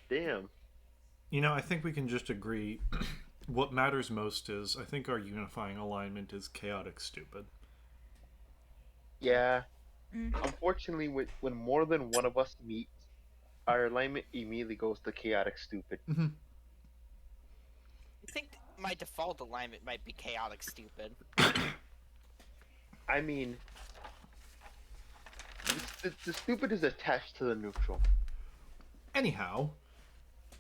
Damn. I think we can just agree what matters most is I think our unifying alignment is chaotic stupid. Yeah. Mm. Unfortunately, when more than one of us meet, our alignment immediately goes to chaotic stupid. Mhm. I think my default alignment might be chaotic stupid. I mean, the stupid is attached to the neutral. Anyhow,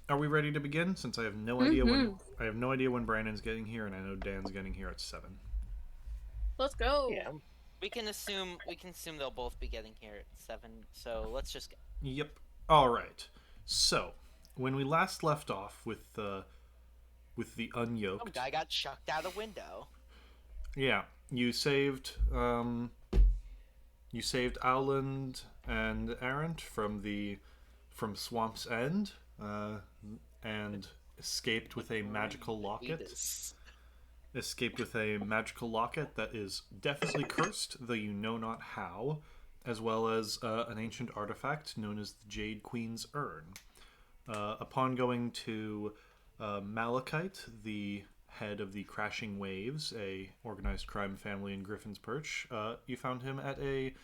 are we ready to begin? Since Mm-hmm. I have no idea when Brandon's getting here, and I know Dan's getting here at 7. Let's go. Yeah. We can assume they'll both be getting here at 7. So let's just go. Yep. All right. So when we last left off with the Some unyoked, guy got chucked out a window. yeah, you saved Owland and Errant from Swamp's End, and escaped with a magical locket. This. Escaped with a magical locket that is definitely cursed, though you know not how, as well as an ancient artifact known as the Jade Queen's Urn. Upon going to Malachite, the head of the Crashing Waves, a organized crime family in Griffin's Perch, you found him at a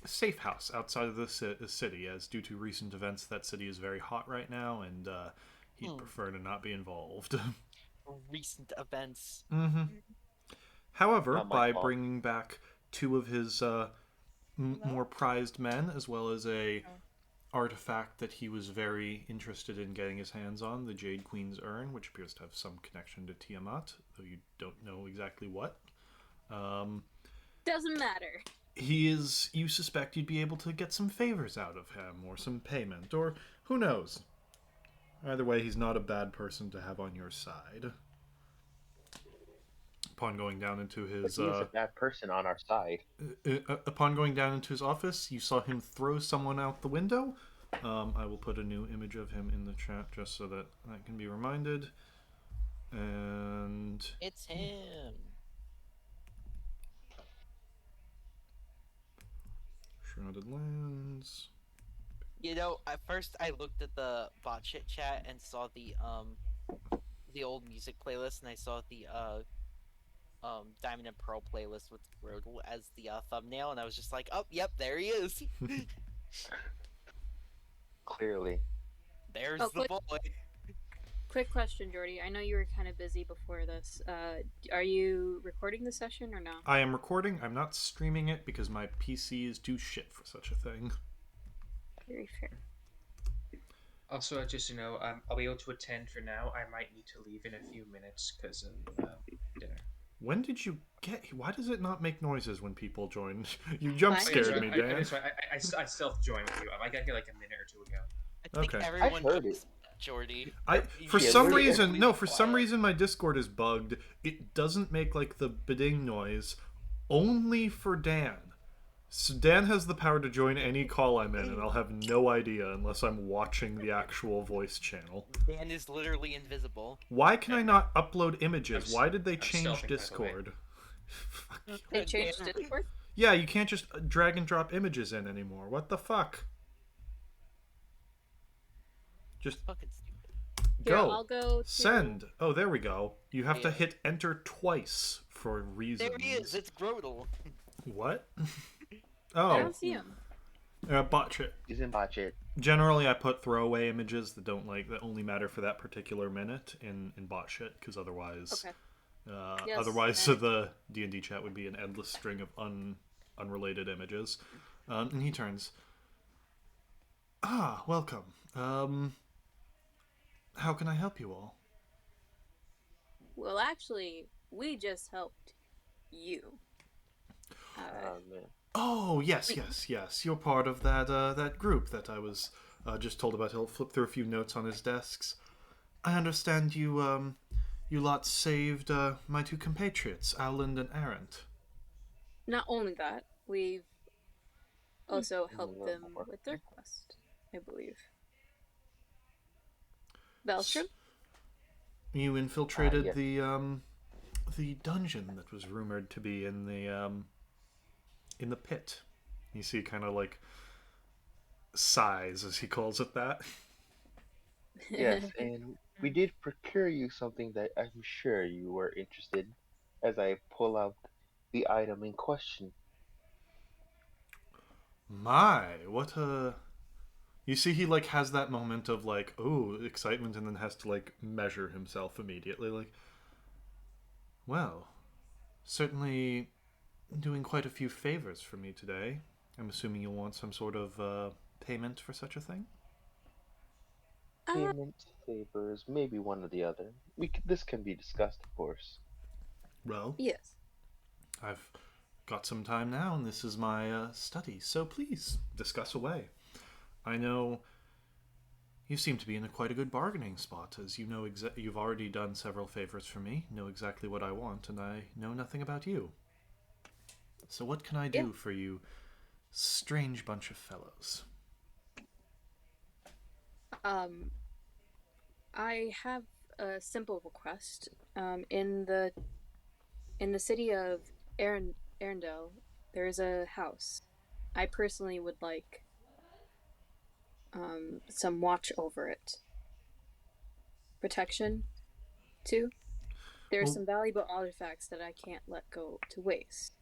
safe house outside of the city, as due to recent events, that city is very hot right now, and he'd prefer to not be involved. Recent events. Mm-hmm. However, Not my by fault. bringing back two of his more prized men, as well as a artifact that he was very interested in getting his hands on, the Jade Queen's Urn, which appears to have some connection to Tiamat, though you don't know exactly what. Doesn't matter. You suspect you'd be able to get some favors out of him, or some payment, or who knows. Either way, he's not a bad person to have on your side. Upon going down into But his he is a bad person on our side. upon going down into his office, you saw him throw someone out the window. I will put a new image of him in the chat just so that I can be reminded. And It's him. Shrouded Lands. At first I looked at the bot chit chat and saw the old music playlist, and I saw the Diamond and Pearl playlist with Rodel as the thumbnail, and I was just like, oh, yep, there he is. Clearly. There's Oh, the boy. Quick question, Jordy. I know you were kind of busy before this. Are you recording the session or no? I am recording. I'm not streaming it because my PC is too shit for such a thing. Very fair. Also, just I'll be able to attend for now. I might need to leave in a few minutes because of dinner. When did you get? Why does it not make noises when people join? You jump Fine. scared me, Dan. I self-joined with you. I got here like a minute or two ago. I think Okay. everyone I heard knows it. Jordy. For Yeah, some literally reason, everything's no, for some quiet. reason my Discord is bugged. It doesn't make like the bidding noise, only for Dan. So Dan has the power to join any call I'm in, and I'll have no idea unless I'm watching the actual voice channel. Dan is literally invisible. Why can I not upload images? Why did they I'm change stealthing, by the way. Discord? Fuck you. They changed Discord? Yeah, you can't just drag and drop images in anymore. What the fuck? Just Fucking stupid. Here, go. I'll go to... Send. Oh, there we go. You have to Yeah. hit enter twice for reasons. There he is. It's Grodel. What? I Oh, don't see him. botch it. He's in botch it. Generally, I put throwaway images that that only matter for that particular minute in bot shit, because otherwise, Okay. Yes, otherwise and- the D&D chat would be an endless string of unrelated images. And he turns. Ah, welcome. How can I help you all? Well, actually, we just helped you. Man. Oh, yes. You're part of that group that I was just told about. He'll flip through a few notes on his desks. I understand you lot saved my two compatriots, Owland and Errant. Not only that, we've also helped Yeah, them more. with their quest, I believe. Belstrom? You infiltrated Yes. the dungeon that was rumored to be in the pit. You see, kind of like sighs as he calls it that. Yes, and we did procure you something that I'm sure you were interested in as I pull out the item in question. My, what a. You see, he like has that moment of like, oh, excitement, and then has to like measure himself immediately. Like, well, certainly doing quite a few favors for me today. I'm assuming you'll want some sort of payment for such a thing. uh, Payment, favors, maybe one or the other. This can be discussed, of course. Well, yes. I've got some time now, and this is my study, so please discuss away. I know you seem to be in quite a good bargaining spot, as you know you've already done several favors for me, know exactly what I want, and I know nothing about you. So what can I Yeah. do for you, strange bunch of fellows? Um, I have a simple request. In the city of Arendelle, there is a house. I personally would like some watch over it, protection too. There are Well, some valuable artifacts that I can't let go to waste.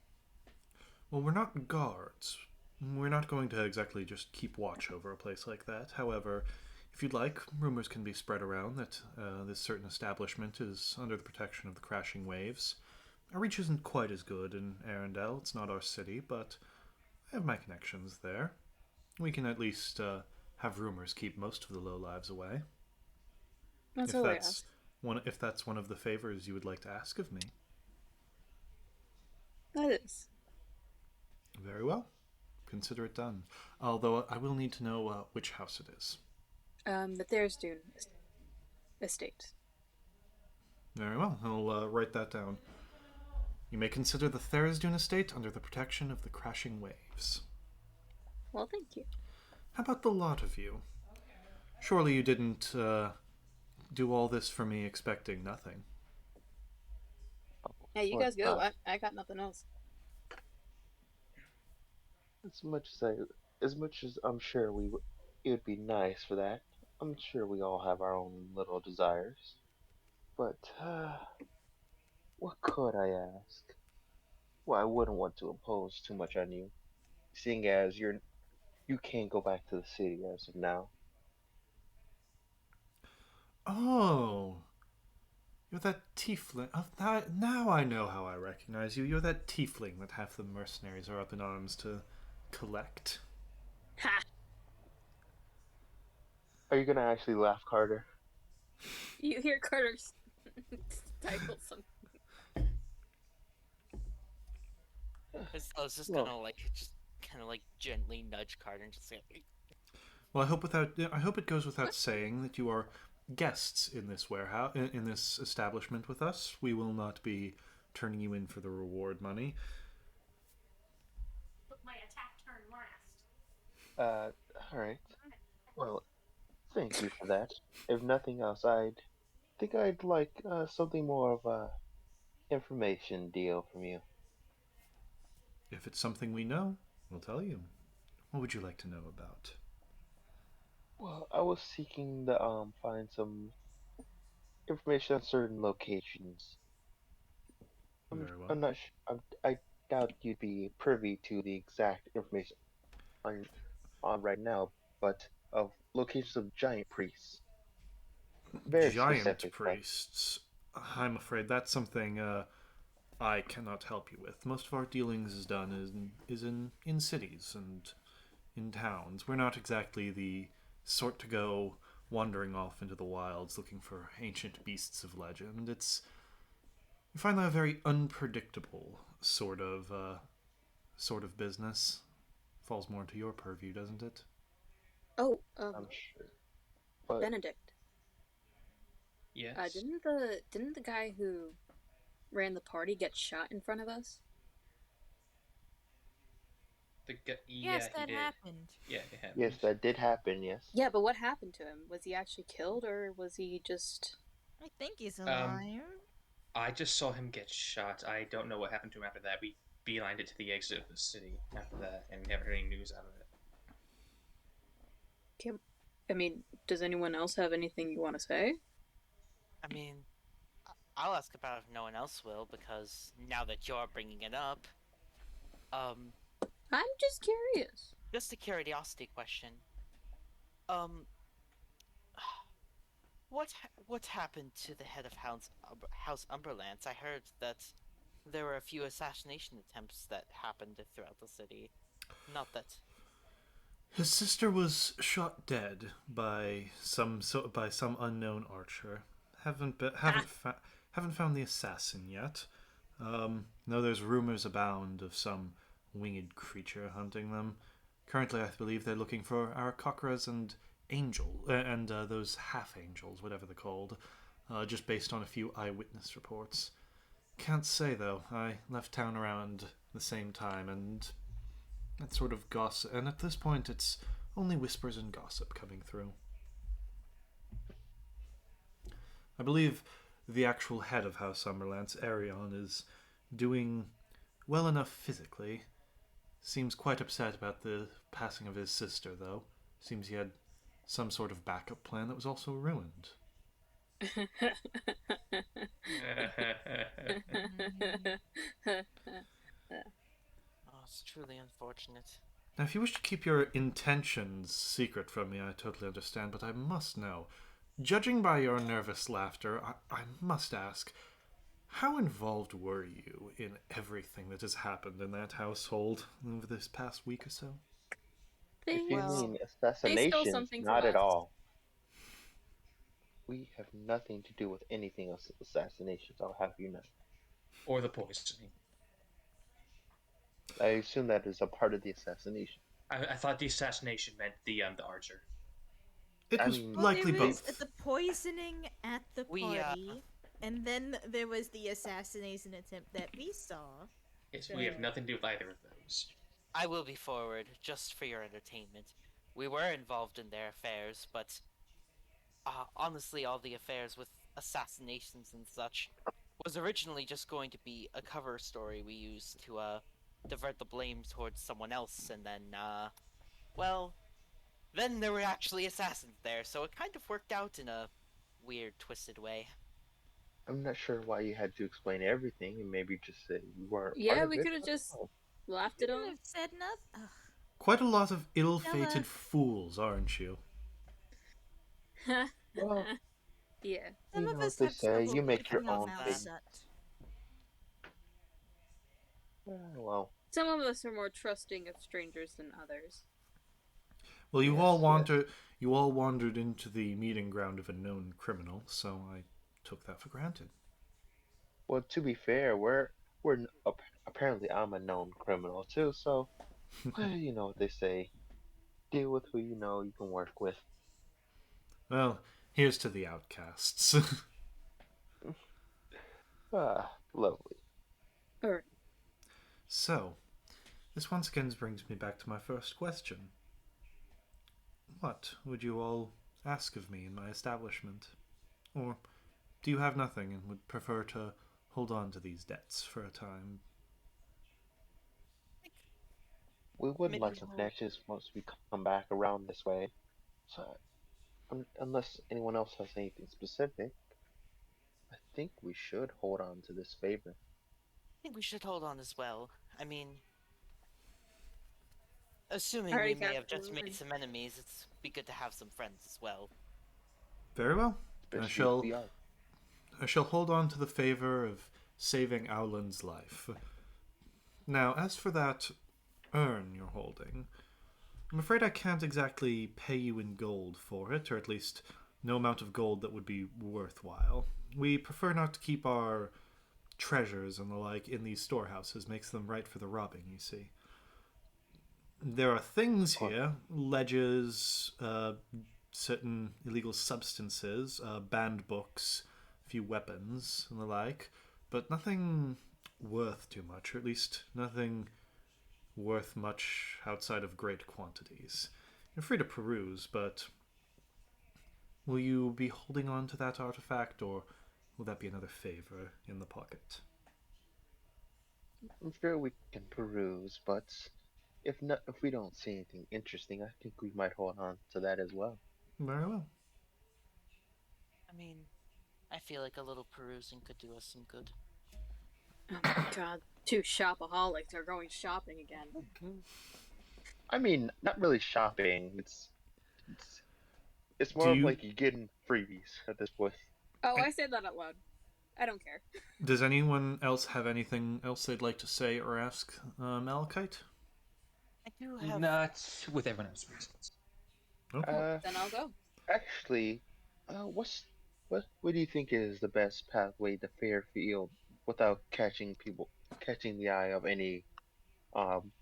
well, we're not guards. We're not going to exactly just keep watch over a place like that. However, if you'd like, rumors can be spread around that this certain establishment is under the protection of the crashing waves. Our reach isn't quite as good in Arendelle. It's not our city, but I have my connections there. We can at least have rumors keep most of the low lives away. That's If all I that's ask. if that's one of the favors you would like to ask of me, That is. very well. Consider it done. Although I will need to know which house it is. The Thersdune estate. Very well. I'll write that down. You may consider the Therisdune estate under the protection of the crashing waves. Well, thank you. How about the lot of you? Surely you didn't do all this for me expecting nothing. Yeah, you But guys go. I got nothing else. as much as as much as I'm sure it would be nice for that. I'm sure we all have our own little desires. But what could I ask? Well, I wouldn't want to impose too much on you, seeing as you can't go back to the city as of now. Oh, you're that tiefling. Oh, now I know how I recognize you. You're that tiefling that half the mercenaries are up in arms to collect. Ha! Are you gonna actually laugh, Carter? You hear Carter's stifle some. I was just Well, gonna like just kind of like gently nudge Carter and just say, Well, I hope it goes without saying that you are guests in this warehouse, in this establishment with us. We will not be turning you in for the reward money. uh, all right. Well, thank you for that. If nothing else, I'd think I'd like something more of a information deal from you. If it's something we know, we'll tell you. What would you like to know about? Well, I was seeking to find some information on certain locations. Very well. I'm not I doubt you'd be privy to the exact information on right now, but of locations of giant priests. Very Giant specific, but priests. I'm afraid that's something I cannot help you with. Most of our dealings is in cities and in towns. We're not exactly the sort to go wandering off into the wilds looking for ancient beasts of legend. We find that a very unpredictable sort of business. Falls more into your purview, doesn't it? Oh, I'm sure. But Benedict. Yes. Didn't the guy who ran the party get shot in front of us? Yeah, Yes, he that did. happened. Yeah, it yes, happened. that did happen. Yes. Yeah, but what happened to him? Was he actually killed or was he just? I think he's Um, alive. I just saw him get shot. I don't know what happened to him after that. We beelined it to the exit of the city after that, and we haven't heard any news out of it. I mean, does anyone else have anything you want to say? I mean, I'll ask about it if no one else will, because now that you're bringing it up, um, I'm just curious. just a curiosity question. Um, what happened to the head of House Umberlance? I heard that there were a few assassination attempts that happened throughout the city. Not that. His sister was shot dead by some unknown archer. Haven't found the assassin yet. No, there's rumors abound of some winged creature hunting them. Currently, I believe they're looking for Aarakocras and those half angels, whatever they're called, just based on a few eyewitness reports. Can't say though. I left town around the same time, and that sort of gossip. And at this point, it's only whispers and gossip coming through. I believe the actual head of House Summerlance, Arion, is doing well enough physically. Seems quite upset about the passing of his sister, though. Seems he had some sort of backup plan that was also ruined. Oh, it's truly unfortunate. Now, if you wish to keep your intentions secret from me, I totally understand, but I must know. Judging by your nervous laughter, I must ask, how involved were you in everything that has happened in that household over this past week or so? If you Well, mean they stole assassinations, something from not at us. all. We have nothing to do with anything of assassinations, I'll have you know. Or the poisoning. I assume that is a part of the assassination. I thought the assassination meant the archer. It I was mean, likely there was both. the poisoning at the We, party, and then there was the assassination attempt that we saw. Yes, we have nothing to do with either of those. I will be forward, just for your entertainment. We were involved in their affairs, but honestly, all the affairs with assassinations and such was originally just going to be a cover story we used to divert the blame towards someone else, and then well, then there were actually assassins there, so it kind of worked out in a weird, twisted way. I'm not sure why you had to explain everything and maybe just say you weren't part Yeah, of we it. could have just Oh, laughed it Couldn't off. have said nothing. Quite a lot of ill-fated Stella. fools, aren't you? well, Yeah. Some you of know what us they have say, trouble you make your keeping our own mouths fate. shut. Well, Some of us are more trusting of strangers than others. Well, yes. you all wandered into the meeting ground of a known criminal, so I took that for granted. Well, to be fair, apparently I'm a known criminal too, so well, you know what they say. Deal with who you know you can work with. Well, here's to the outcasts. Lovely. Alright. So, this once again brings me back to my first question. What would you all ask of me in my establishment? Or do you have nothing and would prefer to hold on to these debts for a time? We would Maybe like some connections once we come back around this way. So, unless anyone else has anything specific, I think we should hold on to this favor. I think we should hold on as well. I mean, I assuming we already may cast have the just made illusion. some enemies, it's be good to have some friends as well. Very well. I Especially if shall we are. I shall hold on to the favor of saving Owlin's life. Now, as for that urn you're holding, I'm afraid I can't exactly pay you in gold for it, or at least no amount of gold that would be worthwhile. We prefer not to keep our treasures and the like in these storehouses, makes them right for the robbing, you see. There are things here, ledges, certain illegal substances, banned books, a few weapons, and the like, but nothing worth too much, or at least nothing worth much outside of great quantities. You're free to peruse, but will you be holding on to that artifact, or will that be another favor in the pocket? I'm sure we can peruse, but if we don't see anything interesting, I think we might hold on to that as well. Very well. I mean, I feel like a little perusing could do us some good. Oh my god, two shopaholics are going shopping again. I mean, not really shopping. It's it's Do more of you? like you getting freebies at this point. Oh, I said that out loud. I don't care. Does anyone else have anything else they'd like to say or ask Malachite? I do have. Not with everyone else's reasons. Okay. Uh, Then I'll go. actually, what do you think is the best pathway to Fairfield without catching the eye of any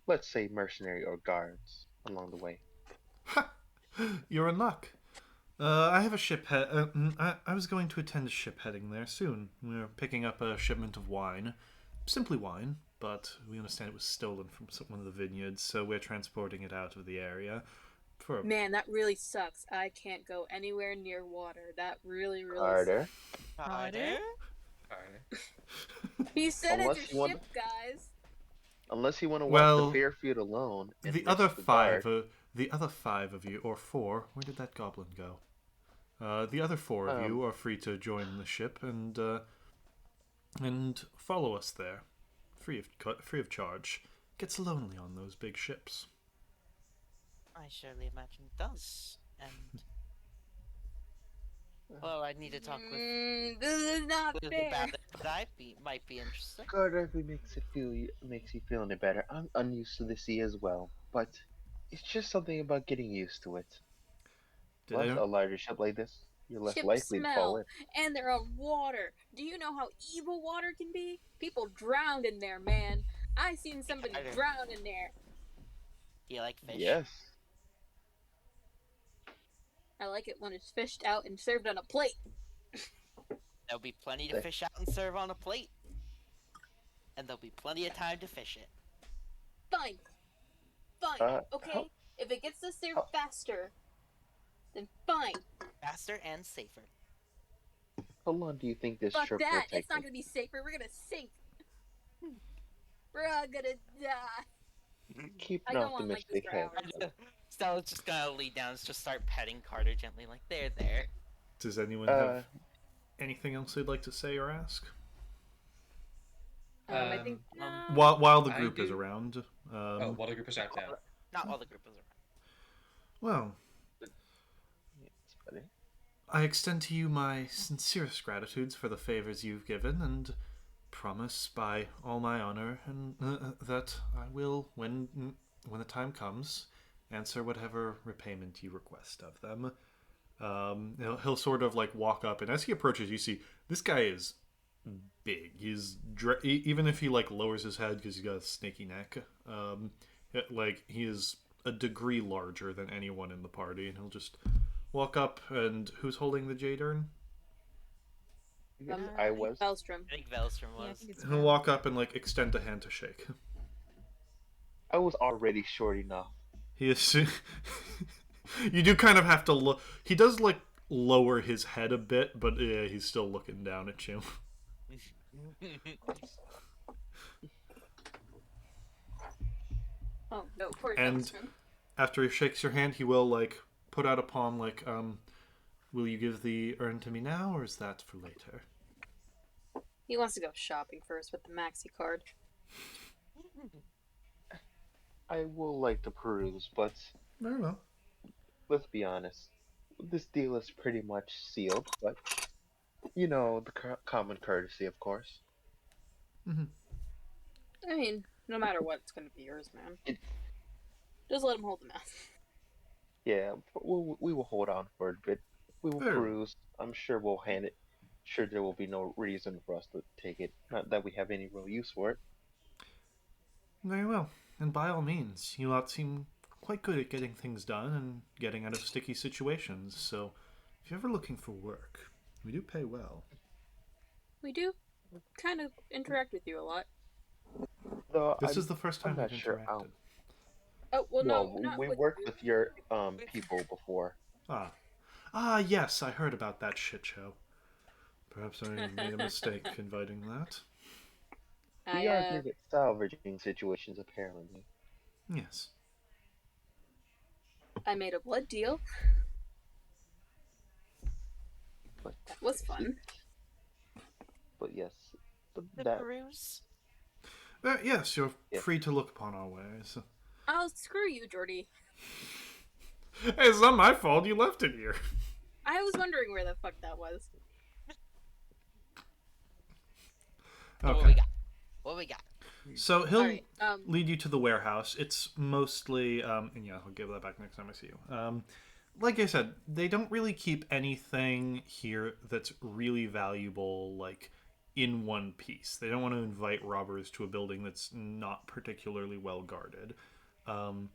let's say mercenary or guards along the way? Ha! You're in luck. I have a ship. I was going to attend a ship heading there soon. We're picking up a shipment of wine, simply wine, but we understand it was stolen from one of the vineyards, so we're transporting it out of the area. For Man, that really sucks. I can't go anywhere near water. That really, really Carter, Carter? sucks. He said it's unless a you want, ship, guys. unless you want to walk Well, to Fairfield alone and the miss other the five, guard. the other five of you, or four, where did that goblin go? The other four of you are free to join the ship and follow us there, free of charge. Gets lonely on those big ships. I surely imagine it does. And well, I need to talk with This is not Liz fair. about it, but might be interested. Carter, if it makes you feel any better, I'm unused to the sea as well, but it's just something about getting used to it. Did Plus, I? a larger ship like this, you're less Ships likely to fall smell, in. and they're on water. Do you know how evil water can be? People drowned in there, man. I seen somebody Carter. drown in there. Do you like fish? Yes. I like it when it's fished out and served on a plate. There'll be plenty to fish out and serve on a plate. And there'll be plenty of time to fish it. Fine. Fine. Okay? How- If it gets us there how- faster, then fine. Faster and safer. How long do you think this Fuck trip will that. take? It's not gonna be safer. We're gonna sink. We're all gonna die. Keep I an go on like this optimistic for head. hours. Stella's just gonna lean down and just start petting Carter gently, like, there. Does anyone have anything else they'd like to say or ask? I think. While the I group is do- around. Oh, well, the group is out now. Not all the group is around. Well, It's funny. I extend to you my sincerest gratitudes for the favors you've given, and promise by all my honor and that I will, when the time comes, answer whatever repayment you request of them. He'll sort of like walk up, and as he approaches, you see this guy is big. Even if he like lowers his head because he's got a snaky neck, like he is a degree larger than anyone in the party, and he'll just walk up. And who's holding the jade urn? I was. Bellstrom. I think Velstrom Yeah, I was. think it's He'll fine. walk up and like extend a hand to shake. I was already short enough. He is. You do kind of have to look. He does like lower his head a bit, but yeah, he's still looking down at you. Oh no, poor And- Bellstrom. After he shakes your hand, he will like put out a palm, like, will you give the urn to me now, or is that for later? He wants to go shopping first with the maxi card. I will like to peruse, but Very well. let's be honest. This deal is pretty much sealed, but you know, the common courtesy, of course. I mean, no matter what, it's gonna be yours, man. Just let him hold the mouth. Yeah, we will hold on for a bit. We will Fair. peruse. I'm sure we'll hand it. Sure, there will be no reason for us to take it. Not that we have any real use for it. Very well. And by all means, you lot seem quite good at getting things done and getting out of sticky situations, so if you're ever looking for work, we do pay well. We do kind of interact with you a lot. Though This I'm, is the first I'm time not we've sure. interacted. Oh well, Well, no, not we with worked you. with your people before. Yes, I heard about that shit show. Perhaps I made a mistake inviting that. We are good at salvaging situations, apparently. Yes. I made a blood deal. Was fun. But yes, but The that peruse. Yes, you're yeah. free to look upon our ways. Oh, screw you, Jordy. Hey, it's not my fault. You left it here. I was wondering where the fuck that was. So what Okay. we got? What we got? So he'll Alright, lead you to the warehouse. It's mostly, and yeah, I'll give that back next time I see you. Like I said, they don't really keep anything here that's really valuable, like in one piece. They don't want to invite robbers to a building that's not particularly well guarded. Um,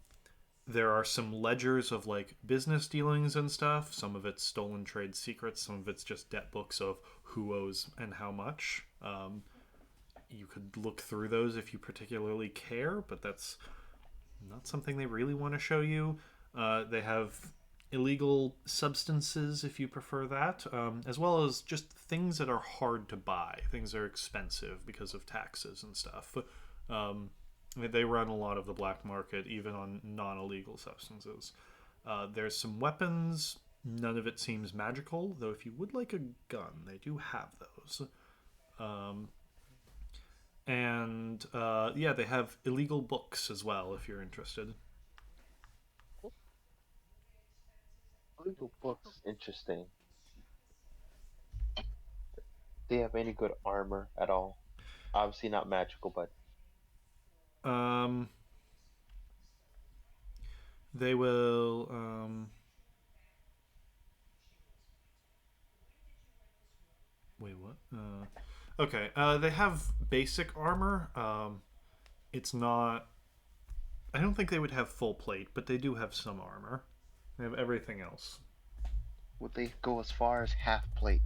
there are some ledgers of like business dealings and stuff. Some of it's stolen trade secrets. Some of it's just debt books of who owes and how much. You could look through those if you particularly care, but that's not something they really want to show you. They have illegal substances if you prefer that, as well as just things that are hard to buy. Things that are expensive because of taxes and stuff. They run a lot of the black market, even on non illegal substances. There's some weapons. None of it seems magical, though if you would like a gun, they do have those. And yeah, they have illegal books as well if you're interested. Legal books, interesting. Do you have any good armor at all? Obviously not magical, but Um, they will. Wait, what? Okay. They have basic armor. It's not. I don't think they would have full plate, but they do have some armor. They have everything else. would they go as far as half plate?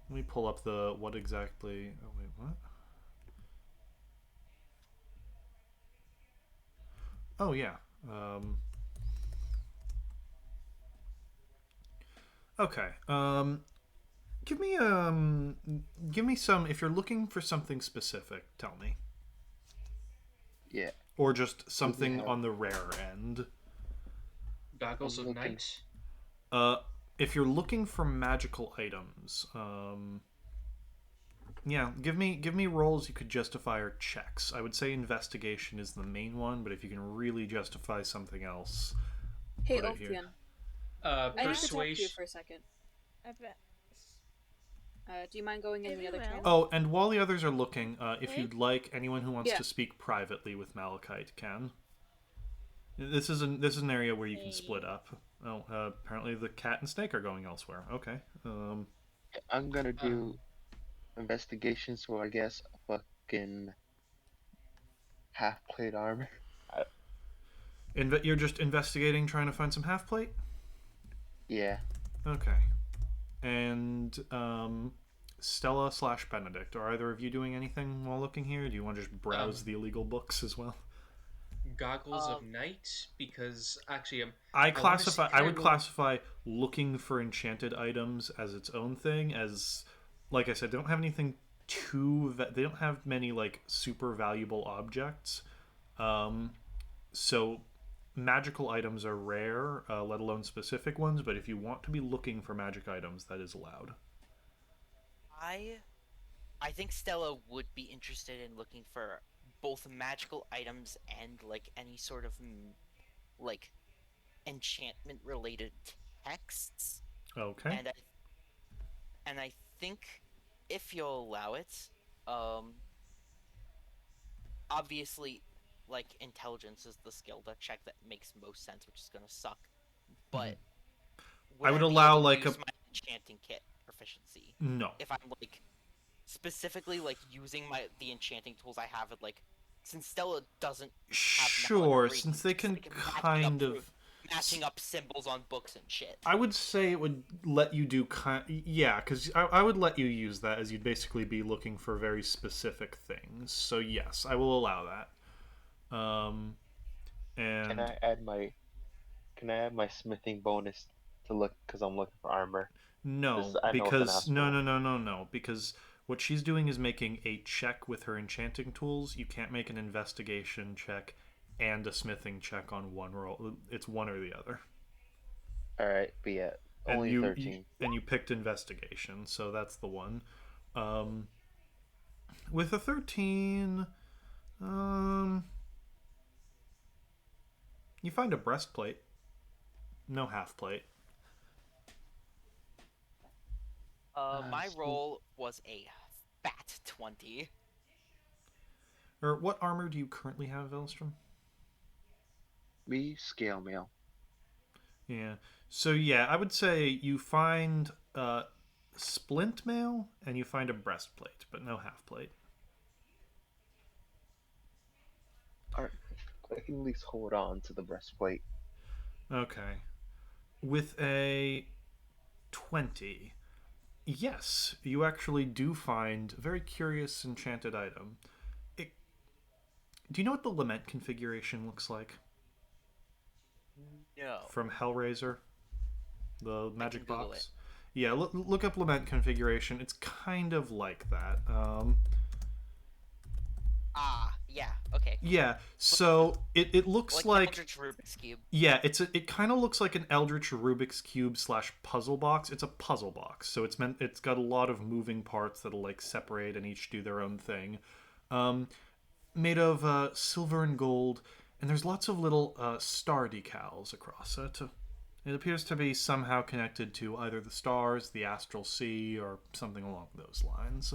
Let me pull up the what exactly. Oh wait, what? Oh yeah. Okay. Give me some. If you're looking for something specific, tell me. Yeah. Or just Do they something have? on the rare end. Goggles I'm of looking. night. Uh, if you're looking for magical items, yeah, give me rolls you could justify or checks. I would say investigation is the main one, but if you can really justify something else, Hey, put it here. Ophion. I need to talk to you Persuasion. for a second. I bet. Do you mind going in Very the other well. channel? Oh, and while the others are looking, if Okay. you'd like, anyone who wants Yeah. to speak privately with Malachite can. This is an area where you can split up. Oh, apparently the cat and snake are going elsewhere. Okay. I'm gonna do Um, investigation, so I guess a fucking half plate armor. I, You're just investigating, trying to find some half plate. yeah. Okay. And Stella / Benedict, are either of you doing anything while looking here? Do you want to just browse the illegal books as well? goggles of night, because actually, I wanna see- classify. can I would roll- classify looking for enchanted items as its own thing. As, like I said, they don't have anything they don't have many like super valuable objects. So magical items are rare, let alone specific ones. But if you want to be looking for magic items, that is allowed. I think Stella would be interested in looking for both magical items and like any sort of like enchantment related texts. Okay. And I think if you'll allow it, obviously like intelligence is the skill to check that makes most sense, which is gonna suck. But I would be allow, able to like, use my enchanting kit proficiency No. if I'm like specifically like using the enchanting tools I have at like, since Stella doesn't have knowledge Sure, of reading, since they just, can like, kind of. matching up symbols on books and shit. I would say it would let you do yeah, because I would let you use that as you'd basically be looking for very specific things. So yes, I will allow that. And Can I add my smithing bonus to look because I'm looking for armor? no, I know it's an because no, asshole. no, no, no, no, because what she's doing is making a check with her enchanting tools. You can't make an investigation check and a smithing check on one roll. It's one or the other. All right, but yeah, And Only 13. you picked investigation, so that's the one. Um, with a 13, um, you find a breastplate, no half plate. My So roll was a fat 20. Or what armor do you currently have, Elstrom? me, scale mail. Yeah. So yeah, I would say you find splint mail and you find a breastplate, but no half plate. Alright, I can at least hold on to the breastplate. Okay. With a 20, yes, you actually do find a very curious enchanted item. It, do you know what the lament configuration looks like No. from Hellraiser, the I can magic Google it. box? Yeah, look up lament configuration. It's kind of like that. Ah, yeah, okay. Yeah, so it looks Like like Eldritch Rubik's Cube. yeah, it kind of looks like an Eldritch Rubik's cube slash puzzle box. It's a puzzle box, so it's got a lot of moving parts that'll like separate and each do their own thing. Um, Made of silver and gold, and there's lots of little star decals across it. It appears to be somehow connected to either the stars, the astral sea, or something along those lines.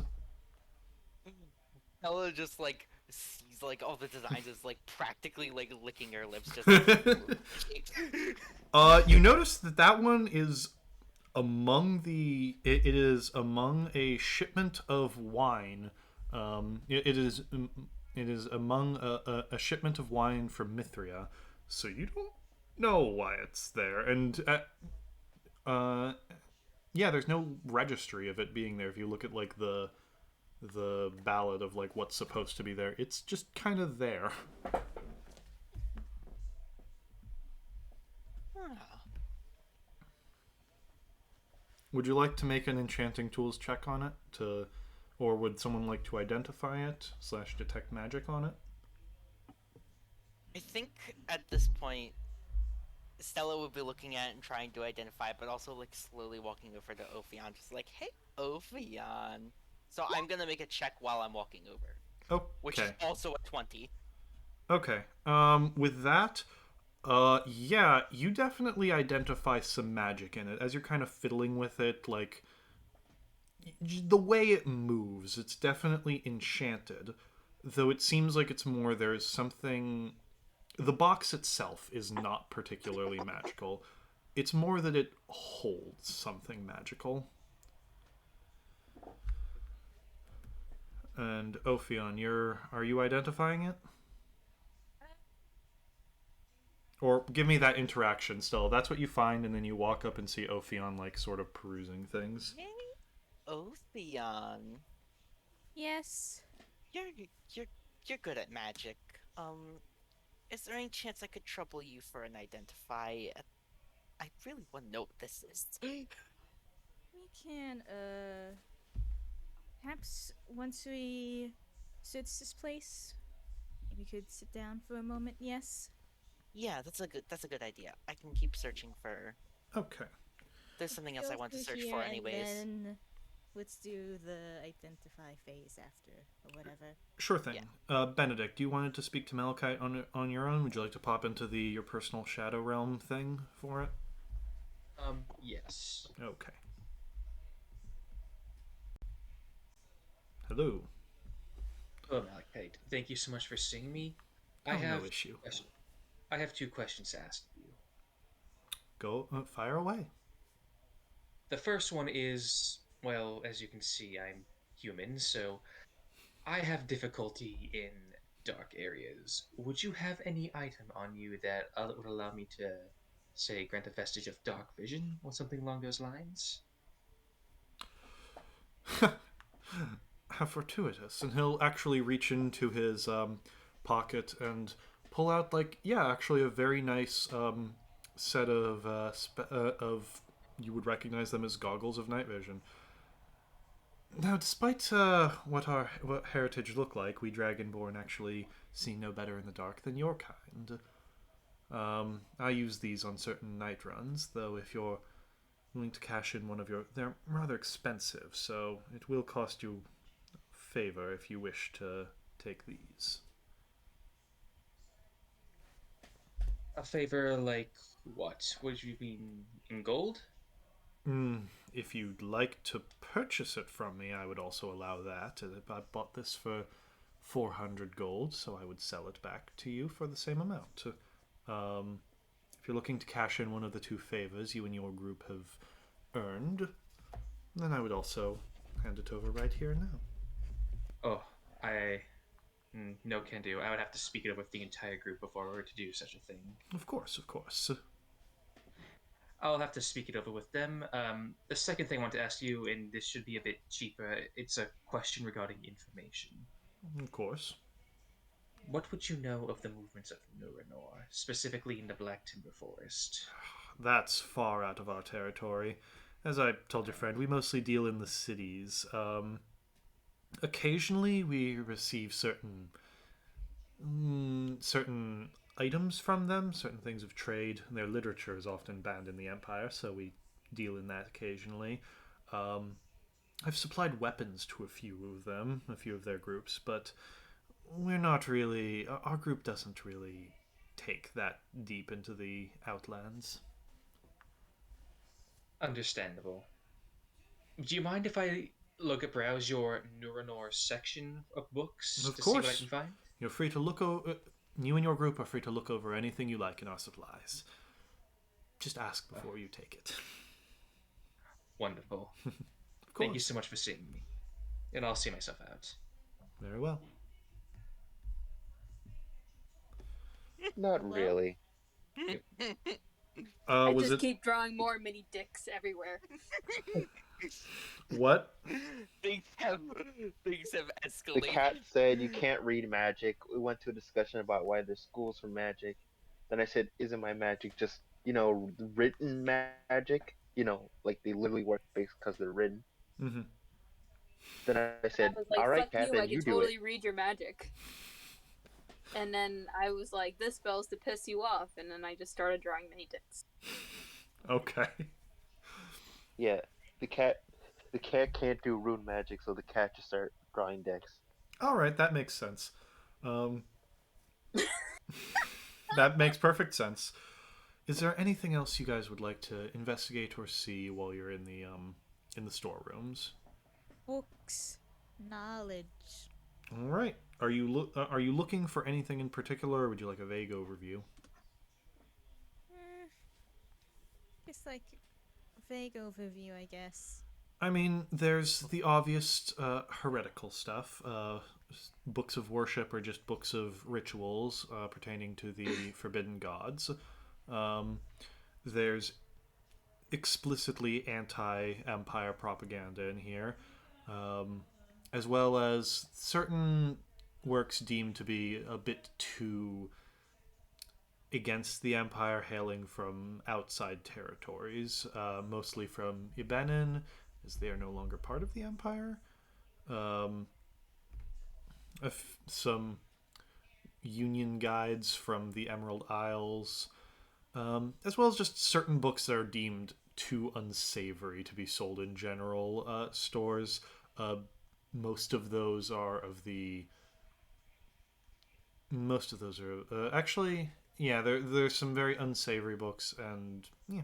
Ella just like sees like all the designs is like practically like licking her lips just like You notice that one is among it is among a shipment of wine. It is among a shipment of wine from Mithria, so you don't know why it's there. And uh, yeah, there's no registry of it being there. If you look at like the ballad of like what's supposed to be there, it's just kind of there. Ah. Would you like to make an enchanting tools check on it to, or would someone like to identify it slash detect magic on it? I think at this point Stella would be looking at it and trying to identify it, but also like slowly walking over to Ophion, just like, hey Ophion. So I'm gonna make a check while I'm walking over. Which is Okay. also a 20. Okay. With that, yeah, you definitely identify some magic in it as you're kind of fiddling with it. Like the way it moves, it's definitely enchanted. Though it seems like it's more there's something. The box itself is not particularly magical. It's more that it holds something magical. And Ophion, are you identifying it? Or give me that interaction still. That's what you find, and then you walk up and see Ophion like sort of perusing things. Yay, Ophion. Yes. You're you're you're good at magic. Is there any chance I could trouble you for an identify? I really want to know what this is. We can, perhaps once we search this place, we could sit down for a moment, yes? Yeah, that's a good idea. I can keep searching for. Okay. There's something else I Go want to through search here for and anyways. then let's do the identify phase after, or whatever. Sure thing. Benedict, do you wanted to speak to Malachite on your own? Would you like to pop into your personal shadow realm thing for it? Yes. Okay. Hello. Oh, Malachite, thank you so much for seeing me. I Oh, have no issue. I have two questions to ask you. Go fire away. The first one is, well, as you can see, I'm human, so I have difficulty in dark areas. Would you have any item on you that would allow me to, say, grant a vestige of dark vision or something along those lines? How fortuitous. And he'll actually reach into his pocket and pull out, like, yeah, actually a very nice set of, you would recognize them as goggles of night vision. Now, despite what heritage look like, we Dragonborn actually see no better in the dark than your kind. I use these on certain night runs, though if you're willing to cash in one of your... They're rather expensive, so it will cost you a favor if you wish to take these. A favor like what? Would you mean in gold? If you'd like to purchase it from me, I would also allow that. I bought this for 400 gold, so I would sell it back to you for the same amount. If you're looking to cash in one of the two favors you and your group have earned, then I would also hand it over right here and now. Oh, I. No can do. I would have to speak it up with the entire group before we were to do such a thing. Of course, of course. I'll have to speak it over with them. The second thing I want to ask you, and this should be a bit cheaper, it's a question regarding information. Of course. What would you know of the movements of Nurenor, specifically in the Black Timber Forest? That's far out of our territory. As I told your friend, we mostly deal in the cities. Occasionally, we receive certain items from them, certain things of trade. Their literature is often banned in the Empire, so we deal in that occasionally. I've supplied weapons to a few of them, a few of their groups, but we're not really... Our group doesn't really take that deep into the Outlands. Understandable. Do you mind if I browse your Nurenor section of books Of to see what I course. can find? You're free to look over... You and your group are free to look over anything you like in our supplies. Just ask before you take it. Wonderful. Of course. Thank you so much for seeing me. And I'll see myself out. Very well. Not really. I Was just it... keep drawing more mini dicks everywhere. What? things have The escalated. cat said you can't read magic. We went to a discussion about why there's schools for magic. Then I said, isn't my magic just, written magic? Like they literally work based because they're written. Mm-hmm. Then I said, I was like, all right, fuck cat, you, I then can you do totally it. read your magic. And then I was like, this spell's to piss you off, and then I just started drawing mini dicks. Okay. Yeah, the cat can't do rune magic, so the cat just start drawing decks. All right, that makes sense. That makes perfect sense. Is there anything else you guys would like to investigate or see while you're in the storerooms? Books, knowledge. All right. Are you looking for anything in particular, or would you like a vague overview? Just like a vague overview, I guess. I mean, there's the obvious heretical stuff. Books of worship or just books of rituals pertaining to the forbidden gods. There's explicitly anti-empire propaganda in here, as well as certain works deemed to be a bit too against the empire, hailing from outside territories, mostly from Ibenin, as they are no longer part of the empire. Some union guides from the Emerald Isles, as well as just certain books that are deemed too unsavory to be sold in general stores. Most of those are actually, yeah, there's some very unsavory books, and yeah.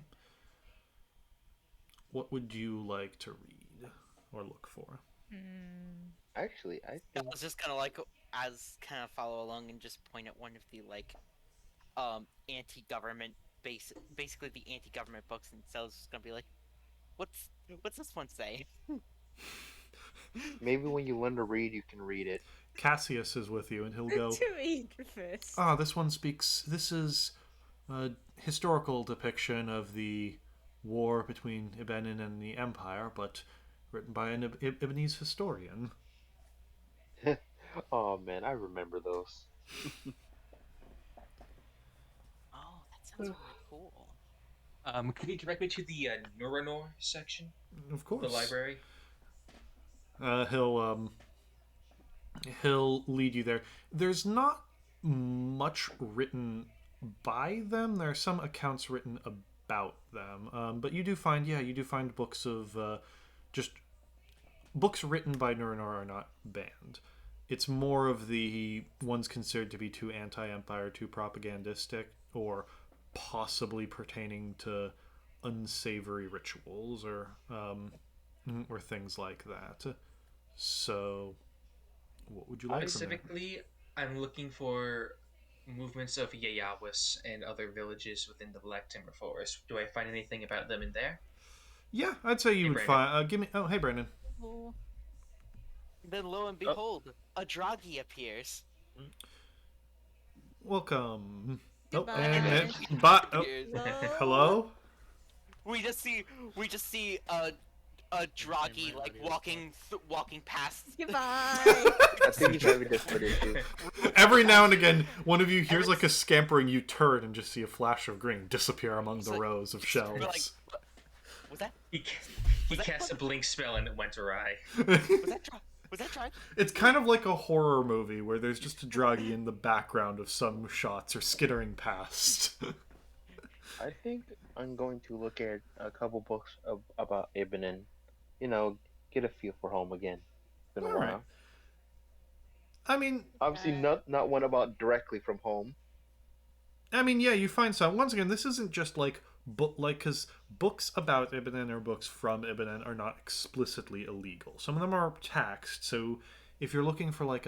What would you like to read or look for? Actually, I I think was just kind of follow along and just point at one of the anti-government basically the anti-government books, and so I was just gonna be like, what's this one say? maybe when you learn to read, you can read it. Cassius is with you, and he'll go, To read first. this one speaks... This is a historical depiction of the war between Ibenin and the Empire, but written by an Ibanese historian. Oh man, I remember those. Oh, that sounds really cool. Could you direct me to the Nurenor section Of of course. the library? He'll lead you there. There's not much written by them. There are some accounts written about them. But you do find books of just books written by Nur-Nar are not banned. It's more of the ones considered to be too anti-empire, too propagandistic, or possibly pertaining to unsavory rituals or things like that. So, what would you like from there? Specifically, I'm looking for movements of Yayawis and other villages within the Black Timber Forest. Do I find anything about them in there? Yeah, I'd say you Hey, would Brandon. find. Give me. Oh, hey, Brandon. Oh, Then lo and Oh. behold, a Draghi appears. Welcome. Goodbye. And but Appears. hello. We just see a Draghi like walking past. Goodbye. I think he's having different issues. Every now and again, one of you hears like a scampering. You turn and just see a flash of green disappear among It's the like- rows of We're shells. like, what was that? He cast a blink spell and it went awry. Was that Draghi? It's kind of like a horror movie where there's just a druggie in the background of some shots or skittering past. I think I'm going to look at a couple books about Ibn and, get a feel for home again. It's been a Alright. while. I mean, Obviously, not one about directly from home. yeah, you find some. Once again, this isn't just like because books about Ibn or books from Ibn are not explicitly illegal. Some of them are taxed. So if you're looking for like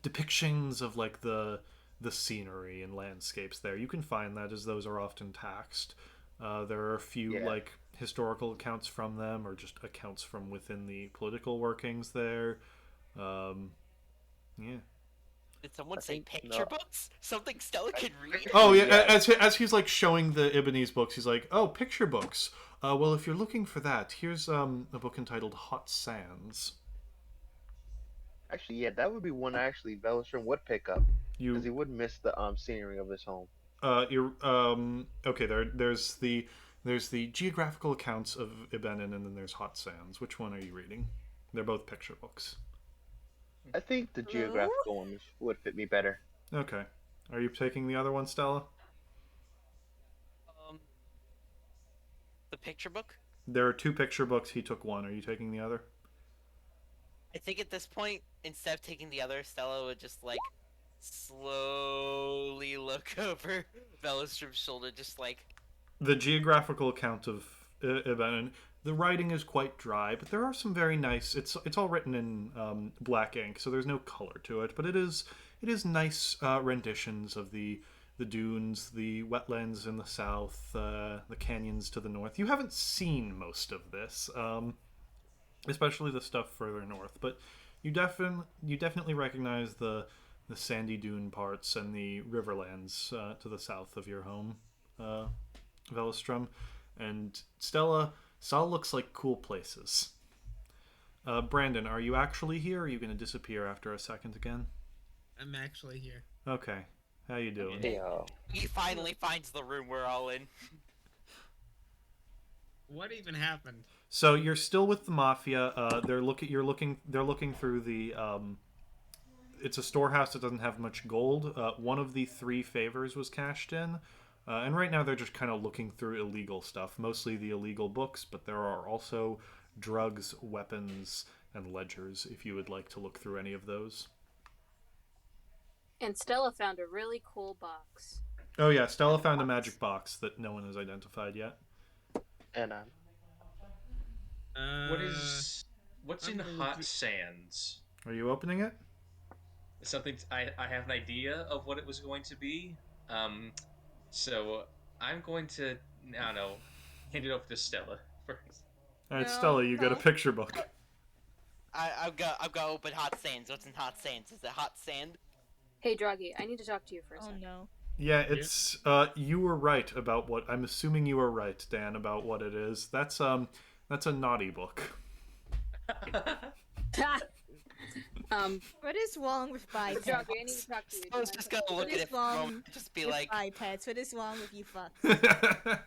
depictions of like the scenery and landscapes there, you can find that, as those are often taxed. There are a few Yeah. like historical accounts from them, or just accounts from within the political workings there. Yeah. Did someone I say think- picture no. books? Something Stella can read. Oh yeah, Yeah. as he's like showing the Ibonese books, he's like, "Oh, picture books. Well, if you're looking for that, here's a book entitled Hot Sands." Actually, yeah, that would be one actually Velstrom would pick up, because he You would miss the scenery of his home. you're okay. There's the geographical accounts of Ibn, and then there's Hot Sands. Which one are you reading? They're both picture books. I think the geographical one would fit me better. Okay. Are you taking the other one, Stella? The picture book. There are two picture books. He took one. Are you taking the other? I think at this point, instead of taking the other, Stella would just like slowly look over Velostrom's shoulder, just like, The geographical account of Ibn, the writing is quite dry, but there are some very nice. It's all written in black ink, so there's no color to it. But it is nice renditions of the dunes, the wetlands in the south, the canyons to the north. You haven't seen most of this, especially the stuff further north, but you definitely recognize the sandy dune parts and the riverlands to the south of your home, Velostrom. And Stella looks like cool places. Brandon, are you actually here, or are you going to disappear after a second again? I'm actually here. Okay. How you doing? Hey, he finally finds the room we're all in. What even happened? So you're still with the mafia. They're looking through the. It's a storehouse that doesn't have much gold. One of the 3 favors was cashed in, and right now they're just kind of looking through illegal stuff, mostly the illegal books. But there are also drugs, weapons, and ledgers. If you would like to look through any of those. And Stella found a really cool box. Oh yeah, Stella found a magic box that no one has identified yet. and What's I'm in gonna Hot do- Sands? Are you opening it? Something I have an idea of what it was going to be. So I'm going to I don't know, hand it over to Stella first. All right, No, Stella, you got a no. picture book. I've got to open Hot Sands. What's in Hot Sands? Is it hot sand? Hey, Draghi, I need to talk to you for a Oh second. no. Yeah, it's you were right about what I'm assuming you were right, Dan, about what it is. That's a naughty book. What is wrong with bipeds? Draghi, I need to talk to you. I was just gonna look What at is it for a wrong moment, just be with like, bipeds? What is wrong with you fucks?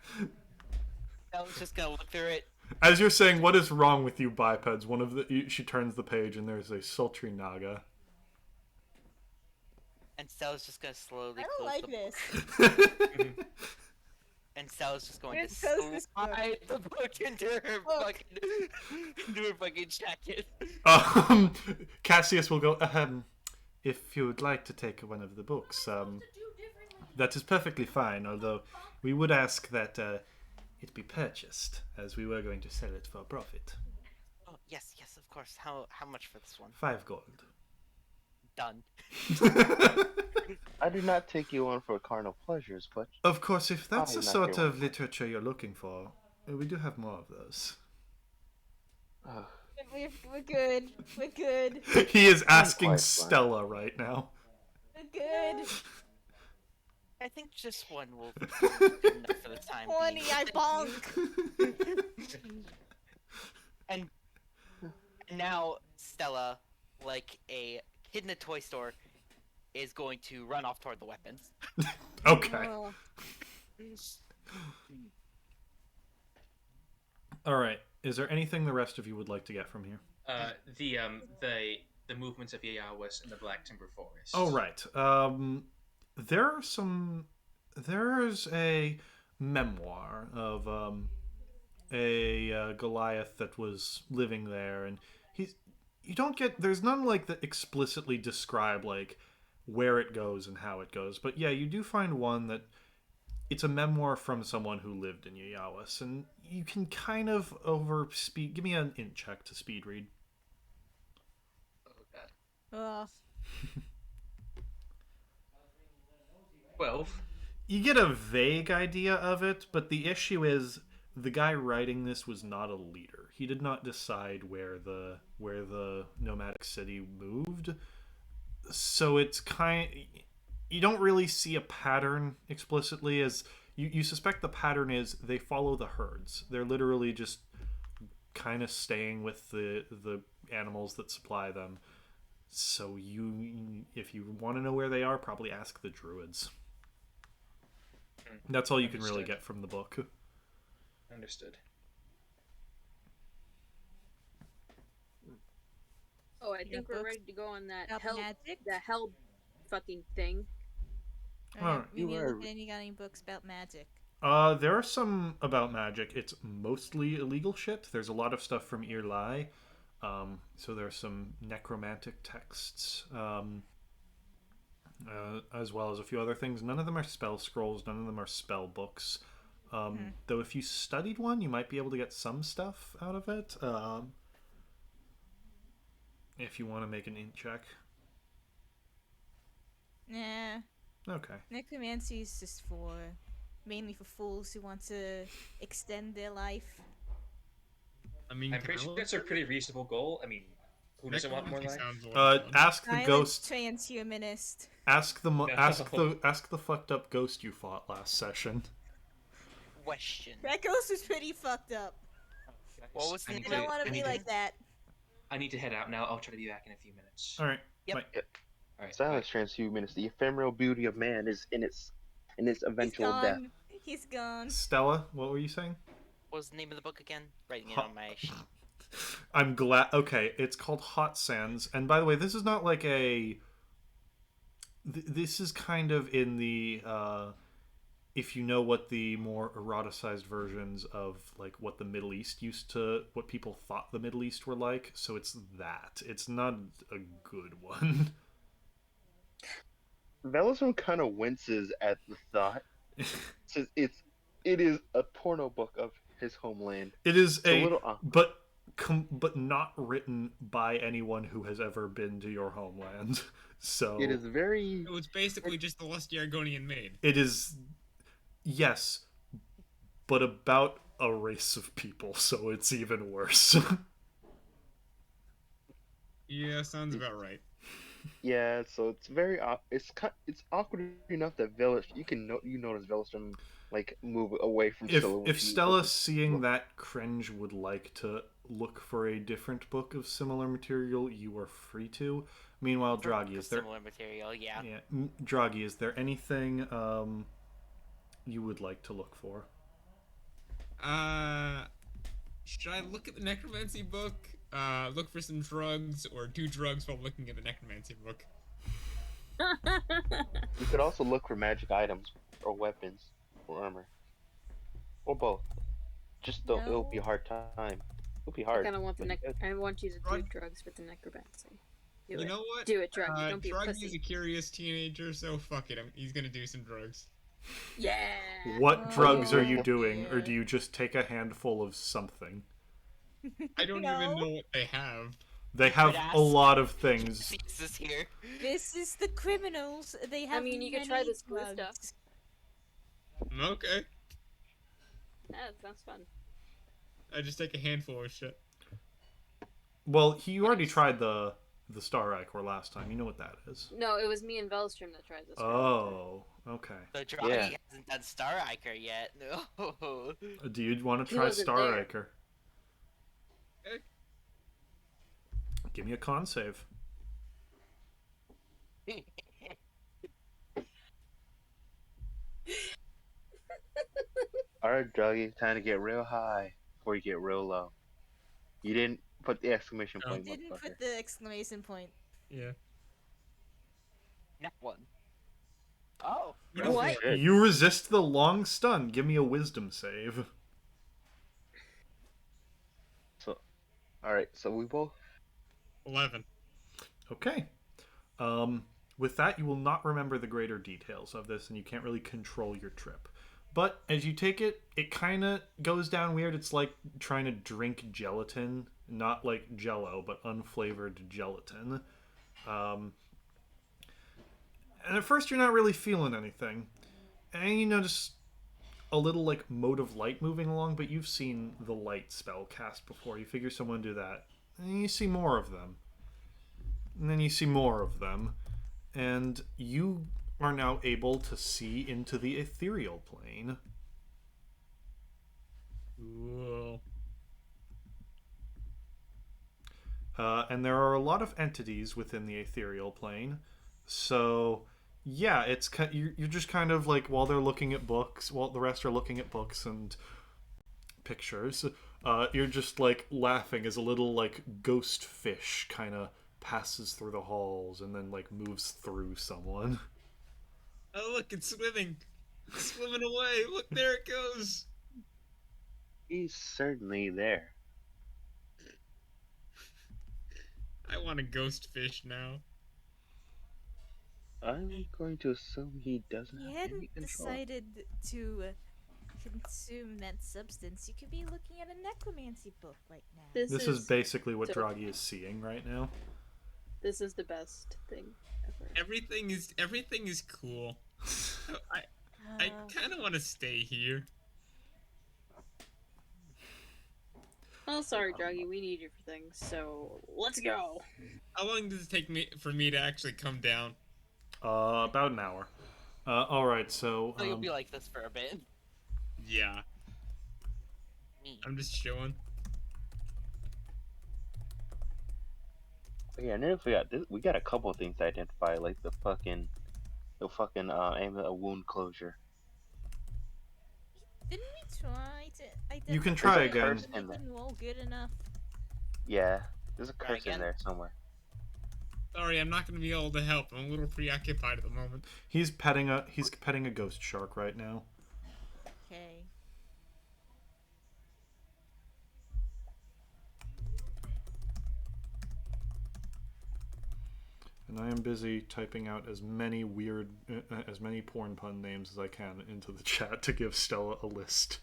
I was just gonna look through it. As you're saying, what is wrong with you bipeds? She turns the page and there's a sultry naga. And Stella's just gonna slowly I close don't like the book. this. And Stella's just going Where to goes this book? slide the book into her fucking jacket. Cassius will go, if you would like to take one of the books, that is perfectly fine, although we would ask that it be purchased, as we were going to sell it for a profit. Oh, yes, of course. How much for this one? 5 gold. Done. I did not take you on for carnal pleasures, but Of course, if that's I'm the not sort doing of literature you're looking for, we do have more of those. We're good. We're good. He is asking quite fine. Stella right now. We're good. I think just one will be good enough for the time 20, being. I bonk. And now Stella, like a kid in a toy store, is going to run off toward the weapons. Okay. Oh. All right. Is there anything the rest of you would like to get from here? The movements of Yayawas in the Black Timber Forest. Oh, right. There's a memoir of a Goliath that was living there, and there's none like that explicitly describe like where it goes and how it goes, but yeah, you do find one that it's a memoir from someone who lived in Yayawas, and you can kind of give me an int check to speed read. Oh god. Ugh. 12. You get a vague idea of it, but the issue is the guy writing this was not a leader. He did not decide where the nomadic city moved. So it's you don't really see a pattern explicitly, as you suspect the pattern is they follow the herds. They're literally just kind of staying with the animals that supply them. So if you want to know where they are, probably ask the druids. That's all you can really get from the book. Understood. Oh, I think we're books ready to go on that about hell, magic? the hell fucking thing. Alright. You You are- look at any got any books about magic? There are some about magic. It's mostly illegal shit. There's a lot of stuff from Irlai. So there's some necromantic texts, as well as a few other things. None of them are spell scrolls. None of them are spell books. Though if you studied one, you might be able to get some stuff out of it. If you want to make an int check. Nah. Okay. Necromancy is just mainly for fools who want to extend their life. I mean, I'm pretty sure that's a pretty reasonable goal. I mean, who doesn't want more life? Ask the Silent ghost. transhumanist. Ask the fucked up ghost you fought last session. Question. That ghost was pretty fucked up. What was the I don't want to be like that. I need to head out now. I'll try to be back in a few minutes. All right. Yep. Bye. All right. silence transhumanist. The ephemeral beauty of man is in its He's eventual death. gone. He's gone. Stella, what were you saying? What was the name of the book again? Writing it on my sheet. I'm glad. Okay, it's called Hot Sands, and by the way, this is not like a. This is kind of in the. If you know what the more eroticized versions of like what the Middle East what people thought the Middle East were like, so it's that. It's not a good one. Velisum kind of winces at the thought. Says it is a porno book of his homeland. It is It's a little but not written by anyone who has ever been to your homeland. So It is very. It was basically just the lusty Argonian maid. it is, yes, but about a race of people, so it's even worse. Yeah, sounds about right. Yeah, so it's very. It's awkward enough that you notice Velisum like move away from Stella. when If she- Stella, seeing that cringe, would like to look for a different book of similar material, you are free to. Meanwhile, Draghi, is there? Similar material, yeah. Yeah, Draghi, is there anything you would like to look for? Should I look at the necromancy book? Look for some drugs, or do drugs while looking at the necromancy book? You could also look for magic items or weapons or armor. or both. Just don't. It'll be a No. hard time. It'll be I hard. kind of want the But I want you to do Drug- drugs with the necromancy. Do You it. know what? Do it, druggy. Don't be a Druggy's pussy. a curious teenager, so fuck it. He's gonna do some drugs. Yeah. What drugs are you Oh, doing, or dear. do you just take a handful of something? I don't No. even know what they have. They have Could a lot of ask. things. This is here. This is the criminals. They have. I mean, you could try many this glue stuff. drugs. Okay. Yeah, that sounds fun. I just take a handful of shit. Well, you already tried the Star Ichor last time. You know what that is. No, it was me and Velstrom that tried this. Oh, okay. The Draggy Yeah. hasn't done Star Iker yet. No. Do you want to He try wasn't Star there. Ichor? Okay. Give me a con save. alright, Druggy, time to get real high before you get real low. You didn't put the exclamation No. point, Didn't motherfucker. put the exclamation point. Yeah. Not one. Oh. What? Shit. You resist the long stun. Give me a wisdom save. So, alright, so we both. 11. Okay. With that, you will not remember the greater details of this, and you can't really control your trip. But as you take it, it kind of goes down weird. It's like trying to drink gelatin, not like Jello, but unflavored gelatin. And at first, you're not really feeling anything, and you notice a little like mode of light moving along. But you've seen the light spell cast before. You figure someone do that, and you see more of them. And then you see more of them, and you are now able to see into the ethereal plane. Cool. And there are a lot of entities within the ethereal plane. So, yeah, it's you're just kind of like, while they're looking at books, while the rest are looking at books and pictures, you're just like laughing as a little like ghost fish kind of passes through the halls and then like moves through someone. Oh, look, it's swimming. It's swimming away. Look, there it goes. He's certainly there. I want a ghost fish now. I'm going to assume he doesn't He have hadn't any control. decided to consume that substance. You could be looking at a necromancy book right now. This is basically what so- Draghi is seeing right now. This is the best thing ever. Everything is cool. I kind of want to stay here. Oh, sorry, Druggy. We need you for things, so let's go. How long does it take for me to actually come down? About an hour. All right, so So you'll be like this for a bit. Yeah, Me. I'm just chilling. Yeah, I never forgot. We got a couple of things to identify, like the fucking amulet of wound closure. Didn't we try to identify? You can try There's a again. curse in there. Didn't roll good enough. Yeah, there's a Try curse in again. there somewhere. Sorry, I'm not gonna be able to help. I'm a little preoccupied at the moment. He's petting a ghost shark right now. Okay. And I am busy typing out as many porn pun names as I can into the chat to give Stella a list.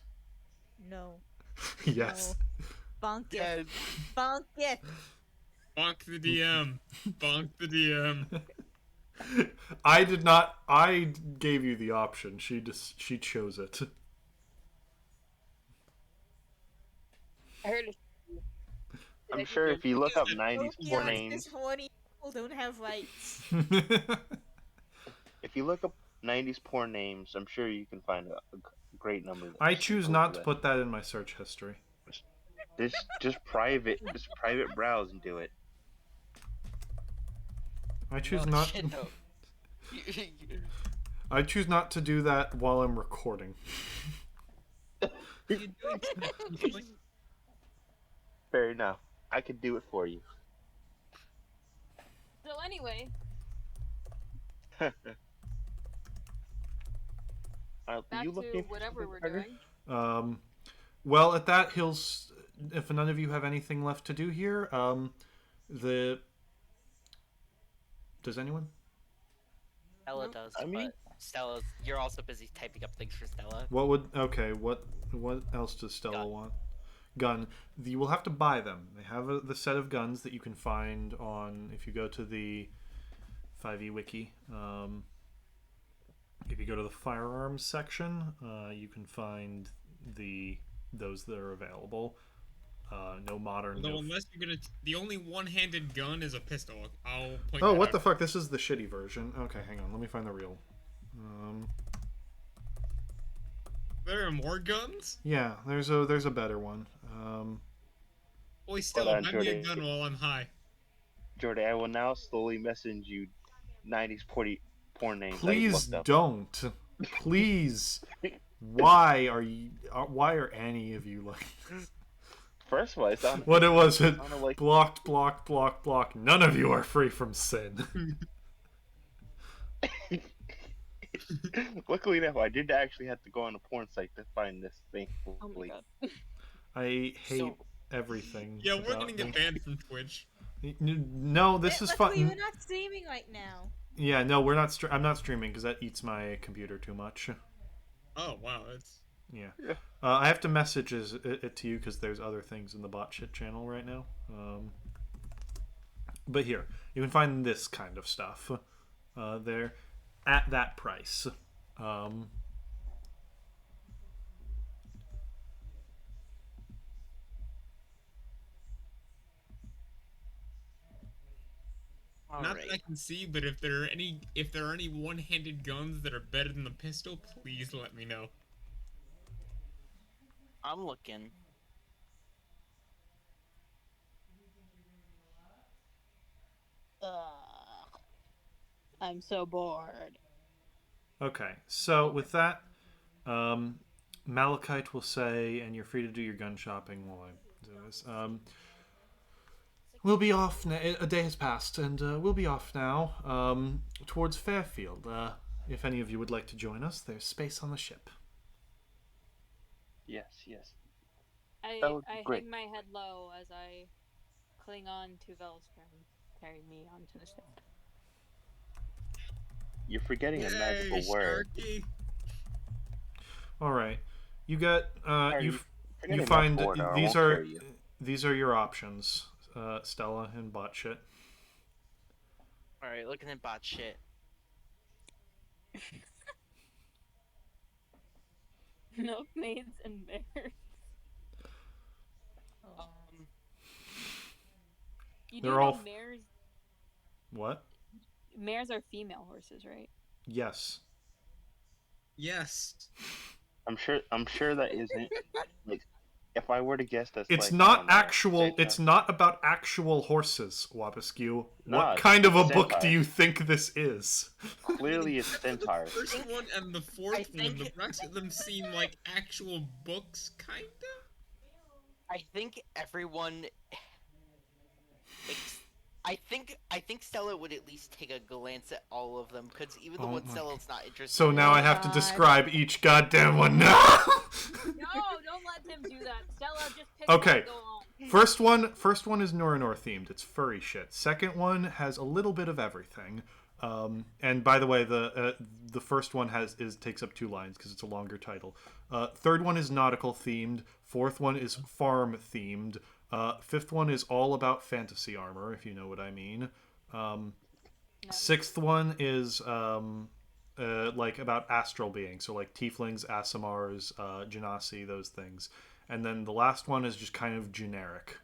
No. Yes. Bonk it. Yeah. Bonk it. Bonk the DM. Bonk the DM. I did not. I gave you the option. She chose it. I heard it. I'm sure if you look up 90s Yeah, porn names, this horny people don't have rights. if you look up 90s porn names, I'm sure you can find a great number. that I just choose equal not to that. put that in my search history. Just private browse and do it. I choose No, not. shit, no. I choose not to do that while I'm recording. Fair enough. I could do it for you. So anyway, Are back you to looking for whatever something, we're Carter? doing. Well, at that, if none of you have anything left to do here, the does anyone? Stella Nope. does, I mean, but Stella's. You're also busy typing up things for Stella. What else does Stella Gun. want? Gun. You will have to buy them. They have the set of guns that you can find on if you go to the 5e wiki. If you go to the firearms section, you can find those that are available. No modern. Although No. unless you're gonna, the only one-handed gun is a pistol. I'll point. Oh, that what out. the fuck? This is the shitty version. Okay, hang on. Let me find the real. There are more guns. Yeah, there's a better one. Boy, Stella, on, buy me a Jordan. gun while I'm high. Jordan, I will now slowly message you 90s porn names I Please looked up. don't. Please. Why are any of you like this? First of all, it sounded, What it was it sounded like blocked. None of you are free from sin. luckily enough, I did actually have to go on a porn site to find this thing. Oh my god. I hate So- everything. Yeah, we're about gonna get me. banned from Twitch. No, this is Luckily, fun. we're not streaming right now. Yeah, no, we're not. I'm not streaming because that eats my computer too much. Oh wow, that's Yeah. Yeah. I have to message it to you because there's other things in the bot shit channel right now. But here, you can find this kind of stuff there at that price. All not right. that I can see, but if there are any one-handed guns that are better than the pistol, please let me know. I'm looking. I'm so bored. Okay, so with that, Malachite will say, and you're free to do your gun shopping while I do this. We'll be off now. A day has passed, and we'll be off now towards Fairfield. If any of you would like to join us, there's space on the ship. Yes, yes. I That would be great. hang my head low as I cling on to Velstrom, carrying me onto the ship. You're forgetting a magical word. Sharky. All right, you got Sorry, forget you a find magical word, or I these won't are carry you. these are your options, Stella and bot shit. All right, looking at bot shit. Milkmaids and bears. You do They're know all mares. What? Mares are female horses, right? Yes. Yes. I'm sure that isn't like. If I were to guess, that's It's like, not I don't know, actual. Centaur. It's not about actual horses, Wabaskew. No, What it's kind of a book do centaurs. you think this is? Clearly, it's Except for the centaurs. first one and the fourth I one, the think- rest of them seem like actual books, kinda. I think everyone. I think Stella would at least take a glance at all of them, because even the Oh one my Stella's not interested. So in, now I have to God. describe each goddamn one. No. No, don't let him do that. Stella, just pick Okay. one and go on. First one is Norinor themed. It's furry shit. Second one has a little bit of everything. And by the way, the first one takes up 2 lines because it's a longer title. Third one is nautical themed. Fourth one is farm themed. Fifth one is all about fantasy armor, if you know what I mean. Sixth one is like about astral beings, so like tieflings, Asimars, Genasi, those things. And then the last one is just kind of generic.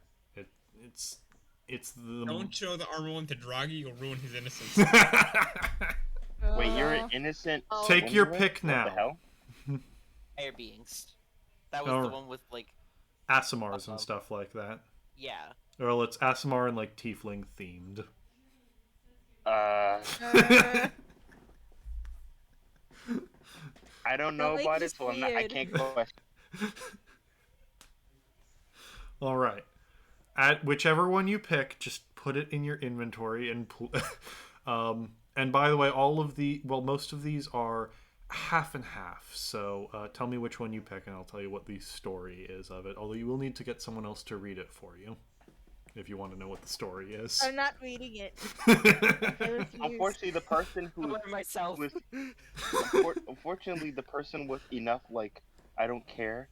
It's the Don't show the armor one to Draghi, you'll ruin his innocence. Wait, you're an innocent. Take your swindler? pick What now. the hell? Air beings. That was Oh. the one with like, Asimars and stuff like that. yeah. Or it's Asimar and like tiefling themed. I don't know Don't make about this it, so I weird. can't question. All right. At whichever one you pick, just put it in your inventory and and by the way, most of these are half and half. So tell me which one you pick, and I'll tell you what the story is of it. Although you will need to get someone else to read it for you if you want to know what the story is. I'm not reading it. I refuse. Unfortunately, the person I learned myself. with unfortunately the person with enough I don't care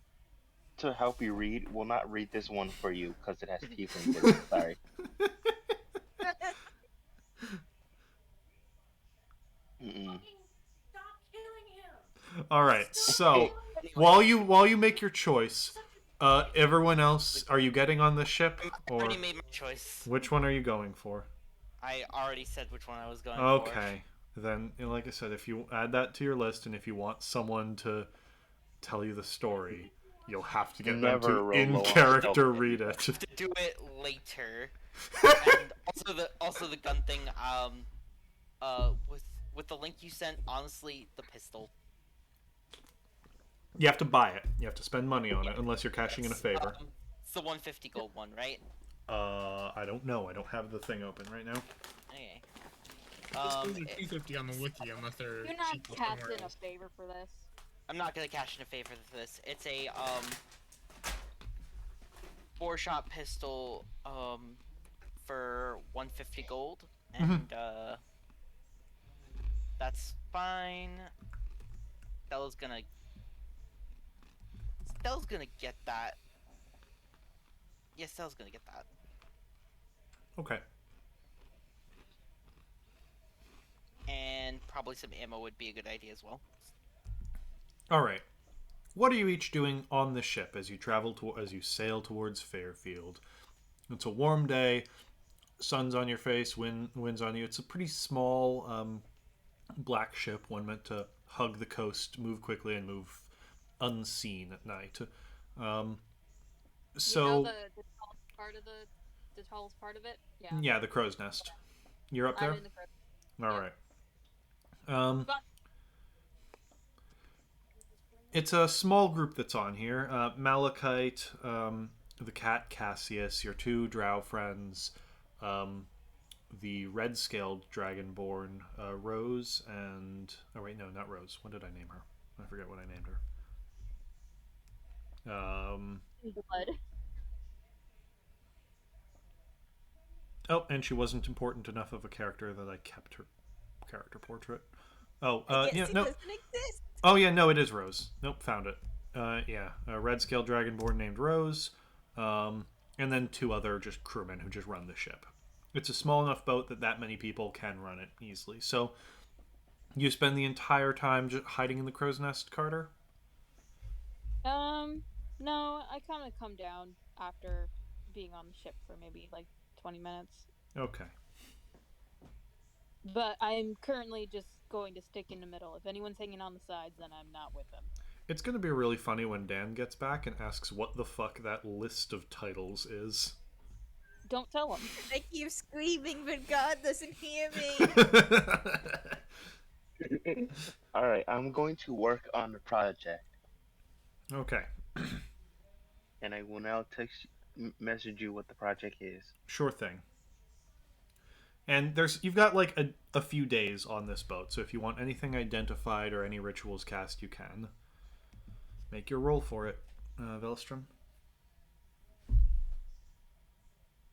to help you read will not read this one for you because it has tieflings in it. Sorry. Mm-mm. Stop killing him. All right. So Anyway, while you make your choice, everyone else, are you getting on the ship, I or already made my choice. which one are you going for? I already said which one I was going for. Okay. Then, like I said, if you add that to your list, and if you want someone to tell you the story, you'll have to get Never them to roll in low on character stealth. read it. To do it later. And also the gun thing. With the link you sent, honestly, the pistol. You have to buy it. You have to spend money on it, unless you're cashing in a favor. It's the 150 gold one, right? I don't know. I don't have the thing open right now. Okay. This goes to 250 on the wiki unless they're You're not cheaper somewhere casting a else. favor for this. I'm not gonna cash in a favor for this. It's a 4-shot pistol for 150 gold, and that's fine. Stella's gonna get that. Yeah, Stella's gonna get that. Okay. And probably some ammo would be a good idea as well. All right. What are you each doing on the ship as you as you sail towards Fairfield? It's a warm day. Sun's on your face. Wind's on you. It's a pretty small black ship, one meant to hug the coast, move quickly, and move unseen at night. So You know the tallest part of the tallest part of it? Yeah. yeah, the crow's nest. You're up there. I'm in the crow's. All yeah. right. But It's a small group that's on here. Malachite, the cat Cassius, your two drow friends, the red-scaled dragonborn Rose, and oh wait, no, not Rose. What did I name her? I forget what I named her. blood. Oh, and she wasn't important enough of a character that I kept her character portrait. Oh, I guess yeah, he no. doesn't exist. Oh yeah, no, it is Rose. Nope, found it. Yeah, a red-scaled dragonborn named Rose, and then two other just crewmen who just run the ship. It's a small enough boat that many people can run it easily. So, you spend the entire time just hiding in the crow's nest, Carter? No, I kind of come down after being on the ship for maybe like 20 minutes. Okay. But I'm currently just going to stick in the middle. If anyone's hanging on the sides, then I'm not with them. It's going to be really funny when Dan gets back and asks what the fuck that list of titles is. Don't tell them. I keep screaming, but God doesn't hear me. All right, I'm going to work on the project, Okay. and I will now message you what the project is. Sure thing. And you've got like a few days on this boat, so if you want anything identified or any rituals cast, you can. Make your roll for it, Velstrom.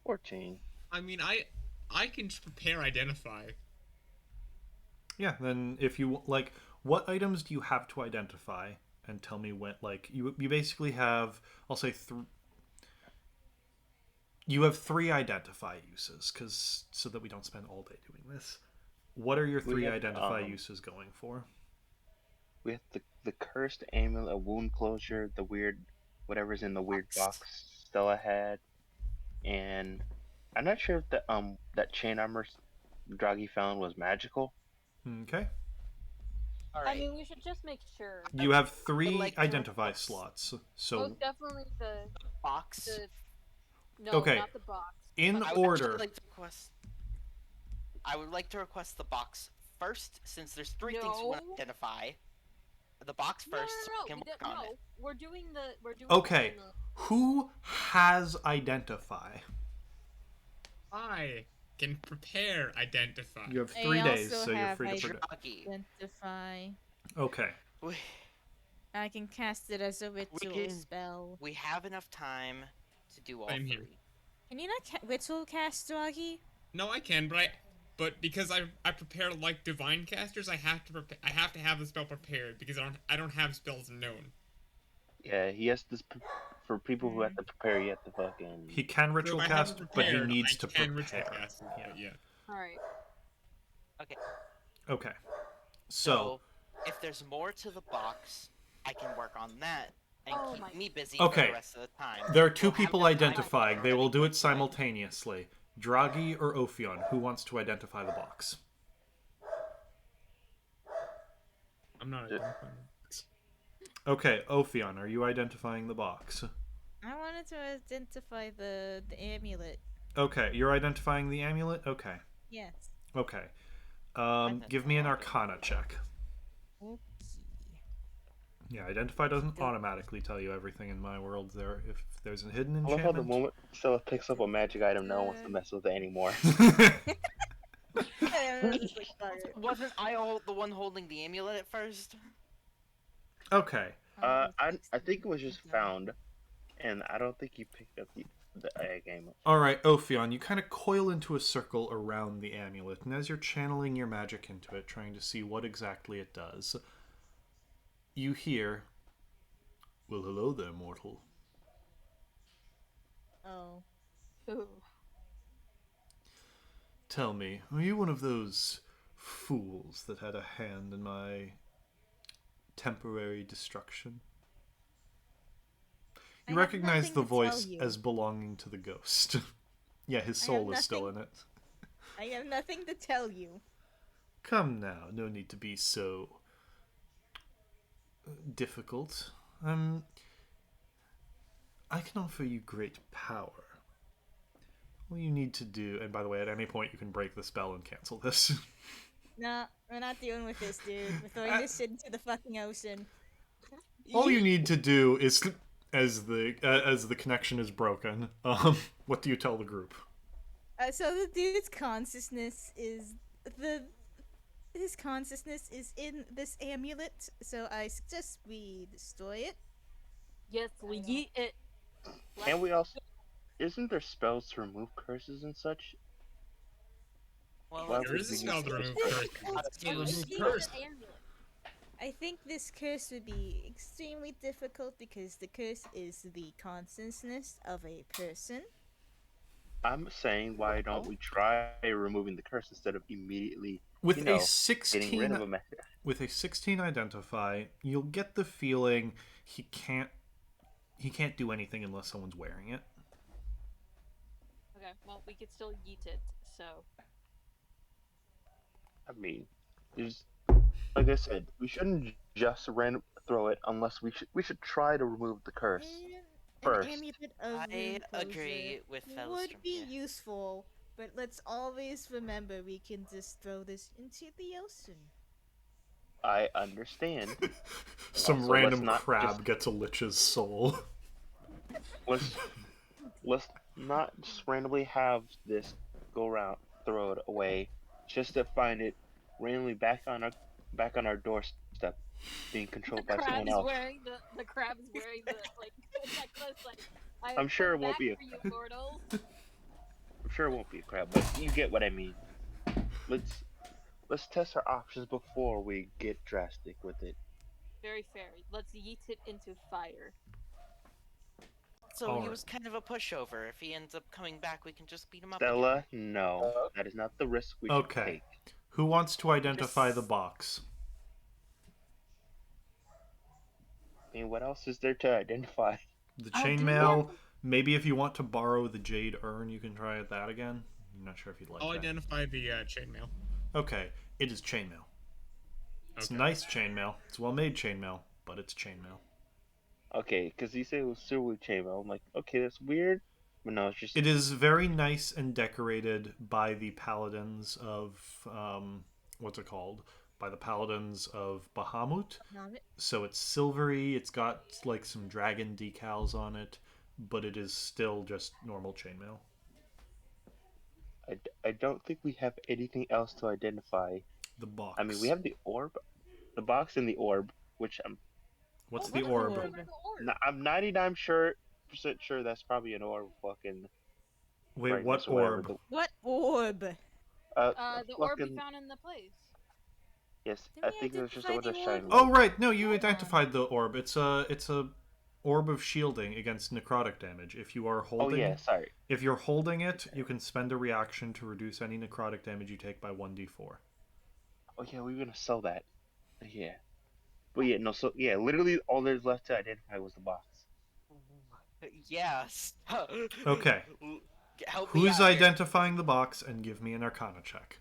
14. I mean, I can just prepare identify. Yeah, then if you like, what items do you have to identify? And tell me when. Like you basically have, I'll say you have 3 identify uses, so that we don't spend all day doing this. What are your 3 have, identify uses going for? We have the cursed amulet, a wound closure, the weird, whatever's in the weird box Stella had, and I'm not sure if that chain armor Draghi found was magical. Okay. All right. I mean, we should just make sure. You have 3 like to identify request- slots. So Most definitely Box. no, Okay. not the box. in But I would order. actually like to request. I would like to request the box first, since there's 3 things we want to No. identify. The box No, first, so we we can work on it. We're doing Okay. Who has identify? I can prepare identify. You have I 3 days, also so you're have free to predict. Draghi. Identify. Okay. We, I can cast it as a ritual can- spell. we have enough time to do all Same here. three. Can you not ritual cast, Draghi? No, I can, but because I prepare like divine casters, I have to have the spell prepared because I don't have spells known. Yeah, he has to. For people who have to prepare, you have to He fucking. can So if ritual I have it cast, but he prepared, needs I to can ritual prepare. cast it. Yeah. But yeah. All right. Okay. Okay. So, So, if there's more to the box, I can work on that and Oh keep my- me busy for Okay. the rest of the time. there are two We'll have people enough time to identified. get They will ready do for it simultaneously. Draghi or Ophion, who wants to identify the box? I'm not identifying. Okay, Ophion, are you identifying the box? I wanted to identify the amulet. Okay, you're identifying the amulet? Okay. Yes. Okay. Identify Give me an object. Arcana check. Okay. Yeah, identify doesn't automatically tell you everything in my world. There, if there's a hidden I love how the enchantment. moment Stella picks up a magic item, no one wants to mess with it anymore. Wasn't I the one holding the amulet at first? Okay. I think it was just found, and I don't think you picked up the game. All right, Ophion, you kind of coil into a circle around the amulet, and as you're channeling your magic into it, trying to see what exactly it does, you hear, "Well, hello there, mortal. Oh. Ooh. Tell me, are you one of those fools that had a hand in my temporary destruction?" You I have recognize nothing the to tell voice you. as belonging to the ghost. Yeah, his I have soul is still in nothing- it. I have nothing to tell you. Come now, no need to be so difficult. I can offer you great power. All you need to do, and by the way, at any point you can break the spell and cancel this. Nah, we're not dealing with this, dude. We're throwing this shit into the fucking ocean. All you need to do is, as the connection is broken, what do you tell the group? So the dude's consciousness is his consciousness is in this amulet. So I suggest we destroy it. Yes, we yeet it. And we also, isn't there spells to remove curses and such? Well, Why There would is a we spell use to those remove curses? curse. It's to And we remove yeet curse. the amulet. I think this curse would be extremely difficult because the curse is the consciousness of a person. I'm saying, why don't we try removing the curse instead of immediately, With you a know, getting 16 rid of a mess? with a 16 identify, you'll get the feeling he can't do anything unless someone's wearing it. Okay, well, we could still yeet it, so. I mean, there's, like I said, we shouldn't just throw it unless we should try to remove the curse. An First. amulet of I rune agree closure with would Felstrom be here. useful, but let's always remember we can just throw this into the ocean. I understand. Some Also, random let's not crab just- gets a lich's soul. Let's not just randomly have this go around, throw it away, just to find it randomly back on our doorstep, being controlled by crab someone is else. wearing the crab is wearing the like necklace. Like I I'm sure come it won't back be a for you, mortals. I'm sure it won't be a crab, but you get what I mean. Let's test our options before we get drastic with it. Very fair. Let's yeet it into fire. So All he right. was kind of a pushover. If he ends up coming back, we can just beat him up Stella, again. no, that is not the risk we should Okay. take. Who wants to identify Just- the box? I mean, what else is there to identify? The I'll do chainmail. Maybe if you want to borrow the jade urn, you can try that again. I'm not sure if you'd like I'll that. identify the chainmail. Okay, it is chainmail. It's Okay. nice chainmail. It's well-made chainmail, but it's chainmail. Okay, because you say it was silver chainmail. I'm like, okay, that's weird, but no, it's just It is very nice and decorated by the paladins of what's it called? By the paladins of Bahamut. So it's silvery. It's got like some dragon decals on it, but it is still just normal chainmail. I don't think we have anything else to identify. The box. I mean, we have the orb. The box and the orb, which What's Oh, the what's the orb? orb? I'm 99% sure that's probably an orb. Fucking Wait, what brightness or whatever. orb? What orb? The orb we Fucking found in the place. yes. Did I we think it was just the identify one the that's orb? shining. Oh Light. right, no, you Hold identified the orb. It's a orb of shielding against necrotic damage. If you are Oh holding, yeah, sorry. if you're holding it, you can spend a reaction to reduce any necrotic damage you take by 1d4. Oh yeah, we were gonna sell that. Yeah. But yeah, no. So yeah, literally all there's left to identify was the box. Yes. Okay. Help me Who's out here. identifying the box, and give me an Arcana check.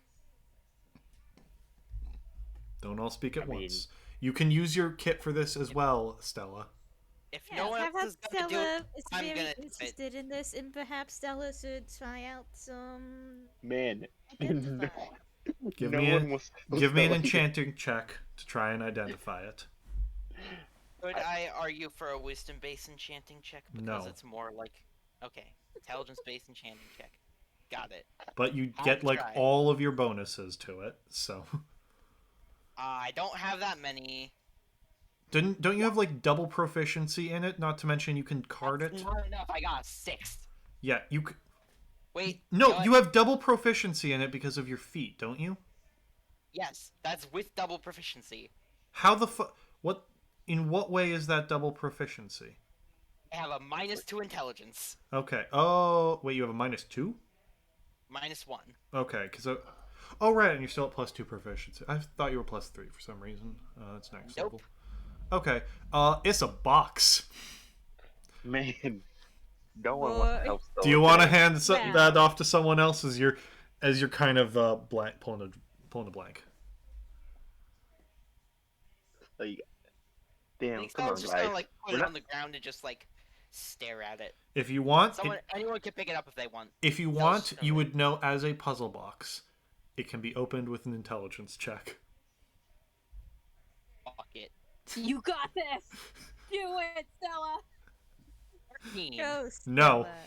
Don't all speak at I mean- once. You can use your kit for this as well, Stella. If Yes, no one I've else had is gonna do Stella it, is I'm very gonna do it. interested in this, and perhaps Stella should try out some Man, identify. Give no me one was. Give me an Stella. enchanting check to try and identify it. Could I argue for a wisdom-based enchanting check because No. it's more like okay, intelligence-based enchanting check. Got it. But you I'll get like try. all of your bonuses to it. So I don't have that many. don't you have like double proficiency in it? Not to mention you can card That's it. not enough. I got a 6. Yeah, you. Wait. No, what? you have double proficiency in it because of your feet, don't you? Yes, that's with double proficiency. How the what? In what way is that double proficiency? I have a -2 intelligence. Okay. Oh, wait, you have a -2? -1. Okay, because oh right, and you're still at +2 proficiency. I thought you were +3 for some reason. That's next Nope. level. Okay. It's a box. Man, no one wants to help. Stella Do you want to today. hand Wow. that off to someone else as you're kind of blank pulling a blank? Like, I damn, think come on, someone's just guys. gonna like put We're it not- on the ground and just like stare at it. If you want, Anyone can pick it up if they want. if you Tell want, us you early. would know as a puzzle box. It can be opened with an intelligence check. Fuck it. You got this. Do it, Stella. 13. Go, No. Stella.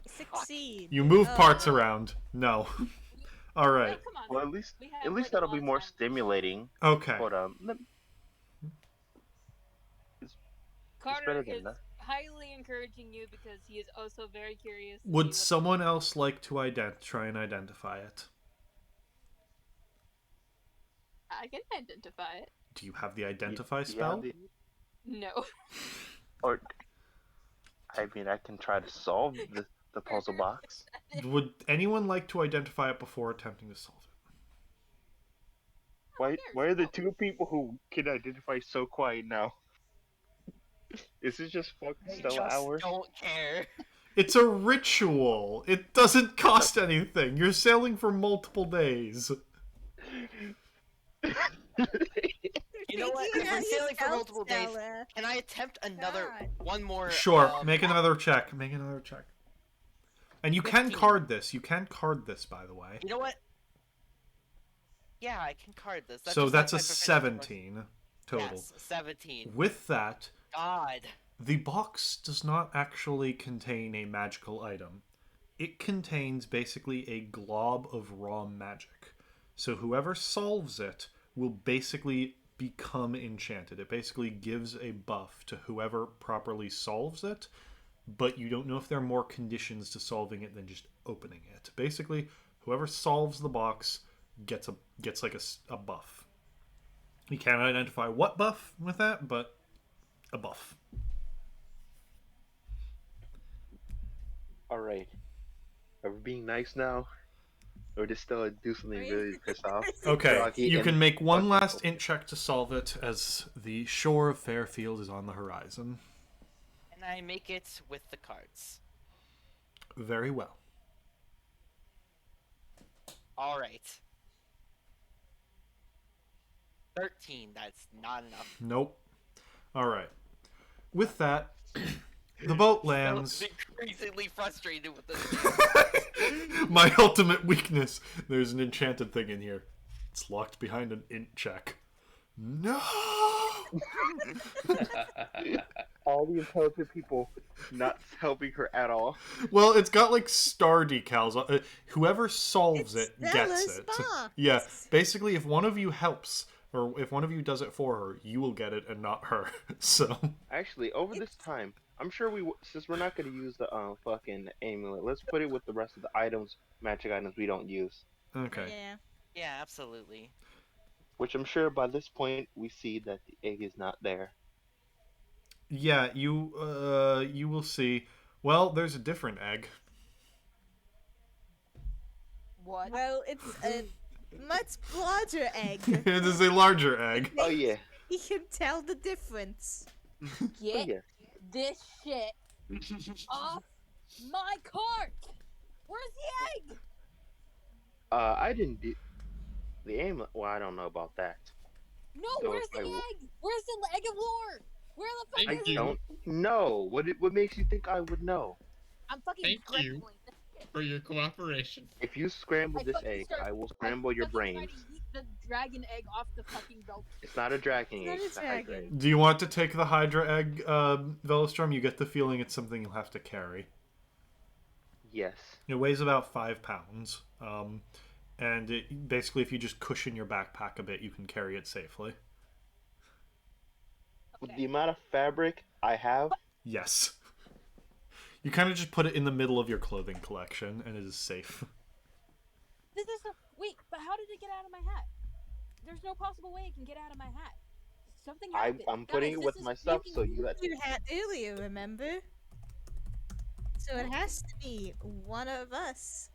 Succeed. You move parts Oh. around. No. All right. Oh, come on. Well, at least We have, like, a that'll lot be of more time. stimulating. Okay. But Carter better than is that. highly encouraging you because he is also very curious. to see Would what- someone else like to try and identify it? I can identify it. Do you have the identify yeah, spell? No. or I mean, I can try to solve the puzzle box. Would anyone like to identify it before attempting to solve it? Why are the two people who can identify so quiet now? Is this just fucking They Stella just hour? don't care. It's a ritual. It doesn't cost anything. You're sailing for multiple days. You know what? Thinking If about we're sailing for yourself, multiple days, Stella. can I attempt another God. one more? Sure, make another check. Make another check. And you can 15. card this. You can card this, by the way. You know what? Yeah, I can card this. So just that's like a my proficiency 17 total. Yes, 17. With that, God. the box does not actually contain a magical item. It contains basically a glob of raw magic. So whoever solves it will basically become enchanted. It basically gives a buff to whoever properly solves it, but you don't know if there are more conditions to solving it than just opening it. Basically, whoever solves the box gets like a buff. You can't identify what buff with that, but a buff. All right, are we being nice now, or just Stella do something really to piss off? Okay, Rocky you and- can make one last int check to solve it as the shore of Fairfield is on the horizon. And I make it with the cards. Very well. All right. 13. That's not enough. Nope. All right. With that, the boat lands. I'm increasingly frustrated with this. My ultimate weakness. There's an enchanted thing in here. It's locked behind an int check. No. All the intelligent people not helping her at all. Well, it's got like star decals. Whoever solves It's it gets Stella's it. box. Yeah. Basically, if one of you helps, Or if one of you does it for her, you will get it and not her. So, Actually, over this It's time, I'm sure since we're not gonna use the fucking amulet, let's put it with the rest of the items, magic items we don't use. okay. yeah. Yeah, absolutely. Which I'm sure by this point we see that the egg is not there. Yeah, you will see. Well, there's a different egg. What? Well, it's a much larger egg. It is a larger egg. Oh yeah, You can tell the difference. oh Get yeah. this shit off my cart! Where's the egg? I didn't do the amulet. Well, I don't know about that. No, So where's if the I w- egg? Where's the egg of lore? Where the fuck Thank is I it? you. don't know. What makes you think I would know? I'm fucking Thank you. scrambling this shit. For your cooperation. If you scramble I this fucking egg, start. I will I scramble your fucking try brains. to eat the dragon egg off the fucking belt. It's not a dragon Not egg. a It's a hydra dragon. egg. Do you want to take the Hydra egg, Velostrom? You get the feeling it's something you'll have to carry. Yes. It weighs about 5 pounds. And basically, if you just cushion your backpack a bit, you can carry it safely. With the amount of fabric I have, Yes. You kind of just put it in the middle of your clothing collection, and it is safe. This is wait, but how did it get out of my hat? There's no possible way it can get out of my hat. Something happened. I'm putting Guys, it with this is my stuff, making so me you let. Your hat earlier, remember? So it has to be one of us.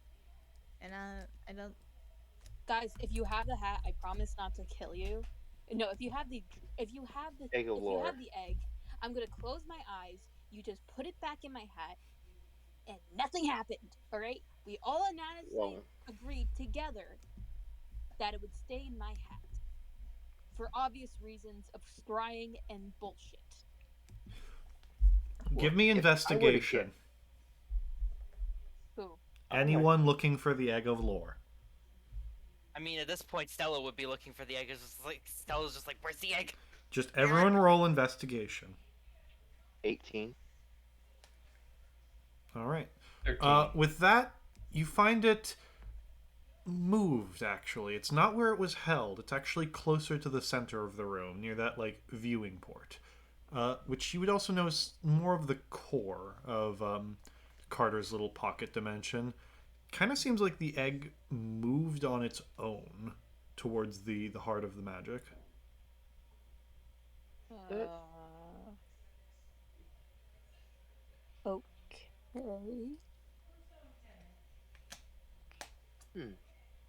And I don't. Guys, if you have the hat, I promise not to kill you. No, if you have the Egg of lore. egg, I'm gonna close my eyes. You just put it back in my hat, and nothing happened. All right? We all unanimously Well, agreed together that it would stay in my hat for obvious reasons of scrying and bullshit. Give me if I were to investigation. Who? Anyone looking for the egg of lore? I mean, at this point, Stella would be looking for the egg. It's just like Stella's just like, "Where's the egg?" Just everyone roll investigation. 18. All right. 13. With that, you find it moved, actually. It's not where it was held. It's actually closer to the center of the room, near that, viewing port. Which you would also know is more of the core of Carter's little pocket dimension. Kind of seems like the egg moved on its own towards the heart of the magic. Okay.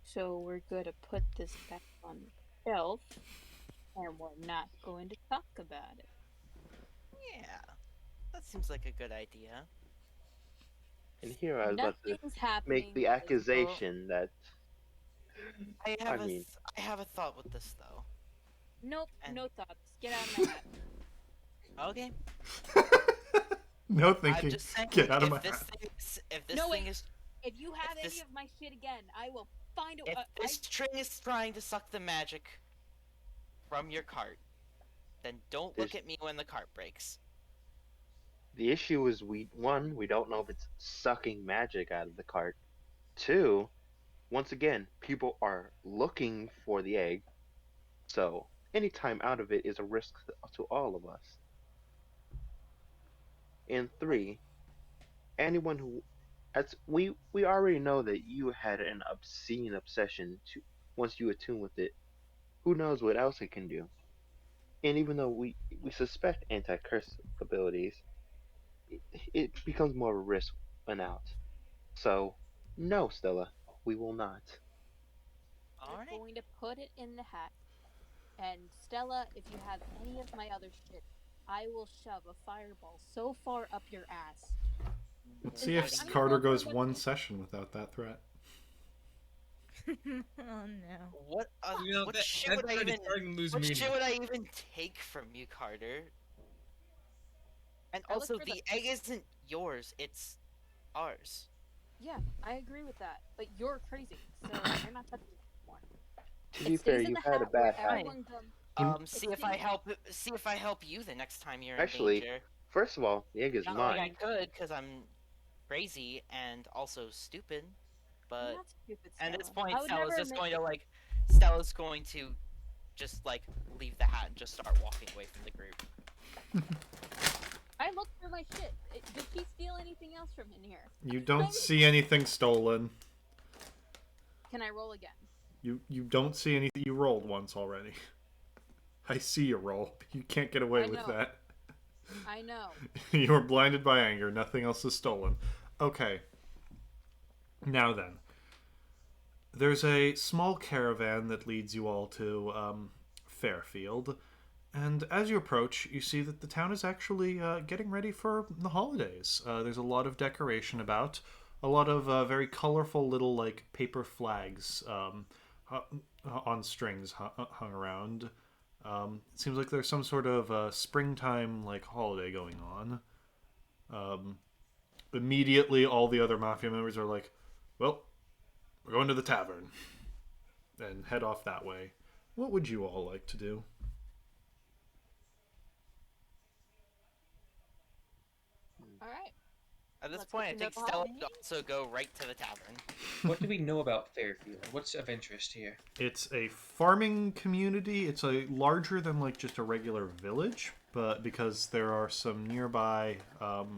So we're going to put this back on the shelf, and we're not going to talk about it. Yeah, that seems like a good idea. And here I was about to Nothing's happening. make the accusation that. I have I mean- I have a thought with this though. Nope, And- no thoughts. Get out of my hat. Okay. No I'm thinking. just saying, Get out of if my this hat. thing is, if this No, thing wait. is, If you have If any this- of my shit again, I will find a. if this string is trying to suck the magic from your cart, then don't look This- at me when the cart breaks. The issue is we don't know if it's sucking magic out of the cart. 2, once again, people are looking for the egg, so any time out of it is a risk to all of us. And 3, anyone who we already know that you had an obscene obsession to once you attune with it. Who knows what else it can do? And even though we suspect anti-curse abilities, it becomes more of a risk and out. So, no, Stella, we will not. I'm Alright. going to put it in the hat. And Stella, if you have any of my other shit, I will shove a fireball so far up your ass. Let's see if I'm Carter gonna go goes for one session without that threat. Oh no. What? You know, What that, shit that's would I already even? starting to lose What meaning. shit would I even take from you, Carter? And I look also, for the egg isn't yours; it's ours. Yeah, I agree with that. But you're crazy, so you're not touching it anymore. To be It fair, stays in you the had a hat where bad hat. everyone comes. See if I help. See if I help you the next time you're Actually, in danger. First of all, the egg is Not mine. like I could, because I'm crazy and also stupid. I'm But not stupid, at this Stella. point, I would never admit Stella's going to just like leave the hat and just start walking away from the group. I looked through my shit. Did she steal anything else from in here? You don't see anything stolen. Can I roll again? You don't see anything. You rolled once already. I see you roll. You can't get away I with know. that. I know. You were blinded by anger. Nothing else is stolen. Okay. Now then. There's a small caravan that leads you all to Fairfield. And as you approach, you see that the town is actually getting ready for the holidays. There's a lot of decoration about. A lot of very colorful little, like, paper flags on strings hung around. It seems like there's some sort of springtime, like, holiday going on. Immediately, all the other Mafia members are like, well, we're going to the tavern. And head off that way. What would you all like to do? All right. At this Let's point, I get to think know the Stella holidays. would also go right to the tavern. What do we know about Fairfield? What's of interest here? It's a farming community. It's a larger than like just a regular village, but because there are some nearby, like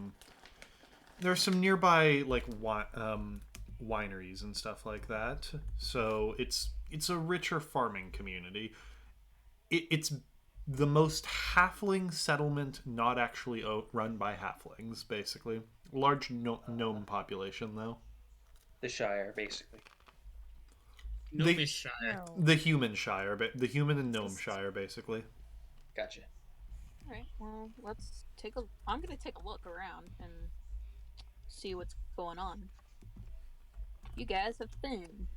wineries and stuff like that. So it's a richer farming community. It's the most halfling settlement, not actually run by halflings. Basically, large gnome population though. The Shire, basically. Gnomish Shire. No. The human shire, the human and gnome shire, basically. Gotcha. All right. Well, let's take a. I'm gonna take a look around and see what's going on. You guys have fun.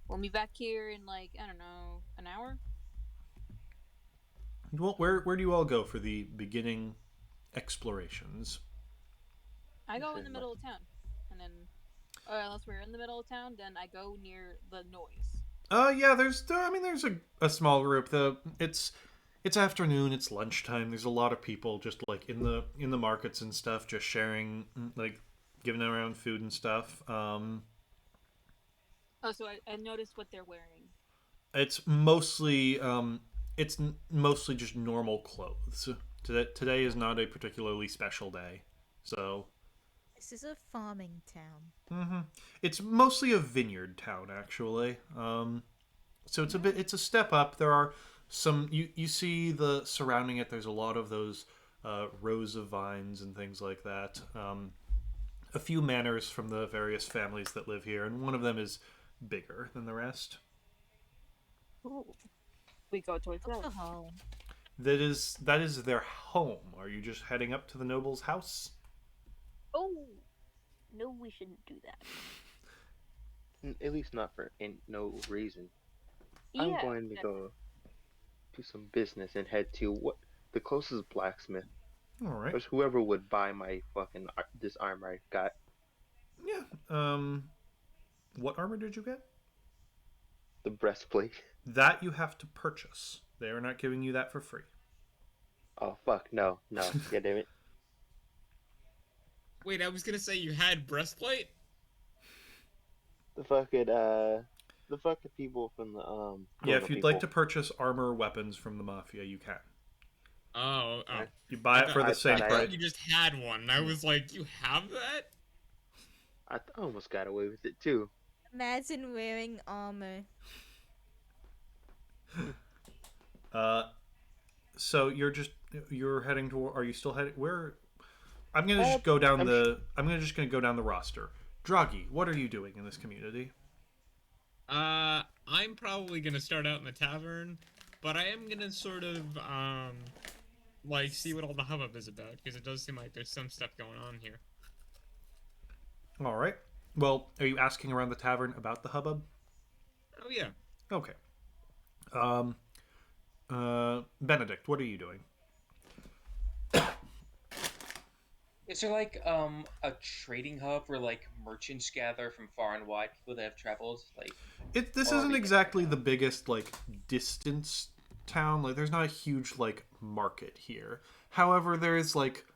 We'll be back here in like I don't know an hour. Well, where do you all go for the beginning explorations? I go in the middle of town, and then, unless we're in the middle of town, then I go near the noise. Yeah, there's a small group. It's afternoon, it's lunchtime. There's a lot of people just like in the markets and stuff, just sharing, like giving around food and stuff. Oh, so I noticed what they're wearing. It's mostly mostly just normal clothes. Today is not a particularly special day, so. This is a farming town. It's mostly a vineyard town, actually. So it's a step up. There are some you see the surrounding it. There's a lot of those rows of vines and things like that. A few manors from the various families that live here, and one of them is bigger than the rest. Ooh. We go towards that. Alcohol. That is their home. Are you just heading up to the noble's house? Oh, no, we shouldn't do that. At least not for no reason. Yeah, I'm going to go do some business and head to the closest blacksmith. All right. There's whoever would buy my fucking this armor I got. Yeah. What armor did you get? The breastplate. That you have to purchase. They are not giving you that for free. Oh fuck no. God damn it. Wait, I was gonna say you had breastplate. The fucking people from the Yeah, if you'd like to purchase armor or weapons from the Mafia, you can. Oh. You buy it for the same thought I price. thought you just had one. I was like, you have that? I almost got away with it too. Imagine wearing armor. So you're heading to. Are you still heading? Where? I'm gonna just go down gonna go down the roster. Draghi, what are you doing in this community? I'm probably gonna start out in the tavern, but I am gonna sort of like see what all the hubbub is about because it does seem like there's some stuff going on here. All right. Well, are you asking around the tavern about the hubbub? Oh yeah. Okay. Benedict, what are you doing? Is there like a trading hub where like merchants gather from far and wide, people that have traveled? Like, This Or are isn't we- exactly the biggest like distance town. Like, there's not a huge like market here. However, there is like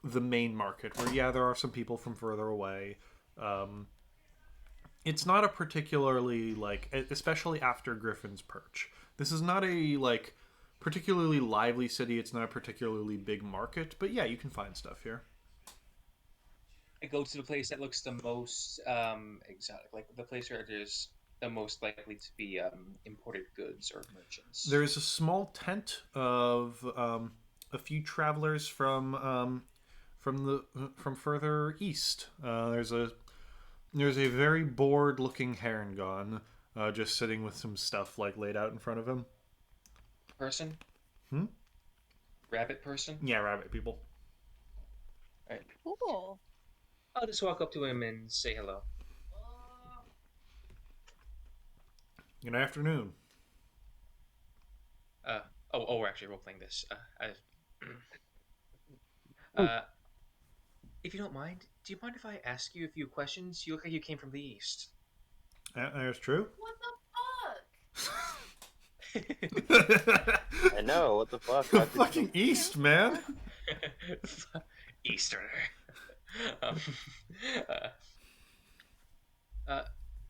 the main market where there are some people from further away. It's not a particularly especially after Griffin's Perch. This is not a particularly lively city. It's not a particularly big market, but yeah, you can find stuff here. I go to the place that looks the most exotic, like the place where there's the most likely to be imported goods or merchants. There's a small tent of a few travelers from further east. There's a very bored looking Harengon just sitting with some stuff laid out in front of him. Person? Hmm? Rabbit person? Yeah, rabbit people. All right. Cool. I'll just walk up to him and say hello. Good afternoon. We're actually role playing this. If you don't mind, do you mind if I ask you a few questions? You look like you came from the east. That's true. What I know, what the fuck? The fucking east, man. Easterner. um,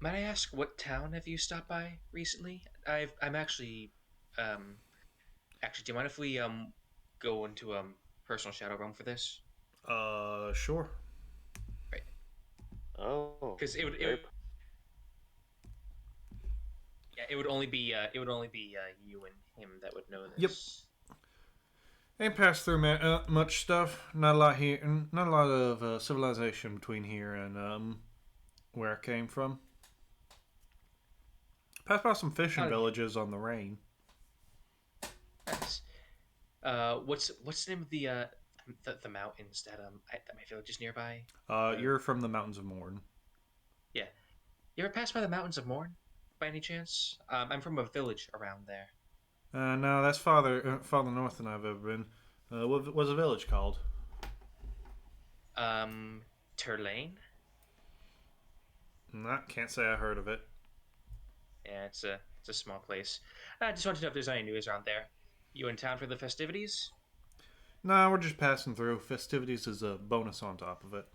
might I ask what town have you stopped by recently? I'm actually do you mind if we go into personal shadow realm for this? Sure. Right. Oh. Because it would only be you and him that would know this. Yep. Ain't passed through much stuff. Not a lot here. Not a lot of civilization between here and where I came from. Passed by some fishing villages on the Rain. Nice. What's the name of the mountains that my village is nearby? You're from the Mountains of Morn. Yeah. You ever passed by the Mountains of Morn, by any chance? I'm from a village around there. No, that's farther north than I've ever been. What was the village called? Turlane? Can't say I heard of it. Yeah, it's a small place. I just wanted to know if there's any news around there. You in town for the festivities? Nah, we're just passing through. Festivities is a bonus on top of it.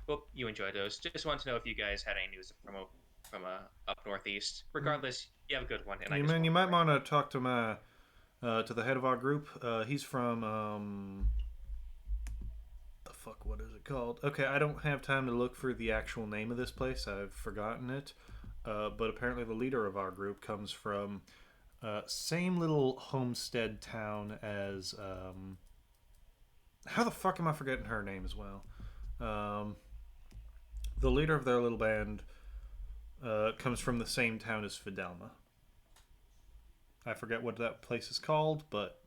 Well, you enjoy those. Just wanted to know if you guys had any news from up northeast. Regardless, you have a good one. And you might want to talk to to the head of our group. He's from the fuck, what is it called? Okay, I don't have time to look for the actual name of this place. I've forgotten it. But apparently the leader of our group comes from same little homestead town as how the fuck am I forgetting her name as well? The leader of their little band comes from the same town as Fidelma. I forget what that place is called, but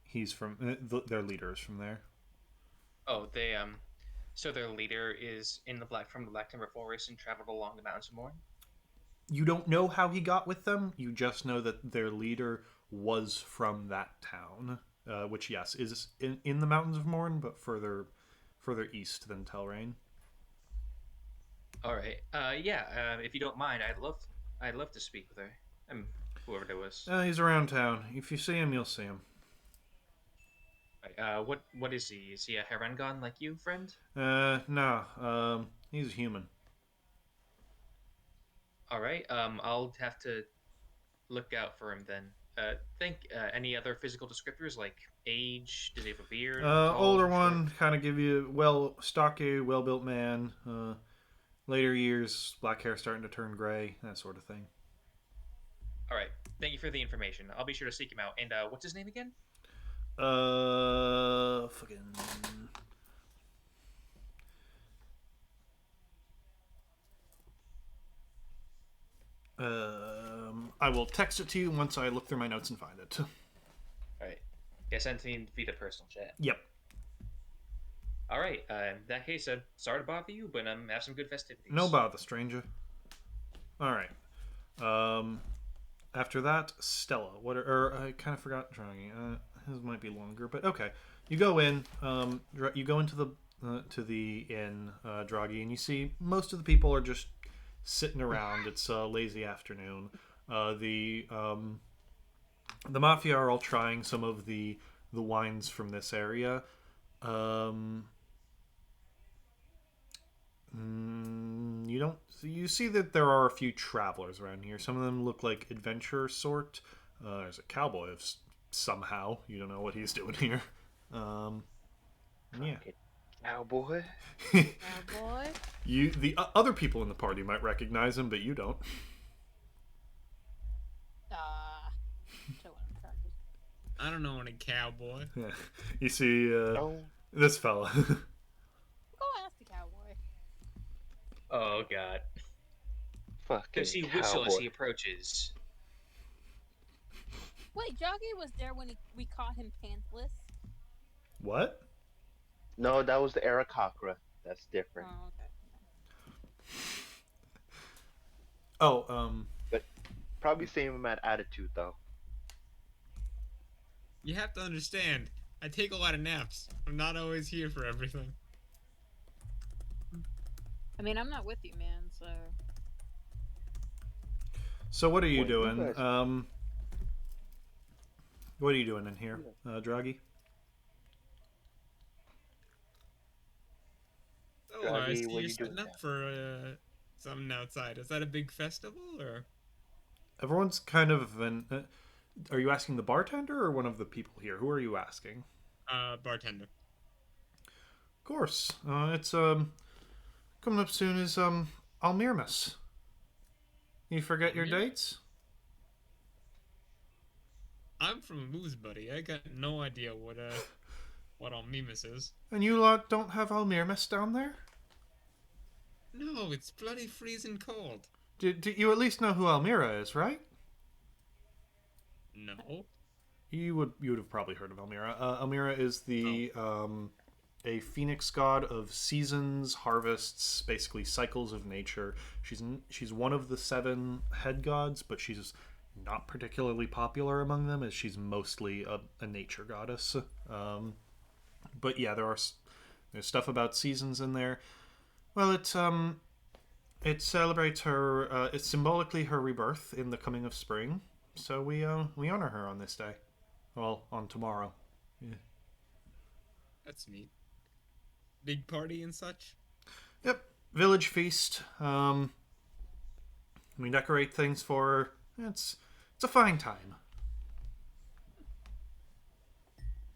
he's from their leader is from there. Oh, they so their leader is from the Black Timber Forest and traveled along the Mountains of Morn? You don't know how he got with them. You just know that their leader was from that town, which, yes, is in the Mountains of Morn, but further east than Telrain. All right. If you don't mind, I'd love to speak with her. Whoever it was. He's around town. If you see him, you'll see him. Right, what is he? Is he a Herengon like you, friend? No. He's a human. All right. I'll have to look out for him then. Any other physical descriptors like age? Does he have a beard? Older one, kind of give you stocky, well-built man. Later years, black hair starting to turn gray, that sort of thing. All right. Thank you for the information. I'll be sure to seek him out. And what's his name again? Fucking. I will text it to you once I look through my notes and find it. All right. Yeah, send me via personal chat. Yep. All right. In that case, sorry to bother you, but have some good festivities. No bother, stranger. All right. After that, Stella. I kind of forgot Draggy. His might be longer, but okay. You go in. You go into the inn, Draggy, and you see most of the people are just sitting around. It's a lazy afternoon. The mafia are all trying some of the wines from this area. don't. So you see that there are a few travelers around here. Some of them look like adventurer sort. There's a cowboy somehow. You don't know what he's doing here. Yeah. Fucking cowboy. Cowboy. The other people in the party might recognize him, but you don't. So what I'm trying to. I don't know any cowboy. You see Oh, this fella. Go ask the cowboy. Oh god. fucking Does he whistle as cowboy. he approaches? Wait, Joggy was there when we caught him pantless. What? No, that was the Arakakra. That's different. Oh, okay. Oh, But probably same amount of attitude though. You have to understand, I take a lot of naps. I'm not always here for everything. I mean, I'm not with you, man. So So what are you Wait, you doing? guys- What are you doing in here, Draggy? Oh, I Draggy, see what you're you setting doing up for something outside. Is that a big festival or? Everyone's kind of an. Are you asking the bartender or one of the people here? Who are you asking? Bartender. Of course, it's coming up soon is Almirmus. You forget your Almirmus? dates? I'm from Moose Buddy. I got no idea what Almimus is. And you lot don't have Almirmus down there? No, it's bloody freezing cold. Do you at least know who Almira is, right? No. You would have probably heard of Almira. Almira is the a phoenix god of seasons, harvests, basically cycles of nature. She's one of the 7 head gods, but she's not particularly popular among them, as she's mostly a nature goddess. But yeah, there's stuff about seasons in there. Well, it celebrates her. It's symbolically her rebirth in the coming of spring. So we honor her on this day. Well, on tomorrow. Yeah. That's neat. Big party and such? Yep. Village feast. We decorate things for her. It's a fine time.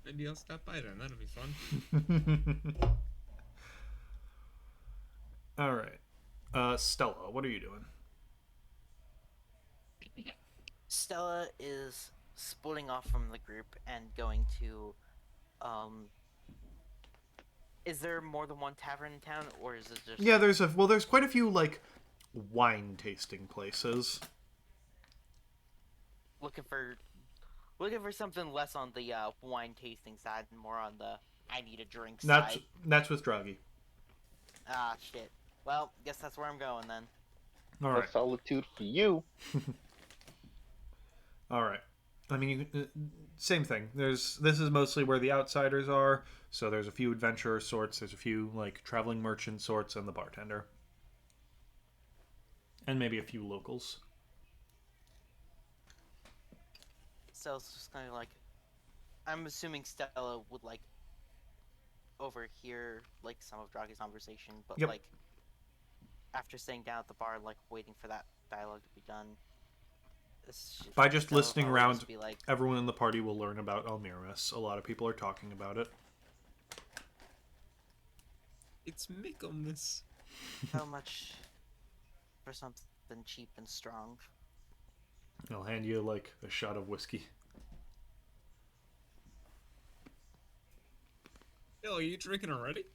Maybe I'll stop by then. That'll be fun. All right. Stella, what are you doing? Stella is splitting off from the group and going to, is there more than one tavern in town, or is it just... Yeah, there's quite a few like wine tasting places. looking for something less on the wine tasting side and more on the I need a drink side. That's with Draghi. Ah, shit. Well, guess that's where I'm going then. All No right. solitude for you. All right. I mean, same thing. This is mostly where the outsiders are. So there's a few adventurer sorts. There's a few like traveling merchant sorts, and the bartender, and maybe a few locals. Stella's just kind of like, I'm assuming Stella would like overhear like some of Dragi's conversation, but Yep. like after sitting down at the bar, like waiting for that dialogue to be done. By just Stella listening probably around, just be like, everyone in the party will learn about Almirus. A lot of people are talking about it. It's Michaelmas. how much for something cheap and strong? I'll hand you like a shot of whiskey. Bill, are you drinking already?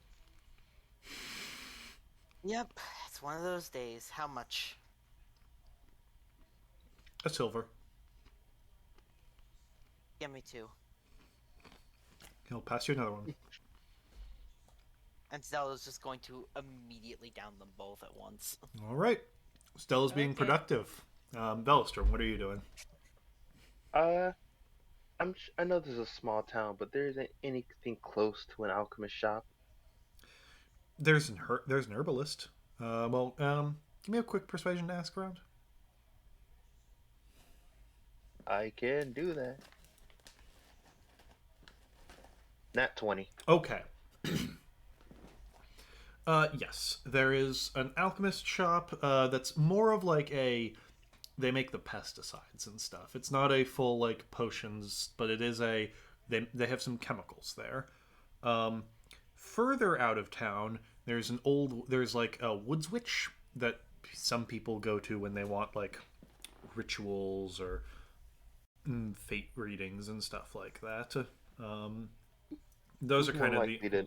Yep, it's one of those days. How much? A silver. Give me 2. He'll pass you another one. And Stella's just going to immediately down them both at once. All right. Stella's being Okay. productive. Bellstrom, what are you doing? I know this is a small town, but there isn't anything close to an alchemist shop. There's an herbalist. Give me a quick persuasion to ask around. I can do that. Nat 20. Okay. Yes, there is an alchemist shop that's more of like a. They make the pesticides and stuff. It's not a full like potions, but it is a. They have some chemicals there. Um, Further out of town, there's like a woods witch that some people go to when they want like rituals or fate readings and stuff like that. Um, those Who's are more kind of the likely to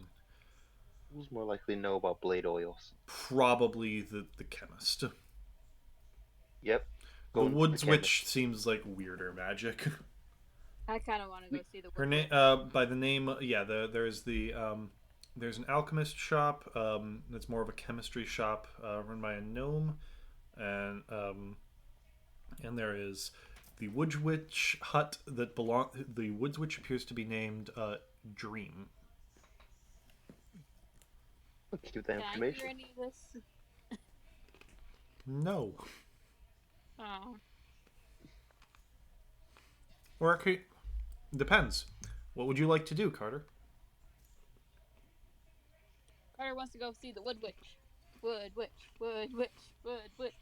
Who's more likely to know about blade oils? probably the chemist. Yep, The going with the woods chemist. witch seems like weirder magic. I kind of want to go see the Her wood name, witch. by the name, yeah. There's an alchemist shop. That's more of a chemistry shop run by a gnome, and there is the Woods Witch hut that belong. The Woods Witch appears to be named Dream. I'll keep that Can I hear information. any of this? No, Oh, or okay, depends. What would you like to do, Carter? Carter wants to go see the wood witch. Wood witch, wood witch, wood witch.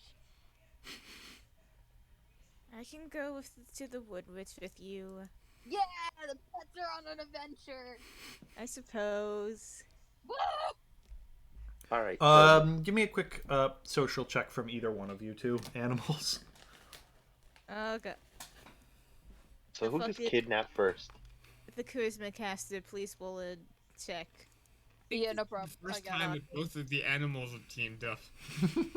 I can go to the wood witch with you, Yeah, the pets are on an adventure. I suppose. Woo! All right. So Give me a quick social check from either one of you two animals. Okay. who fuck gets it. kidnapped first? The charisma caster, please roll a check. Yeah, no problem. The first I got time it. that both of the animals have teamed up.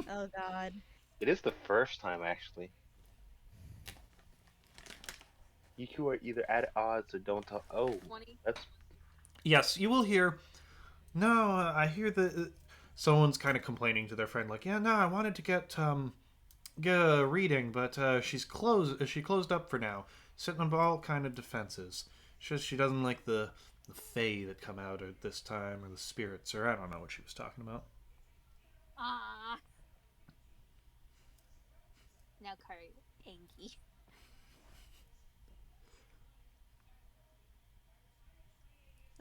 Oh god. It is the first time, actually. You two are either at odds or don't talk. Oh, 20. that's Yes, you will hear. No, I hear that someone's kind of complaining to their friend, like, "Yeah, no, I wanted to get a reading, but she's closed. She closed up for now, setting up all kind of defenses. She doesn't like the fae that come out at this time, or the spirits, or I don't know what she was talking about." Ah. Now Carter's angry.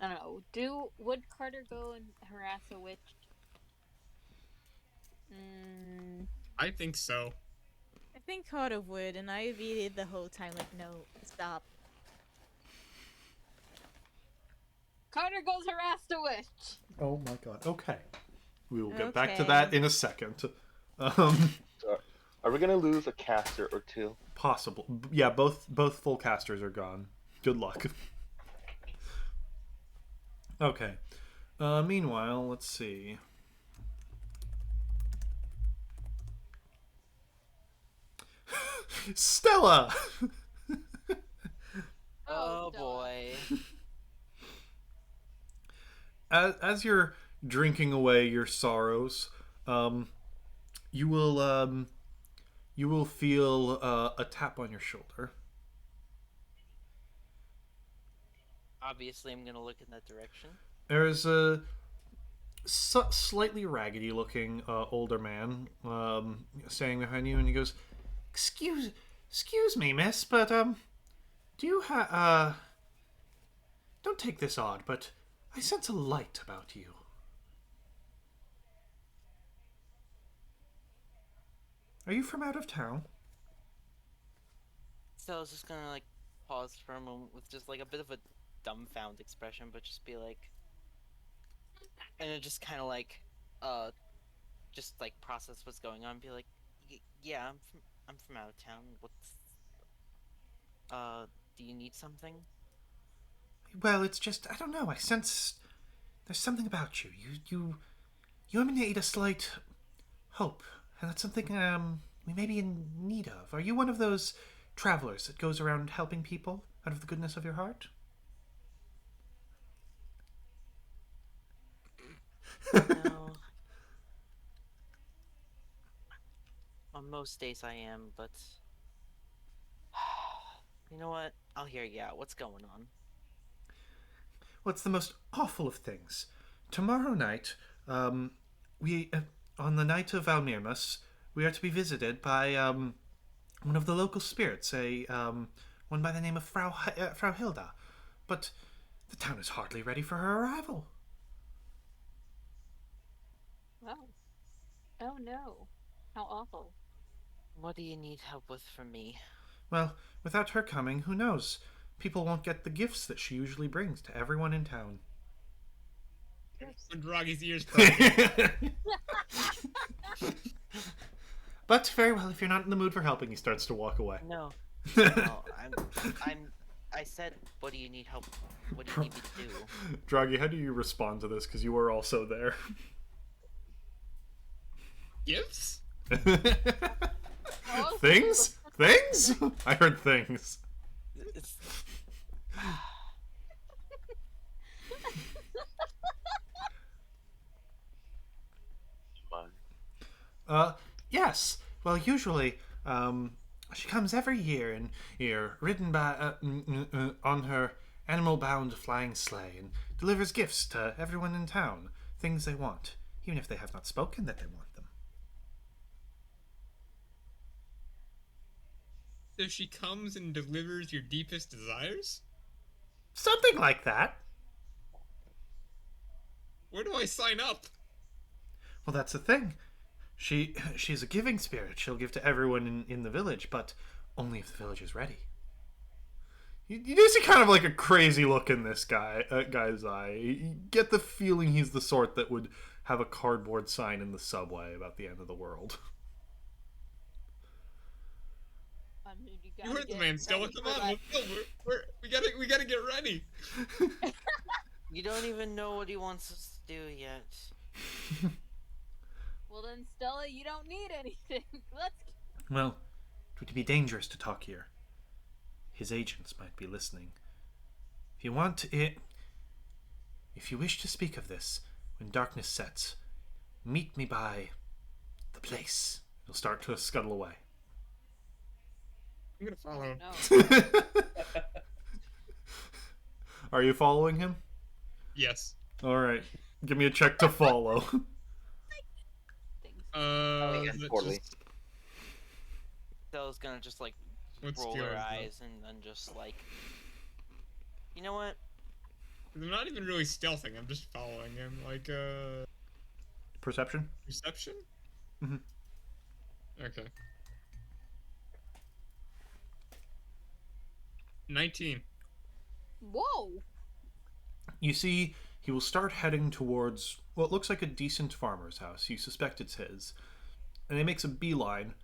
I don't know. Would Carter go and harass a witch? I think so. I think Carter would, and I would be the whole time like, no, stop. Carter goes harass the witch. Oh my god. Okay, we will get back to Okay. that in a second. so. Are we gonna lose a caster or two? Possible. Yeah, both full casters are gone. Good luck. Okay. Meanwhile, let's see. Stella. Oh duh. boy. As you're drinking away your sorrows, you will feel a tap on your shoulder. Obviously, I'm gonna look in that direction. There's a slightly raggedy-looking older man standing behind you, and he goes, "Excuse me, miss, but do you don't take this odd, but I sense a light about you." Are you from out of town? So I was just gonna like pause for a moment with just like a bit of a dumbfound expression, but just be like, and then just kind of like, just like process what's going on. Be like, yeah, I'm from out of town. Do you need something? Well, it's just I don't know. I sense there's something about you. You emanate a slight hope, and that's something we may be in need of. Are you one of those travelers that goes around helping people out of the goodness of your heart? No. On most days I am, but you know what? I'll hear you out. What's going on? What's the most awful of things? Tomorrow night, we on the night of Almirmus, we are to be visited by one of the local spirits, one by the name of Frau Hilda. But the town is hardly ready for her arrival. Oh no. How awful. What do you need help with from me? Well, without her coming, who knows? People won't get the gifts that she usually brings to everyone in town. When Dragi's ears perk. But very well, if you're not in the mood for helping, he starts to walk away. No. No, I said, what do you need help? What do you need me to do? Draghi, how do you respond to this? Because you were also there. Gifts? Oh, Things? Things? I heard things. It's... Yes. Well, usually, she comes every year and here, ridden by on her animal-bound flying sleigh, and delivers gifts to everyone in town, things they want, even if they have not spoken that they want them. So she comes and delivers your deepest desires? Something like that. Where do I sign up? Well, that's the thing. She's a giving spirit. She'll give to everyone in the village, but only if the village is ready. You do see kind of like a crazy look in this guy's eye. You get the feeling he's the sort that would have a cardboard sign in the subway about the end of the world. I mean, You heard the man, Stella. Come on, let's go. We gotta get ready. You don't even know what he wants us to do yet. Well then, Stella, you don't need anything. Let's. Well, it would be dangerous to talk here. His agents might be listening. If you wish to speak of this, when darkness sets, meet me by the place. He'll start to scuttle away. I'm gonna follow him. No. Are you following him? Yes. All right. Give me a check to follow. yes, let's poorly. just- Stella's gonna just like What roll skill her is that? eyes and then just like, you know what? I'm not even really stealthing. I'm just following him. Like Perception? perception. Mhm. Okay. 19. Whoa. You see, he will start heading towards what looks like a decent farmer's house. You suspect it's his. And he makes a beeline,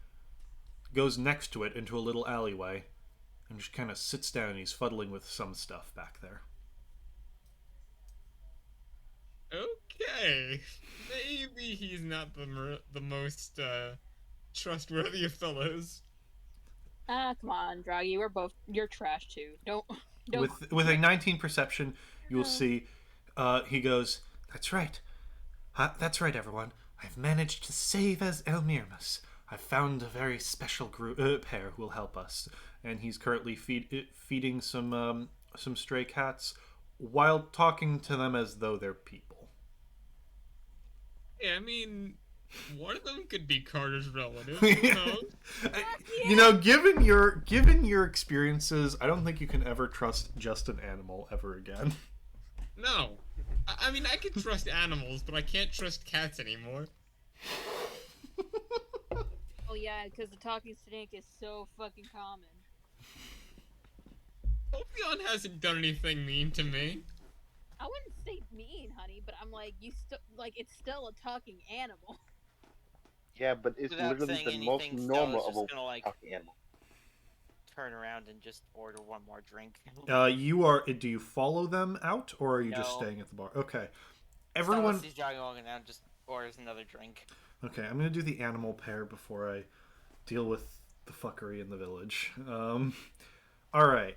goes next to it into a little alleyway, and just kind of sits down. He's fuddling with some stuff back there. Okay. Maybe he's not the most trustworthy of fellows. Ah, come on, Draghi. You're trash too. Don't. With a 19 perception, you'll see he goes, That's right. That's right, everyone. I've managed to save as Elmirmus. I've found a very special pair who will help us. And he's currently feeding some stray cats while talking to them as though they're people. Yeah, I mean, one of them could be Carter's relative. Who knows? You know, given your experiences, I don't think you can ever trust just an animal ever again. No. I mean, I can trust animals, but I can't trust cats anymore. Oh yeah, because the talking snake is so fucking common. Ophion hasn't done anything mean to me. I wouldn't say mean, honey, but I'm like it's still a talking animal. Yeah, but it's Without literally saying the most anything, normal Stella's of just gonna like talking animal. turn around and just order one more drink. Do you follow them out, or are you just No. staying at the bar? Okay. Stella Everyone. sees jogging along and now just orders another drink. Okay, I'm gonna do the animal pair before I deal with the fuckery in the village. Alright.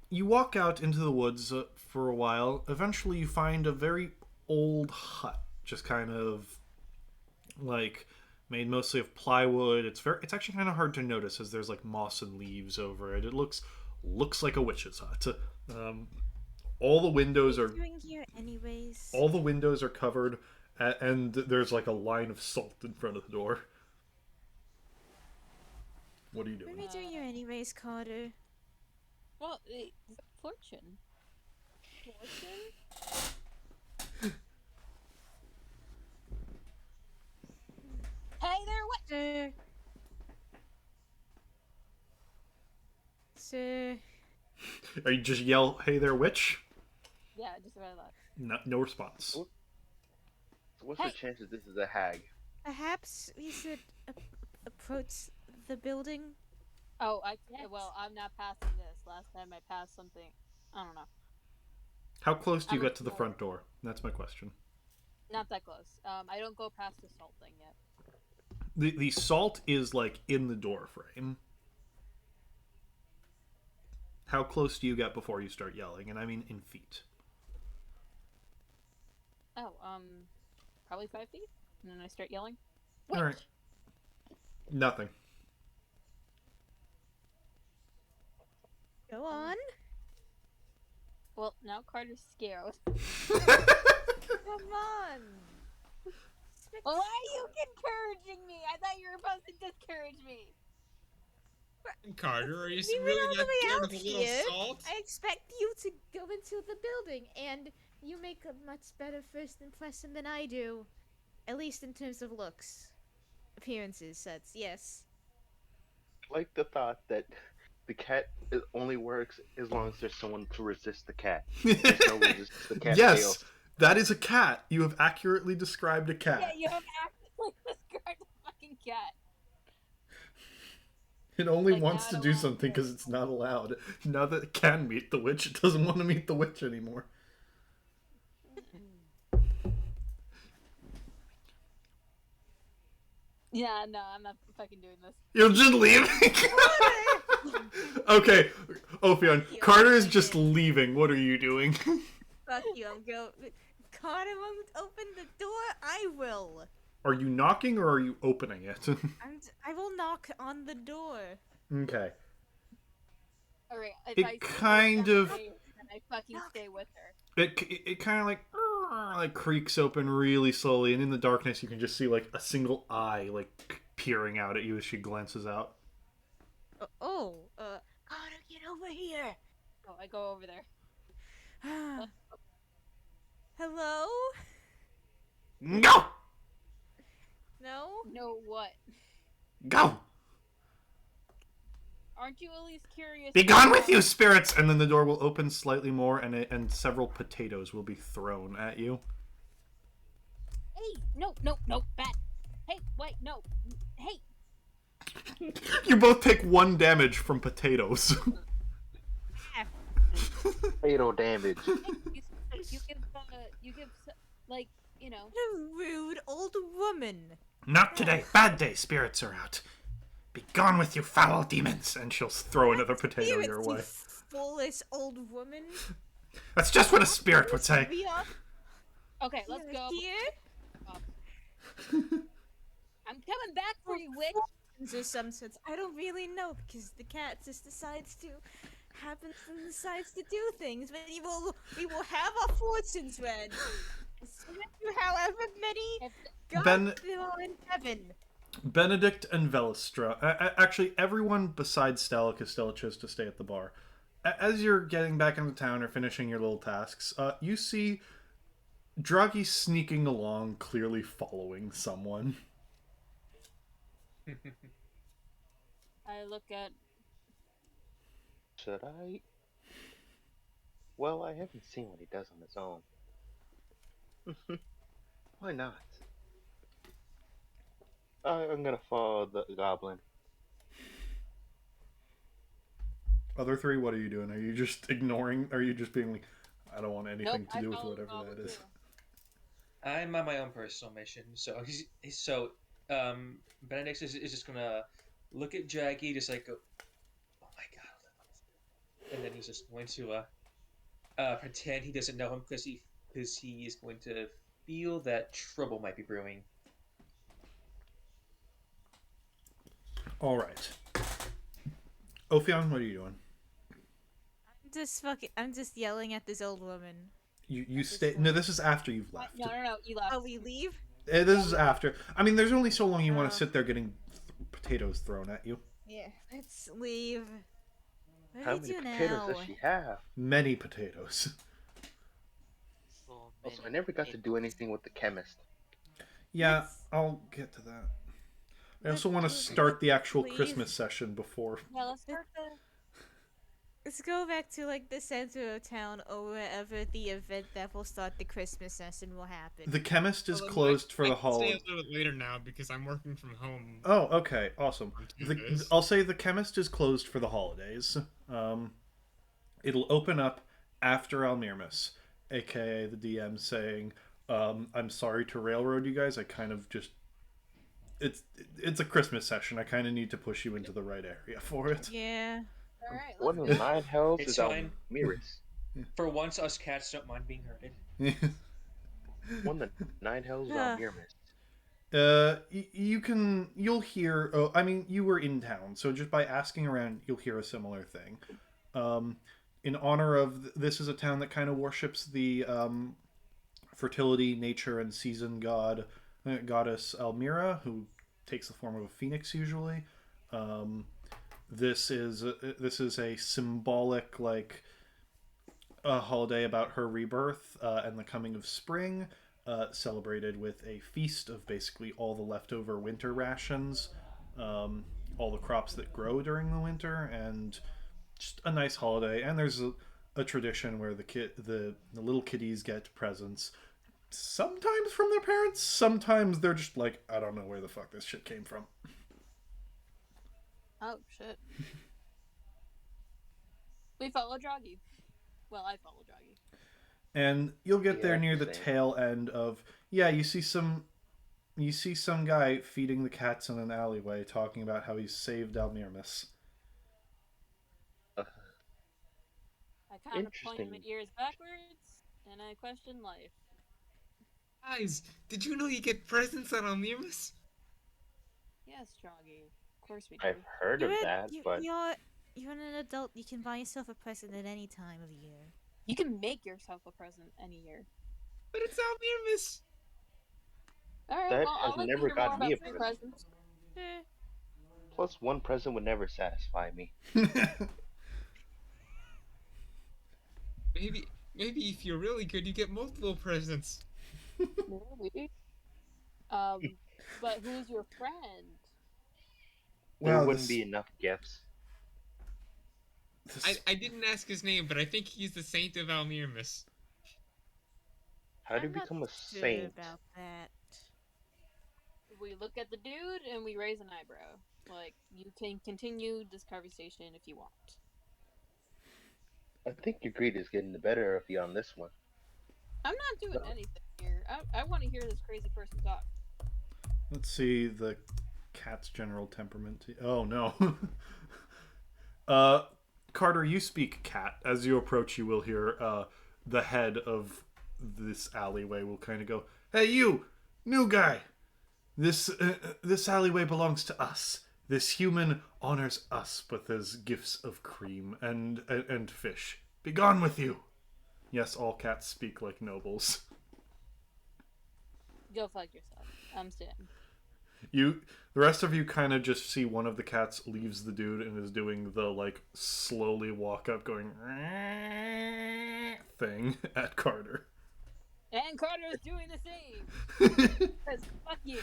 You walk out into the woods for a while. Eventually you find a very old hut. Just kind of like made mostly of plywood. It's actually kind of hard to notice as there's like moss and leaves over it. It looks like a witch's hut. All the windows are Doing here anyways. all the windows are covered, and there's like a line of salt in front of the door. What are you What are doing? we doing here anyways, Carter? Well, fortune. Fortune? Or you just yell, "Hey there, witch!" Yeah, just about that. No response. So what's Hey. the chances this is a hag? Perhaps we should approach the building. Oh, Yes. well, I'm not passing this. Last time I passed something, I don't know. How close do you I'm get to the front door? That's my question. not that close. I don't go past the salt thing yet. The salt is like in the door frame. How close do you get before you start yelling? And I mean in feet. Oh, probably 5 feet, and then I start yelling. All right. Nothing. Go on. Well, now Carter's scared. Come on. Why are you encouraging me? I thought you were supposed to discourage me. Carter, are you We went really all that the way scared out of a little here. salt? I expect you to go into the building, and you make a much better first impression than I do. At least in terms of looks. Appearances, sets, yes. I like the thought that the cat only works as long as there's someone to resist the cat. There's no resistance. The cat Yes, fails. that is a cat. You have accurately described a Yeah, cat. you have acted like described a fucking cat. It only Like, wants to not do allowed something to. because it's not allowed. Now that it can meet the witch, it doesn't want to meet the witch anymore. Yeah, no, I'm not fucking doing this. You're just leaving. Okay, Ophion, Carter is just leaving. What are you doing? Fuck you, I'm go. Carter won't open the door, I will. Are you knocking or are you opening it? I will knock on the door. Okay. Alright, if It I see her kind down of- the stairs, then I fucking stay with her. It kind of like creaks open really slowly, and in the darkness you can just see like a single eye like peering out at you as she glances out. Carter, get over here. Oh, I go over there. Hello? Go! No? No, what? Go! Aren't you at least curious? Be gone with you, spirits! And then the door will open slightly more, and several potatoes will be thrown at you. Hey, no, bad. Hey, wait, no. Hey, You both take 1 damage from potatoes. Fatal damage. you give, like, you know. What a rude old woman. Not today. Bad day. Spirits are out. Be gone with you, foul demons! And she'll throw another potato your Spirits, way. you foolish old woman. That's just what a spirit would say. We are Okay, let's go. here. I'm coming back for you, witch. Or some sense. I don't really know because the cat just decides to do things. But we will have our fortunes read. However many gods Ben- there are in heaven. Benedict and Velistra. Actually, everyone besides Stella Castella chose to stay at the bar. As you're getting back into town or finishing your little tasks, you see Draghi sneaking along, clearly following someone. I look at. Should I? Well, I haven't seen what he does on his own. Why not? I'm gonna follow the goblin. Other 3, what are you doing? Are you just ignoring? Are you just being like, I don't want anything Nope, to do I with follow whatever Goblin that is? too. I'm on my own personal mission. Benedict is just gonna look at Jaggy, just like go, oh my god, and then he's just going to pretend he doesn't know him because he is going to feel that trouble might be brewing. All right. Ophion, what are you doing? I'm just yelling at this old woman. You stay. No, this is after you've left. No, you left. Oh, we leave? This is after. I mean, there's only so long you want to sit there getting potatoes thrown at you. Yeah, let's leave. What How do many we do potatoes now? does she have? Many potatoes. So Also, I many never got to do anything with the chemist. Yeah, Let's- I'll get to that. I Let's also want to do- start the actual please. Christmas session before. Yeah, let's start the. Let's go back to like the center of town or wherever the event that will start the Christmas season will happen. The chemist is Well, closed for I the can stay a holiday. little bit later now because I'm working from home Oh, okay, awesome. on Tuesdays. I'll say the chemist is closed for the holidays. It'll open up after Almirmus, aka the DM saying, "I'm sorry to railroad you guys. I kind of just it's a Christmas session. I kind of need to push you into the right area for it." Yeah. All right, One let's of go. the 9 hells It's is fine. Almirus. For once, us cats don't mind being herded. One of the 9 hells is Almirus. You'll hear. Oh, I mean, you were in town, so just by asking around, you'll hear a similar thing. In honor of this is a town that kind of worships the fertility, nature, and season goddess Almira, who takes the form of a phoenix usually. This is a symbolic like a holiday about her rebirth and the coming of spring, celebrated with a feast of basically all the leftover winter rations, all the crops that grow during the winter, and just a nice holiday. And there's a tradition where the little kiddies get presents. Sometimes from their parents, sometimes they're just like, I don't know where the fuck this shit came from. Oh shit. We follow Droggy. Well, I follow Droggy. And you'll get there Yeah, near the same. tail end of you see some guy feeding the cats in an alleyway talking about how he's saved Almirmus. Uh, I kind of point my Interesting. ears backwards, and I question life. Guys, did you know you get presents on Almirmus? Yes, Droggy. Of course we do. I've heard of that, but You're an adult. You can buy yourself a present at any time of year. You can make yourself a present any year. But it's Almirmus. All right. that Well, has I'll let you never hear more gotten me about a free present. presents. Eh. Plus, one present would never satisfy me. Maybe if you're really good, you get multiple presents. Maybe. But who's your friend? There Wow, wouldn't be enough gifts. I didn't ask his name, but I think he's the Saint of Almirmus. How do you I'm not become a sure saint? about that. We look at the dude and we raise an eyebrow. Like, you can continue this conversation if you want. I think your greed is getting the better of you on this one. I'm not doing anything here. I want to hear this crazy person talk. Let's see the cat's general temperament. Oh no. Carter, you speak cat. As you approach, you will hear the head of this alleyway will kind of go, "Hey, you, new guy. This alleyway belongs to us. This human honors us with his gifts of cream and fish. Be gone with you." Yes, all cats speak like nobles. Go fuck yourself. I'm staying. The rest of you kind of just see one of the cats leaves the dude and is doing the like slowly walk up going thing at Carter. And Carter is doing the same. Because fuck you.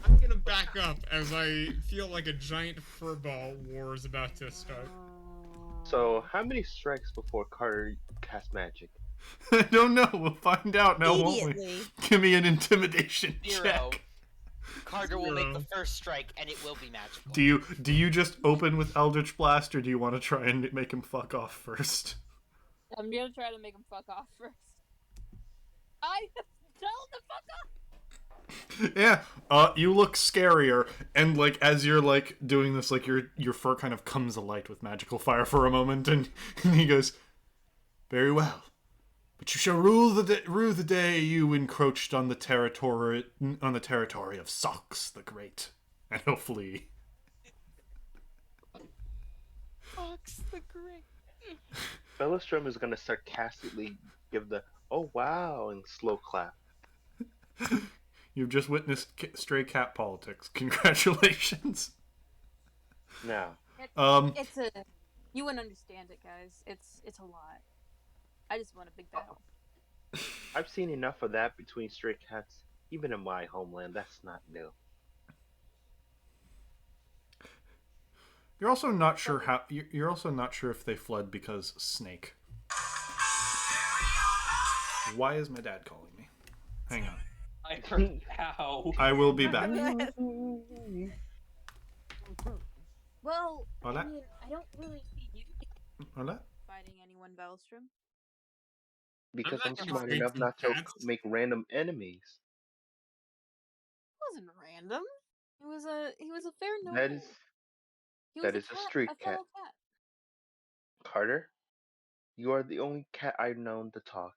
I'm gonna back up as I feel like a giant furball war is about to start. So, how many strikes before Carter casts magic? I don't know. We'll find out now, won't we? Immediately. Give me an intimidation 0. check. Carter will make the 0. first strike, and it will be magical. Do you just open with Eldritch Blast, or do you want to try and make him fuck off first? I'm gonna try to make him fuck off first. I tell him to fuck off! Yeah, you look scarier, and like as you're like doing this, like your fur kind of comes alight with magical fire for a moment, and he goes, "Very well, but you shall rule the day you encroached on the territory of Sox the Great, and he'll flee." Fox the Great. Bellastrom is gonna sarcastically give the "oh wow" and slow clap. You've just witnessed stray cat politics. Congratulations. Now, It's a. You wouldn't understand it, guys. It's a lot. I just want a big battle. I've seen enough of that between stray cats, even in my homeland. That's not new. You're also not sure how. You're also not sure if they fled because snake. Why is my dad calling me? Hang on. I heard how. I will be back. Well, Hola? I mean, I don't really see you Hola? fighting anyone, Bellstrom. I'm Because not I'm gonna smart explain enough some not to cats. make random enemies. It wasn't random. He was a fair That is noble. He was that a is a cat, street a cat. fellow cat. Carter, you are the only cat I've known to talk.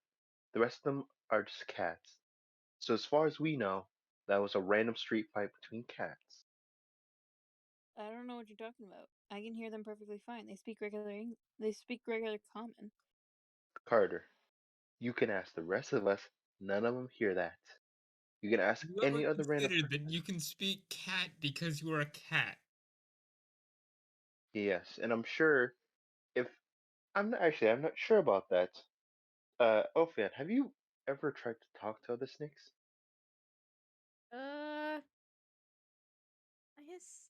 The rest of them are just cats. So as far as we know, that was a random street fight between cats. I don't know what you're talking about. I can hear them perfectly fine. They speak regular common. Carter, you can ask the rest of us. None of them hear that. You can ask You ever any other random considered that person. you can speak cat because you are a cat? Yes, and I'm sure if I'm not sure about that. Ophian, have you ever tried to talk to other snakes?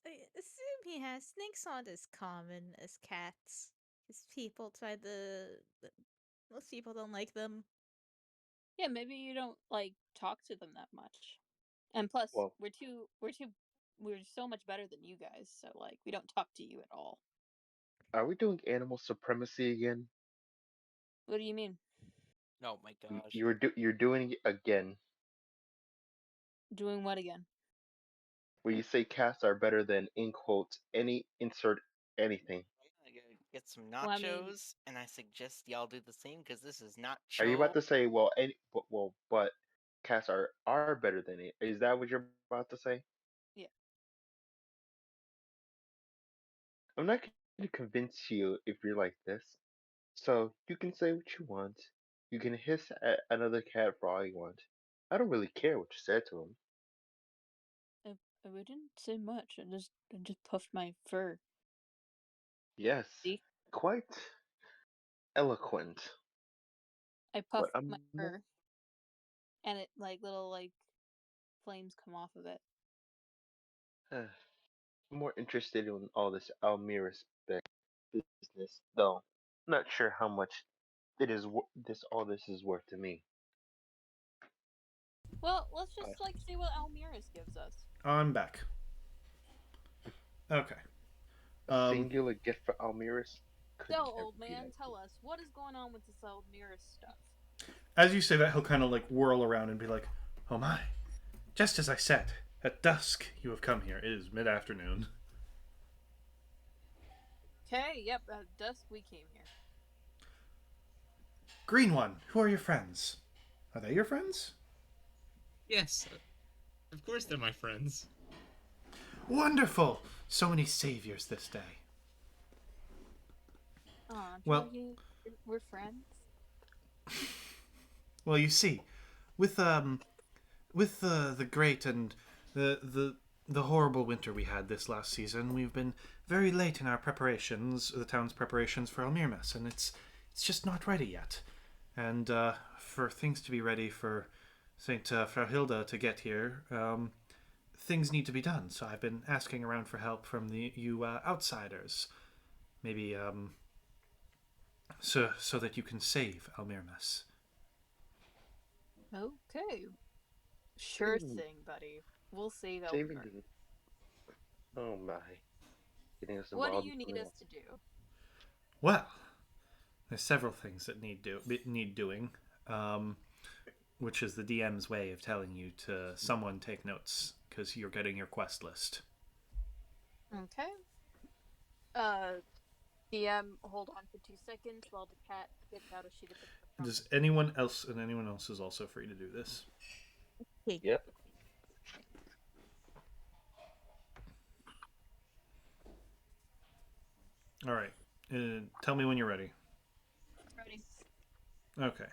I assume he has. Snakes aren't as common as cats. Because people try to. Most people don't like them. Yeah, maybe you don't like talk to them that much. And plus, Well, we're so much better than you guys. So like, we don't talk to you at all. are we doing animal supremacy again? What do you mean? Oh my gosh. You're doing it again. Doing what again? Where you say cats are better than in quotes any insert anything. I gotta get some Well, I mean, nachos, and I suggest y'all do the same because this is Are you nacho. about to say but cats are better than it? Is that what you're about to say? yeah. I'm not going to convince you if you're like this. So you can say what you want. You can hiss at another cat for all you want. I don't really care what you said to him. I didn't say much. I just puffed my fur. Yes, See, quite eloquent. I But puffed my I'm more, fur, and it like little like flames come off of it. uh, more interested in all this Almira business, though. Not sure how much it is this is worth to me. Well, let's Uh, just like see what Almirez gives us. I'm back. Okay. a Um, singular gift for Almiras could So, never old be man, that tell good. us what is going on with this Almirez stuff. as you say that, he'll kind of like whirl around and be like, "Oh my! Just as I said, at dusk you have come here. It is mid-afternoon." Okay, yep, at dusk we came here. Green one, who are your friends? Are they your friends? Yes, of course they're my friends. Wonderful! So many saviors this day. Aw, Well, Jorge, we're friends. well, you see, with the great and the horrible winter we had this last season, we've been very late in our preparations, the town's preparations for Almirmess, and it's just not ready yet. And for things to be ready for Saint Frauhilda to get here, things need to be done. So I've been asking around for help from you outsiders, maybe so that you can save Almirmess. Okay. Sure Saving, thing, buddy. We'll save saving Elmer. the oh my, getting us What do involved in you need something us else. to do? Well, there's several things that need doing, which is the DM's way of telling you to someone take notes because you're getting your quest list. Okay. Uh, DM, hold on for 2 seconds while the cat gets out a sheet of paper from. Does anyone else, and anyone else is also free to do this. Yep. All right. Tell me when you're ready. Ready? Okay.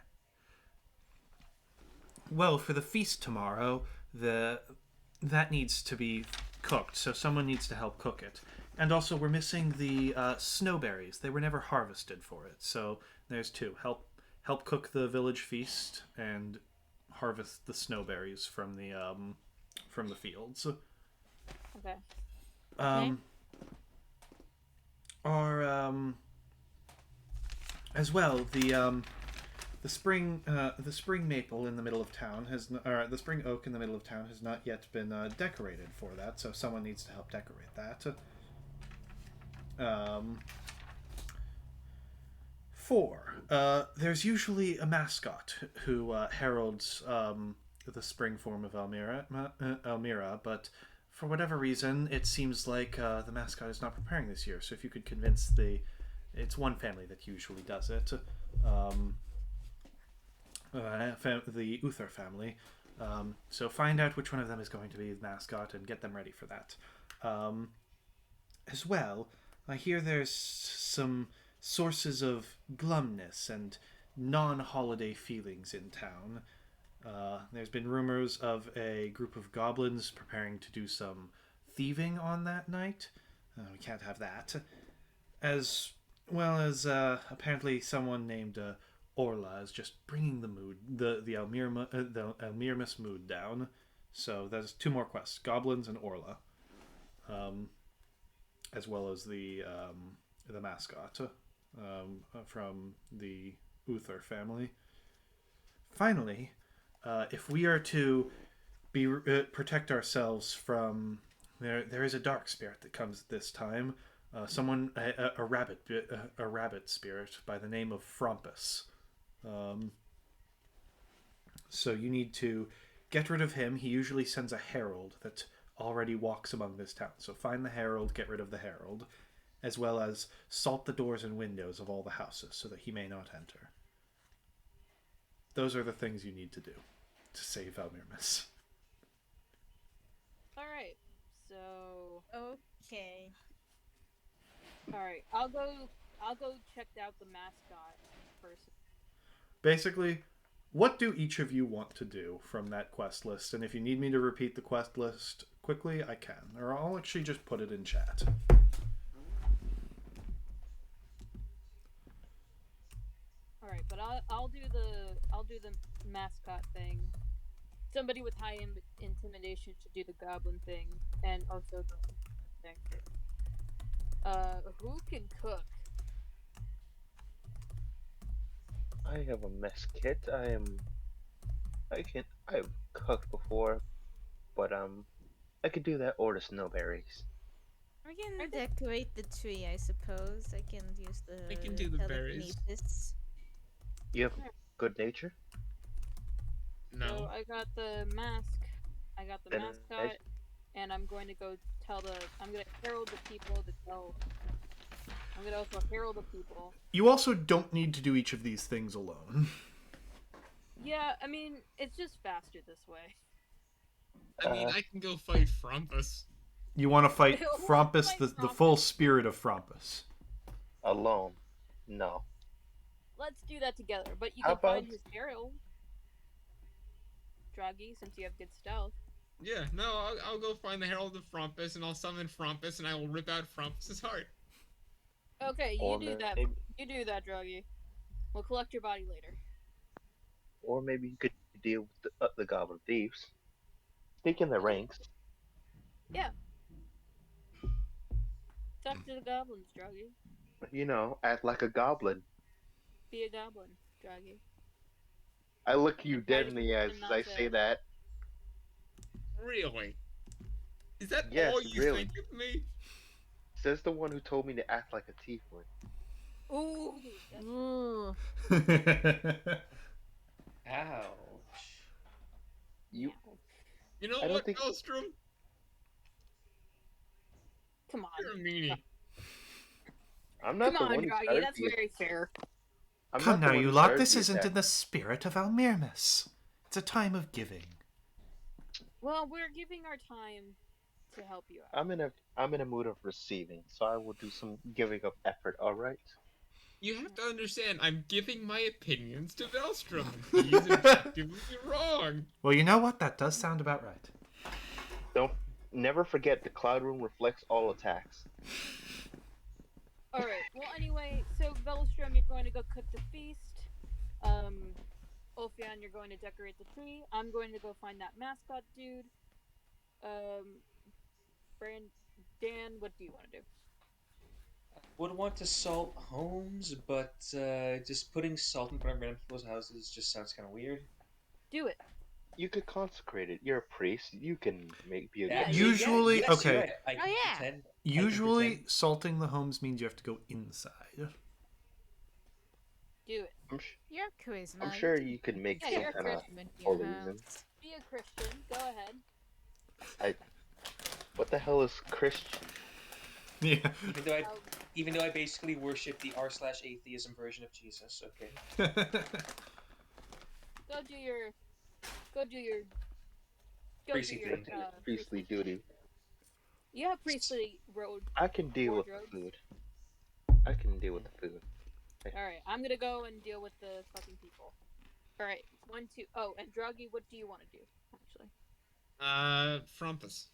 Well, for the feast tomorrow, that needs to be cooked, so someone needs to help cook it. And also, we're missing the snowberries. They were never harvested for it, so there's two. Help cook the village feast and harvest the snowberries from the fields. Okay. Um, are as well the spring maple in the middle of town or the spring oak in the middle of town has not yet been decorated for that, so someone needs to help decorate that. Um, 4. There's usually a mascot who heralds the spring form of Elmira, but for whatever reason, it seems like the mascot is not preparing this year. So if you could convince it's one family that usually does it, the Uther family. So find out which one of them is going to be the mascot and get them ready for that. As well, I hear there's some sources of glumness and non-holiday feelings in town. There's been rumors of a group of goblins preparing to do some thieving on that night. We can't have that. As well as apparently someone named Orla is just bringing the mood, the Elmirmus mood down. So there's 2 more quests: goblins and Orla, as well as the mascot from the Uther family. Finally, if we are to protect ourselves from there is a dark spirit that comes this time. A rabbit spirit by the name of Frompus. So you need to get rid of him. He usually sends a herald that already walks among this town. So find the herald, get rid of the herald, as well as salt the doors and windows of all the houses so that he may not enter. Those are the things you need to do to save Elmirmus. All right. So. Okay. All right. I'll go check out the mascot first. Basically, what do each of you want to do from that quest list? And if you need me to repeat the quest list quickly, I can. Or I'll actually just put it in chat. All right, but I'll do the mascot thing. Somebody with high intimidation should do the goblin thing, and also the thing. Who can cook? I have a mess kit. I've cooked before, but I could do that or the snowberries. We can decorate the tree, I suppose. I can use the I can do the berries. telekinesis. You have good nature? No. So I got the mask. I got the Then mascot, and I'm going to go I'm going to herald the people to tell. I'm going to also herald the people. You also don't need to do each of these things alone. Yeah, I mean, it's just faster this way. I mean, I can go fight Frompus. You want to fight We'll Frompus, fight the Frompus. full spirit of Frompus. Alone? No. Let's do that together, but you How can find about- his herald. Draggy, since you have good stealth. Yeah, no, I'll go find the Herald of Frompus, and I'll summon Frompus, and I will rip out Frompus's heart. Okay, Or you do that. maybe- You do that, Draggy. We'll collect your body later. Or maybe you could deal with the goblin thieves. Sneak in the ranks. Yeah. Talk to the goblins, Draggy. You know, act like a goblin. Be a goblin, Draggy. I look you And dead try in to the eyes pretend as not I to- say that. Really? Is that Yes, all you really. think of me? Says the one who told me to act like a tiefling. Ooh. That's... Ooh. Ouch. You, You know I don't what, think- Maelstrom? Come on. You're a meanie. I'm not Come the on, one who Draggy. started That's the very fair. I'm Come not the now, one you who lot. started This the isn't attack. in the spirit of Elmirmus. It's a time of giving. Well, we're giving our time to help you out. I'm in a mood of receiving, so I will do some giving of effort. All right. You have to understand, I'm giving my opinions to Maelstrom. He's objectively wrong. Well, you know what? That does sound about right. Don't never forget the cloud room reflects all attacks. Alright, well, anyway, so Velstrom, you're going to go cook the feast. Ulfian, you're going to decorate the tree. I'm going to go find that mascot dude. Dan, what do you want to do? would want to salt homes, but just putting salt in front of random people's houses just sounds kind of weird. Do it. You could consecrate it. You're a priest. You can be a good Actually, priest. Usually, yes, okay. you're right. I can yeah. pretend. Usually, salting the homes means you have to go inside. Do it. Your charisma. I'm sure you could make Yeah, some you're a kind of Christian. holy reason. Be a Christian. Go ahead. What the hell is Christian? Yeah. Even though I basically worship the r/atheism version of Jesus. Okay. Go do your. Priestly thing. Priestly duty. You have priestly road. I can deal with wardrobes. the food. I can deal with the food. Alright, I'm gonna go and deal with the fucking people. Alright, 1, 2. Oh, and Druggy, what do you want to do, actually? Frompus.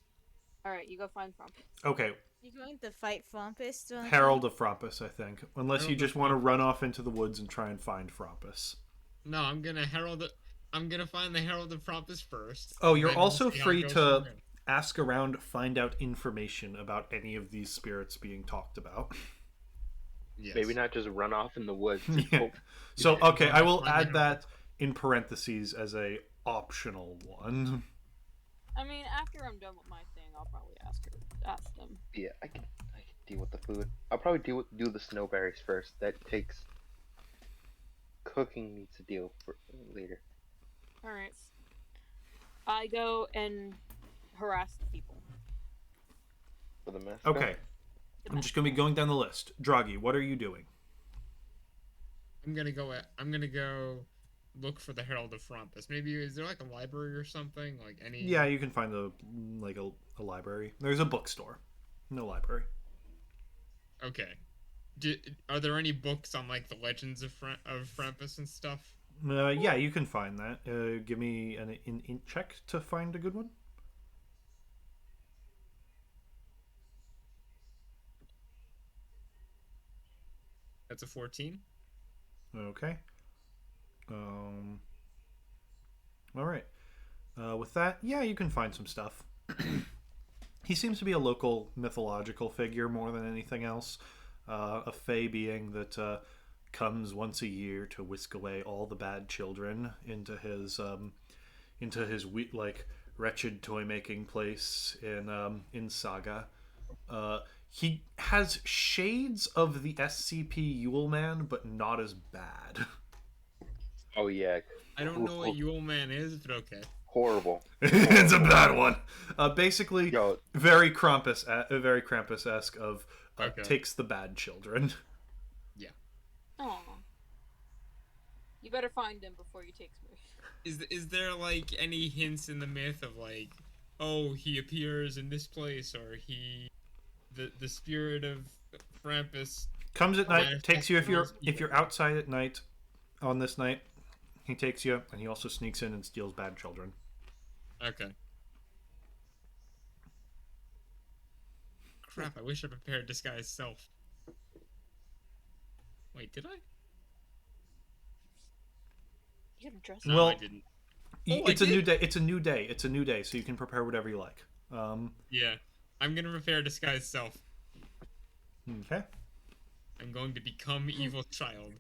Alright, you go find Frompus. Okay, You going to fight Frompus? Drunky? Herald of Frompus, I think. Unless you Herald just of want to Frompus. run off into the woods and try and find Frompus. No, I'm gonna herald it. I'm gonna find the Herald of Frompus first. Oh, and you're then we'll also see how it free goes to from there. ask around, find out information about any of these spirits being talked about. Yes. Maybe not just run off in the woods. And Yeah. hope. So, Yeah, okay, I will find add out. that in parentheses as a optional one. I mean, after I'm done with my thing, I'll probably ask them. Yeah, I can deal with the food. I'll probably do the snowberries first. That takes cooking needs to deal for later. Alright. I go and harass the people. For the mess. Okay, I'm just going to be going down the list. Draghi, what are you doing? I'm gonna go look for the Herald of Frompus. Maybe is there like a library or something? Like any? Yeah, you can find a library. There's a bookstore. No library. Okay. Are there any books on like the legends of Frompus and stuff? Yeah, you can find that. Give me an int check to find a good one. That's a 14. Okay. All right. With that, yeah, you can find some stuff. He seems to be a local mythological figure more than anything else. A fae being that comes once a year to whisk away all the bad children into his wretched toy making place in Saga. He has shades of the SCP Yule Man, but not as bad. Oh yeah. I don't know what Yule Man is, but okay. Horrible. It's a bad one. Basically, Yo, very Krampus-esque of Okay. takes the bad children. Aw. You better find him before you take me. Is there like any hints in the myth of like, oh, he appears in this place, or the spirit of Frompus? Comes at night, Manifest takes you if those you're outside at night. On this night, he takes you, and he also sneaks in and steals bad children. Okay. Crap! I wish I prepared disguise self. Wait, did I? You haven't dressed No, Well, I didn't. It's I a new did. day. It's a new day. It's a new day, so you can prepare whatever you like. Yeah, I'm gonna prepare disguise self. Okay. I'm going to become evil child.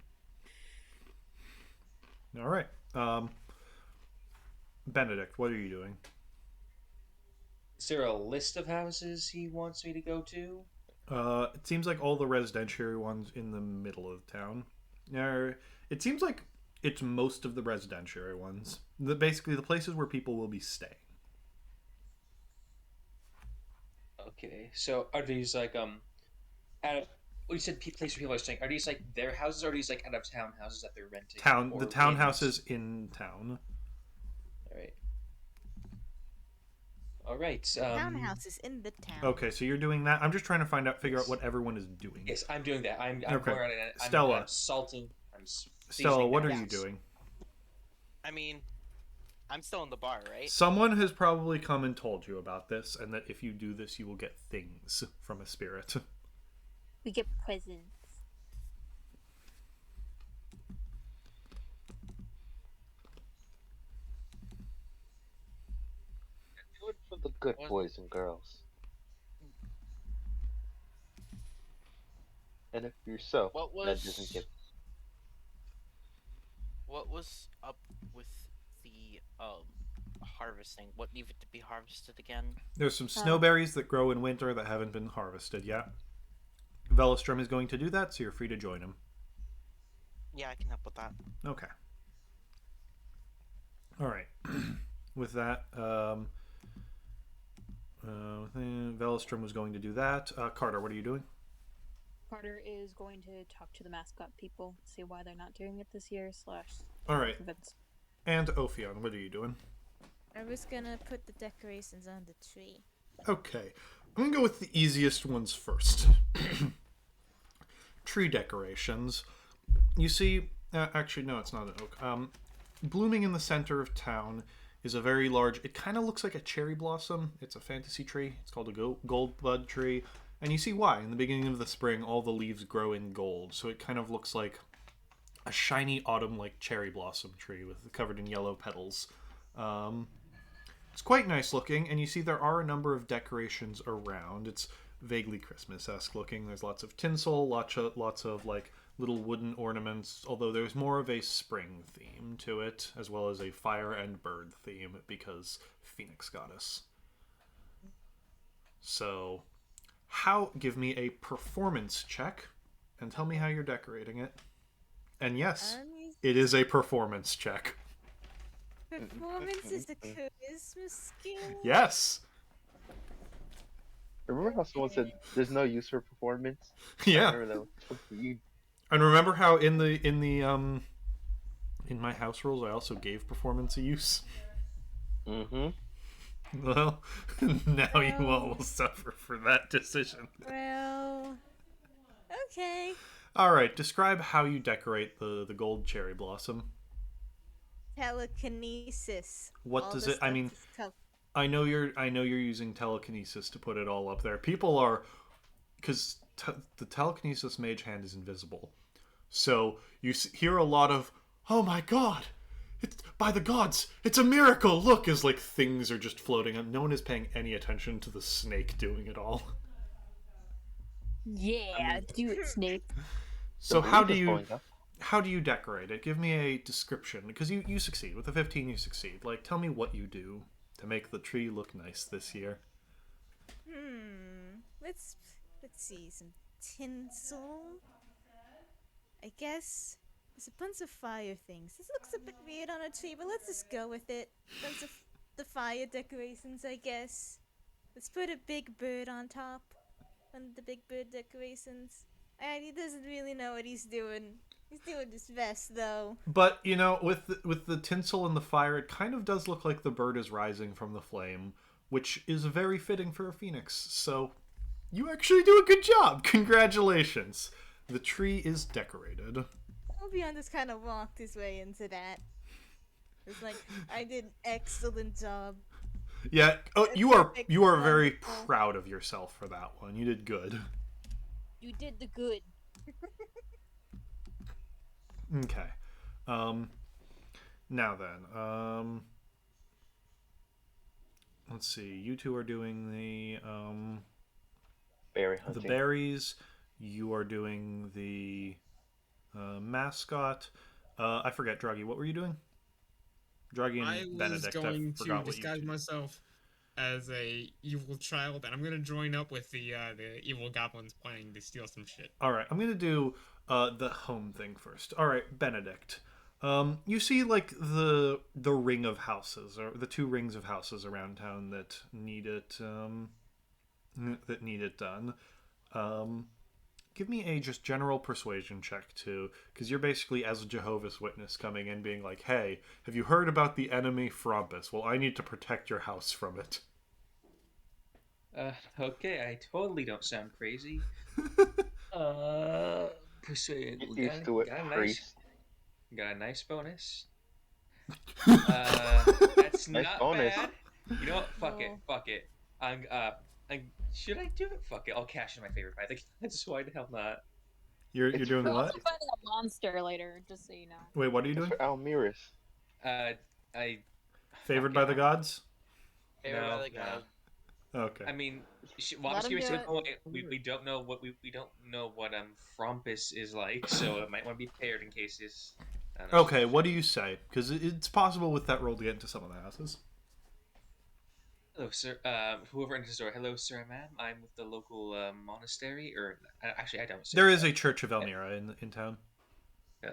All right. Benedict, what are you doing? Is there a list of houses he wants me to go to? It seems like all the residential ones in the middle of town. It seems like it's most of the residential ones. Basically, the places where people will be staying. Okay, so are these like out of well, you said place where people are staying? Are these like their houses, or are these like out of town houses that they're renting? The townhouses in town. All right. All right. Townhouse is in the town. Okay, so you're doing that. I'm just trying to figure out what everyone is doing. Yes, I'm doing that. I'm Okay. going around and Stella. I'm salting. I'm Stella, seasoning what the are you house. doing? I mean, I'm still in the bar, right? Someone has probably come and told you about this, and that if you do this, you will get things from a spirit. We get presents. do it for the good boys and girls. And if you're so, What that doesn't was give. up with the harvesting? What needed to be harvested again? There's some Um, snowberries that grow in winter that haven't been harvested yet. Velostrom is going to do that, so you're free to join him. Yeah, I can help with that. Okay. All right. With that, Velostrom was going to do that. Carter, what are you doing? Carter is going to talk to the mascot people, see why they're not doing it this year, / All right. convince. And Ophion, what are you doing? I was gonna put the decorations on the tree. Okay. I'm going to go with the easiest ones first. Tree decorations. You see, actually, no, it's not an oak. Blooming in the center of town is a very large, it kind of looks like a cherry blossom. It's a fantasy tree. It's called a gold bud tree. And you see why. In the beginning of the spring, all the leaves grow in gold. So it kind of looks like a shiny autumn-like cherry blossom tree with covered in yellow petals. It's quite nice looking, and you see there are a number of decorations around. It's vaguely Christmas-esque looking. There's lots of tinsel, lots of like little wooden ornaments, although there's more of a spring theme to it, as well as a fire and bird theme, because Phoenix Goddess. So, give me a performance check, and tell me how you're decorating it. And yes, it is a performance check. Performance is a charisma skill. Yes. Remember how someone said there's no use for performance? I Yeah. remember that. You And remember how in my house rules I also gave performance a use? Mm-hmm. Well, now you all will suffer for that decision. Well, okay. All right, describe how you decorate the gold cherry blossom. Telekinesis. What All does the it? I stuff mean, is I know you're using telekinesis to put it all up there. People are, because the telekinesis mage hand is invisible, so you hear a lot of "Oh my god, it's by the gods, it's a miracle!" Look, as like things are just floating up. No one is paying any attention to the snake doing it all. Yeah, do it, Snake. So The how belief do is you going up. decorate it? Give me a description, because you succeed with a 15. You succeed. Like, tell me what you do to make the tree look nice this year. Let's see, some tinsel. I guess there's a bunch of fire things. This looks a bit weird on a tree, but let's just go with it. Bunch of the fire decorations, I guess. Let's put a big bird on top. One of the big bird decorations. And he doesn't really know what he's doing. He's doing his best, though. But you know, with the tinsel and the fire, it kind of does look like the bird is rising from the flame, which is very fitting for a phoenix. So, you actually do a good job. Congratulations. The tree is decorated. Obion just kind of walked his way into that. It's like, I did an excellent job. Yeah. Oh, It's you are perfect, very wonderful. proud of yourself for that one. You did good. You did the good. Okay. Now then, let's see. You two are doing Berry the hunting. berries. You are doing the mascot. I forget, Druggy. What were you doing? Druggy and I was Benedict. going I to forgot what you disguise did. myself as a evil child, and I'm gonna join up with the evil goblins planning to steal some shit. All right, I'm gonna do the home thing first. All right, Benedict. You see like the ring of houses, or the two rings of houses around town that need it done. Give me a just general persuasion check too, because you're basically as a Jehovah's Witness coming in, being like, "Hey, have you heard about the enemy Frompus? Well, I need to protect your house from it." Okay, I totally don't sound crazy. Persuade. Get used to it, priest. Got a nice bonus. That's Nice not bonus. bad. You know what? Fuck it. No. Fuck it. Should I do it? Fuck it. I'll cash in my favorite buy. That's why the hell not. You're It's doing for- We're what? also finding a monster later, just so you know. Wait, what are you It's doing? for Almiris. I Favored fuck by it. the gods? Favored No, by the no. god. Okay. I mean, Let obviously him we do said it. we don't know what we don't know what Frompus is like, so I might want to be prepared in case this. I don't know, Okay, what do shit. you say? Because it's possible with that roll to get into some of the houses. Hello, sir. Whoever enters the door. Hello, sir, ma'am. I'm with the local monastery, or actually, I don't say There is that. a Church of Elmira in town. Yeah.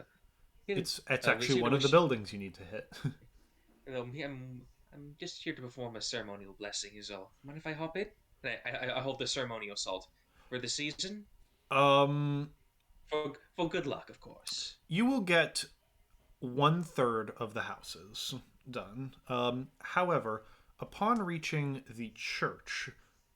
Yeah. It's We actually seem to one of the wish. buildings you need to hit. I'm just here to perform a ceremonial blessing. Is all. Mind if I hop in? I hold the ceremonial salt for the season um, for good luck, of course. you will get 1/3 of the houses done. However, upon reaching the church,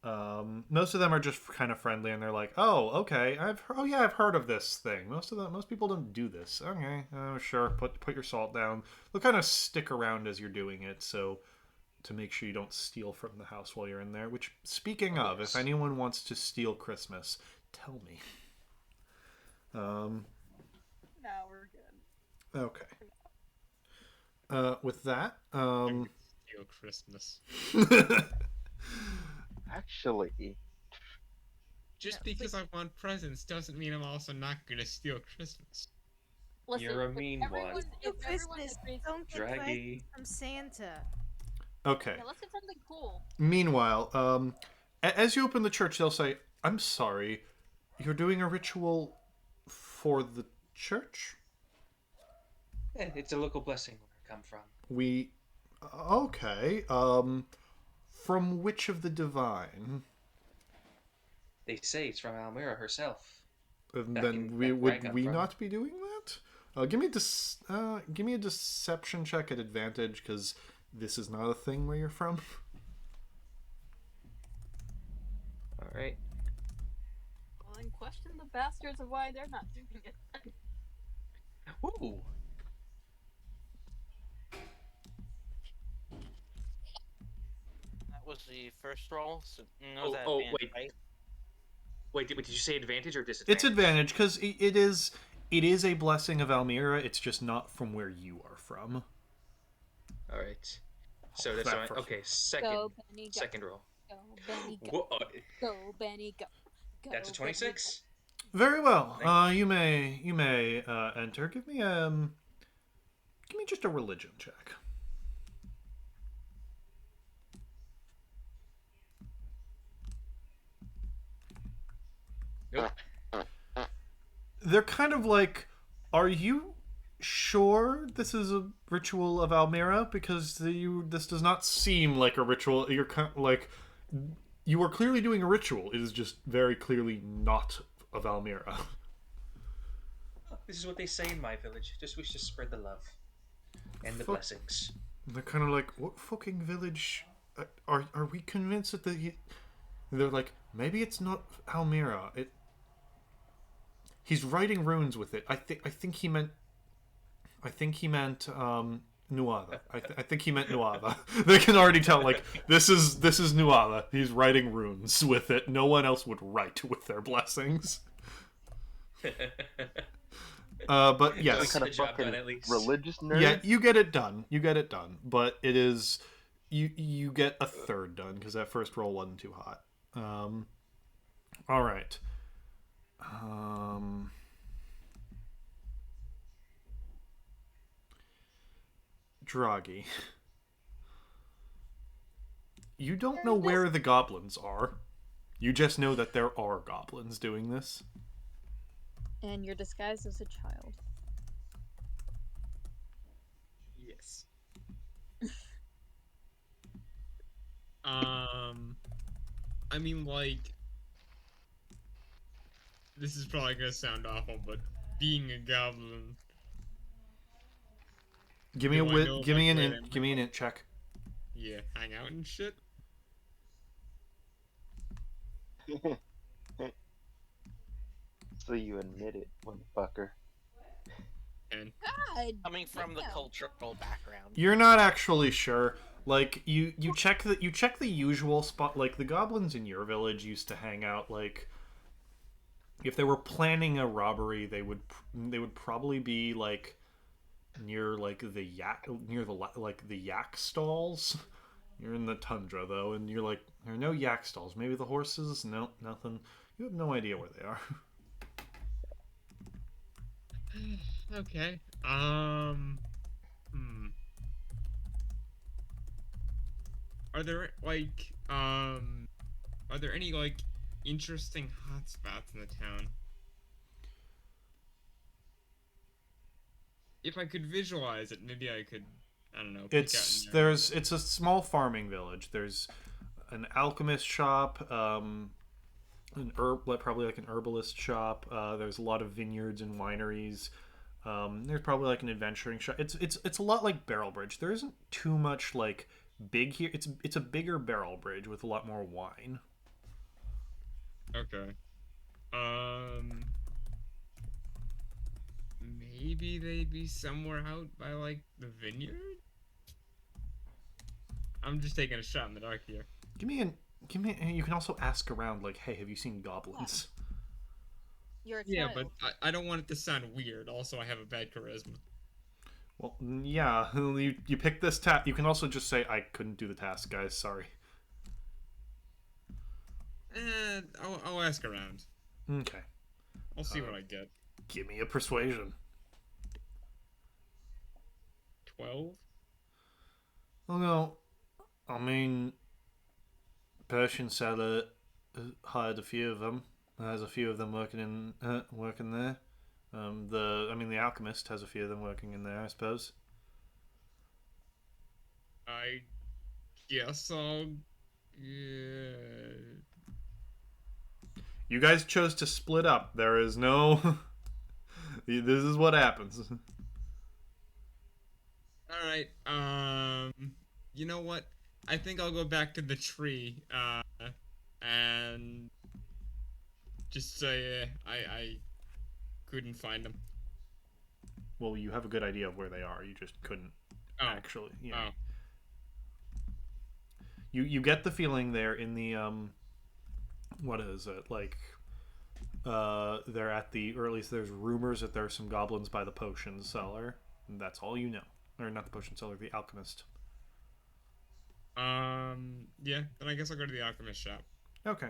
most of them are just kind of friendly, and they're like, "Oh, okay, I've heard of this thing." Most people don't do this. Okay, sure. Put your salt down. They'll kind of stick around as you're doing it, so to make sure you don't steal from the house while you're in there. Which, speaking Of of, if course. anyone wants to steal Christmas, tell me. Um, No, we're good. okay. With that, I'm gonna steal Christmas. Actually, Just Yeah, because I want presents doesn't mean I'm also not gonna steal Christmas. Listen, You're a if mean everyone, one. if everyone Christmas, agrees, don't get Draggy. presents from Santa. okay. yeah, let's get something cool. Meanwhile, as you open the church, they'll say, "I'm sorry, you're doing a ritual for the church." Yeah, it's a local blessing where I come from. We, okay. From which of the divine? They say it's from Almira herself. And Back then in we where I would come we from. not be doing that? Give me a deception check at advantage because this is not a thing where you're from. All right. Well, then question the bastards of why they're not doing it. Ooh. That was the first roll. So no, Oh, that oh, advantage, wait. right? Wait, did you say advantage or disadvantage? It's advantage because it is a blessing of Almira. It's just not from where you are from. All right. So that's That right. first Okay, Go, Benny, go. second roll. Go, Benny, go. Whoa, Go, Benny, go. Go, that's a Benny, 26. Very well. Thank You may enter. Give me just a religion check. Nope. They're kind of like, are you sure this is a ritual of Almira? Because this does not seem like a ritual. You're kind of like, you are clearly doing a ritual. It is just very clearly not of Almira. This is what they say in my village. Just wish to spread the love and the Fuck. blessings. And they're kind of like, what fucking village? Are we convinced that they're like, maybe it's not Almira. He's writing runes with it. I think he meant Nuada. I think he meant Nuada. They can already tell, like, this is Nuada. He's writing runes with it. No one else would write with their blessings. But yes, some kind the of job fucking done, at least. religious nerd. yeah, you get it done. But it is you get a third done because that first roll wasn't too hot. All right. Draghi. You don't know where the goblins are. You just know that there are goblins doing this. And you're disguised as a child. Yes. I mean, like, this is probably gonna sound awful, but being a goblin, Give me Do I a know if give me I an played int, him? give me an int check. yeah, hang out and shit. So you admit it, motherfucker. And God! Coming from the Damn. cultural background. You're not actually sure. Like you check the usual spot. Like the goblins in your village used to hang out. Like if they were planning a robbery, they would probably be like near like the yak stalls. You're in the tundra though, and you're like, there are no yak stalls. Maybe the horses? No, nothing. You have no idea where they are. Okay. Hmm. Are there are there any like interesting hotspots in the town? If I could visualize it, maybe I could, I don't know, pick out an area. It's a small farming village. There's an alchemist shop, probably like an herbalist shop. There's a lot of vineyards and wineries. There's probably like an adventuring shop. It's a lot like Barrel Bridge. There isn't too much like big here. It's a bigger Barrel Bridge with a lot more wine. Okay. Um, Maybe they'd be somewhere out by like the vineyard. I'm just taking a shot in the dark here. Give me an give me. You can also ask around like, hey, have you seen goblins? You're a Yeah, child. but I don't want it to sound weird. Also, I have a bad charisma. Well, yeah. You pick this task. You can also just say I couldn't do the task, guys. Sorry. I'll ask around. Okay. I'll see what I get. Give me a persuasion. 12? Oh no. I mean, Persian seller hired a few of them. There's a few of them working there. The alchemist has a few of them working in there, I suppose. I guess I'll. Yeah. You guys chose to split up. There is no. This is what happens. All right. You know what? I think I'll go back to the tree. And just say I couldn't find them. Well, you have a good idea of where they are. You just couldn't actually. Yeah. Oh. You get the feeling they're in the what is it like? They're at the, or at least there's rumors that there's some goblins by the potion cellar. And that's all you know, or not the potion seller, the alchemist. Yeah. Then I guess I'll go to the alchemist shop. Okay.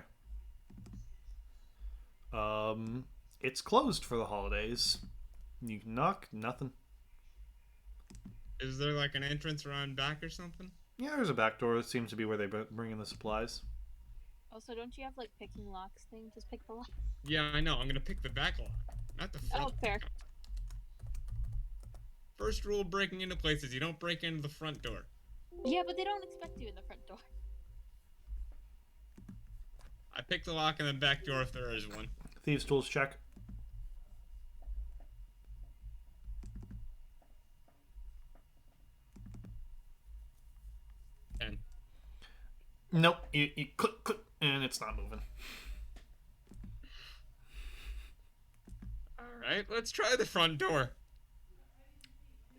It's closed for the holidays. You can knock, nothing. Is there like an entrance around back or something? Yeah, there's a back door. That seems to be where they bring in the supplies. Also, don't you have like picking locks thing? Just pick the lock. Yeah, I know. I'm gonna pick the back lock, not the front. Oh, fair. First rule of breaking into places: you don't break into the front door. Yeah, but they don't expect you in the front door. I pick the lock in the back door if there is one. Thieves' tools check. And Nope. You click, click, and it's not moving. all right, let's try the front door.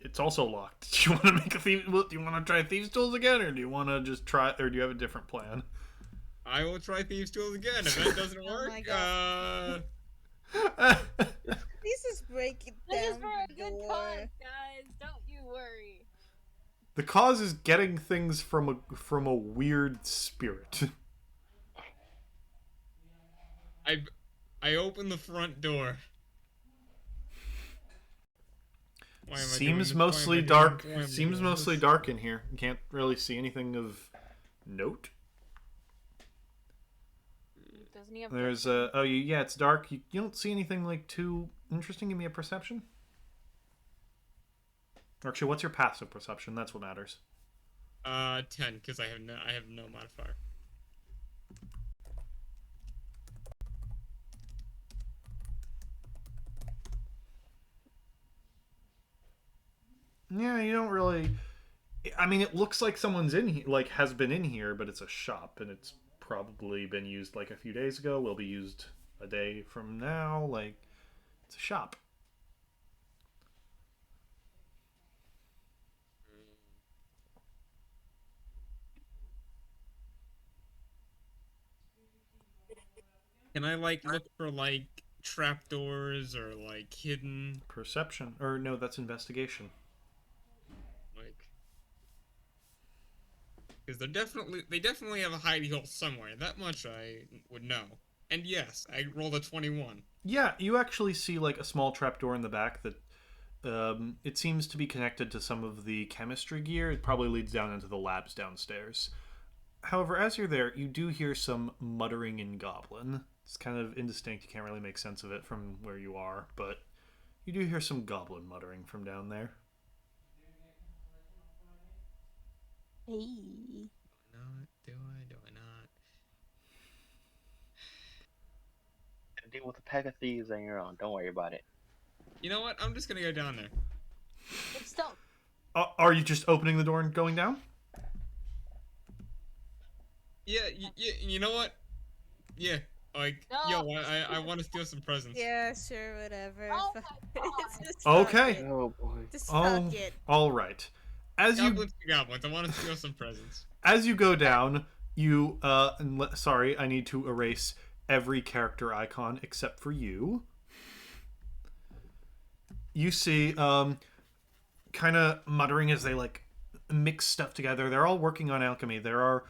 It's also locked. Do you want to make a thief? Do you want to try thieves' tools again, or do you want to just try, or do you have a different plan? I will try thieves' tools again. If that doesn't Oh work, my God. Please just break it This is down for a the good door. cause, guys. Don't you worry. The cause is getting things from a weird spirit. I open the front door. Why am I Seems doing- mostly why am I dark. doing- why am I Seems doing mostly this? dark in here. You can't really see anything of note. Doesn't he have? There's yeah, it's dark. You don't see anything like too interesting. Give me a perception. Actually, what's your passive perception? That's what matters. 10, because I have no modifier. Yeah, you don't really. I mean, it looks like someone's in here, like has been in here, but it's a shop, and it's probably been used like a few days ago. Will be used a day from now. Like, it's a shop. Can I like look for like trapdoors or like hidden Perception, or no, that's investigation. like Because they definitely have a hidey hole somewhere. That much I would know. And yes, I rolled a 21. Yeah, you actually see like a small trapdoor in the back that it seems to be connected to some of the chemistry gear. It probably leads down into the labs downstairs. However, as you're there, you do hear some muttering in Goblin. It's kind of indistinct. You can't really make sense of it from where you are, but you do hear some Goblin muttering from down there. Hey. Not, do I not? Deal with a pack of thieves on your own. Don't worry about it. You know what? I'm just gonna go down there. It's stealth. Are you just opening the door and going down? Yeah, you know what? Yeah, like, No. yo, I want to steal some presents. Yeah, sure, whatever. Oh Fuck my it. God. Just fuck Okay. it. Oh boy. Just Oh, fuck it. all right. As you Goblins to goblins. I want to steal some presents. as you go down, you sorry, I need to erase every character icon except for you. You see kind of muttering as they like mix stuff together. They're all working on alchemy. There are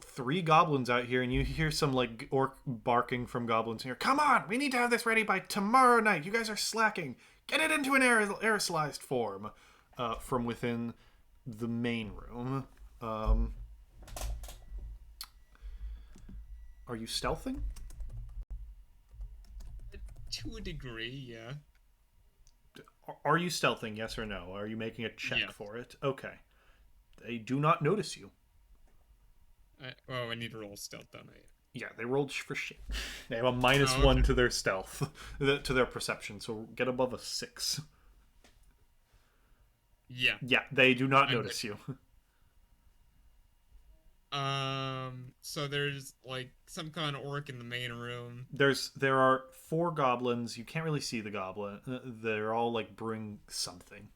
3 goblins out here, and you hear some like orc barking from goblins here. Come on, we need to have this ready by tomorrow night. You guys are slacking. Get it into an aerosolized form from within the main room. Are you stealthing? To a degree, yeah. Are you stealthing? Yes or no? Are you making a check Yes. for it? Okay. They do not notice you. I need to roll stealth, don't I? Yeah, they rolled for shit. They have a -1 to their stealth, to their perception. So get above a 6. Yeah. Yeah, they do not I'm notice you. So there's like some kind of orc in the main room. There are 4 goblins. You can't really see the goblin. They're all like brewing something.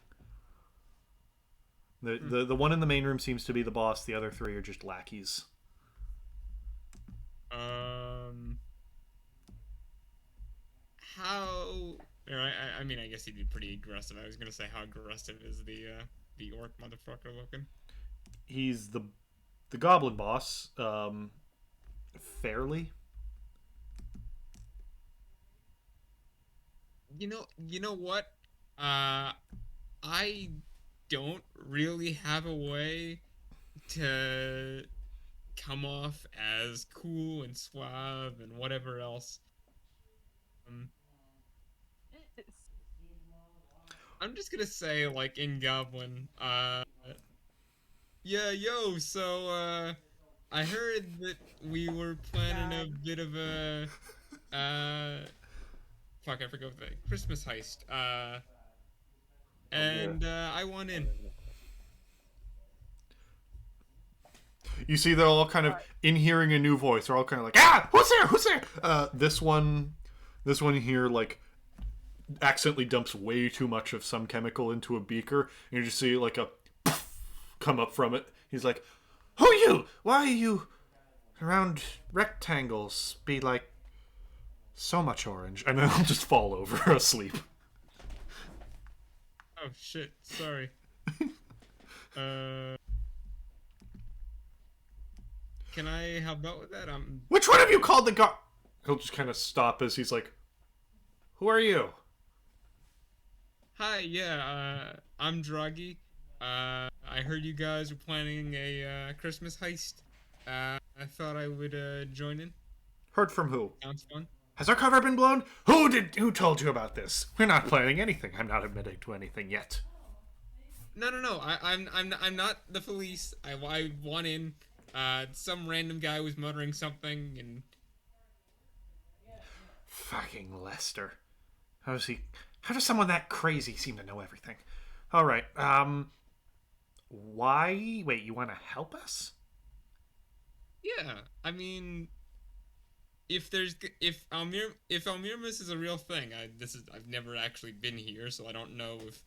The one in the main room seems to be the boss. The other 3 are just lackeys. How? I mean, I guess he'd be pretty aggressive. I was gonna say, how aggressive is the orc motherfucker looking? He's the goblin boss. Fairly. You know what? I don't really have a way to come off as cool and suave and whatever else. I'm just gonna say, like, in Goblin, yeah, yo, so, I heard that we were planning a bit of a, fuck, I forgot the Christmas heist, and, I want in. You see, they're all kind of in hearing a new voice. They're all kind of like, "Ah, who's there? Who's there?" This one here, like, accidentally dumps way too much of some chemical into a beaker, and you just see like a come up from it. He's like, "Who are you? Why are you around rectangles? Be like so much orange," and then I'll just fall over asleep. Oh, shit, sorry. Can I help out with that? Which one of you called the guard? He'll just kind of stop as he's like, "Who are you?" Hi, yeah, I'm Draghi. I heard you guys were planning a Christmas heist. I thought I would join in. Heard from who? Sounds fun. Has our cover been blown? Who told you about this? We're not planning anything. I'm not admitting to anything yet. No. I'm not the police. I want in. Some random guy was muttering something, and Fucking Lester. How does someone that crazy seem to know everything? All right. Why? Wait, you want to help us? yeah. I mean, if Almirmus is a real thing, I've never actually been here, so I don't know if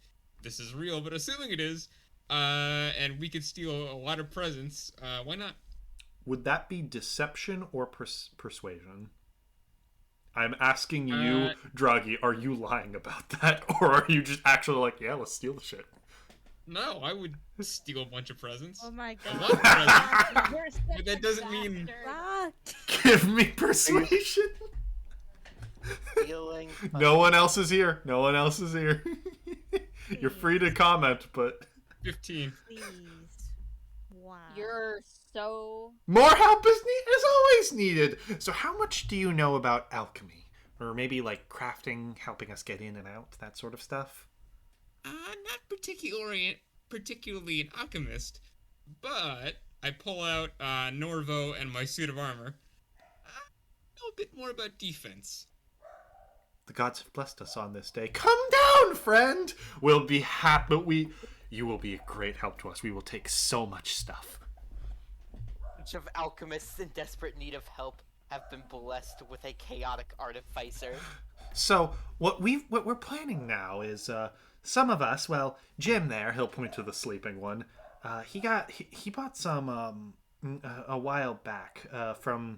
this is real. But assuming it is, and we could steal a lot of presents, why not? Would that be deception or persuasion? I'm asking you, Draghi, are you lying about that? Or are you just actually like, yeah, let's steal the shit? No, I would steal a bunch of presents. Oh my I god. love presents. You're such But that a doesn't mean- bastard. Rock. Give me persuasion. Feeling. No one else is here. No one else is here. You're free to comment, but 15. Please. Wow. You're so. more help is always needed. So how much do you know about alchemy? Or maybe like crafting, helping us get in and out, that sort of stuff? Not particularly an alchemist, but I pull out Norvo and my suit of armor. I know a bit more about defense. The gods have blessed us on this day. Come down, friend! We'll be happy. You will be a great help to us. We will take so much stuff. A bunch of alchemists in desperate need of help have been blessed with a chaotic artificer. So what we're planning now is some of us. Well, Jim there, he'll point to the sleeping one. He bought some a while back from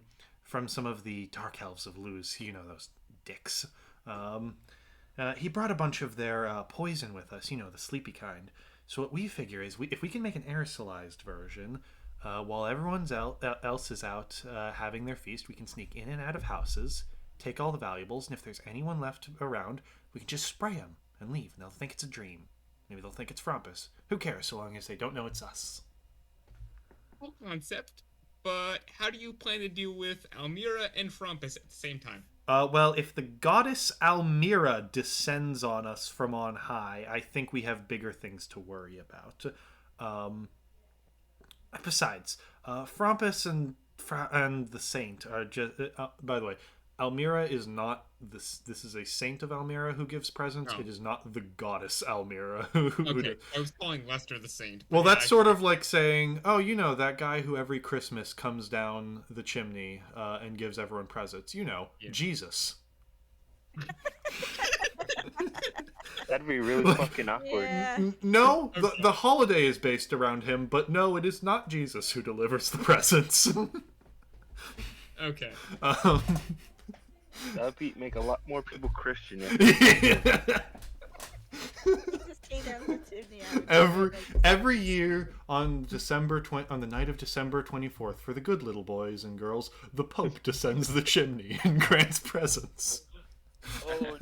some of the dark elves of Luz. You know, those dicks. He brought a bunch of their poison with us. You know, the sleepy kind. So what we figure is if we can make an aerosolized version. While everyone else is out having their feast, we can sneak in and out of houses, take all the valuables, and if there's anyone left around, we can just spray them and leave, and they'll think it's a dream. Maybe they'll think it's Frompus. Who cares, so long as they don't know it's us. Cool concept, but how do you plan to deal with Almira and Frompus at the same time? Well, if the goddess Almira descends on us from on high, I think we have bigger things to worry about. Besides, Frompus and the Saint are just. By the way, Almira is not this. This is a Saint of Almira who gives presents. Oh. It is not the goddess Almira who. Okay, I was calling Lester the Saint. Well, but that's yeah, sort of like saying, oh, you know, that guy who every Christmas comes down the chimney and gives everyone presents. You know, Yeah. Jesus. That'd be really fucking awkward. Yeah. No, Okay. the holiday is based around him, but no, it is not Jesus who delivers the presents. Okay. um, That'd make a lot more people Christian. yeah. Just came down the chimney. I would every year on on the night of December 24th, for the good little boys and girls, the Pope descends the chimney and grants presents. Oh,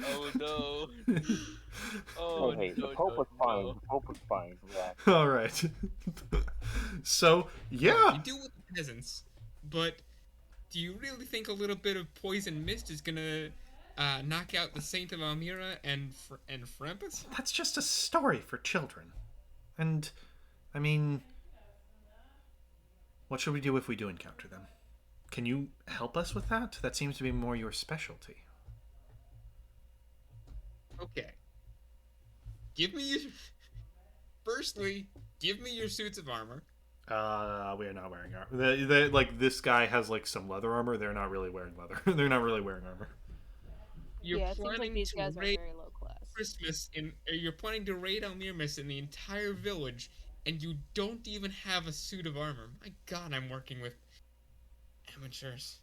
oh no. Oh, hey, the Pope was fine. The Pope was fine. Yeah. All right. So yeah, You deal with the peasants, but do you really think a little bit of poison mist is gonna knock out the Saint of Almira and Frompus? that's just a story for children, and I mean, what should we do if we do encounter them? Can you help us with that? That seems to be more your specialty. Okay. Give me your. Firstly, give me your suits of armor. We are not wearing armor. They like this guy has like some leather armor. They're not really wearing leather. They're not really wearing armor. You're Yeah, it seems like planning these to guys are raid very low class. Christmas you're planning to raid Almirmis in the entire village, and you don't even have a suit of armor. My God, I'm working with amateurs.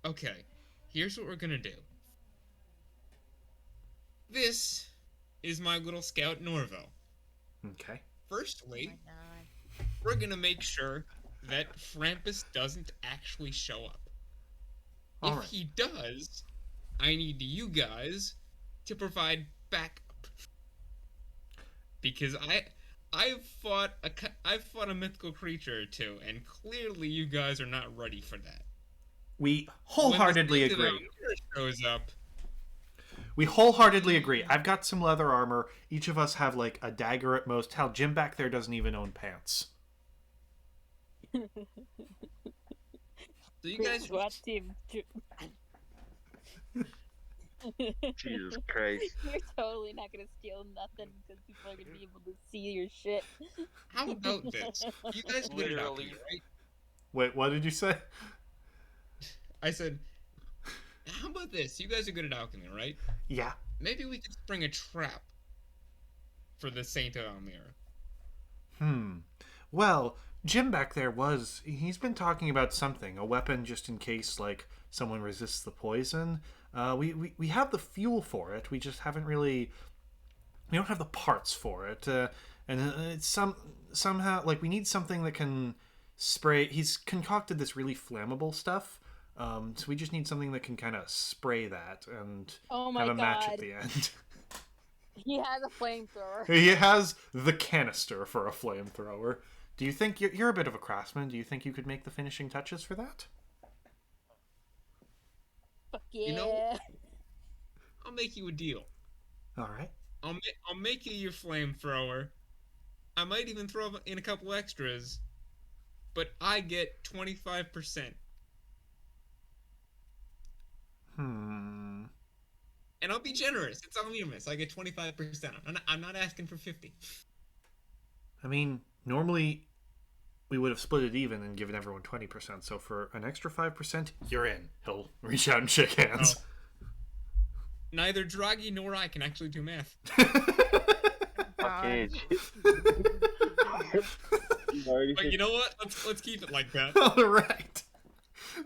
Okay, here's what we're gonna do. This is my little scout Norvo. Okay. Firstly, Oh my god. we're gonna make sure that Frompus doesn't actually show up. All If right. he does, I need you guys to provide backup. Because I've fought a mythical creature or two, and clearly you guys are not ready for that. We wholeheartedly When the Saint of agree. Almira shows up. We wholeheartedly agree. I've got some leather armor. Each of us have like a dagger at most. Hell, Jim back there doesn't even own pants. So you guys What team? Jesus Christ. You're totally not gonna steal nothing because people are gonna be able to see your shit. how about this? You guys get it out Literally. here, right? Wait, what did you say? I said, how about this? You guys are good at alchemy, right? Yeah. Maybe we could spring a trap for the Saint of Almira. Well, Jim back there he's been talking about something, a weapon just in case like someone resists the poison. We have the fuel for it. We just haven't really. We don't have the parts for it, and it's somehow like we need something that can spray. He's concocted this really flammable stuff, so we just need something that can kind of spray that and Oh my have a match at God. the end. He has a flamethrower. He has the canister for a flamethrower. Do you think you're a bit of a craftsman? Do you think you could make the finishing touches for that? Fuck yeah. You know, I'll make you a deal. All right. I'll make you your flamethrower. I might even throw in a couple extras, but I get 25%. And I'll be generous. It's unanimous. I get 25%. I'm not asking for 50. I mean, normally we would have split it even and given everyone 20%. So for an extra 5%, you're in. He'll reach out and shake hands. Oh. Neither Draghi nor I can actually do math. Okay. But you know what? Let's keep it like that. All right.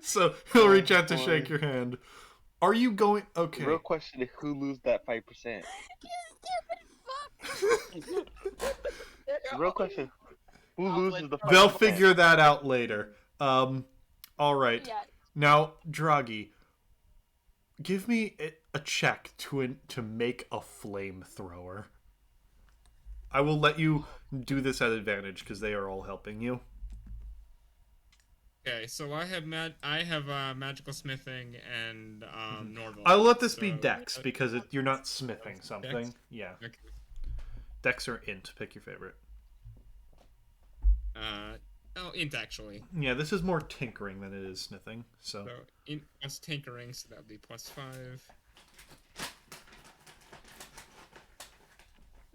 So he'll reach out to shake your hand. Are you going? Okay. Real question is who lose that 5%? Real question. Who loses the 5%? They'll figure that out later. All right. Yeah. Now, Draghi, give me a check to make a flamethrower. I will let you do this at advantage because they are all helping you. Okay, so I have magical smithing and normal. I'll let this be So- Dex because you're not smithing something. Dex? Yeah. Okay. Dex or Int. Pick your favorite. Int actually. Yeah, this is more tinkering than it is smithing. So So int plus tinkering, so that'd be +5.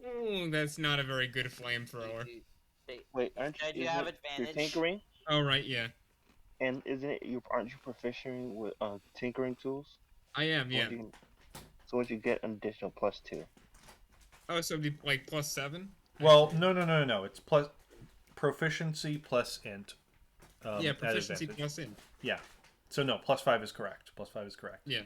Ooh, that's not a very good flamethrower. Wait, aren't Did you? you have You're advantage? tinkering, Oh right, yeah, and isn't it? Aren't you proficient with tinkering tools? I am. Yeah. So would you get an additional +2? Oh, so it'd be like +7. well, no. It's plus proficiency plus Int. Yeah, at proficiency advantage. plus int. Yeah. So no, +5 is correct. +5 is correct. Yeah.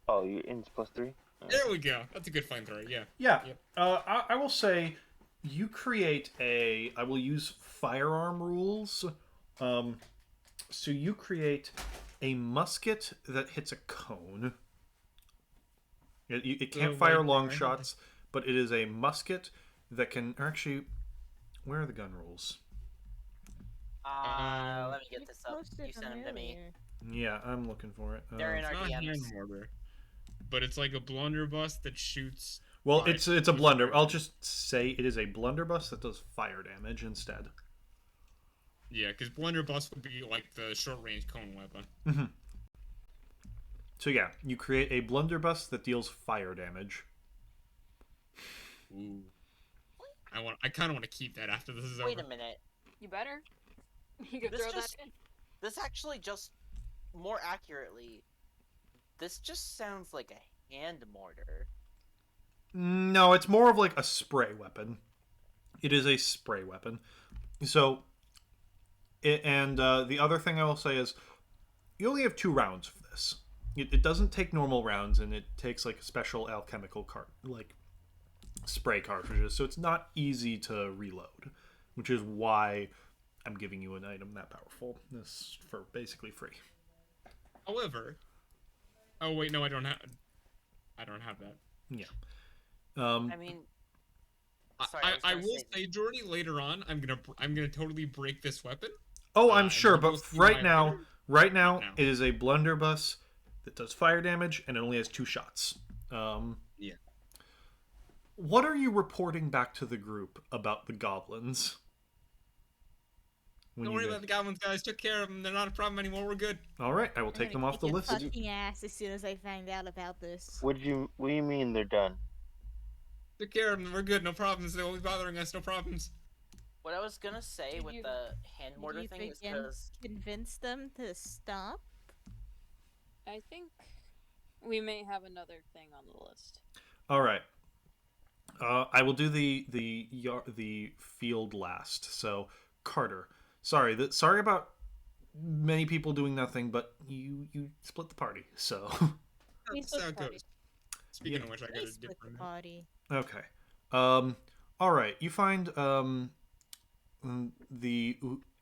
Oh, your int's +3. There we go. That's a good flamethrower. Yeah. Yeah. Yep. I will say you create a. I will use firearm rules. So you create a musket that hits a cone. It can't fire long shots, but it is a musket that can. Or actually, where are the gun rules? Let me get this up. Posted You them sent them to me. earlier. Yeah, I'm looking for it. They're in It's our not hand DMs. mortar, but it's like a blunderbuss that shoots. Well, fire. it's a blunder. I'll just say it is a blunderbuss that does fire damage instead. Yeah, because blunderbuss would be like the short-range cone weapon. So yeah, you create a blunderbuss that deals fire damage. Ooh. I kind of want to keep that after this is Wait over. a minute. You better. You can This throw just- that in. This actually just more accurately. This just sounds like a hand mortar. No, it's more of like a spray weapon. It is a spray weapon. So, the other thing I will say is, you only have 2 rounds for this. It doesn't take normal rounds, and it takes like a special alchemical spray cartridges. So it's not easy to reload, which is why I'm giving you an item that powerful. This for basically free. However, oh wait, no, I don't have that. Yeah. I mean, sorry, I was I gonna will say- say, Jordy, later on, I'm gonna totally break this weapon. Oh, I'm sure, and but we'll see right why now, later. right now, now. it is a blunderbuss that does fire damage and it only has 2 shots. Yeah. What are you reporting back to the group about the goblins? Don't worry about the goblins, guys. Took care of them. They're not a problem anymore. We're good. All right, I will I'm take gonna them off the kick your list. fucking ass as soon as I find out about this. What do you mean they're done? Took care of them. We're good. No problems. They're only bothering us. No problems. what I was gonna say Did with you- the hand Did mortar you thing is again because convince them to stop? I think we may have another thing on the list. All right. I will do the field last. So Carter, sorry about many people doing nothing, but you split the party. So We That's how split it the party. goes. Speaking Yeah. of which, I got We a split the different. party. okay. All right. You find the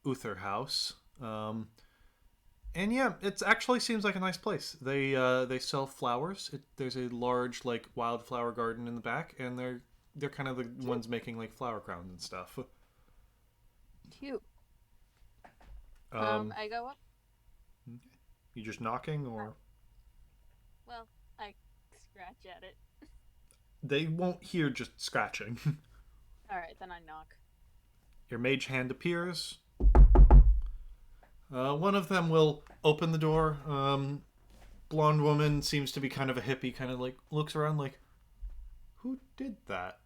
Uther house. And yeah, it actually seems like a nice place. They sell flowers. There's a large like wildflower garden in the back, and they're kind of the ones making like flower crowns and stuff. Cute. Um, I go up. you just knocking, or Well, I scratch at it. they won't hear just scratching. All right, then I knock. Your mage hand appears. One of them will open the door. Blonde woman seems to be kind of a hippie, kind of like looks around like, who did that?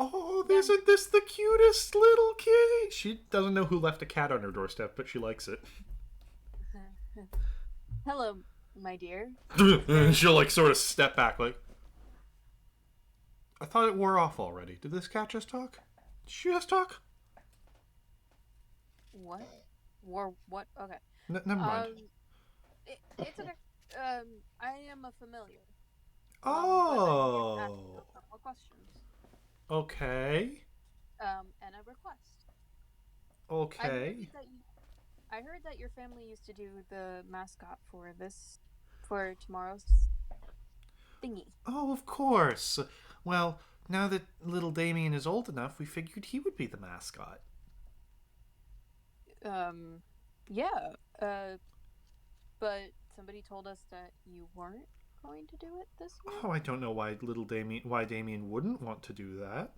Oh, isn't this the cutest little kitty? She doesn't know who left a cat on her doorstep, but she likes it. Hello, my dear. And she'll like sort of step back like, I thought it wore off already. Did this cat just talk? Did she just talk? What? War? What? Okay. Never mind. It's okay. I am a familiar. But I need to ask you Oh. a couple of questions. Okay. And a request. Okay. I heard that your family used to do the mascot for tomorrow's thingy. Oh, of course. Well, now that little Damien is old enough, we figured he would be the mascot. Yeah. But somebody told us that you weren't going to do it this year. Oh, I don't know why Damien wouldn't want to do that.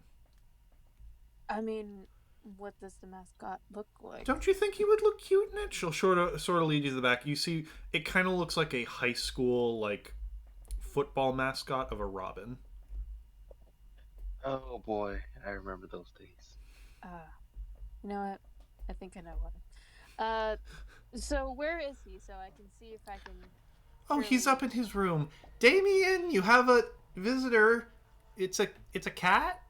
I mean, what does the mascot look like? Don't you think he would look cute in it? She'll sort of lead you to the back. You see, it kind of looks like a high school like football mascot of a robin. Oh boy, I remember those days. You know what? I think I know one. So where is he? So I can see if I can. Oh, he's up in his room. Damien, you have a visitor. It's a cat.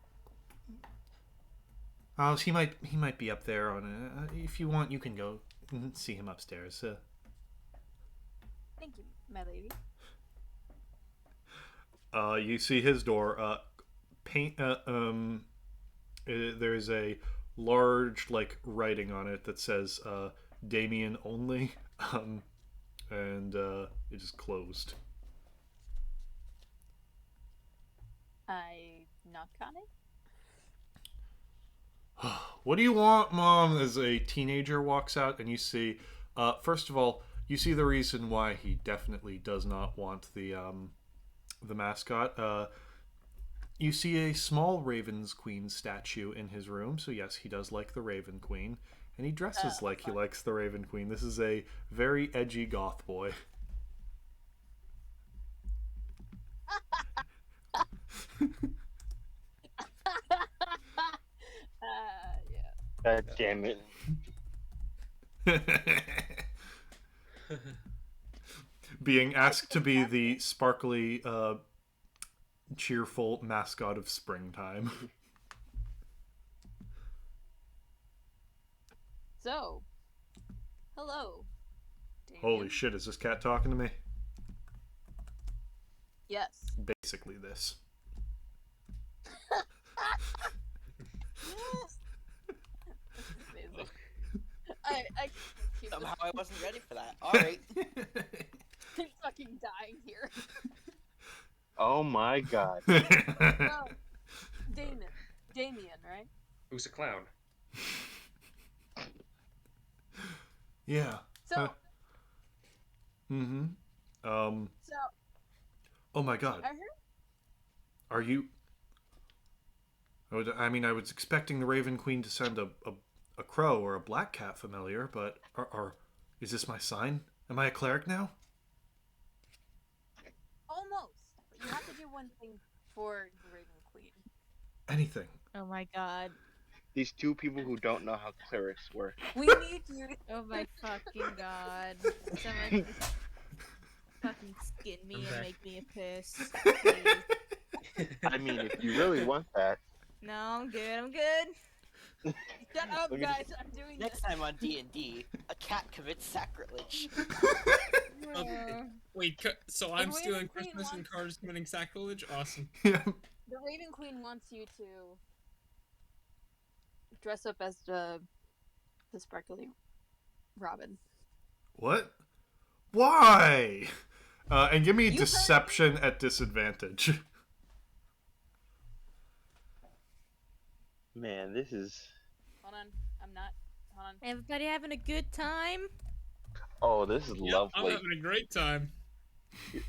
Oh, he might be up there on it. If you want, you can go and see him upstairs. Thank you, my lady. You see his door. There's a large like writing on it that says Damien only, and it is closed. I knock on it. What do you want, Mom? As a teenager walks out, and you see, first of all, you see the reason why he definitely does not want the mascot. You see a small Raven's Queen statue in his room, so yes, he does like the Raven Queen, and he dresses like he likes the Raven Queen. This is a very edgy goth boy. Yeah. God damn it. Being asked to be the sparkly, cheerful mascot of springtime. So, hello. Damien. Holy shit, is this cat talking to me? Yes. Basically this. Amazing. I keep Somehow I wasn't ready for that. All right. fucking dying here. Oh my god. Oh, Damien, right? Who's a clown? Yeah. So, So. so Oh my god. I heard. Are you? I mean, I was expecting the Raven Queen to send a crow or a black cat familiar, but is this my sign? Am I a cleric now? Almost. But you have to do one thing for the Raven Queen. Anything. Oh my god. These two people who don't know how clerics work. We need you to. Oh my fucking god. Someone just fucking skin me I'm and back. make me a piss. Please. I mean, if you really want that. No, I'm good. I'm good. Show Shut up, We're gonna- guys. I'm doing Next time on D&D, a cat commits sacrilege. this. Wait, so I'm Raven stealing Queen Christmas and wants- Carter's committing sacrilege? Awesome. Yeah. The Raven Queen wants you to dress up as the sparkly Robin. What? Why? And give me You heard deception at disadvantage. Man, this is. Hold on. I'm not. Hold on. Everybody having a good time? Oh, this is Yep, I'm lovely. having a great time. Man,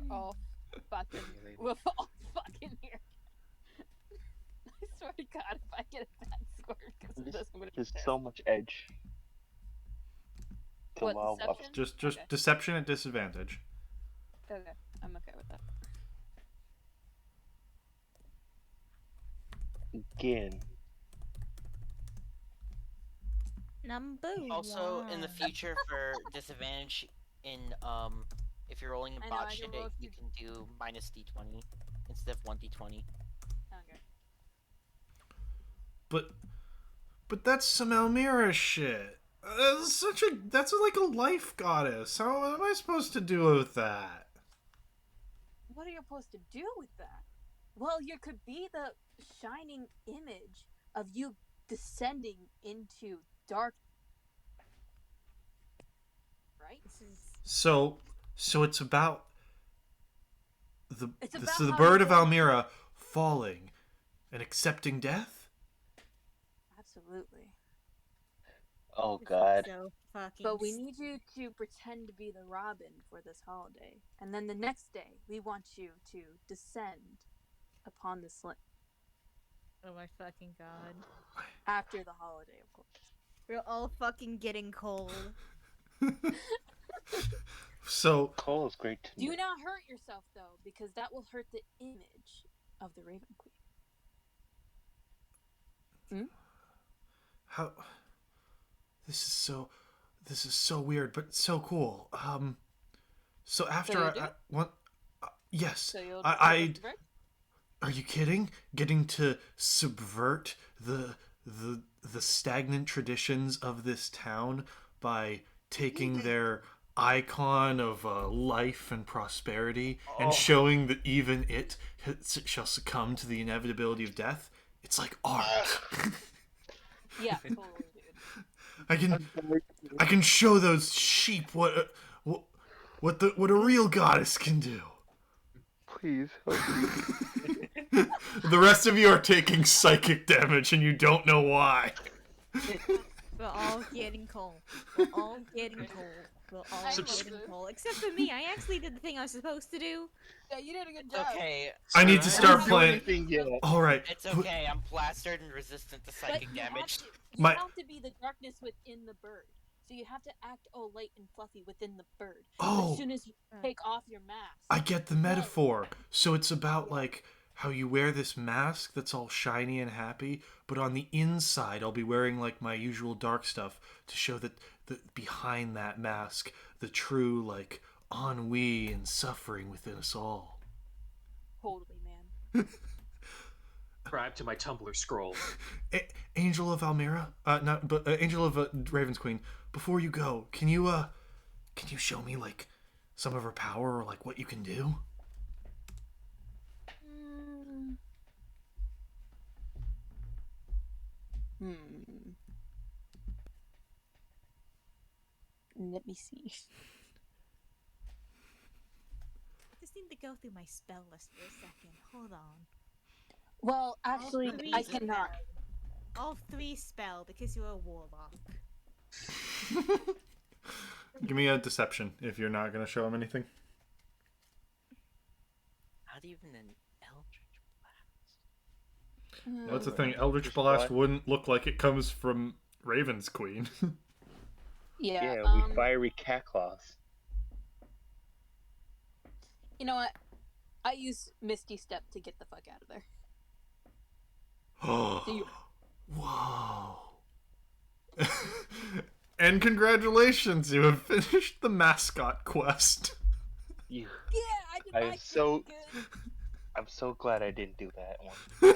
we're all fucking. We're all fucking here. I swear to God, if I get a bad score because of This this, I'm gonna be There's pissed. so much edge. To What, love up deception? Just Okay. deception at disadvantage. Okay, I'm okay with that. again. Number Also, in the one. future, for disadvantage, if you're rolling in I know, bot I shit, can roll you can do minus d20 instead of 1d20. Okay. But that's some Elmira shit. That's like a life goddess. How am I supposed to do with that? What are you supposed to do with that? Well, you could be the shining image of you descending into dark. Right? This is So it's about It's the about the how bird you of go- Almira falling and accepting death. Absolutely. Oh this is God. so fucking. But we need you to pretend to be the Robin for this holiday. And then the next day, we want you to descend upon the sling. Oh my fucking god. After the holiday, of course. We're all fucking getting cold. So Cole is great to Do me. not hurt yourself, though, because that will hurt the image of the Raven Queen. how this is so weird, but so cool. So after So you I do? want, yes, So you'll I are you kidding? Getting to subvert the stagnant traditions of this town by taking their icon of life and prosperity and showing that even it shall succumb to the inevitability of death. It's like art. Yeah, totally, dude. I can show those sheep what a real goddess can do. Please help me. The rest of you are taking psychic damage and you don't know why. We're all getting cold. We're all getting cold. We're all I love getting this. cold. Except for me. I actually did the thing I was supposed to do. Yeah, you did a good It's job. okay. I need to start Do playing. anything yet. All right. It's okay. I'm plastered and resistant to But psychic you have damage. to, My- have to be the darkness within the bird. So you have to act all light and fluffy within the bird. Oh. As soon as you take off your mask. I get the metaphor. So it's about like how you wear this mask that's all shiny and happy, but on the inside I'll be wearing like my usual dark stuff to show that behind that mask the true like ennui and suffering within us all. Totally, man. Subscribe to my Tumblr scroll. Angel of Almira, Angel of Raven's Queen. Before you go, can you show me like some of her power or like what you can do? Let me see. I just need to go through my spell list for a second. Hold on. Well, actually, three I spell. cannot. All 3 spell because you're a warlock. Give me a deception if you're not going to show him anything. Not even an Eldritch Blast. That's the thing. Eldritch Blast wouldn't look like it comes from Raven's Queen. Yeah. Yeah, we fiery cat claws. You know what? I use Misty Step to get the fuck out of there. Do you- Whoa. And congratulations, you have finished the mascot quest. You, Yeah, I did I my am thing so- good. I'm so glad I didn't do that one.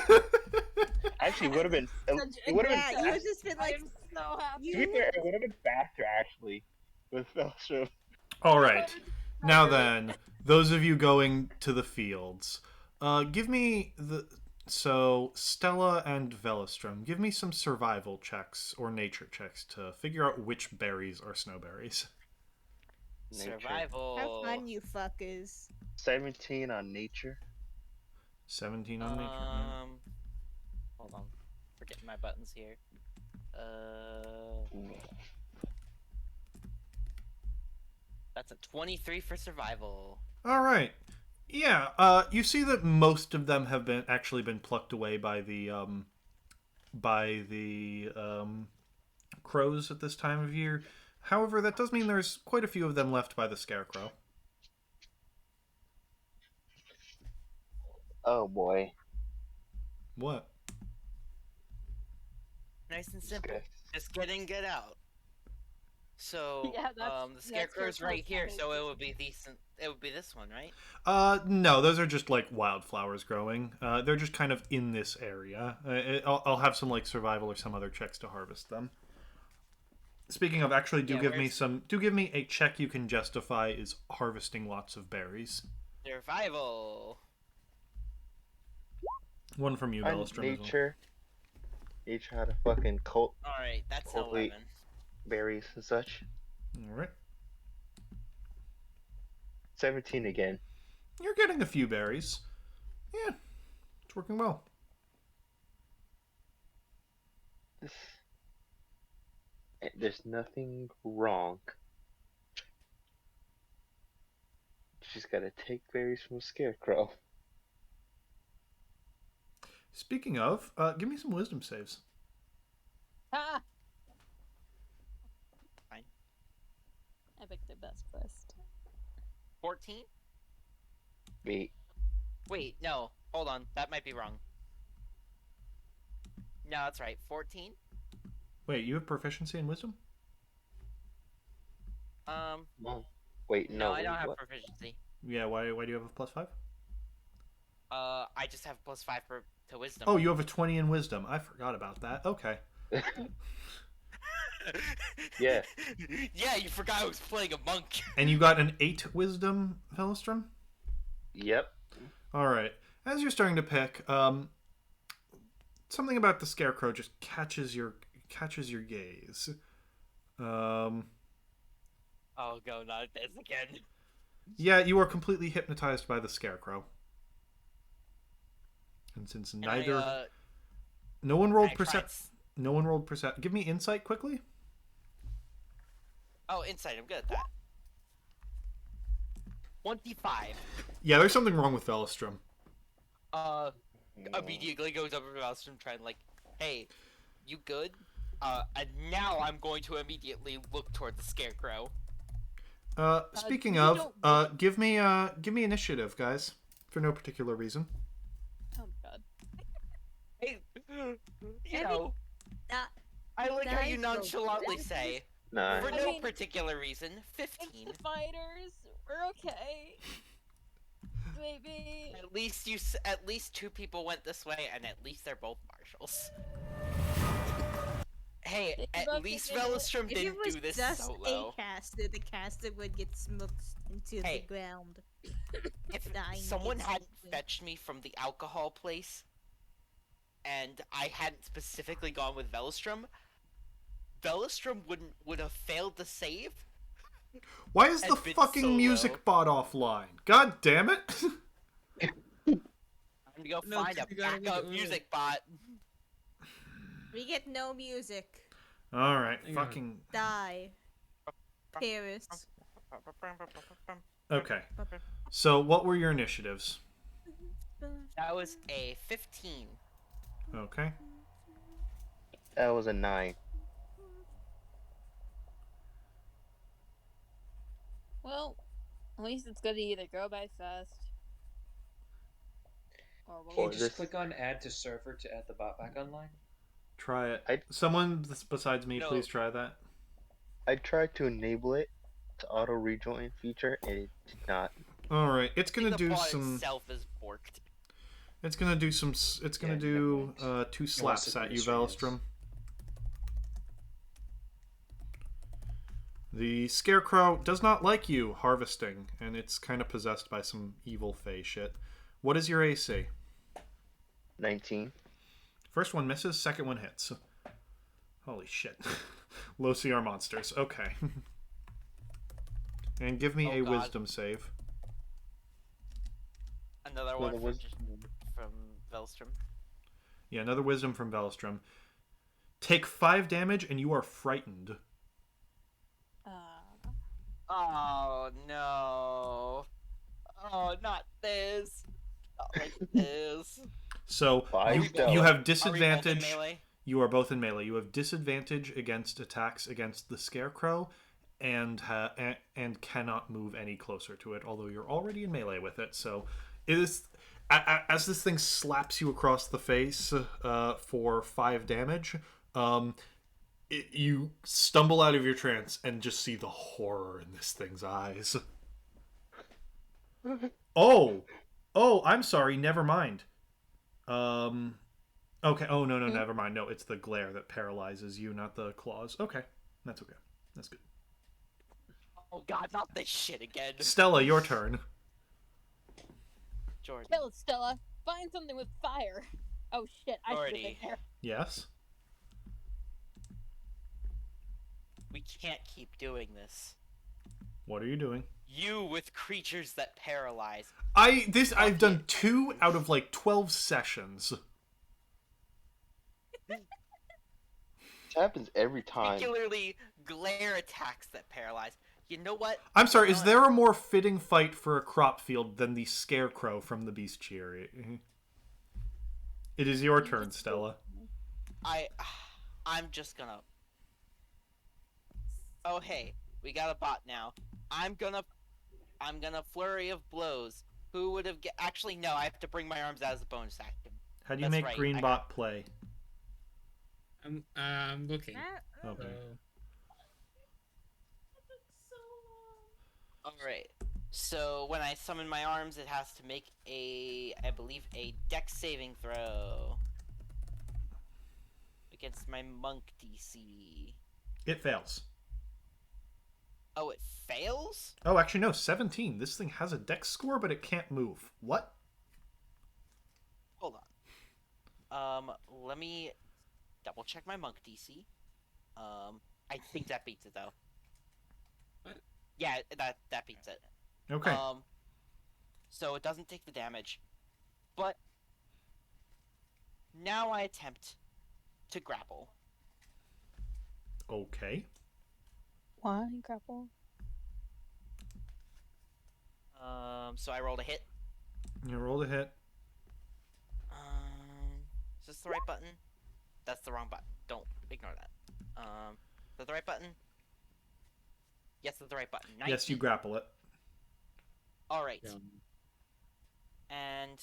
Actually, it would have been. It would have Yeah, been. you would just been like, I'm so happy. To be fair, it would have been faster actually with Fellowship. All right. Now then, those of you going to the fields, give me the so Stella and Velostrom, give me some survival checks or nature checks to figure out which berries are snowberries. Nature. Survival. have fun, you fuckers. 17 on nature. 17 on nature. Right. Hold on. Forgetting my buttons here. That's a 23 for survival. All right. Yeah. You see that most of them have been plucked away by the crows at this time of year. However, that does mean there's quite a few of them left by the scarecrow. Oh boy. What? Nice and simple. Okay. Just get in, get out. So, Yeah, the scarecrow's Scarecrow's right here, so it basically. would be decent. It would be this one, right? No, those are just like wildflowers growing. They're just kind of in this area. I'll have some like survival or some other checks to harvest them. Speaking of, actually, do give me a check you can justify is harvesting lots of berries. Survival. One from you, On Velostrom, as well. nature. Nature had a fucking cult Alright, that's an Hopefully- 11. berries and such. All right. 17 again. You're getting a few berries. Yeah, it's working well. There's nothing wrong. She's gotta take berries from a scarecrow. Speaking of, give me some wisdom saves. Ah! Fine. I picked the best first. 14? Wait, Wait, no. Hold on. That might be wrong. No, that's right. 14? Wait, you have proficiency in wisdom? no. Wait, No, I wait, don't have what? proficiency. Yeah, why do you have a +5? I just have +5 to wisdom. Oh, you have a 20 in wisdom. I forgot about that. Okay. Yeah. Yeah, you forgot I was playing a monk. And you got an 8 wisdom, Velostrom? Yep. All right. As you're starting to pick, something about the scarecrow just catches your gaze. Oh, go, not this again. Yeah, you are completely hypnotized by the scarecrow. And since And neither no one rolled I tried percept no one rolled percept. Give me insight quickly. Oh, insight. I'm good at that. 25. Yeah, there's something wrong with Velostrom. Immediately goes up to Maelstrom trying like, hey, you good? And now I'm going to immediately look toward the scarecrow. Speaking we of, don't- give me initiative, guys, for no particular reason. Oh god. Hey, you Every- know, Uh, I like how you Nice roll. nonchalantly say, Nah. for I no mean, particular reason, It's 15. the fighters. We're okay. Maybe. At least 2 people went this way, and at least they're both marshals. Hey, Think at about least thinking it- Velostrom if it didn't was do this just solo. a caster, the caster would get smoked into Hey. the ground. If dying someone hadn't instantly. fetched me from the alcohol place, and I hadn't specifically gone with Velostrom, Velostrom would have failed the save. Why is the And been fucking solo. music bot offline? God damn it! I'm gonna go No, find a 'cause you gotta backup go- music bot. We get no music. All right, Hang on. fucking Die. Paris. okay. So, what were your initiatives? That was a 15. Okay. That was a 9. Well, at least it's gonna either go by fast or Or Can we'll you just this- click on add to server to add the bot back online? Try it. I- Someone besides me, No. please try that. I tried to enable it to auto rejoin feature and it did not. All right, it's I think gonna the do bot some. itself is borked. It's gonna do some. It's gonna Yeah, do never 2 slaps at you, Velstrom. The Scarecrow does not like you harvesting, and it's kind of possessed by some evil fey shit. What is your AC? 19. First one misses, second one hits. Holy shit. Low CR monsters. Okay. And give me a God. wisdom save. Another Well, one there was- from Velstrom. Yeah, another wisdom from Velstrom. Take 5 damage and you are frightened. Oh no! Oh, not this! Not like this. So Five you Stella. have Are we both in disadvantage. melee? You are both in melee. You have disadvantage against attacks against the Scarecrow, and and cannot move any closer to it. Although you're already in melee with it, so it is. As this thing slaps you across the face for 5 damage, you stumble out of your trance and just see the horror in this thing's eyes. Oh, I'm sorry. Never mind. Okay. Oh no, never mind. No, it's the glare that paralyzes you, not the claws. Okay, that's okay. That's good. Oh god, not this shit again. Stella, your turn. Jordan. Kill it, Stella. Find something with fire. Oh shit, I should have been Already. there. Yes. We can't keep doing this. What are you doing? You with creatures that paralyze. I've done 2 out of like 12 sessions. It happens every time. Particularly glare attacks that paralyze. You know what? I'm sorry. Is there a more fitting fight for a crop field than the Scarecrow from the Bestiary? It is your turn, Stella. I'm just gonna. Oh hey, we got a bot now. I'm gonna flurry of blows. Who would have actually no? I have to bring my arms out as a bonus action. How do you That's make right, Greenbot play? I'm looking. Okay. All right. So when I summon my arms, it has to make I believe, a Dex saving throw against my monk DC. It fails. Oh, it fails? Oh, actually, no. 17. This thing has a Dex score, but it can't move. What? Hold on. Let me double check my monk DC. I think that beats it though. What? Yeah, that beats it. Okay. So it doesn't take the damage, but now I attempt to grapple. Okay. Why grapple? So I rolled a hit. You rolled a hit. Is this the right button? That's the wrong button. Don't ignore that. Is that the right button? Yes, that's the right button. 19. Yes, you grapple it. All right. Yeah. And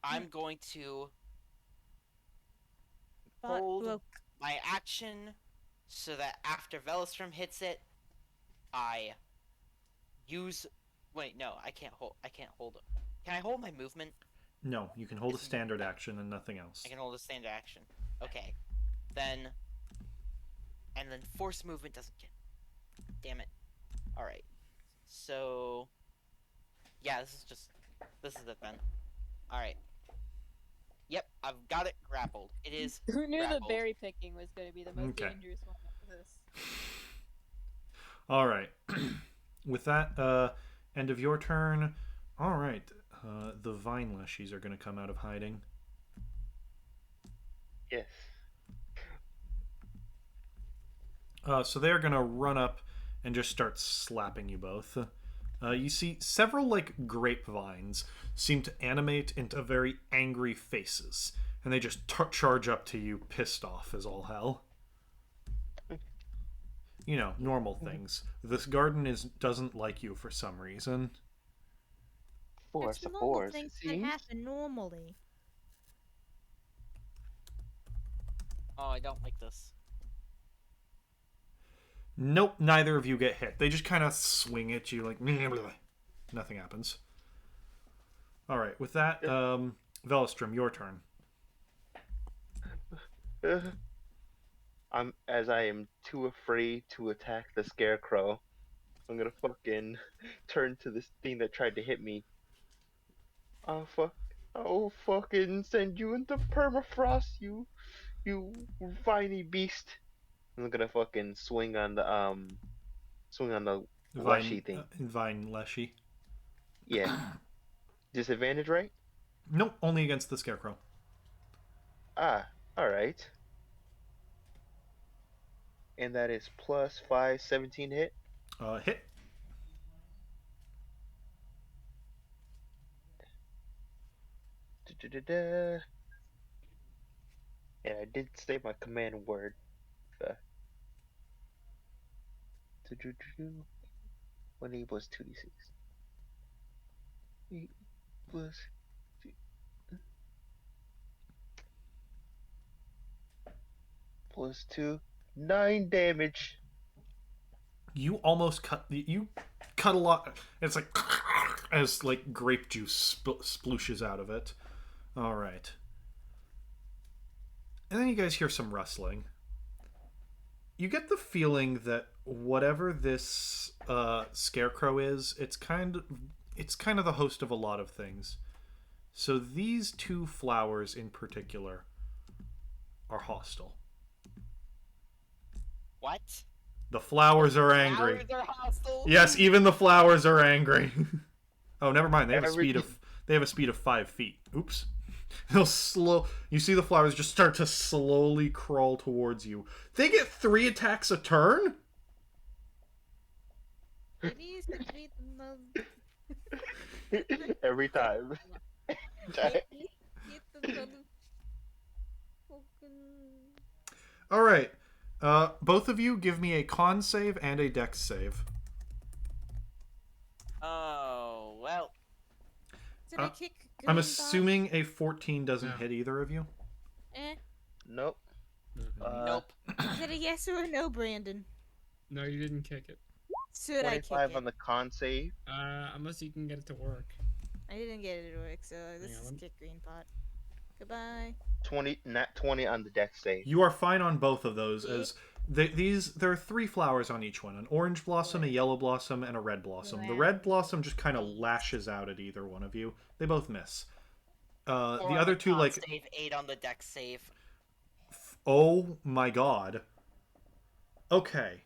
I'm going to Bot hold broke. my action so that after Velostrom hits it, I use. Wait, no, I can't hold. Can I hold my movement? No, you can hold a standard action and nothing else. I can hold a standard action. Okay, then, and then force movement doesn't get. Damn it! All right, so yeah, this is it then. All right. Yep, I've got it grappled. It is. Who knew grappled. the berry picking was going to be the most Okay. dangerous one of this? All right. With that, end of your turn. All right. The vine leshies are going to come out of hiding. Yes. So they're going to run up and just start slapping you both. You see several like grapevines seem to animate into very angry faces, and they just charge up to you, pissed off as all hell. You know, normal things. This garden doesn't like you for some reason. Force That's of normal force. things It that seems. happen normally. Oh, I don't like this. Nope, neither of you get hit. They just kind of swing at you like nothing happens. All right. With that, Velstrom, your turn. I am too afraid to attack the scarecrow. I'm gonna fucking turn to this thing that tried to hit me. Oh fuck! I'll fucking send you into permafrost, you viney beast. I'm gonna fucking swing on the Vine, leshy thing. Vine Leshy. Yeah, disadvantage, right? Nope, only against the Scarecrow. Ah, all right. And that is plus 5, 17 hit. Hit. Da-da-da-da. And I did say my command word. Uh, do-do-do-do. 1 plus 2d6. 8 plus plus 2. 9 damage. You almost cut. You cut a lot. It's like as like grape juice splooshes out of it. All right. And then you guys hear some rustling. You get the feeling that whatever this scarecrow is, it's kind of the host of a lot of things. So these two flowers in particular are hostile. What? The flowers are angry. Flowers are hostile? Yes, even the flowers are angry. Oh, never mind. They have Every- a speed of 5 feet. Oops. They'll slow. You see the flowers just start to slowly crawl towards you. They get 3 attacks a turn. It is the great mother. Every time. Get the motherfucking. All right. Both of you give me a con save and a dex save. Oh, well. Did I kick? I'm Greenbot? assuming a 14 doesn't No. hit either of you. Nope. Nope. Is it a yes or a no, Brandon? No, you didn't kick it. Should I kick 25 it? on the con save. Unless you can get it to work. I didn't get it to work, so this Hang is on. kick Greenpot. Goodbye. 20, nat 20 on the dex save. You are fine on both of those, as there are 3 flowers on each one: an orange blossom, a yellow blossom, and a red blossom. The red blossom just kind of lashes out at either one of you. They both miss. The 4 on other the two, con like, save, 8 on the dex save. oh my god. Okay.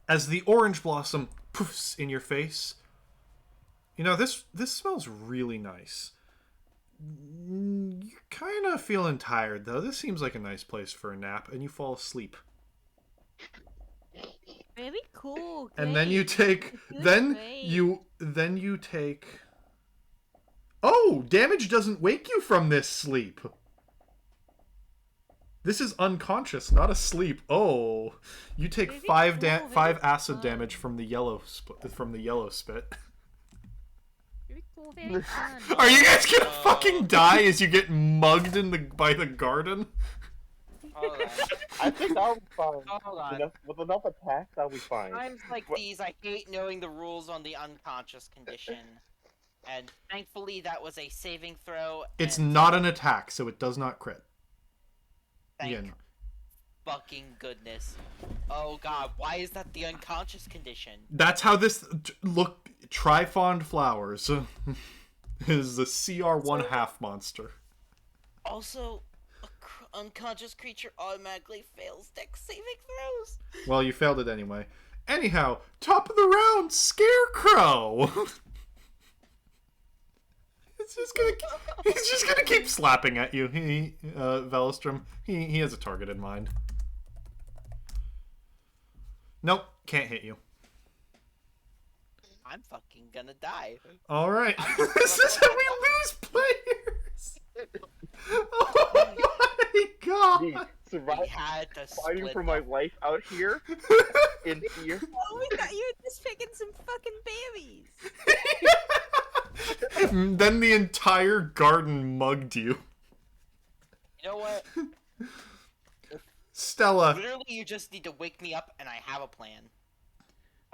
As the orange blossom poofs in your face, you know, this smells really nice. You're kind of feeling tired, though. This seems like a nice place for a nap, and you fall asleep. Very cool. And then you take then you take Oh, damage doesn't wake you from this sleep. This is unconscious, not asleep. Oh, you take Very 5 cool, 5 very acid fun. damage from the yellow spit. Very cool. Very fun. Are you guys gonna fucking die as you get mugged by the garden? Hold on. I think I'll be fine. Hold on. With enough attacks, I'll be fine. Times like What- these, I hate knowing the rules on the unconscious condition. And thankfully, that was a saving throw. It's and not an attack, so it does not crit. Thank Again. fucking goodness. Oh god, why is that the unconscious condition? That's how this look. Trifond Flowers is the CR1 half monster. Also, unconscious creature automatically fails dex saving throws. Well, you failed it anyway. Anyhow, top of the round, Scarecrow. He's just gonna keep slapping at you. Velstrom. He has a target in mind. Nope, can't hit you. I'm fucking gonna die. All right, this is how we lose players. Oh my god! Me, survive, We had to fighting split for my them. life out here, in here. Oh, we thought you were just picking some fucking berries. Then the entire garden mugged you. You know what? Stella, Literally, you just need to wake me up, and I have a plan.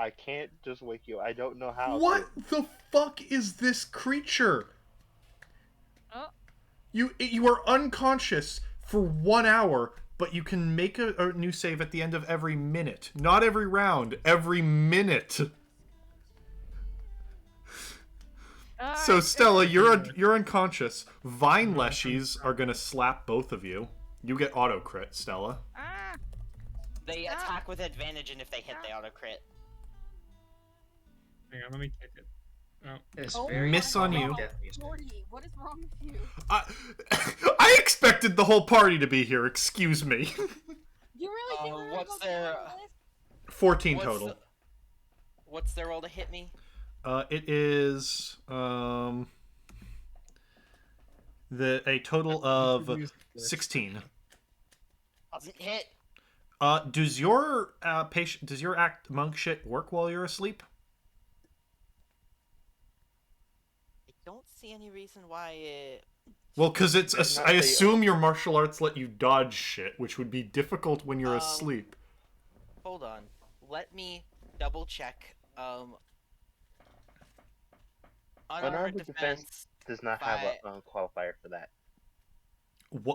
I can't just wake you. I don't know how What to. the fuck is this creature? Oh, You are unconscious for 1 hour, but you can make a new save at the end of every minute. Not every round, every minute. So Stella, you're unconscious. Vine leshies are gonna slap both of you. You get auto crit, Stella. Ah! They Stop. attack with advantage, and if they hit, they auto crit. Hang on, let me kick it. Oh. It's oh very Miss on my you. God, death music. Jordy, what is wrong with you? I, I expected the whole party to be here. Excuse me. You really think we're gonna What's go their- through this? 14 What's total. What's their roll to hit me? It is a total of 16. Doesn't hit. Does your act monk shit work while you're asleep? I don't see any reason why it. Well, because Does not I say- assume your martial arts let you dodge shit, which would be difficult when you're Um, asleep. Hold on. Let me double check. Unarmored defense. Does not have a qualifier for that.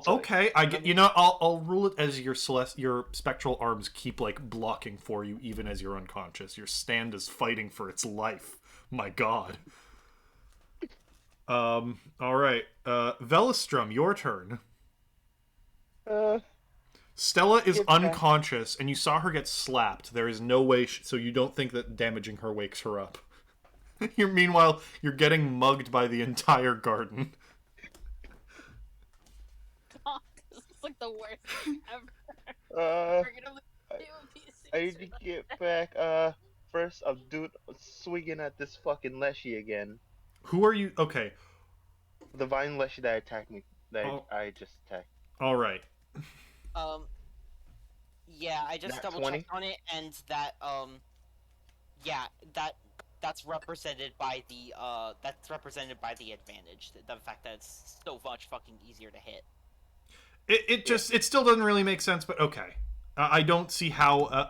So, Okay, I get. You know, I'll rule it as your spectral arms keep like blocking for you, even as you're unconscious. Your stand is fighting for its life. My God. All right. Velistrum, your turn. Stella is Get back. unconscious, and you saw her get slapped. There is no way, so you don't think that damaging her wakes her up. Meanwhile, you're getting mugged by the entire garden. God, this is like the worst thing ever. Uh, We're gonna lose I need to get back. First I'm swinging at this fucking leshy again. Who are you? Okay. The vine leshy that attacked me. That Oh. I just attacked. All right. Yeah, I just Nat double 20? checked on it, and that yeah, that's represented by the advantage. The fact that it's so much fucking easier to hit. It still doesn't really make sense, but okay. I don't see how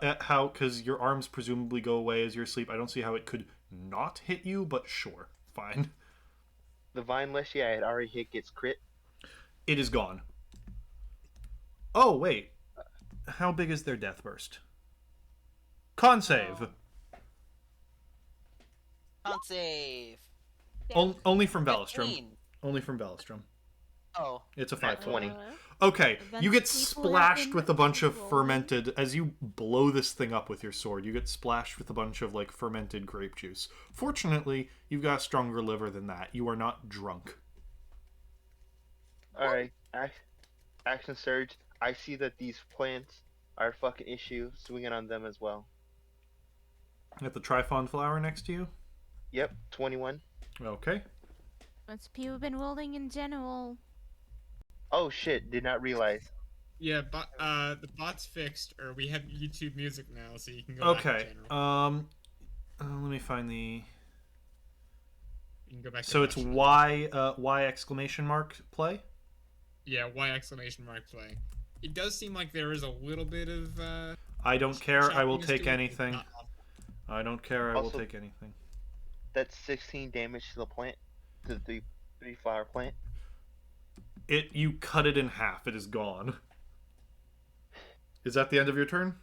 because your arms presumably go away as you're asleep. I don't see how it could not hit you, but sure, fine. The vine leshy I had already hit gets crit. It is gone. Oh wait, how big is their death burst? Con save. Con save. Only from Velistrum. 15. Only from Velistrum. Oh, It's a Nat 520. 20. Okay, you get Events people have splashed been with a bunch of rolling. fermented. As you blow this thing up with your sword, you get splashed with a bunch of like fermented grape juice. Fortunately, you've got a stronger liver than that. You are not drunk. Alright, action surge. I see that these plants are a fucking issue. Swinging on them as well. Got the Trifon flower next to you. Yep, 21. Okay. What's people been rolling in general? Oh shit, did not realize. Yeah, but the bot's fixed, or we have YouTube music now, so you can go back to Okay. general. Let me find the. You can go back. So to it's Russian. Y exclamation mark play. Yeah, Y exclamation mark play. It does seem like there is a little bit of. I don't care. I will choppiness take to it, but anything. not awful. I don't care. I will Also- take anything. That's 16 damage to the plant. To the three flower plant. You cut it in half. It is gone. Is that the end of your turn?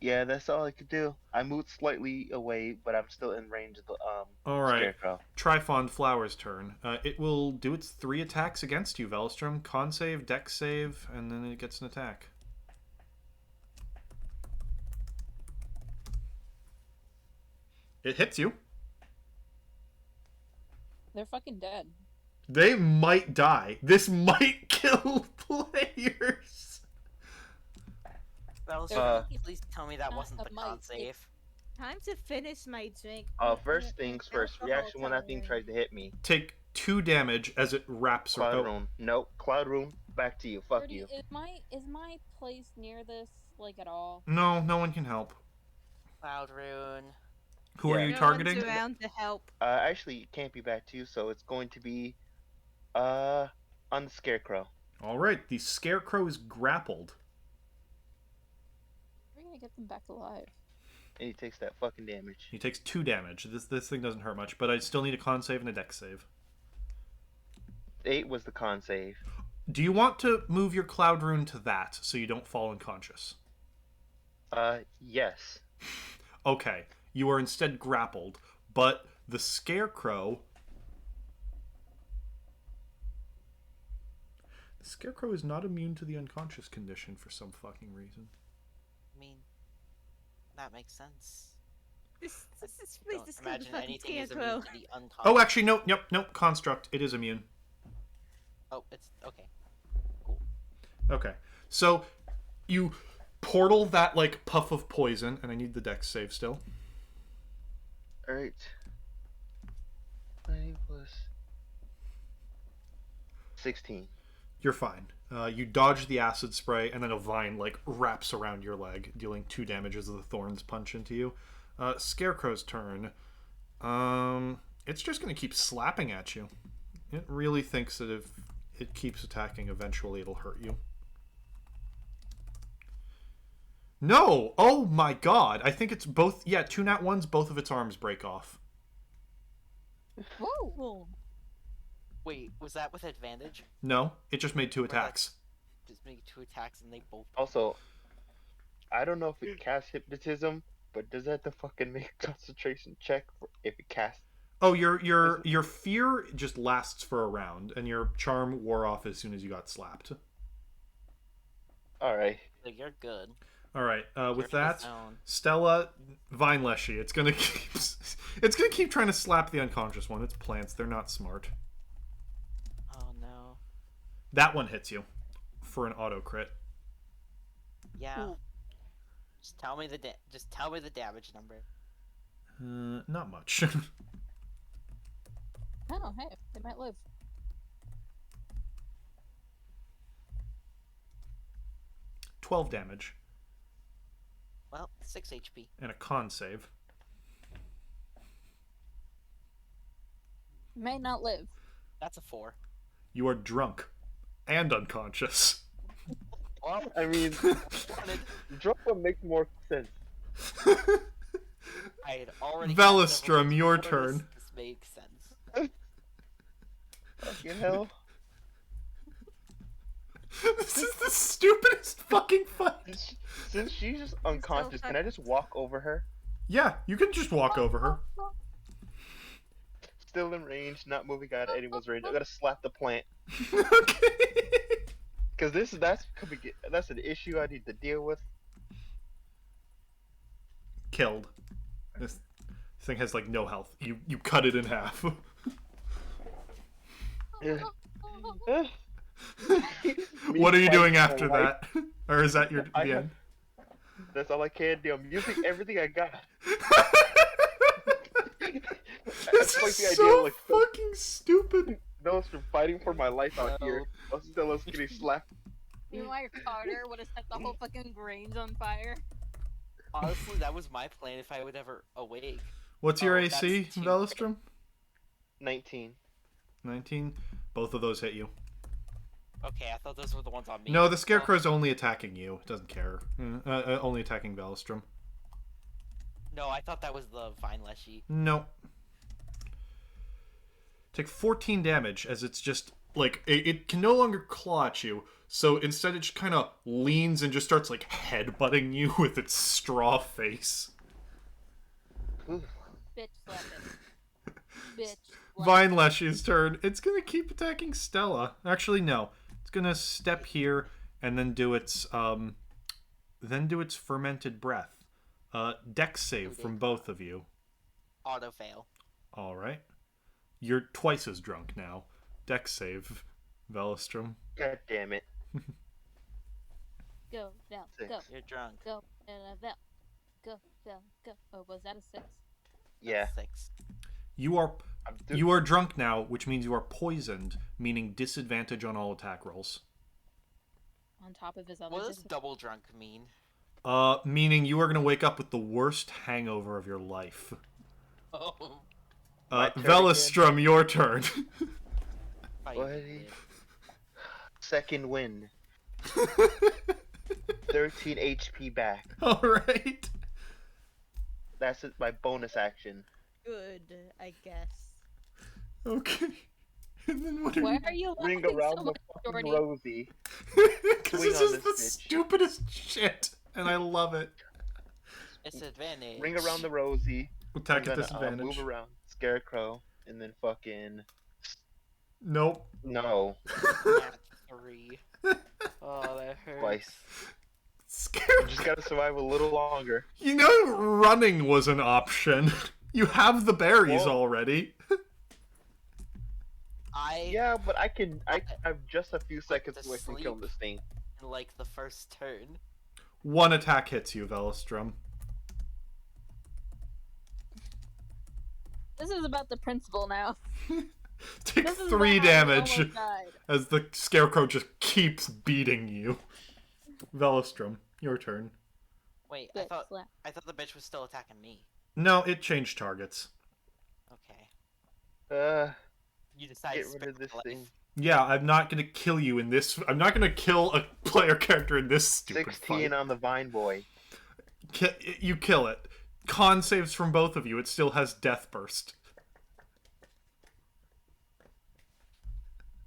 Yeah, that's all I could do. I moved slightly away, but I'm still in range of the All right. scarecrow. Trifon Flower's turn. It will do its 3 attacks against you, Velistrum. Con save, dex save, and then it gets an attack. It hits you. They're fucking dead. They might die. This might kill players. that was. Uh, Please tell me that Not wasn't a the might, con save. Time to finish my drink. First things first. Reaction when that thing tries to hit me. Take 2 damage as it wraps Cloud around. rune. Nope. Cloud rune. Back to you. Fuck Jordy, you. is my place near this like at all? No, no one can help. Cloud rune. Who are Yeah. you No targeting? one's around to help. Actually, it can't be back to you, so it's going to be, on the scarecrow. All right, the scarecrow is grappled. We're gonna get them back alive. And he takes that fucking damage. He takes 2 damage. This thing doesn't hurt much, but I still need a con save and a dex save. 8 was the con save. Do you want to move your cloud rune to that so you don't fall unconscious? Yes. Okay. You are instead grappled, but the scarecrow... The scarecrow is not immune to the unconscious condition for some fucking reason. I mean, that makes sense. This Don't is imagine fucking anything is scarecrow. immune to the unconscious. Oh, actually, no. Nope. Construct. It is immune. Oh, it's okay. Okay. So, you portal that, like, puff of poison, and I need the dex save still. Alright. I was 16. You're fine. You dodge the acid spray, and then a vine, like, wraps around your leg, dealing 2 damage as the thorns punch into you. Scarecrow's turn. It's just going to keep slapping at you. It really thinks that if it keeps attacking, eventually it'll hurt you. No! Oh my god! I think it's both... Yeah, 2 nat 1s, both of its arms break off. Whoa! Wait, was that with advantage? No, it just made 2 attacks. Just make 2 attacks and they both. Also, I don't know if it casts hypnotism, but does that have to fucking make a concentration check if it casts? Oh, your fear just lasts for a round, and your charm wore off as soon as you got slapped. Alright. Like, you're good. All right. With You're in the that, zone. Stella, Vine Leshy. It's gonna keep trying to slap the unconscious one. It's plants. They're not smart. Oh no. That one hits you for an auto crit. Yeah. Just tell me the damage number. Not much. Oh, hey, they might live. $12 damage Well, 6 HP. and a con save. May not live. That's a 4. You are drunk and unconscious. Well, I mean, drop one makes more sense. I had already. Velostrum, your This turn. made sense. Fucking hell. This is the stupidest fucking fight. Since she's just unconscious, can I just walk over her? Yeah, you can just walk over her. Still in range, not moving out of anyone's range. I gotta slap the plant. Okay. Cause that's an issue I need to deal with. Killed. This thing has like no health. You cut it in half. What are you doing after that? Or is that the end? That's all I can do. I'm using everything I got. This is so fucking stupid. Those from fighting for my life out here. Stella's getting slapped. Meanwhile, Carter would have set the whole fucking range on fire. Honestly, that was my plan if I would ever awake. What's your Oh, AC, that's 2. Velostrum? 19. 19. Both of those hit you. Okay, I thought those were the ones on me. No, the Scarecrow's only attacking you. It doesn't care. Only attacking Velostrum. No, I thought that was the Vine Leshy. No. Take 14 damage as it's just, like, it can no longer claw at you. So instead it just kind of leans and just starts, like, headbutting you with its straw face. Bitch slap it. Bitch slap Vine Leshy's turn. It's going to keep attacking Stella. Actually, no. It's going to step here and then do its fermented breath. Dex save from both of you. Auto fail. All right. You're twice as drunk now. Dex save, Velostrum. God damn it. Go, down, Six. go, You're drunk. go, and Vel. Go, down, go. Oh, was that a 6? Yeah. 6. You are drunk now, which means you are poisoned, meaning disadvantage on all attack rolls. On top of his other What does dis- double drunk mean? Meaning you are going to wake up with the worst hangover of your life. Oh. My turn Velostrum, your turn. Buddy. Second win. 13 HP back. All right. That's it, my bonus action. Good, I guess. Okay. And then what are Why you? are you Ring laughing around so the much, fucking Jordy? rosy. Because Swing this on is this the bitch. stupidest shit, and I love it. Disadvantage. Ring around the rosy. Attack I'm at gonna disadvantage. move around Scarecrow and then fucking Nope. no Nat 3. Oh, that hurts. twice. Scarecrow. You just gotta survive a little longer. You know, running was an option. You have the berries Well- already. Yeah, but I have just a few seconds to away from killing sleep. this thing. In like the first turn. One attack hits you, Velostrum. This is about the principal now. Take This is 3 about how we damage almost died. as the scarecrow just keeps beating you. Velostrum, your turn. Wait, Bitch, slap. I thought the bitch was still attacking me. No, it changed targets. Okay. You decided Get to rid spare of this my thing. life. Yeah, I'm not gonna kill you in this. I'm not gonna kill a player character in this stupid 16 fight. on the Vine Boy. You kill it. Con saves from both of you. It still has Death Burst.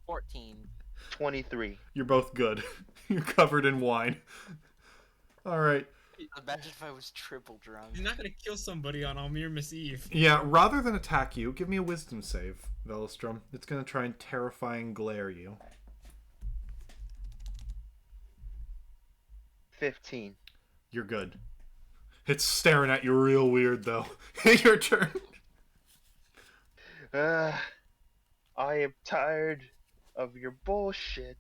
14. 23. You're both good. You're covered in wine. All right. Imagine if I was triple drunk. You're not gonna kill somebody on Almirmus Eve. Yeah, rather than attack you, give me a wisdom save, Velostrum. It's gonna try and terrifying glare you. 15. You're good. It's staring at you real weird, though. Your turn. I am tired of your bullshit.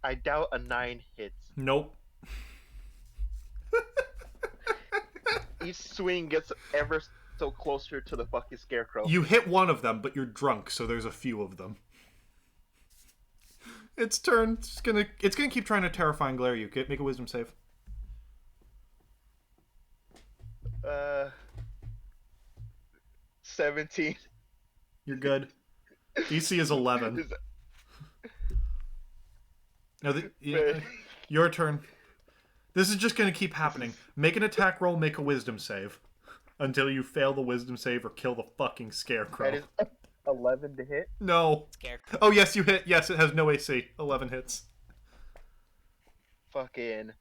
I doubt a 9 hits. Nope. Each swing gets ever so closer to the fucking scarecrow. You hit one of them, but you're drunk, so there's a few of them. Its turn. It's gonna keep trying to terrifying glare you. Make a wisdom save. 17. You're good. DC is 11. No, your turn. This is just going to keep happening. Make an attack roll, make a wisdom save. Until you fail the wisdom save or kill the fucking scarecrow. That is 11 to hit. No. Scarecrow. Oh, yes, you hit. Yes, it has no AC. 11 hits. Fucking.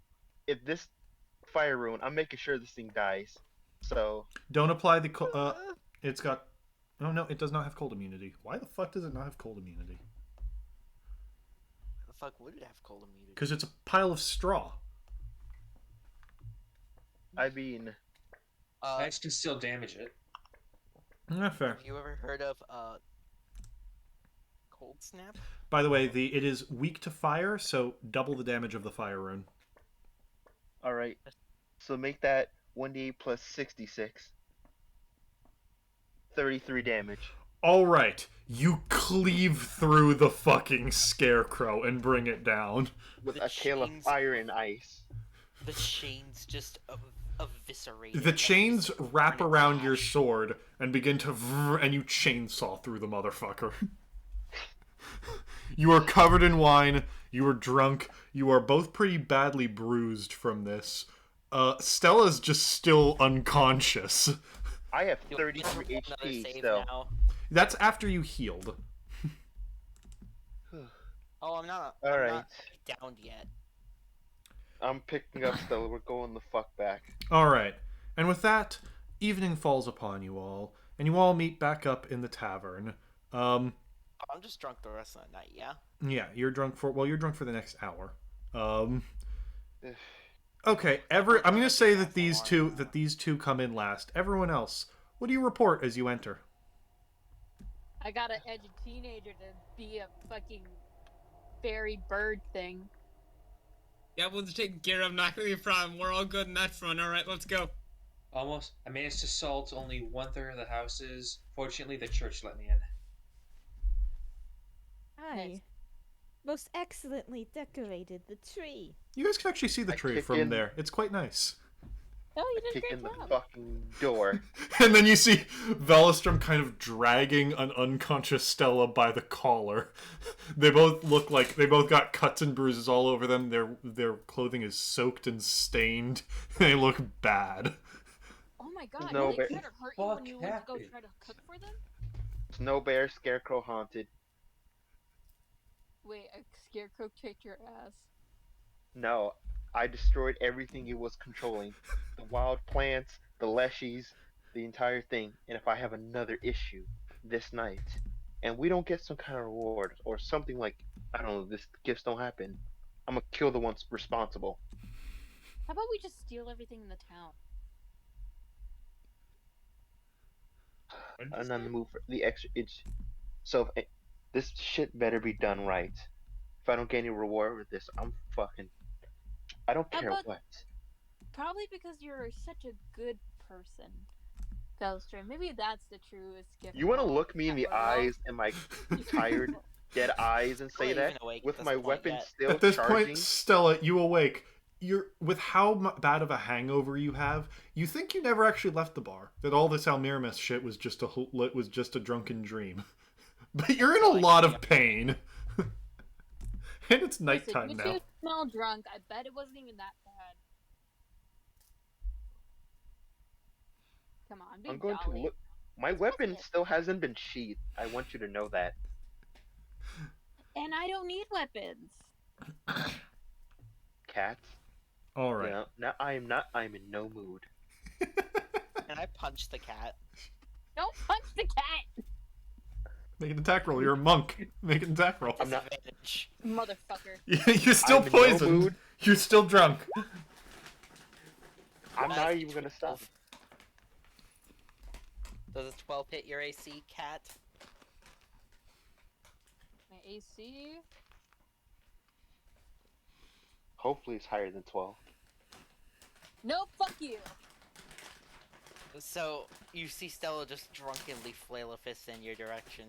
If this fire rune, I'm making sure this thing dies. So. Don't apply the... it's got... Oh, no, it does not have cold immunity. Why the fuck does it not have cold immunity? The fuck would it have cold immunity? Because it's a pile of straw. I mean. Knights can still damage it. Not fair. Have you ever heard of Cold Snap? By the way, it is weak to fire, so double the damage of the fire rune. Alright. So make that 1d8 plus 66. 33 damage. Alright, you cleave through the fucking scarecrow and bring it down. With The a tail of chains- fire and ice. The chains just eviscerate. The chains wrap around your sword and begin to and you chainsaw through the motherfucker. You are covered in wine, you are drunk, you are both pretty badly bruised from this. Stella's just still unconscious. I have You'll 33 get another HP save still. now. That's after you healed. Oh, I'm not Alright. downed yet. I'm picking up Stella. We're going the fuck back. Alright, and with that, evening falls upon you all, and you all meet back up in the tavern. I'm just drunk the rest of the night, yeah? Yeah, you're drunk for the next hour. Okay, I'm gonna say that these two come in last. Everyone else, what do you report as you enter? I gotta edge a teenager to be a fucking fairy bird thing. Yeah, we'll just take care of. Not gonna be a problem. We're all good in that front. All right, let's go. Almost. I managed to salt only 1/3 of the houses. Fortunately, the church let me in. I most excellently decorated the tree. You guys can actually see the I tree kick from in- there. It's quite nice. Oh, you I did a kick great in the job. fucking door. And then you see Velostrom kind of dragging an unconscious Stella by the collar. They both look like they both got cuts and bruises all over them. Their clothing is soaked and stained. They look bad. Oh my god, No, did they but try to hurt you when fuck you went to go happened? try to cook for them? Snow Bear Scarecrow haunted. Wait, a scarecrow kicked your ass. No, I destroyed everything it was controlling. The wild plants, the leshies, the entire thing. And if I have another issue this night, and we don't get some kind of reward or something like, I don't know, this gifts don't happen, I'm gonna kill the ones responsible. How about we just steal everything in the town? What did you And on say? the move for the extra. It's so this shit better be done right. If I don't get any reward with this, I'm fucking. I don't How care about what. probably because you're such a good person, Velstrom. Maybe that's the truest gift You of want to all look me in the world. eyes and my tired, dead eyes and say Not that even awake with at my this point weapon yet. still At this charging? point, Stella, you awake. You're with how bad of a hangover you have. You think you never actually left the bar. That all this Almiramis shit was just a drunken dream. But you're in a lot of pain. And it's Listen, nighttime you now. two smell drunk. I bet it wasn't even that bad. Come on, be I'm going jolly. to look. My It's weapon Christmas. still hasn't been sheathed. I want you to know that. And I don't need weapons. Cats. All right. Yeah. Now I am not. I'm in no mood. And I punched the cat. Don't punch the cat, Make an attack roll. You're a monk. Make an attack roll. I'm not- Disadvantage. motherfucker. You're still I'm in no poisoned. mood. You're still drunk. I'm That's not even gonna stop. 12. Does a 12 hit your AC, cat? My AC. Hopefully it's higher than 12. No, fuck you. So, you see Stella just drunkenly flail a fist in your direction.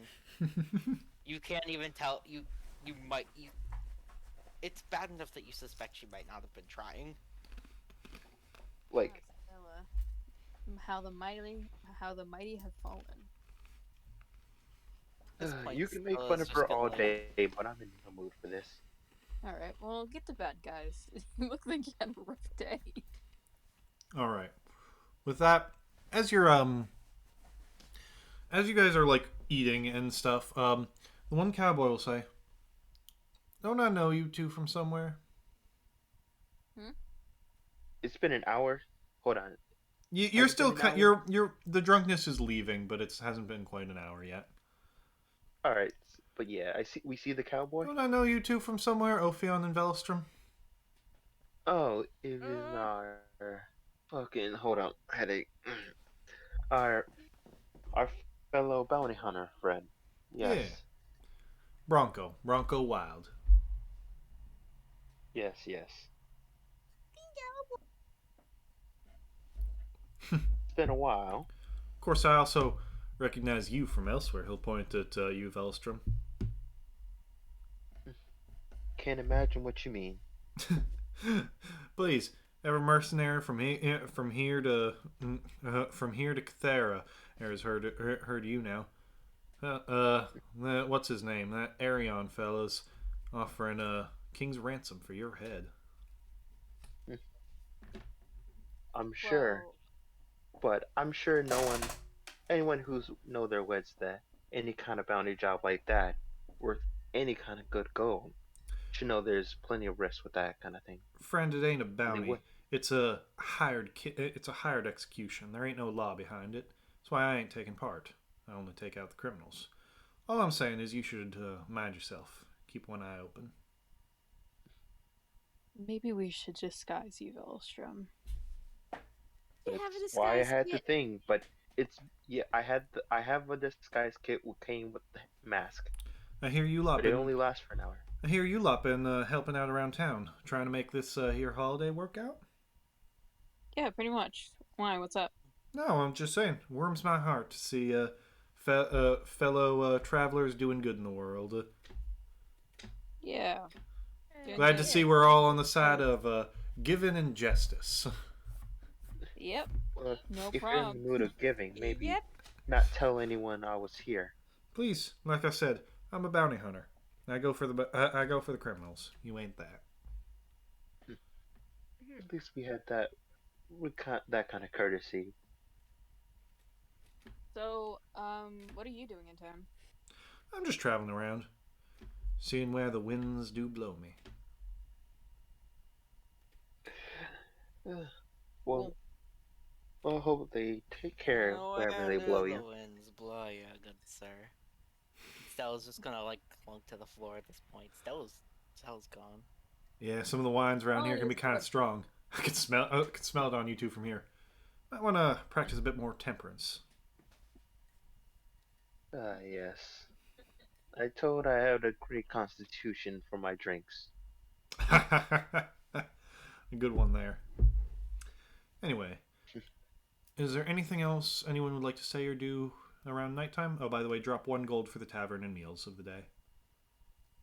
You can't even tell. You might. It's bad enough that you suspect she might not have been trying. Like, Stella. How the mighty have fallen. At this point, you can make Stella's fun of just her gonna, all like, day, but I'm in no mood for this. All right, well, get to bed, guys. You look like you had a rough day. All right. With that, as you guys are like eating and stuff, the one cowboy will say, "Don't I know you two from somewhere?" It's been an hour. Hold on. You're Has it still been an hour? you're the drunkenness is leaving, but it hasn't been quite an hour yet. All right, but yeah, we see the cowboy. Don't I know you two from somewhere, Ophion and Velostrom? Oh, it is our fucking. Hold on, headache. Our our fellow bounty hunter friend. Yes. Yeah. Bronco Wild. Yes. Yes. It's been a while. Of course, I also recognize you from elsewhere. He'll point at you, Velostrom. Can't imagine what you mean. Please, ever mercenary from here to Cathera has heard you now. What's his name? That Arion fella's offering a king's ransom for your head. I'm sure, but I'm sure anyone who's know their wits that any kind of bounty job like that, worth any kind of good gold, should know there's plenty of risk with that kind of thing. Friend, it ain't a bounty. Anyway. It's a hired execution. There ain't no law behind it. That's why I ain't taking part. I only take out the criminals. All I'm saying is you should mind yourself. Keep one eye open. Maybe we should disguise you, Velstrom. You have a That's why I disguise had kit. the thing, but I have a disguise kit that came with the mask, I hear you lot but it been, only lasts for an hour. I hear you lot been helping out around town, trying to make this here holiday work out. Yeah, pretty much. Why? What's up? No, I'm just saying, warms my heart to see fellow travelers doing good in the world. Yeah. Glad to see we're all on the side of giving and justice. Yep. Well, No if you're in the problem. mood of giving, maybe Yep. not tell anyone I was here. Please, like I said, I'm a bounty hunter. I go for the criminals. You ain't that. At least we had that kind of courtesy. So, what are you doing in town? I'm just traveling around, seeing where the winds do blow me. Well, I hope they take care wherever they blow The you. winds blow you, good sir. Stella's just gonna like clunk to the floor at this point. Stella's gone. Yeah, some of the wines around here can be kind of strong. I can smell it on you two from here. Might want to practice a bit more temperance. Ah, yes. I told I had a great constitution for my drinks. A good one there. Anyway, is there anything else anyone would like to say or do around nighttime? Oh, by the way, drop 1 gold for the tavern and meals of the day.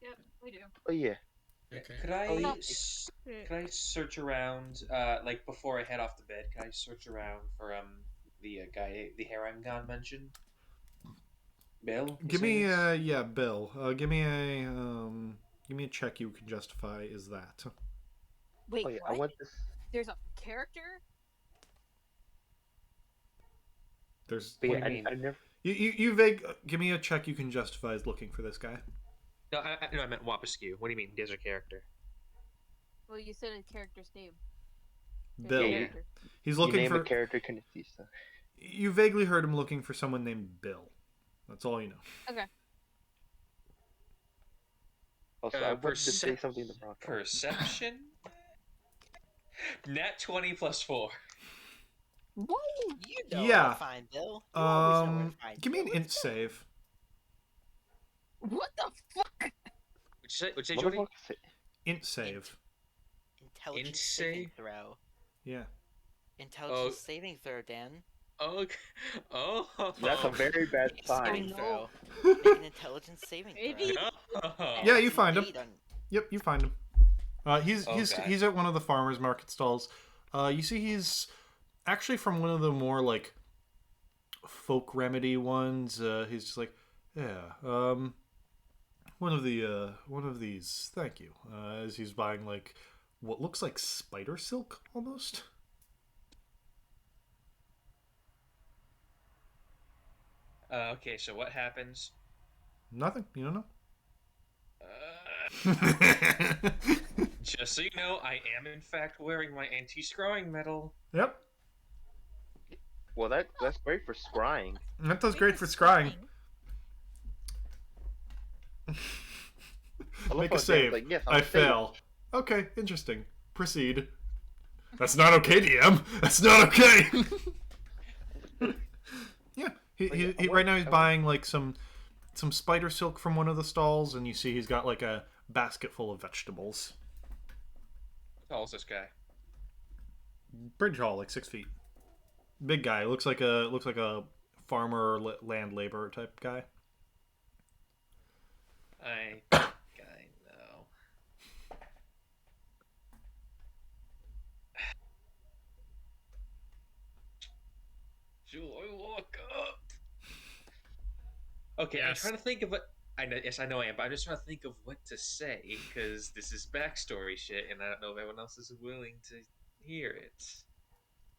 Yep, we do. Oh yeah. Okay. Could Oh, I yeah. could I search around like before I head off to bed? Can I search around for the guy the Harangon mentioned? Bill? his Give name me is? Bill. Give me a check you can justify is that. Wait, Oh yeah. I what? want this. There's a character? There's But What yeah, do you mean? I never. you vague give me a check you can justify as looking for this guy. No, I meant Wapiskew. What do you mean? There's a character. Well, you said a character's name. There's a Bill. Yeah, character. He's You looking name a for character, can see stuff. you vaguely heard him looking for someone named Bill. That's all you know. Okay. Also, I wanted to say something to Bronco. Perception? Nat 20 plus 4. Woo! You know Yeah. where to find Bill. You always know where to find Give me an Bill. int save. What the fuck? What'd you say, Jordy? Motherfucker, say- Int save. Intelligence Int saving save? throw. Yeah. Intelligence saving throw, Dan. Okay. Oh. That's a very bad Make a sign. saving no. throw. Make an intelligence saving Maybe. throw. Oh. Yeah, you It's find him. indeed on- Yep, you find him. He's Okay. at one of the farmers market stalls. You see he's actually from one of the more like folk remedy ones. He's just like, yeah, one of these, thank you. As he's buying like what looks like spider silk almost. Okay, so what happens? Nothing, you don't know. Just so you know, I am in fact wearing my anti-screwing medal. Yep, Well, that's great for scrying. that does great for scrying. I love Make how a Dan's save. like, yes, I I'm fail. Okay, interesting. Proceed. That's not okay, DM. That's not okay. Yeah, he right now he's buying like some spider silk from one of the stalls, and you see he's got like a basket full of vegetables. How tall is this guy? Pretty tall, like 6 feet. Big guy. Looks like a farmer or land laborer type guy. I think I know. Should I walk up? Okay, I'm Yes. trying to think of what. Yes, I know I am, but I'm just trying to think of what to say because this is backstory shit, and I don't know if everyone else is willing to hear it.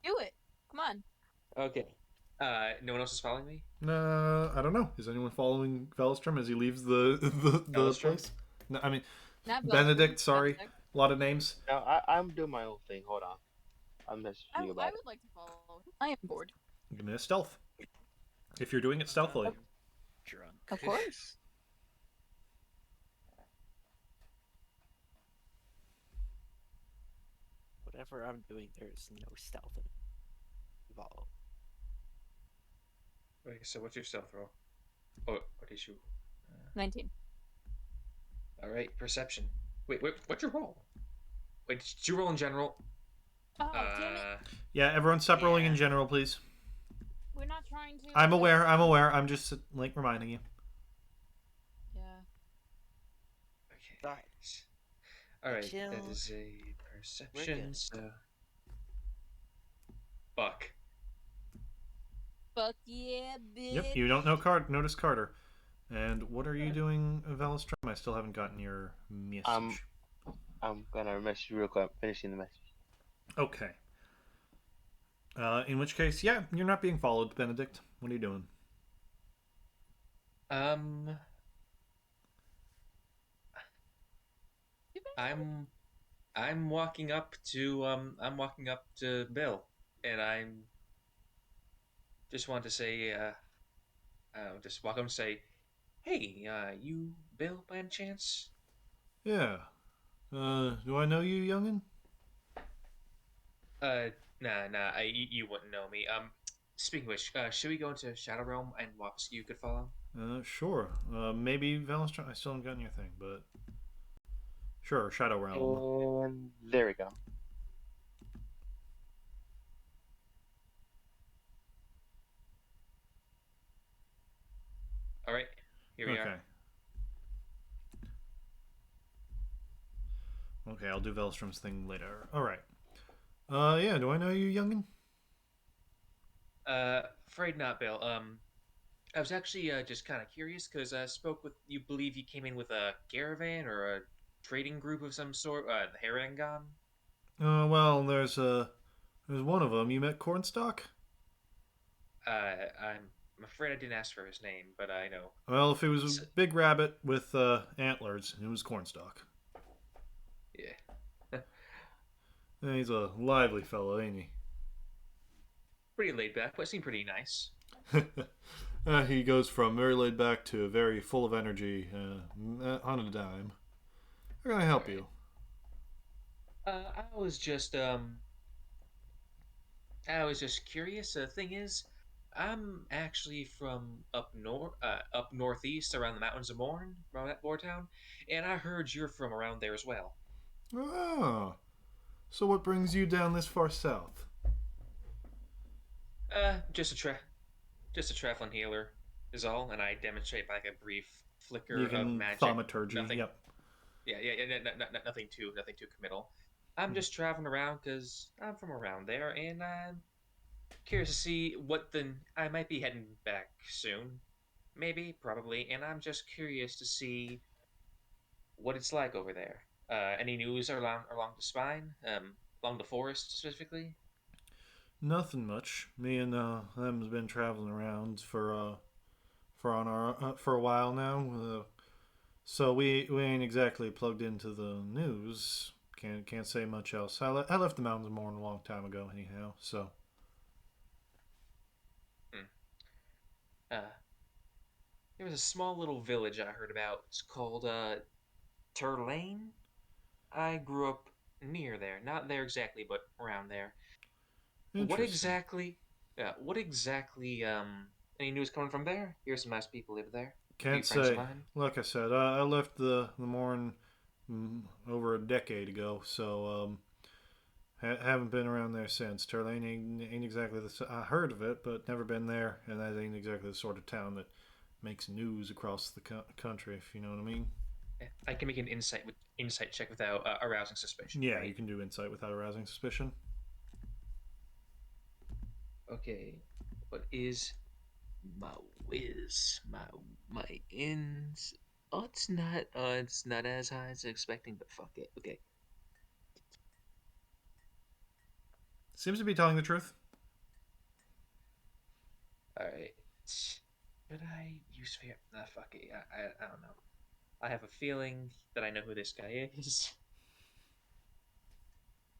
Do it. Come on. Okay. No one else is following me. I don't know. Is anyone following Velstrom as he leaves the Velstrom? place? No, I mean Not Benedict. Sorry, Benedict. a lot of names. Now I'm doing my own thing. Hold on, I'm messaging you I about it. would like to follow. I am bored. Give me a stealth. If you're doing it stealthily. Drunk. Of course. Whatever I'm doing, there's no stealth involved. Okay, so what's your stealth roll? Oh, what did you? 19. All right, perception. Wait, what's your roll? Wait, did you roll in general? Oh, damn it. Yeah, everyone stop rolling in Yeah. general, please. We're not trying to. I'm aware. I'm just like reminding you. Yeah. Okay. Right. All right, Chill. that is a perception. good. So. fuck. Fuck yeah, bitch. Yep, you don't notice Carter. And what are you doing, Velostrom? I still haven't gotten your I'm message. I'm gonna message you real quick. I'm finishing the message. Okay. In which case, yeah, you're not being followed, Benedict. What are you doing? Um, You better- I'm I'm walking up to Bill, and I'm just want to say just walk up and say, hey, you Bill by any chance? Yeah. Do I know you, youngin? Uh, nah, you wouldn't know me. Speaking of which, should we go into Shadow Realm and you could follow? Sure. Maybe Velostrom. I still haven't gotten your thing, but sure. Shadow Realm. And there we go. All right, here we Okay. are. Okay, I'll do Velstrom's thing later. All right. Yeah. Do I know you, youngin? Afraid not, Bill. I was actually just kind of curious because I spoke with you. Believe you came in with a caravan or a trading group of some sort, the Harangon. Well, there's one of them. You met Cornstalk? I'm afraid I didn't ask for his name, but I know. Well, if it was a He's big rabbit with antlers, it was Cornstalk. yeah, He's a lively fellow, ain't pretty laid back, but seemed pretty nice. he? He goes from very laid back to very full of energy on a dime. How can I help All right. you? I was just curious. The thing is, I'm actually from up northeast, around the mountains of Morn, around that town, and I heard you're from around there as well. Ah, so what brings you down this far south? Just just a traveling healer is all, and I demonstrate by like a brief You flicker of can magic. thaumaturgy. Nothing. Yep. Yeah. Nothing too committal. I'm just traveling around because I'm from around there, and I'm curious to see what the I might be heading back soon, maybe, probably, and I'm just curious to see what it's like over there. Any news along the spine, along the forest specifically? Nothing much. Me and them's been traveling around for a while now. So we ain't exactly plugged into the news. Can't say much else. I left the mountains more than a long time ago, anyhow. So Hmm. Uh, there was a small little village I heard about. It's called Turlane. I grew up near there, not there exactly, but around there. What interesting. exactly? What exactly? Any news coming from there? Here's some nice people live there. A few Can't friends of say. mine. Like I said, I left the Morn over a decade ago, so haven't been around there since. Turlane ain't exactly I heard of it, but never been there, and that ain't exactly the sort of town that makes news across the country, if you know what I mean. I can make an insight check without arousing suspicion, Yeah, you right? can do insight without arousing suspicion. Okay. What is my whiz? My ins? Oh, it's not. It's not as high as expecting, but fuck it. Okay. Seems to be telling the truth. All right. Should I use fair? Nah, fuck it. I don't know. I have a feeling that I know who this guy is,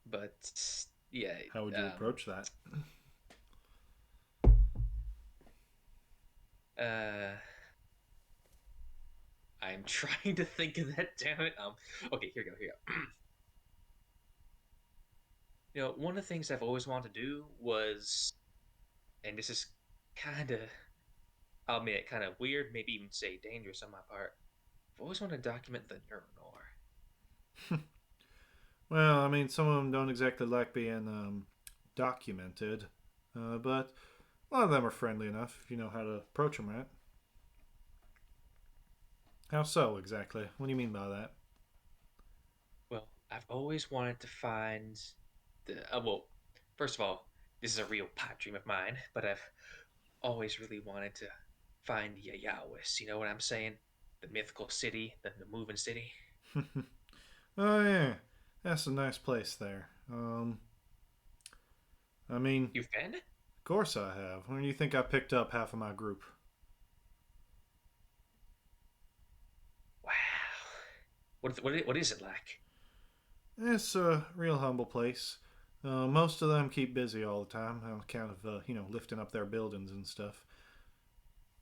but yeah. How would you approach that? Uh, I'm trying to think of that. Damn it. Okay. Here you go. One of the things I've always wanted to do was, and this is kind of, I'll admit, kind of weird, maybe even say dangerous on my part. I've always wanted to document the Neuronor. Well, I mean, some of them don't exactly like being documented, but a lot of them are friendly enough if you know how to approach them right. How so exactly? What do you mean by that? Well, I've always wanted to find the. Well, first of all, this is a real pipe dream of mine, but I've always really wanted to find Yayawis. You know what I'm saying? The mythical city, the moving city. Oh yeah, that's a nice place there. I mean, You've been? of course I have. When do you think I picked up half of my group? Wow. What is it like? It's a real humble place. Most of them keep busy all the time on account of lifting up their buildings and stuff.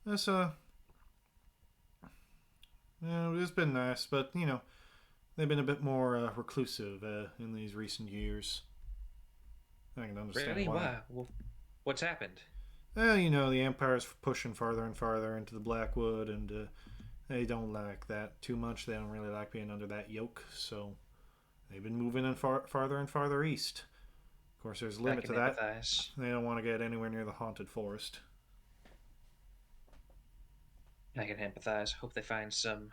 It's it's been nice, but they've been a bit more reclusive in these recent years. I can understand Really? why. Wow. Well, what's happened? Well, the Empire's pushing farther and farther into the Blackwood, and they don't like that too much. They don't really like being under that yoke, so they've been moving in farther and farther east. Of course, there's a I limit can to that. empathize. They don't want to get anywhere near the haunted forest. I can empathize. Hope they find some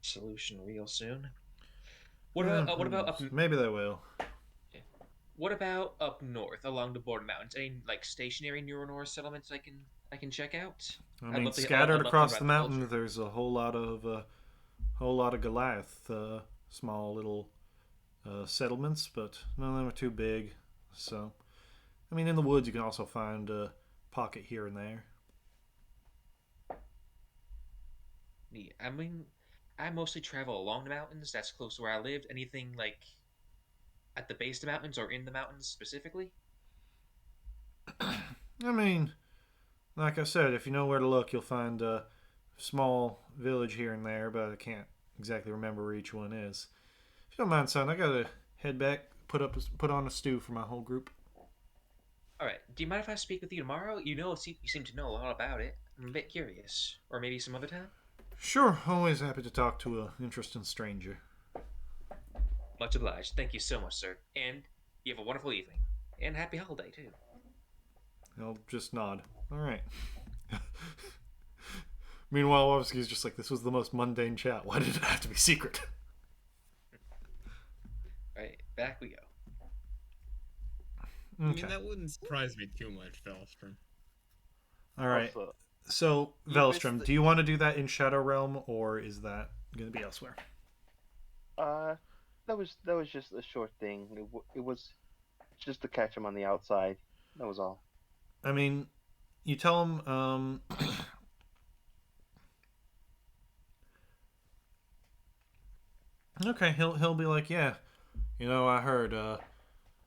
solution real soon. Who What about up? knows? Maybe they will. What about up north along the border mountains? Any like stationary Neuronor settlements I can check out? I mean, I'd scattered love to hear across about the the mountains, culture. there's a whole lot of Goliath, small little settlements, but none of them are too big. So, I mean, in the woods, you can also find a pocket here and there. Neat. I mean, I mostly travel along the mountains. That's close to where I lived. Anything like at the base of the mountains or in the mountains specifically? I mean, like I said, if you know where to look, you'll find a small village here and there, but I can't exactly remember where each one is. If you don't mind, son, I gotta head back, put on a stew for my whole group. All right. Do you mind if I speak with you tomorrow? You seem to know a lot about it. I'm a bit curious. Or maybe some other time. Sure, always happy to talk to an interesting stranger. Much obliged. Thank you so much, sir. And you have a wonderful evening. And happy holiday, too. I'll just nod. All right. Meanwhile, Wowski's just like, this was the most mundane chat. Why did it have to be secret? Right, back we go. I mean, Okay. that wouldn't surprise me too much, Velstrom. All right. Also, So, You Velstrom, missed the- do you want to do that in Shadow Realm, or is that going to be elsewhere? uh, that was just a short thing. It was just to catch him on the outside. That was all. I mean, you tell him. Okay, he'll be like, yeah, I heard.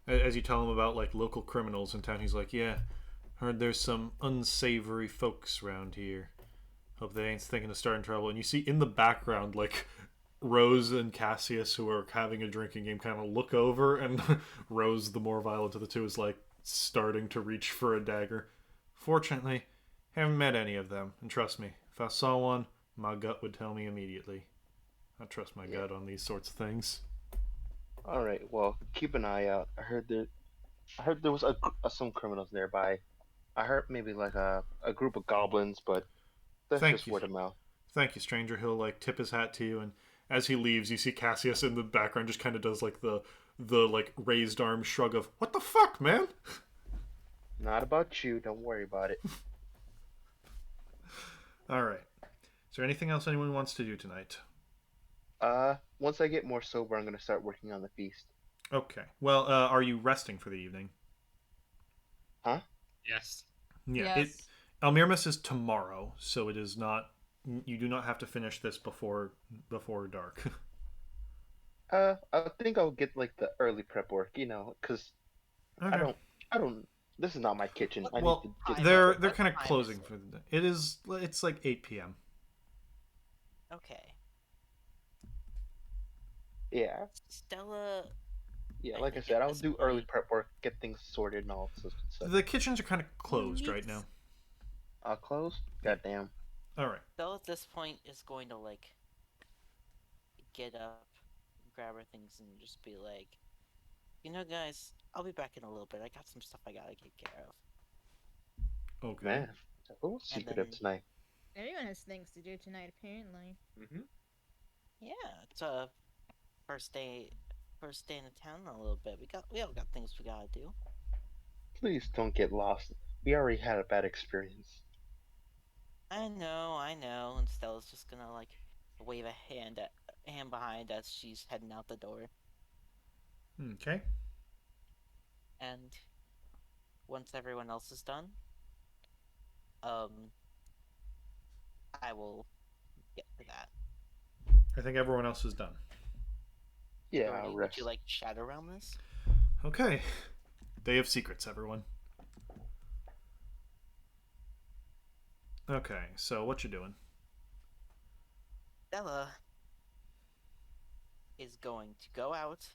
As you tell him about like local criminals in town, he's like, yeah, heard there's some unsavory folks around here. Hope they ain't thinking of starting trouble. And you see in the background, like Rose and Cassius, who are having a drinking game, kind of look over, and Rose, the more violent of the two, is like starting to reach for a dagger. Fortunately, haven't met any of them, and trust me, if I saw one, my gut would tell me immediately. I trust my Yeah. gut on these sorts of things. All right. Well, keep an eye out. I heard there was some criminals nearby. I heard maybe like a group of goblins, but that's Thank just you. word of mouth. Thank you, stranger. He'll like tip his hat to you, and as he leaves, you see Cassius in the background just kind of does like the like raised arm shrug of "What the fuck, man?" Not about you. Don't worry about it. All right. Is there anything else anyone wants to do tonight? Once I get more sober, I'm gonna start working on the feast. Okay. Well, are you resting for the evening? Huh? Yes. Yeah. Yes. Almirmus is tomorrow, so it is not. You do not have to finish this before dark. I think I'll get like the early prep work, cause Okay. I don't. This is not my kitchen. I Well, need to get. they're What kind of time is closing it? for the day. It's like 8 p.m. Okay. Yeah, Stella. yeah. I Like I think said, at I'll this do early point- prep work, get things sorted and all sorts of stuff. The kitchens are kind of closed right now. Close. Goddamn. All right. Stella at this point is going to like get up, grab her things, and just be like, guys, I'll be back in a little bit. I got some stuff I gotta get care of. Okay. Man, a little secretive then- tonight. Everyone has things to do tonight, apparently. Mm-hmm. Yeah, it's a first day in the town in a little bit. We all got things we gotta do. Please don't get lost. We already had a bad experience. I know. And Stella's just gonna like wave a hand behind as she's heading out the door. Okay. And once everyone else is done, um, I will get to that. I think everyone else is done. Yeah, Gordy, would you rest. like to chat around this? Okay. Day of Secrets, everyone. Okay, so what you doing? Stella is going to go out,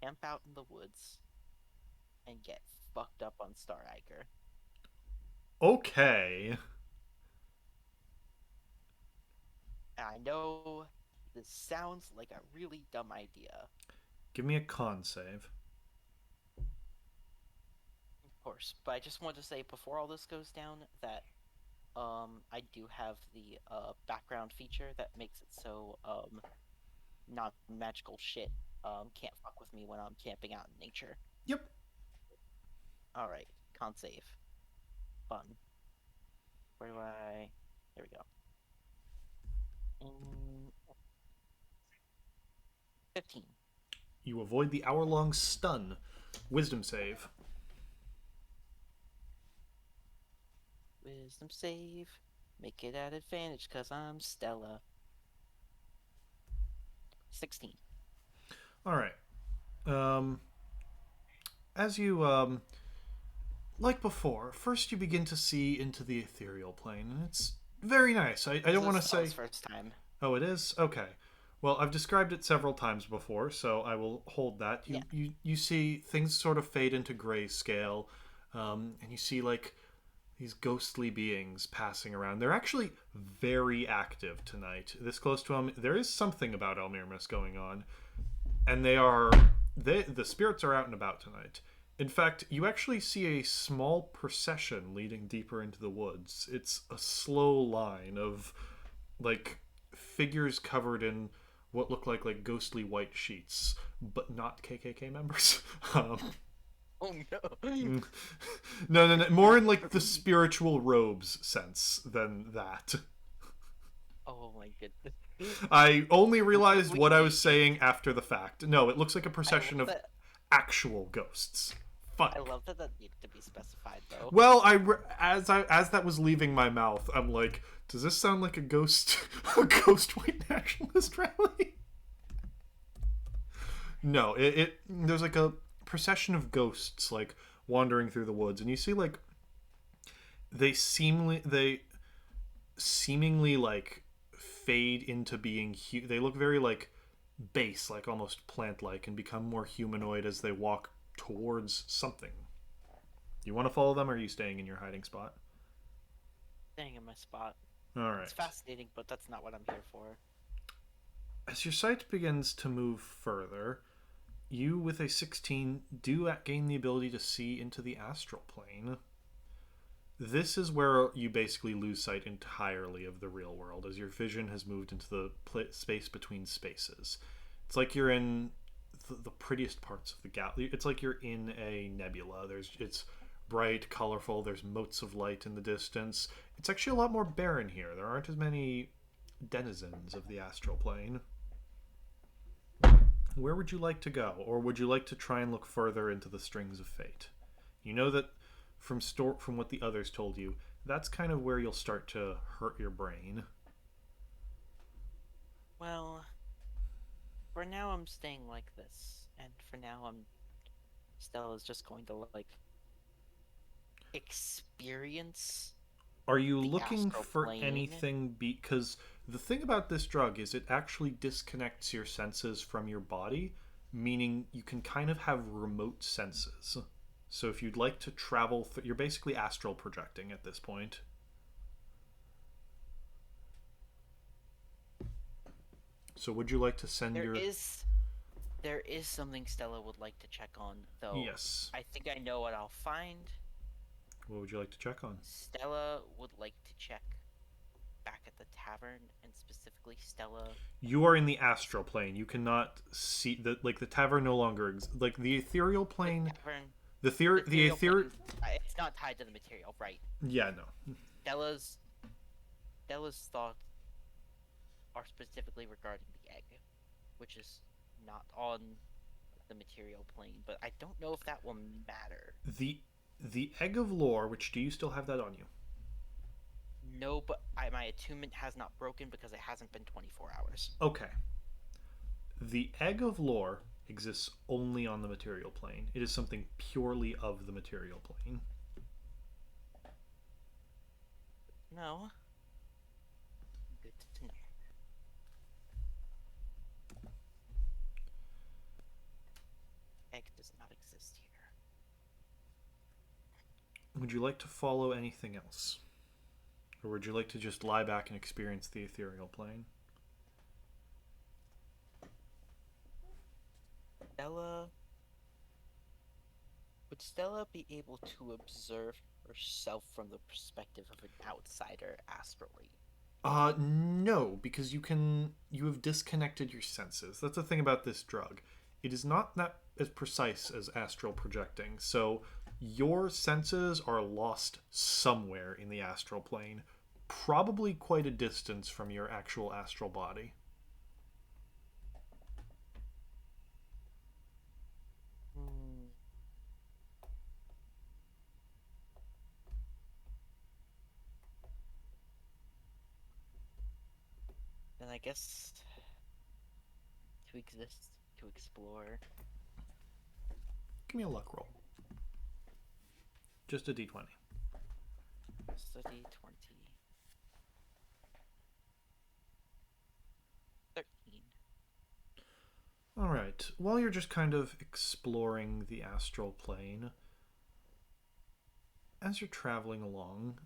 camp out in the woods, and get fucked up on Star Hiker. Okay. I know this sounds like a really dumb idea. Give me a con save. Of course, but I just want to say before all this goes down that I do have the background feature that makes it so non-magical shit can't fuck with me when I'm camping out in nature. Yep. All right, con save. Fun. Where do I? There we go. 15. You avoid the hour-long stun. Wisdom save. Wisdom save. Make it at advantage because I'm Stella. 16. All right. As you like before, first you begin to see into the ethereal plane, and it's very nice. I don't want to say. First time. Oh, it is? Okay. Well, I've described it several times before, so I will hold that. You see things sort of fade into grayscale, and you see like these ghostly beings passing around. They're actually very active tonight. This close to them, there is something about Elmirmus going on, and the spirits are out and about tonight. In fact, you actually see a small procession leading deeper into the woods. It's a slow line of like figures covered in what look like ghostly white sheets, but not KKK members. Oh no. No. More in like the spiritual robes sense than that. Oh my goodness. I only realized what I was saying after the fact. No, it looks like a procession of actual ghosts. Fuck. I love that needed to be specified though. Well, as that was leaving my mouth, I'm like, does this sound like a ghost white nationalist rally? No, it there's like a procession of ghosts like wandering through the woods, and you see like they seemingly like fade into being they look very like base, like almost plant-like, and become more humanoid as they walk towards something. You want to follow them, or are you staying in your hiding spot? Staying in my spot. All right. It's fascinating, but that's not what I'm here for. As your sight begins to move further, you with a 16 do gain the ability to see into the astral plane. This is where you basically lose sight entirely of the real world, as your vision has moved into the space between spaces. It's like you're in the prettiest parts of the galaxy. It's like you're in a nebula. It's bright, colorful. There's motes of light in the distance. It's actually a lot more barren here. There aren't as many denizens of the astral plane. Where would you like to go, or would you like to try and look further into the strings of fate? You know that from what the others told you, that's kind of where you'll start to hurt your brain. Well, for now I'm staying like this, and for now Stella's just going to like experience. Are you looking for plane. anything? Because the thing about this drug is it actually disconnects your senses from your body, meaning you can kind of have remote senses. So if you'd like to travel, you're basically astral projecting at this point. So would you like to send There is something Stella would like to check on, though. Yes. I think I know what I'll find. What would you like to check on? Stella would like to check back at the tavern, and specifically Stella. You are in the astral plane. You cannot see the tavern no longer like the ethereal plane. The Material ethereal. plane, it's not tied to the material, right? Yeah, no. Stella's thoughts are specifically regarding the egg, which is not on the material plane, but I don't know if that will matter. The egg of lore. Which do you still have that on you? No, but my attunement has not broken because it hasn't been 24 hours. Okay. The egg of lore exists only on the material plane. It is something purely of the material plane. No. Good to know. Egg does not exist here. Would you like to follow anything else? Or would you like to just lie back and experience the ethereal plane? Would Stella be able to observe herself from the perspective of an outsider astrally? No, because you have disconnected your senses. That's the thing about this drug. It is not that as precise as astral projecting. So your senses are lost somewhere in the astral plane, probably quite a distance from your actual astral body. Then I guess to exist, to explore. Give me a luck roll. Just a d20. Study 20. 13. All right. While you're just kind of exploring the astral plane, as you're traveling along,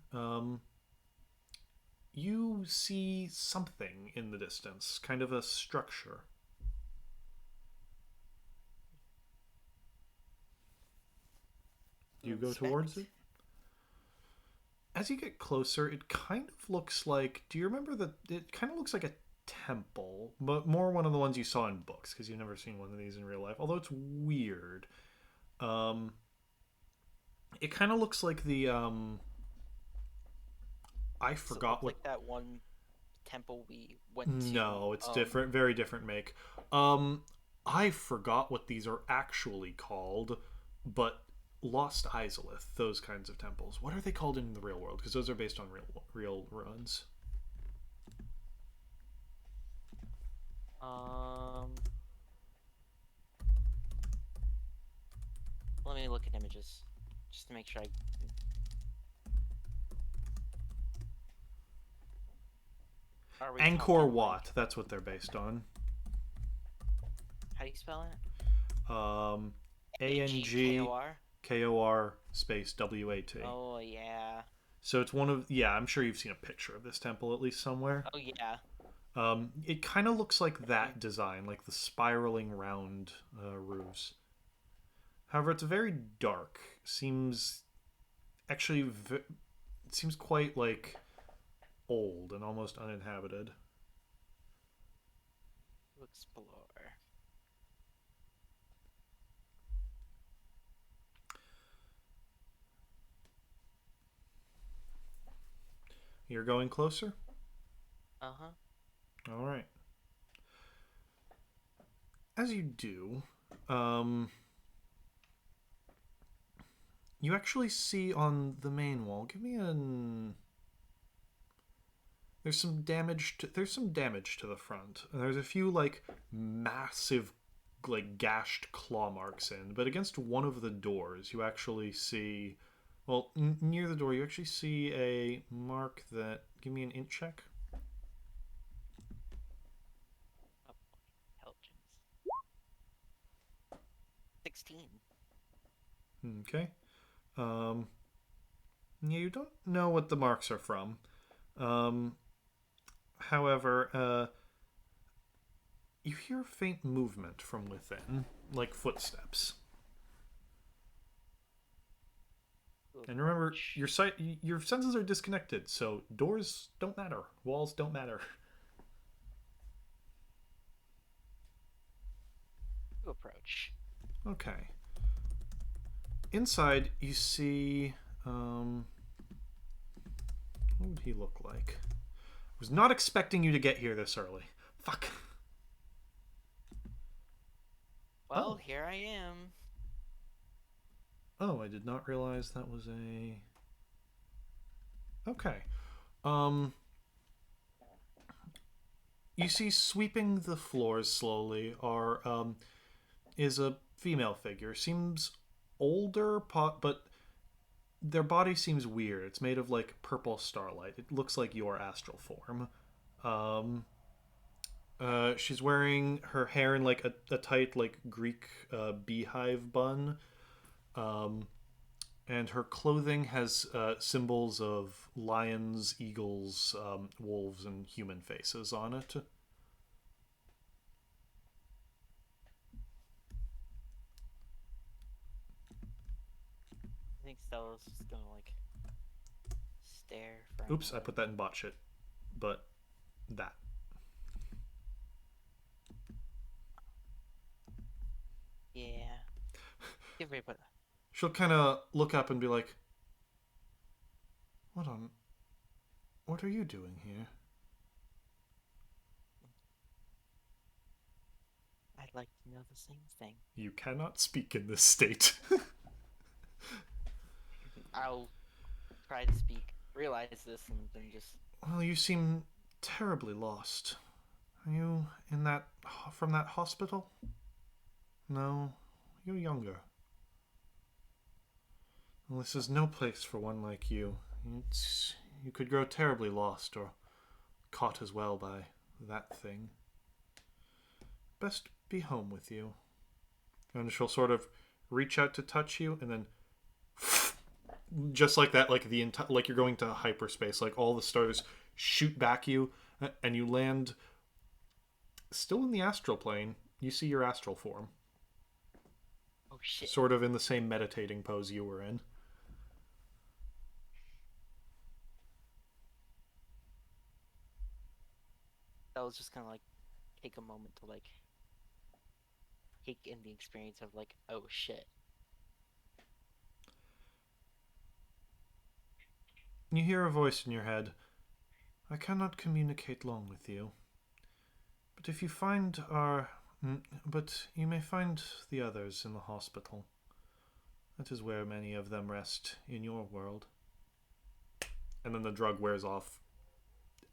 you see something in the distance, kind of a structure. You go towards it? As you get closer, it kind of looks like. Do you remember that? It kind of looks like a temple, but more one of the ones you saw in books, because you've never seen one of these in real life. Although it's weird. It kind of looks like the. I forgot what. Like that one temple we went to. No, it's different. Very different make. I forgot what these are actually called, but Lost Izalith, those kinds of temples. What are they called in the real world? Because those are based on real ruins. Let me look at images just to make sure Angkor Wat, that's what they're based on. How do you spell it? ANGKOR space WAT. Oh yeah. So it's one of I'm sure you've seen a picture of this temple at least somewhere. Oh yeah. It kind of looks like that design, like the spiraling round roofs. However, it's very dark. Seems quite like old and almost uninhabited. Explore. You're going closer? Uh-huh. All right. As you do, you actually see on the main wall. Give me an. There's some damage to the front. There's a few like massive like gashed claw marks in, but against one of the doors you actually see near the door you actually see a mark that give me an int check. Intelligence. 16. Okay. You don't know what the marks are from. However, you hear faint movement from within, like footsteps. And remember, your senses are disconnected, so doors don't matter, walls don't matter. To approach. Okay. inside, you see. What would he look like? I was not expecting you to get here this early. Fuck. Well, Oh. here I am. Oh, I did not realize that was a. Okay. You see, sweeping the floors slowly is a female figure. Seems older, but their body seems weird. It's made of like purple starlight. It looks like your astral form. Um, she's wearing her hair in like a tight like Greek beehive bun. Um, and her clothing has symbols of lions, eagles, wolves, and human faces on it. I think Stella's just gonna like stare for a Oops, I moment. put that in bot shit. But that. Yeah. Give me a put. She'll kind of look up and be like, What are you doing here? I'd like to know the same thing. You cannot speak in this state. I'll try to speak, realize this, and then just. Well, you seem terribly lost. Are you from that hospital? No, you're younger. Well, this is no place for one like you. You could grow terribly lost or caught as well by that thing. Best be home with you. And she'll sort of reach out to touch you, and then just like that, like like you're going to hyperspace, like all the stars shoot back you, and you land still in the astral plane. You see your astral form, Oh shit. sort of in the same meditating pose you were in. That was just kind of like take a moment to like take in the experience of like, oh shit. You hear a voice in your head. I cannot communicate long with you. But if you find but you may find the others in the hospital. That is where many of them rest in your world. And then the drug wears off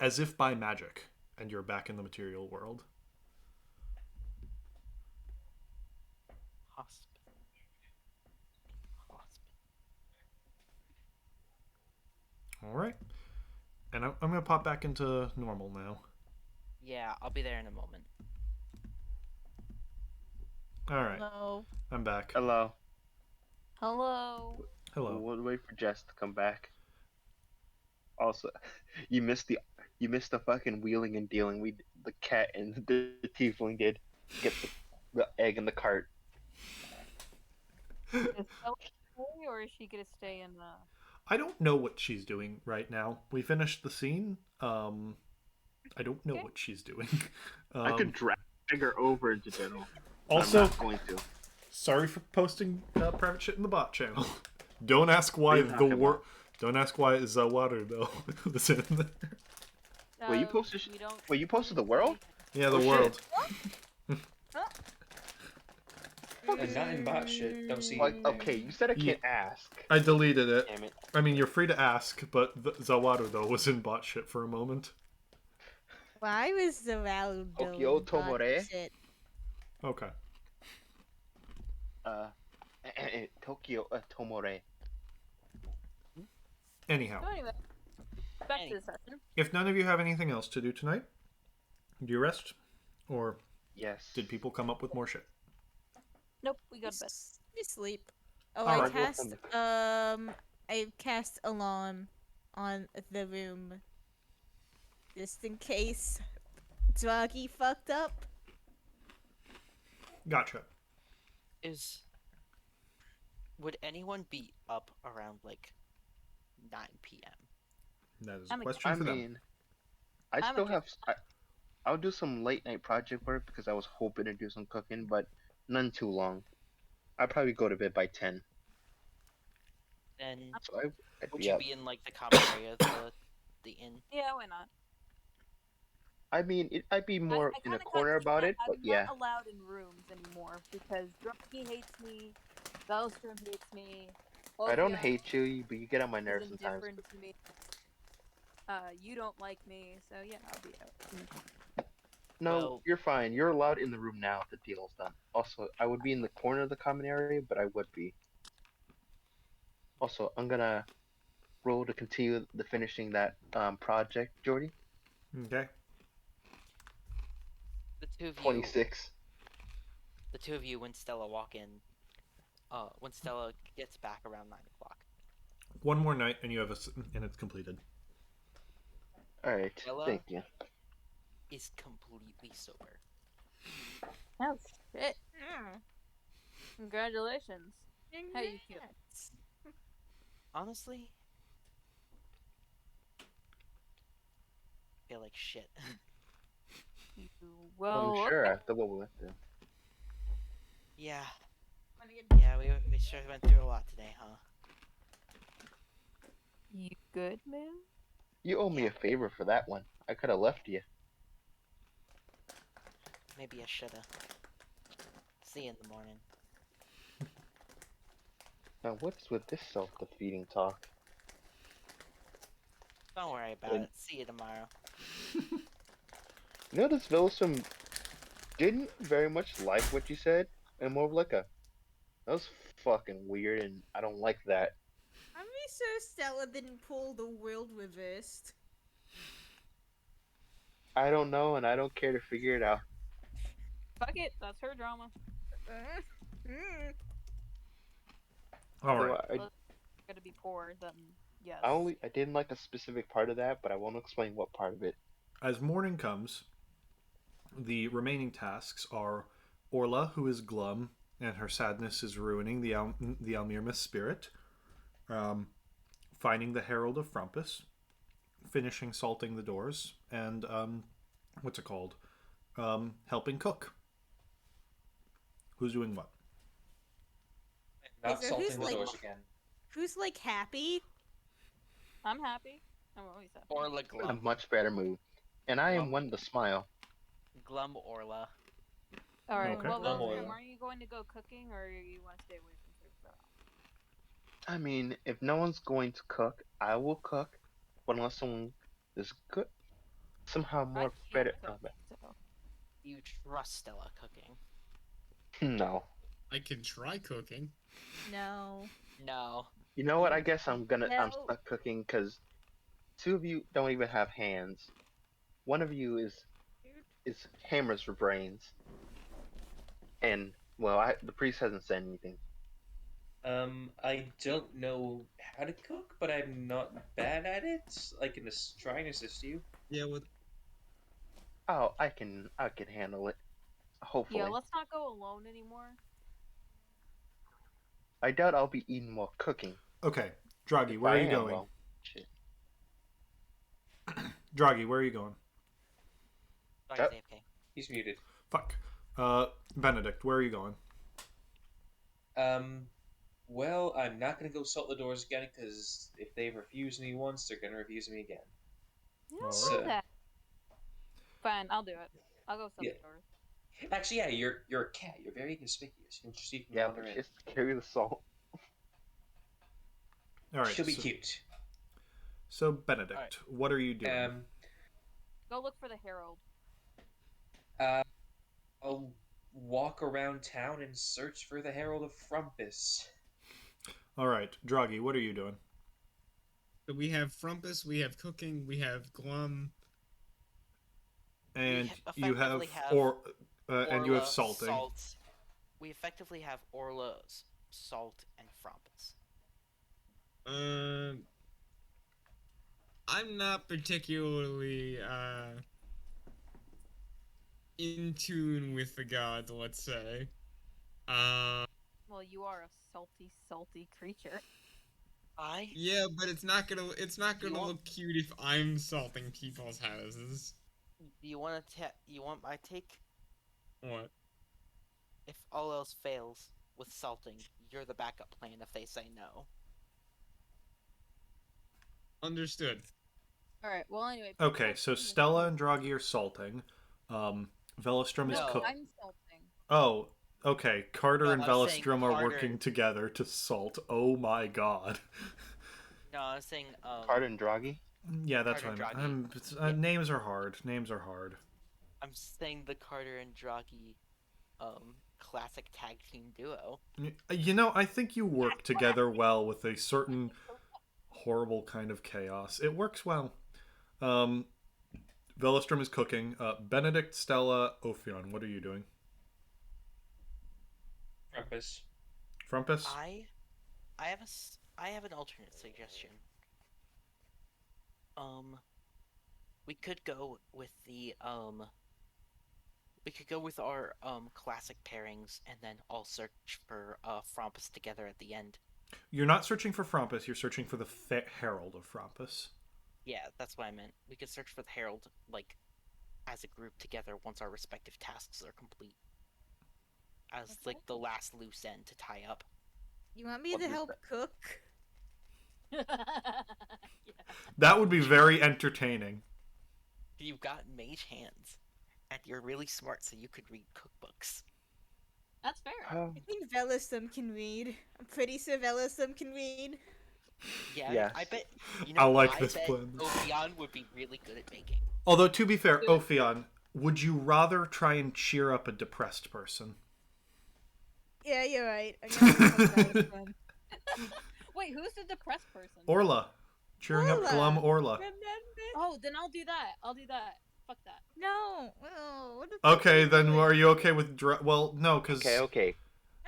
as if by magic, and you're back in the material world. Hospital. Hospital. Alright. And I'm going to pop back into normal now. Yeah, I'll be there in a moment. Alright. Hello. I'm back. Hello. Hello. Hello. We'll wait for Jess to come back. Also, you missed the fucking wheeling and dealing. The cat and the tiefling did get the egg in the cart. Is Stella stay, or is she gonna stay in the? I don't know what she's doing right now. We finished the scene. I don't know Okay. what she's doing. I could drag her over into general. Also, I'm not going to. sorry for posting private shit in the bot channel. Don't ask why What are you talking about? Don't ask why Zawaru though was in there. Wait, you posted? Wait, you posted the world? Yeah, the Oh, shit. world. And not in bot shit. Don't see. Like, okay, you said I can't ask. I deleted it. Damn it. I mean, you're free to ask, but Zawaru though was in bot shit for a moment. Why was the Ralu Tokyo Tomore? Okay. Tokyo Tomore. Anyhow, So anyway, back to the session. if none of you have anything else to do tonight, do you rest, or Yes. did people come up with more shit? Nope, we go to bed. We sleep. Oh, Alright. I cast alarm on the room. Just in case Draggy fucked up. Gotcha. Would anyone be up around like 9 p.m.? That is a I'm a- question I for them. mean, I I'm still a have. I'll do some late night project work because I was hoping to do some cooking, but none too long. I'll probably go to bed by 10. Then So I'd would be you up. be in like the common area of the inn? Yeah, why not? I mean, I'd be more I in a kind of got corner to the about point. it, but I'm not yeah. allowed in rooms anymore because Drunky hates me, Bellstrom hates me, I don't Olivia hate you, but you get on my is nerves sometimes. indifferent to me. You don't like me, so yeah, I'll be out. No, Well, you're fine. You're allowed in the room now if the deal's done. Also, I would be in the corner of the common area, but I would be. Also, I'm gonna roll to continue the finishing that project, Jordy. Okay. the two of you, 26. the two of you, when Stella walk in, when Stella gets back around 9 o'clock, One more night, and and it's completed. All right, Stella thank you. is completely sober. Oh shit! Congratulations. How you feel? Congrats. Honestly, I feel like shit. You I'm well, sure okay. after what we went through. Yeah, yeah, we sure went through a lot today, huh? You good, man? You owe me Yeah. a favor for that one. I could have left you. Maybe I shoulda. See you in the morning. Now, what's with this self-defeating talk? Don't worry about And it. See you tomorrow. you know, this Villosum didn't very much like what you said, and more of like a, that was fucking weird, and I don't like that. I'm really so Stella didn't pull the world reversed. I don't know, and I don't care to figure it out. Fuck it, that's her drama. Mm. All So right. If it's gonna be poor, then yes. I didn't like a specific part of that, but I won't explain what part of it. As morning comes, the remaining tasks are Orla, who is glum, and her sadness is ruining the Almirmus spirit. Um, Finding the Herald of Frompus, finishing salting the doors, and what's it called? Helping cook. Who's doing what? Not so who's salting the like- doors again. Who's like happy? I'm happy. I'm always happy. Orla I'm in a Glum. much better mood, and I am one to smile. Glum Orla. All right. Okay. Well, Glum Velstrom, oil. are you going to go cooking, or you want to stay away from food? I mean, if no one's going to cook, I will cook. But unless someone is good, somehow I more can't better. cook, Oh, so You trust Stella cooking? no. I can try cooking. No. No. You know what? I guess I'm No. stuck cooking because two of you don't even have hands. One of you is hammers for brains, and well, the priest hasn't said anything. I don't know how to cook, but I'm not bad at it. I can try and assist you. Yeah, with Oh, I can handle it. Hopefully. yeah, let's not go alone anymore. I doubt I'll be eating while cooking. Okay, Draghi, If where I are you am, going? well, shit. Draghi, where are you going? Dog's Yep. AFK. He's muted. Fuck. Benedict, where are you going? Well, I'm not gonna go salt the doors again because if they refuse me once, they're gonna refuse me again. You don't Alright. do that. Fine, I'll do it. I'll go sell Yeah. the doors. Actually, yeah, you're a cat. You're very conspicuous. You can see from Yeah, the but other end. just carry the salt. All right. She'll be cute. So Benedict, what are you doing? Go look for the Herald. I'll walk around town and search for the Herald of Frompus. All right, Draghi, what are you doing? so we have Frompus, we have cooking, we have Glum. And We you have effectively have and you have Orla, salting. Salt. We effectively have Orla, Salt, and Frompus. I'm not particularly in tune with the gods, let's say. Well, you are a salty, salty creature. Yeah, but it's not gonna You want- look cute if I'm salting people's houses. Do you want my take? What? If all else fails with salting, you're the backup plan if they say no. Understood. All right. Well, anyway. Okay, so Stella and Draghi are salting. Velostrom is No, cook. I'm salting. Oh, okay. Carter No, and I was saying Velostrom are Carter- working together to salt. Oh my god. No, I was saying Carter and Draghi. Yeah, that's Carter what and I'm. Yeah. Names are hard. Names are hard. I'm saying the Carter and Draghi classic tag team duo. You know, I think you work together well with a certain horrible kind of chaos. It works well. Velostrom is cooking. Benedict, Stella, Ophion, what are you doing? Frompus. Frompus? I have an alternate suggestion. We could go with our classic pairings and then all search for Frompus together at the end. You're not searching for Frompus, you're searching for the Herald of Frompus. Yeah, that's what I meant. We could search for the Herald like as a group together once our respective tasks are complete. As like the last loose end to tie up. You want me What to is help that? cook? Yeah. That would be very entertaining. You've got mage hands, and you're really smart, so you could read cookbooks. That's fair. I think Velasum can read. I'm pretty sure Velasum can read. Yeah, Yes. I bet. I like this bet plan. Ophion would be really good at baking. Although, to be fair, Ophion, would you rather try and cheer up a depressed person? Yeah, you're right. I'm gonna help Velasum. Wait, who's the depressed person? Orla. Cheering up Orla. glum Orla. Remember? Oh, then I'll do that. I'll do that. Fuck that. No. Oh, what the fuck Okay, are you then doing? are you okay with... well, no, because... Okay.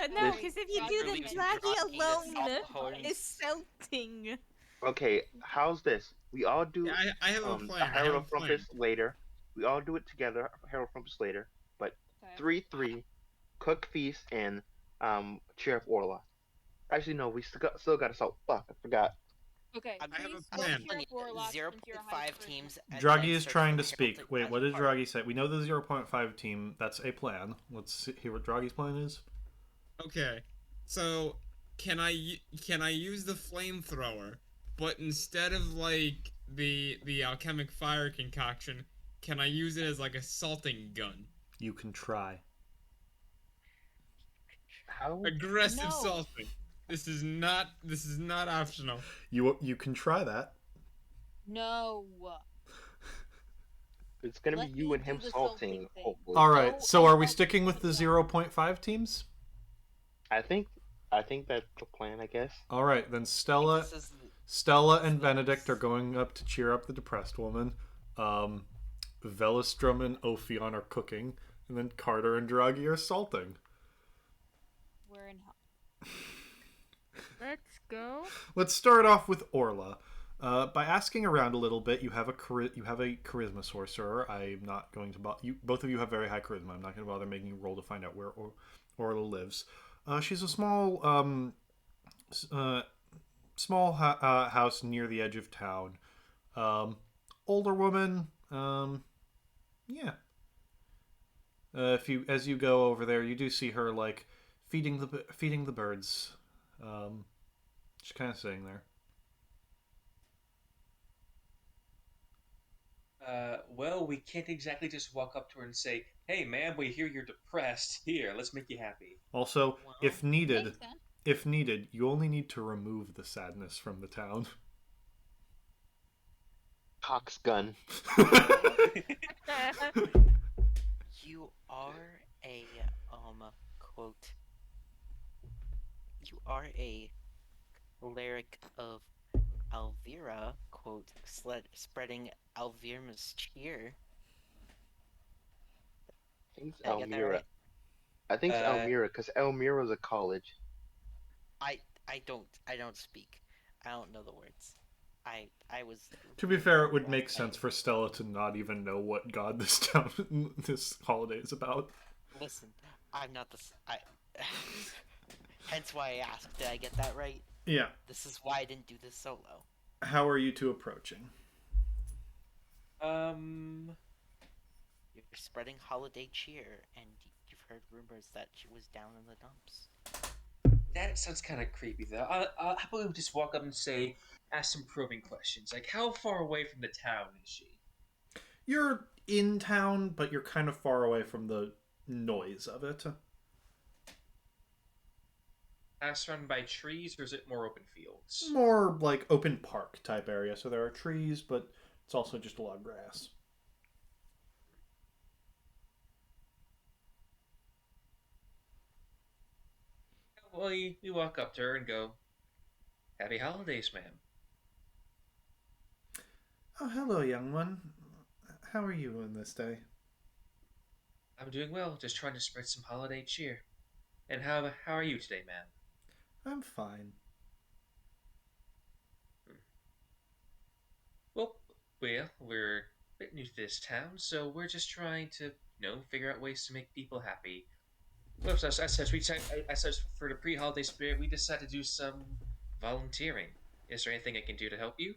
No, This- because if you Draghi do the is Draghi Draghi is alone alcohol. is salting. Okay. How's this? We all do Yeah, I have a a plan. I have Herald a of plan. Frompus later. We all do it together. Herald of Frompus later. But Okay. 3-3, cook, feast, and cheer up Orla. Actually, no. We still got to salt. Fuck, I forgot. Okay. I have a please plan. don't cheer up Warlock since you're a high 0.5 teams. and Draghi then is search trying for to the Herald speak. Wait, as what a did partner. Draghi say? We know the 0.5 team. That's a plan. Let's hear what Draghi's plan is. Okay, so can I use the flamethrower, but instead of like the alchemic fire concoction, can I use it as like a salting gun? You can try. How? Aggressive No. salting. This is not optional. You can try that. No. It's gonna Let be you me and him do the salting, salting thing. hopefully. All right. No, So I are we don't sticking with the think so. 0.5 teams? I think that's the plan. I guess. All right, then Stella This is and Benedict are going up to cheer up the depressed woman. Velostrom and Ophion are cooking, and then Carter and Draghi are salting. We're in hell. Let's go. Let's start off with Orla. By asking around a little bit, you have a charisma sorcerer. I'm not going to bother you. Both of you have very high charisma. I'm not going to bother making you roll to find out where Orla lives. She's a small house near the edge of town. Older woman. Yeah. As you go over there, you do see her like feeding the birds. Just kind of sitting there. Well, we can't exactly just walk up to her and say, "Hey, ma'am, we hear you're depressed. Here, let's make you happy." Also, Well, if needed, Thanks, man. you only need to remove the sadness from the town. Cox gun. you are a quote. You are a cleric of Alvira, quote, spreading Alvirma's cheer. I think it's Did I get that Elmira. right? I think it's Elmira because Elmira's a college. I don't speak. I don't know the words. I was. To be fair, it would make sense for Stella to not even know what god this this holiday is about. Listen, I'm not the. Hence why I asked. Did I get that right? Yeah. This is why I didn't do this solo. How are you two approaching? You're spreading holiday cheer, and you've heard rumors that she was down in the dumps. That sounds kind of creepy, though. How about we just walk up and ask some probing questions? Like, how far away from the town is she? You're in town, but you're kind of far away from the noise of it. Surrounded by trees, or is it more open fields? More like open park type area, so there are trees, but it's also just a lot of grass. Well, we walk up to her and go, "Happy holidays, ma'am." Oh, hello, young one. How are you on this day? I'm doing well, just trying to spread some holiday cheer. And how are you today, ma'am? I'm fine. Well, we're a bit new to this town, so we're just trying to, figure out ways to make people happy. Well, as such, for the pre-holiday spirit, we decided to do some volunteering. Is there anything I can do to help you?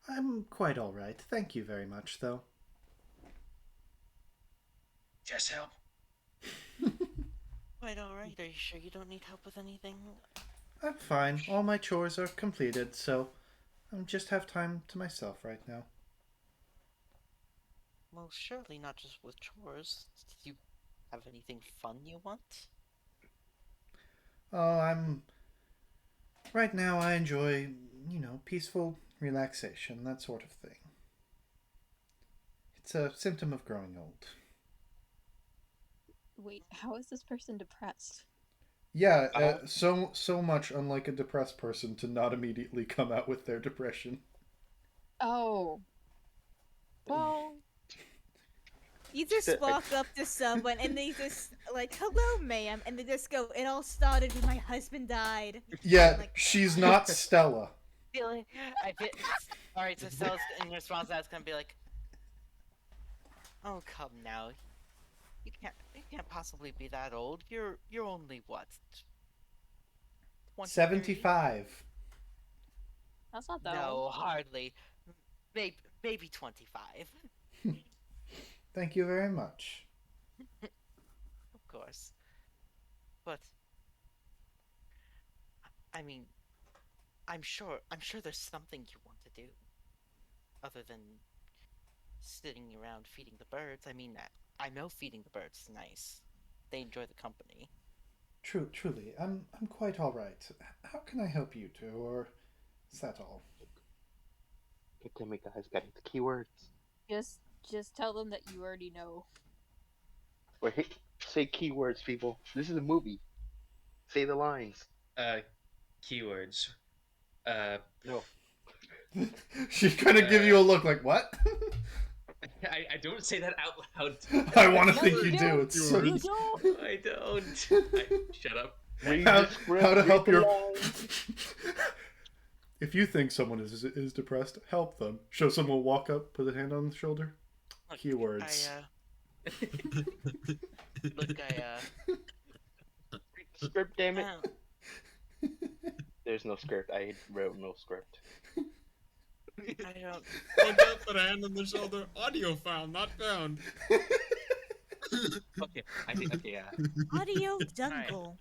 I'm quite all right. Thank you very much, though. Just help. Quite alright. Are you sure you don't need help with anything? I'm fine. All my chores are completed, so I just have time to myself right now. Well, surely not just with chores. Do you have anything fun you want? Oh, right now I enjoy, peaceful relaxation, that sort of thing. It's a symptom of growing old. Wait, how is this person depressed? Yeah, so much unlike a depressed person to not immediately come out with their depression. Oh. Well, You just walk up to someone and they just like, "Hello, ma'am," and they just go, "It all started when my husband died." Yeah, Like, she's not Stella. I feel. Alright, so Stella's in response to that's gonna be like, "Oh, come now. You can't possibly be that old. You're only what? 20, 30? 75. that's not that No, old. hardly. Maybe 25. Thank you very much. Of course. But I mean, I'm sure there's something you want to do other than sitting around feeding the birds. I mean, I know feeding the birds is nice. They enjoy the company. Truly, I'm quite all right. How can I help you two, or is that all? God damn it, guys, got the keywords. Just tell them that you already know. Wait, hey, say keywords, people. This is a movie. Say the lines. Keywords. Uh, No. She's gonna give you a look like, what? I don't say that out loud. I want to No, think you you do. don't. It's You so... don't. I don't. Shut up. Read How, the script. how to read help the your... lines. If you think someone is depressed, help them. Show someone walk up, put a hand on the shoulder. Look, Keywords. Look, Read the script, damn it. I There's no script. I wrote no script. don't. They both put a hand on the shoulder. Audio file not found. Okay, I think. Okay, yeah. audio jungle.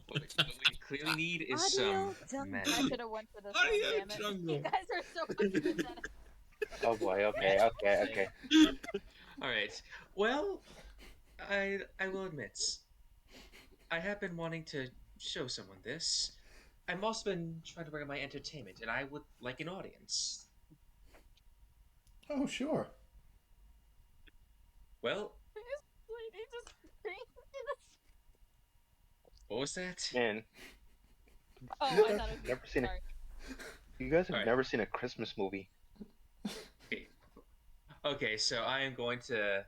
What we clearly need is Audio some jungle. I magic. should have went for this Audio one, damn it. jungle. You guys are so much good at it. Oh boy. Okay. All right. Well, I will admit, I have been wanting to show someone this. I've also been trying to work on my entertainment, and I would like an audience. Oh, sure. Well, Lady just what was that? Man, Oh, I You thought guys it have was never seen sorry. you guys have Alright. never seen a Christmas movie. Okay, so I am going to.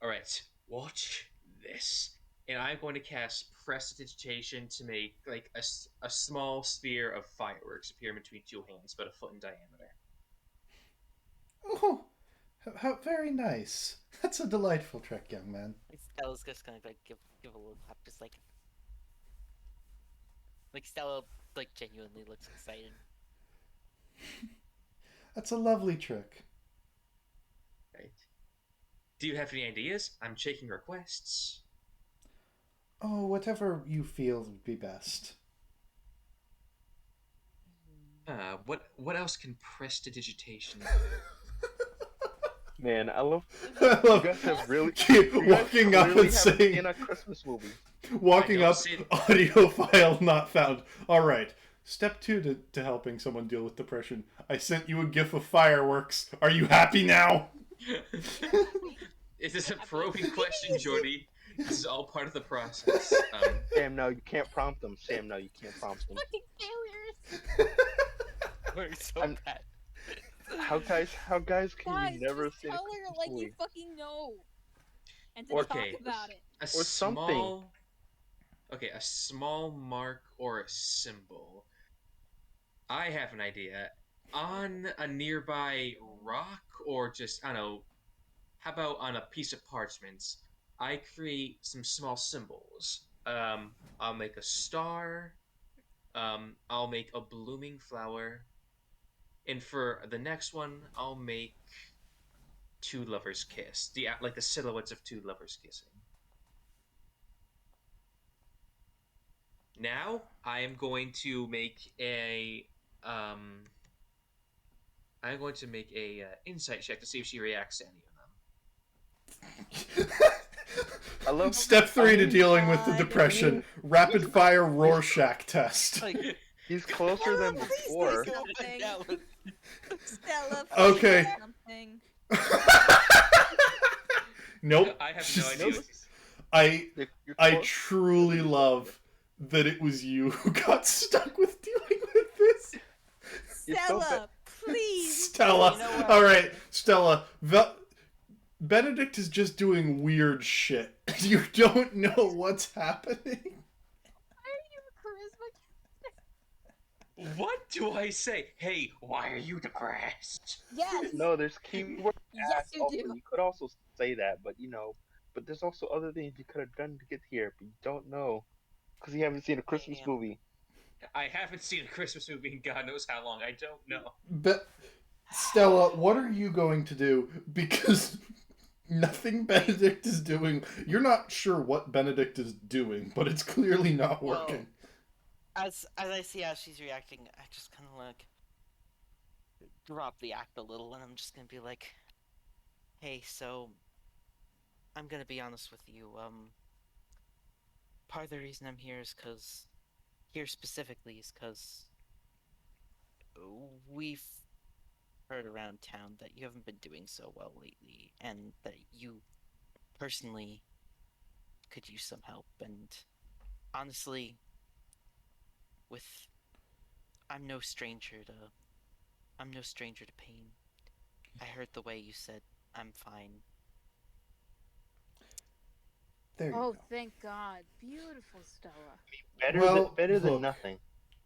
All right, watch this, and I'm going to cast prestidigitation to make like a small sphere of fireworks appear between two hands, about a foot in diameter. Oh, how very nice. That's a delightful trick, young man. Stella's just gonna like give a little clap, just like Stella like genuinely looks excited. That's a lovely trick. Right? Do you have any ideas? I'm taking requests. Oh, whatever you feel would be best. What else can prestidigitation do? Man, I love I you love guys have really you guys walking up clearly and haven't saying, seen a Christmas movie. walking I don't up, see it. audio file not found. All right. Step 2 to helping someone deal with depression. I sent you a gif of fireworks. Are you happy now? Is this a probing question, Jordy? This is all part of the process. Sam, no, you can't prompt them. Sam, no, you can't prompt them. Fucking failures. We're so I'm- bad. How guys can Guys, you never just see a tell her Christmas like you movie? fucking know. And to Or- talk Okay. about it. A Or something. small. Okay, a small mark or a symbol. I have an idea. On a nearby rock, or just, I don't know, how about on a piece of parchment? I create some small symbols. I'll make a star. I'll make a blooming flower. And for the next one, I'll make two lovers kiss. Like the silhouettes of two lovers kissing. Now I am going to make a I'm going to make a insight check to see if she reacts to any of them. I love Step 3 to dealing with the God. depression. Rapid fire Rorschach test. Like, he's closer than Stella, please before. say something. that Stella, please Okay. say something. Nope. I have no idea. What she's... You're I close. truly love that it was you who got stuck with dealing with this. You're so Stella, please. Stella. You know what? All right, Stella. Benedict is just doing weird shit. You don't know what's happening. Why are you a charisma? What do I say? Hey, why are you depressed? Yes. No, there's keyword. Yes, you also, do. you could also say that, but but there's also other things you could have done to get here, but you don't know because you haven't seen a Christmas Damn. movie. I haven't seen a Christmas movie in God knows how long. I don't know. But Stella, what are you going to do? Because nothing Benedict is doing. You're not sure what Benedict is doing, but it's clearly not Well, working. as I see how she's reacting, I just kind of like drop the act a little, and I'm just gonna be like, "Hey, so I'm gonna be honest with you. Part of the reason I'm here is because we've heard around town that you haven't been doing so well lately, and that you personally could use some help. And honestly, I'm no stranger to pain. I heard the way you said I'm fine. There you Oh, go. thank God. Beautiful, Stella. Better than look, nothing.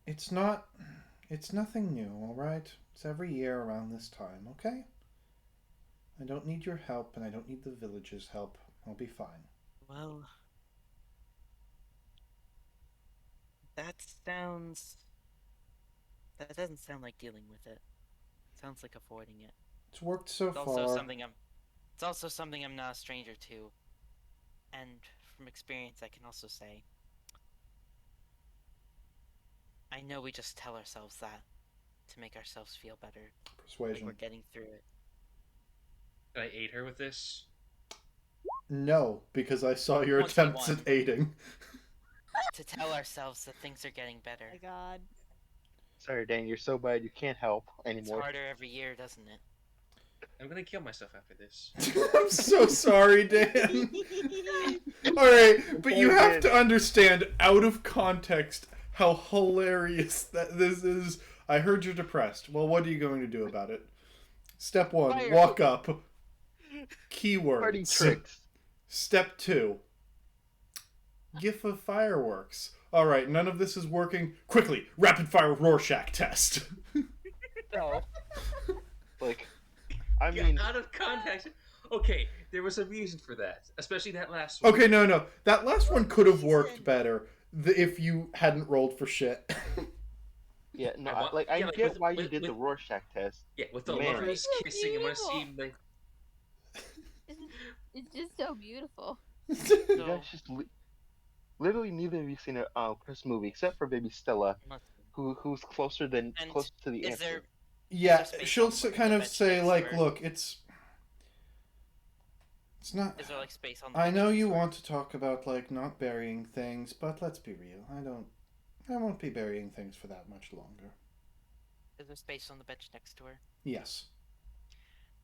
It's nothing new, all right? It's every year around this time, okay? I don't need your help, and I don't need the village's help. I'll be fine. Well, that doesn't sound like dealing with it. Sounds like avoiding it. It's worked so It's far. It's also something I'm not a stranger to. And from experience, I can also say, I know we just tell ourselves that to make ourselves feel better, like Persuasion. we're getting through it. Did I aid her with this? No, because I saw your attempts 21. at aiding. To tell ourselves that things are getting better. Oh my God. Sorry, Dan, you're so bad you can't help It's anymore. harder every year, doesn't it? I'm gonna kill myself after this. I'm so sorry, Dan. Alright, but you have to understand, out of context, how hilarious that this is. I heard you're depressed. Well, what are you going to do about it? Step 1, Fire. walk up. Party Keywords. tricks. Step 2, gif of fireworks. Alright, none of this is working. Quickly, rapid fire Rorschach test. No. Like, I mean, Out of context. Okay, there was a reason for that, especially that last one. Okay, no. That last one could have worked better if you hadn't rolled for shit. yeah, no, I want- I yeah, like, get with- why you with- did the with- Rorschach test. Yeah, with the Man. lovers So kissing, I want to see beautiful. like. It's just so beautiful. You So, guys just Literally, neither of you seen a Chris movie except for baby Stella, Let's- who's And closer to the is there answer. is there Yeah, space she'll on the kind of bench say next to like, her? "Look, it's not. Is there like space on the I bench know next you to her? want to talk about like not burying things, but let's be real. I won't be burying things for that much longer." Is there space on the bench next to her? Yes,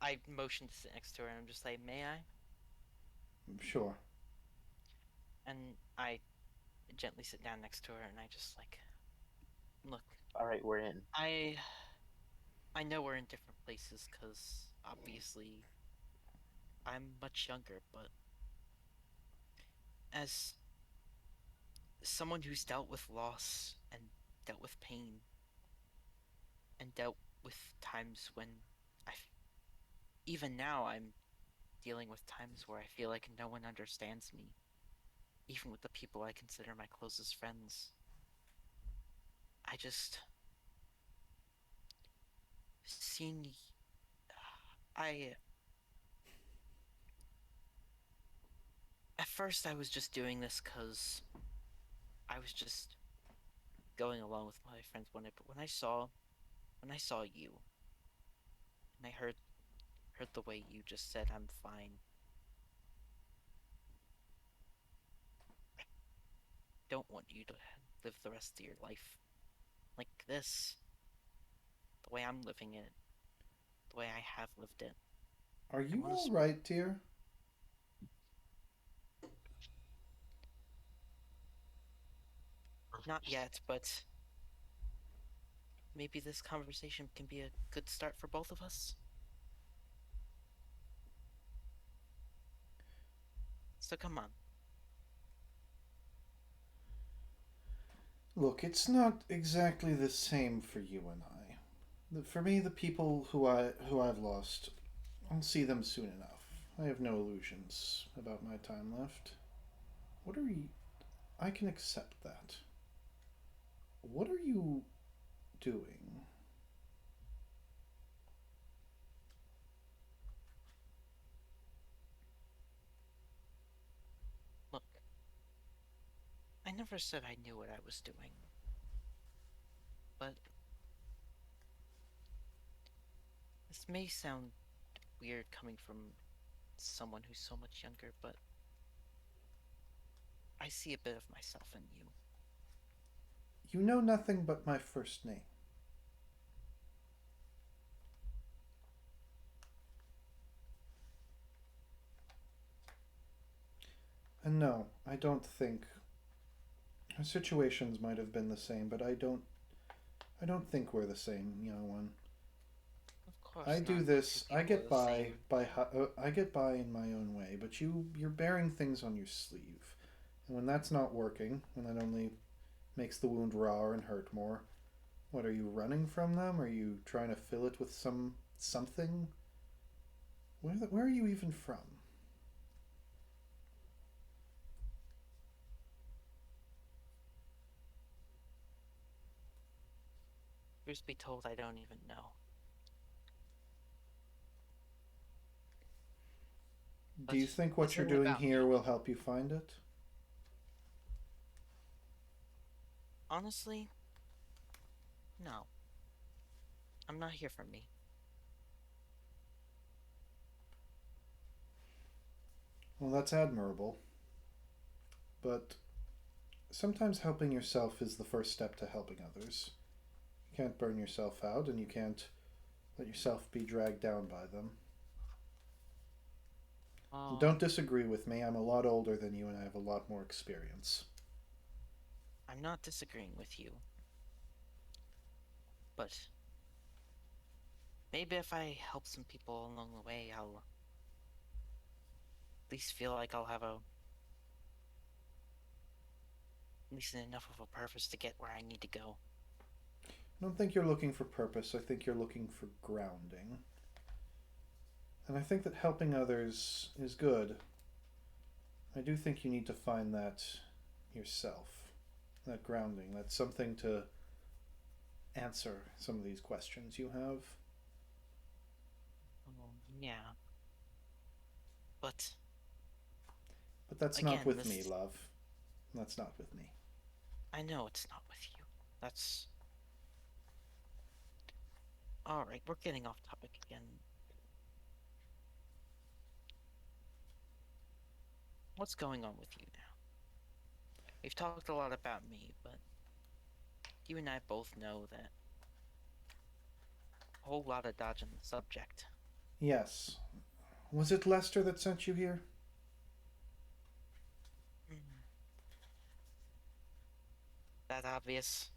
I motion to sit next to her and I'm just like, may I? sure. And I gently sit down next to her and I just like, look, All right, we're in. I know we're in different places because obviously I'm much younger, but as someone who's dealt with loss and dealt with pain and dealt with times when I, even now, I'm dealing with times where I feel like no one understands me, even with the people I consider my closest friends. I just seen I at first I was just doing this cuz I was just going along with what my friends wanted, but when I saw you and I heard the way you just said I'm fine, I don't want you to live the rest of your life like this, the way I'm living it, the way I have lived it. Are I you want all to right, dear? not yet, but maybe this conversation can be a good start for both of us. So come on. Look, it's not exactly the same for you and I. For me, the people who I've lost, I'll see them soon enough. I have no illusions about my time left. What are you? I can accept that. What are you doing? Look, I never said I knew what I was doing, but this may sound weird coming from someone who's so much younger, but I see a bit of myself in you. You know nothing but my first name. And no, I don't think our situations might have been the same, but I don't think we're the same, young one. Of course I not. do Two this. I people are get the same. I get by in my own way. But you're bearing things on your sleeve, and when that's not working, when that only makes the wound rawer and hurt more, what are you running from them? Are you trying to fill it with something? Where are you even from? Truth be told, I don't even know. Do But you think what you're isn't it doing about here me? will help you find it? Honestly, no. I'm not here for me. Well, that's admirable, but sometimes helping yourself is the first step to helping others. You can't burn yourself out, and you can't let yourself be dragged down by them. And Oh, don't disagree with me. I'm a lot older than you, and I have a lot more experience. I'm not disagreeing with you, but maybe if I help some people along the way, I'll at least feel like I'll have at least enough of a purpose to get where I need to go. I don't think you're looking for purpose. I think you're looking for grounding. And I think that helping others is good. I do think you need to find that yourself. That grounding. That's something to answer some of these questions you have. Yeah, but But that's not again, with me, this love. That's not with me. I know it's not with you. That's... Alright, we're getting off topic again. What's going on with you now? We've talked a lot about me, but you and I both know that a whole lot of dodging the subject. Yes. Was it Lester that sent you here? That obvious?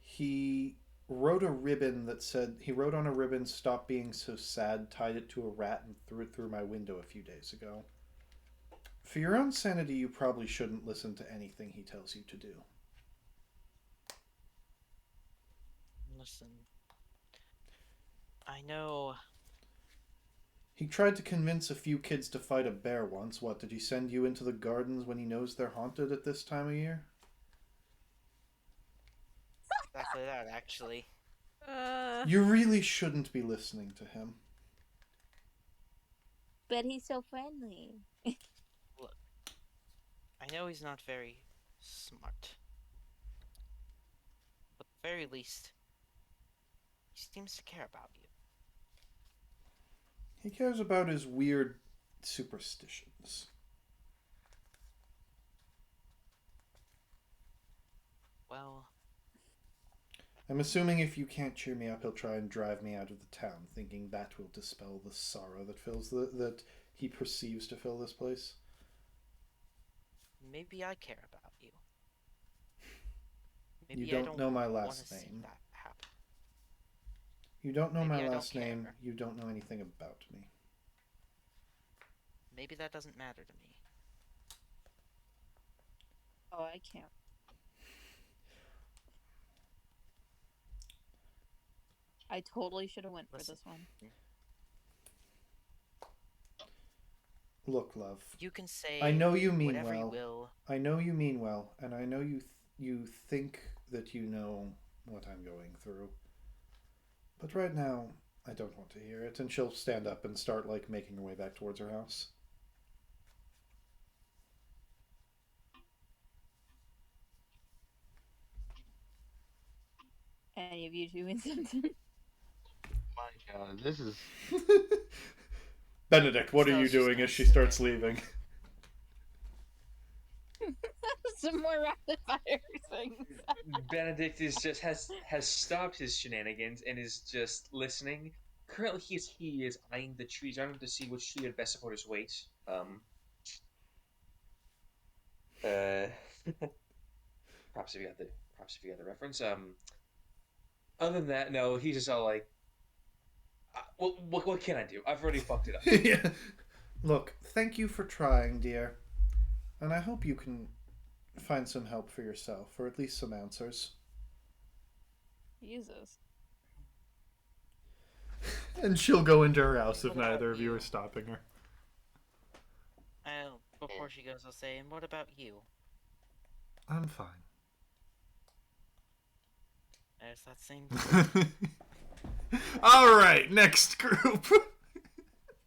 He wrote a ribbon that said, he wrote on a ribbon, "Stop being so sad," tied it to a rat, and threw it through my window a few days ago. For your own sanity, you probably shouldn't listen to anything he tells you to do. Listen, I know... He tried to convince a few kids to fight a bear once. What, did he send you into the gardens when he knows they're haunted at this time of year? Exactly that, actually. You really shouldn't be listening to him. But he's so friendly. Look, I know he's not very smart. But at the very least, he seems to care about you. He cares about his weird superstitions. Well... I'm assuming if you can't cheer me up, he'll try and drive me out of the town, thinking that will dispel the sorrow that he perceives to fill this place. Maybe I care about you. Maybe You don't know my wanna last see name. that happen. You don't know Maybe my I don't last name. care. You don't know anything about me. Maybe that doesn't matter to me. Oh, I can't. I totally should have went for Listen. this one. Look, love. You can say I know you mean whatever you well. will. I know you mean well, and I know you think that you know what I'm going through. But right now, I don't want to hear it, and she'll stand up and start, like, making her way back towards her house. Any of you doing something? My God, this is Benedict, what are So you it's just doing gonna as she sit starts there. leaving? Some more rapid fire things. Benedict has stopped his shenanigans and is just listening. Currently, he is eyeing the trees around him to see which tree would best support his weight. Perhaps if you got the reference. Other than that, no, he's just all like, what can I do? I've already fucked it up. Yeah. Look, thank you for trying, dear. And I hope you can find some help for yourself, or at least some answers. Jesus. And she'll go into her house if What about neither of you you? are stopping her. Before she goes, I'll say, and what about you? I'm fine. There's that same... All right, next group.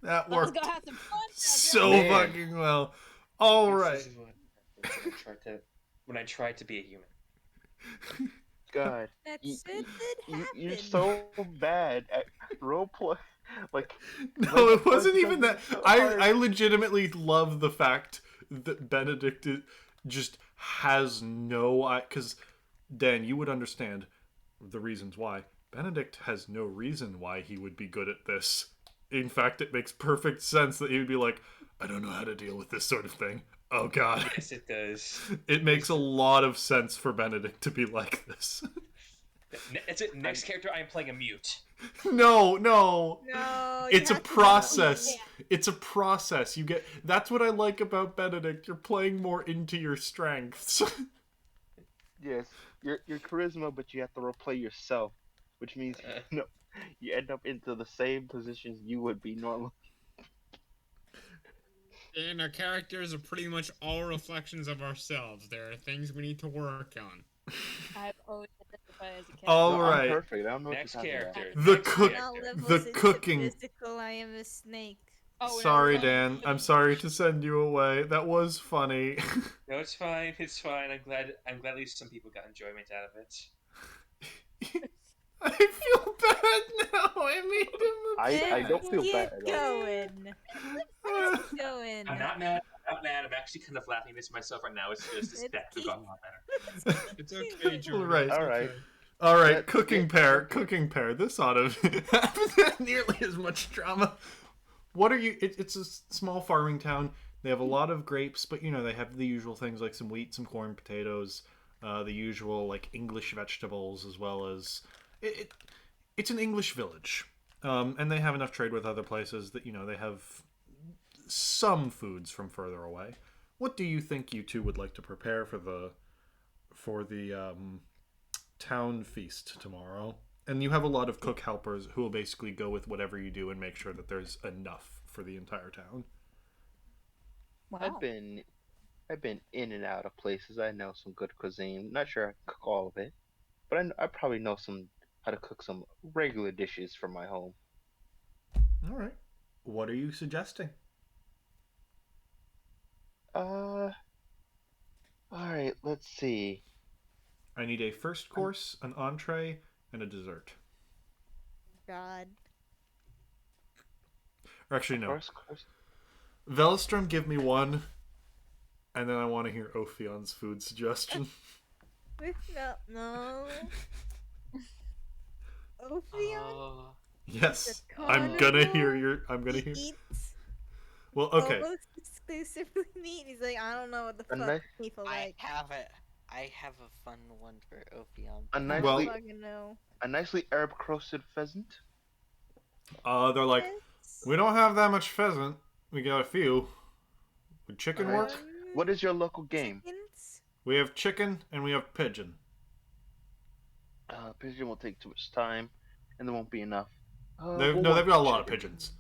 That Let's worked go have some fun. so Man. fucking well. All This right. is what happens when I try to be a human. God. That's You- it. That happened. You're so bad at roleplay. Like, No, it wasn't even that. so I hard. legitimately love the fact that Benedict just has no... Because, Dan, you would understand the reasons why. Benedict has no reason why he would be good at this. In fact, it makes perfect sense that he would be like, I don't know how to deal with this sort of thing. Oh, God. Yes, it does. It makes a lot of sense for Benedict to be like this. That's it. Next character, I am playing a mute. No. No, you It's a have to process. Yeah. It's a process. That's what I like about Benedict. You're playing more into your strengths. Yes, your charisma, but you have to replay yourself, which means you end up into the same positions you would be normally. And our characters are pretty much all reflections of ourselves. There are things we need to work on. I've always identified as a cat. All No, right. I'm perfect. I don't know what Next you're talking about. character. The Next cook- character. Levels The into cooking. Physical, I am a snake. Oh, Sorry, no. Dan. I'm sorry to send you away. That was funny. No, it's fine. It's fine. I'm glad. At least some people got enjoyment out of it. I feel bad now. I made him I don't feel Keep bad at all. going. upset. Keep going. I'm not mad. I'm not mad. I'm actually kind of laughing at myself right now. It's just this It's deck has keep- gone a lot better. It's okay, Jordan. Right. It's All right. okay. All right, Let's cooking get pair, cooking. cooking pair. This ought to have nearly as much drama. What are you? It's a small farming town. They have a lot of grapes, but you know they have the usual things like some wheat, some corn, potatoes, the usual like English vegetables, as well as it's an English village, and they have enough trade with other places that you know they have some foods from further away. What do you think you two would like to prepare for the town feast tomorrow? And you have a lot of cook helpers who will basically go with whatever you do and make sure that there's enough for the entire town. Wow. I've been in and out of places. I know some good cuisine. Not sure I can cook all of it, but I probably know how to cook some regular dishes from my home. All right. What are you suggesting? All right. Let's see. I need a first course, an entree, and a dessert. God. Or actually, no. First course. Velstrom, give me one, and then I want to hear Ophion's food suggestion. No. Ophion Yes, The I'm gonna hear carnivore your. I'm gonna hear. eats Well, okay. almost exclusively meat. He's like, I don't know what the A fuck nice- people I like. have it. I have a fun one for Ophion. A I don't Well- nicely, fucking know. a nicely herb crusted pheasant. They're like, we don't have that much pheasant. We got a few. Would chicken Alright. work? What is your local game? Chickens? We have chicken and we have pigeon. Pigeon will take too much time, and there won't be enough. They've got a lot of pigeons.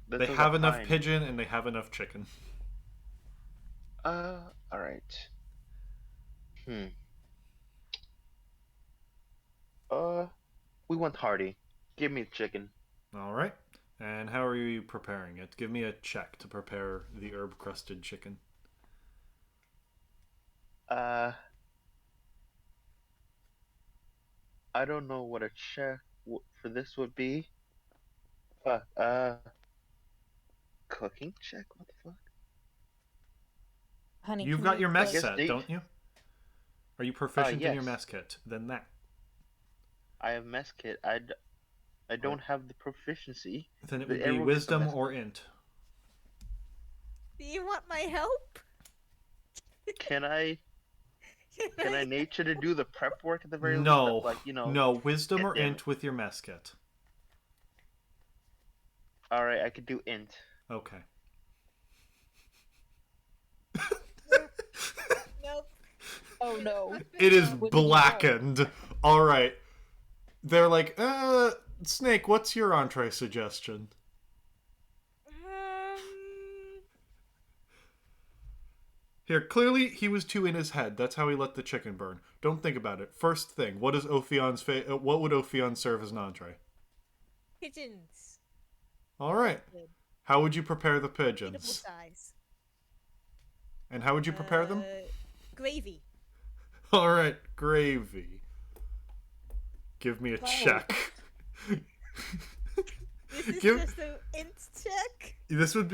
They have enough pigeon and they have enough chicken. All right. We want hearty. Give me the chicken. All right. And how are you preparing it? Give me a check to prepare the herb crusted chicken. I don't know what a check for this would be. Cooking check? What the fuck? Honey, You've can got you your mess guess set, Dave- don't you? Are you proficient in your yes. mess kit? Then that. I have mess kit. I don't have the proficiency. Then it The would be everyone gets a wisdom mess or int. Do you want my help? Can I nature to do the prep work at the very least? No. Like, you know. No, wisdom get or them. int with your mess kit. All right, I could do int. Okay. Nope. Oh no. It is What did you roll? blackened. All right. They're like, Snake, what's your entree suggestion? Here, clearly he was too in his head. That's how he let the chicken burn. Don't think about it. First thing, what is Ophion's what would Ophion serve as an entree? Pigeons. All right. Good. How would you prepare the Eatable pigeons? size. And how would you prepare them? Gravy. All right, gravy. Give me a check. This is Give- just an int check. This would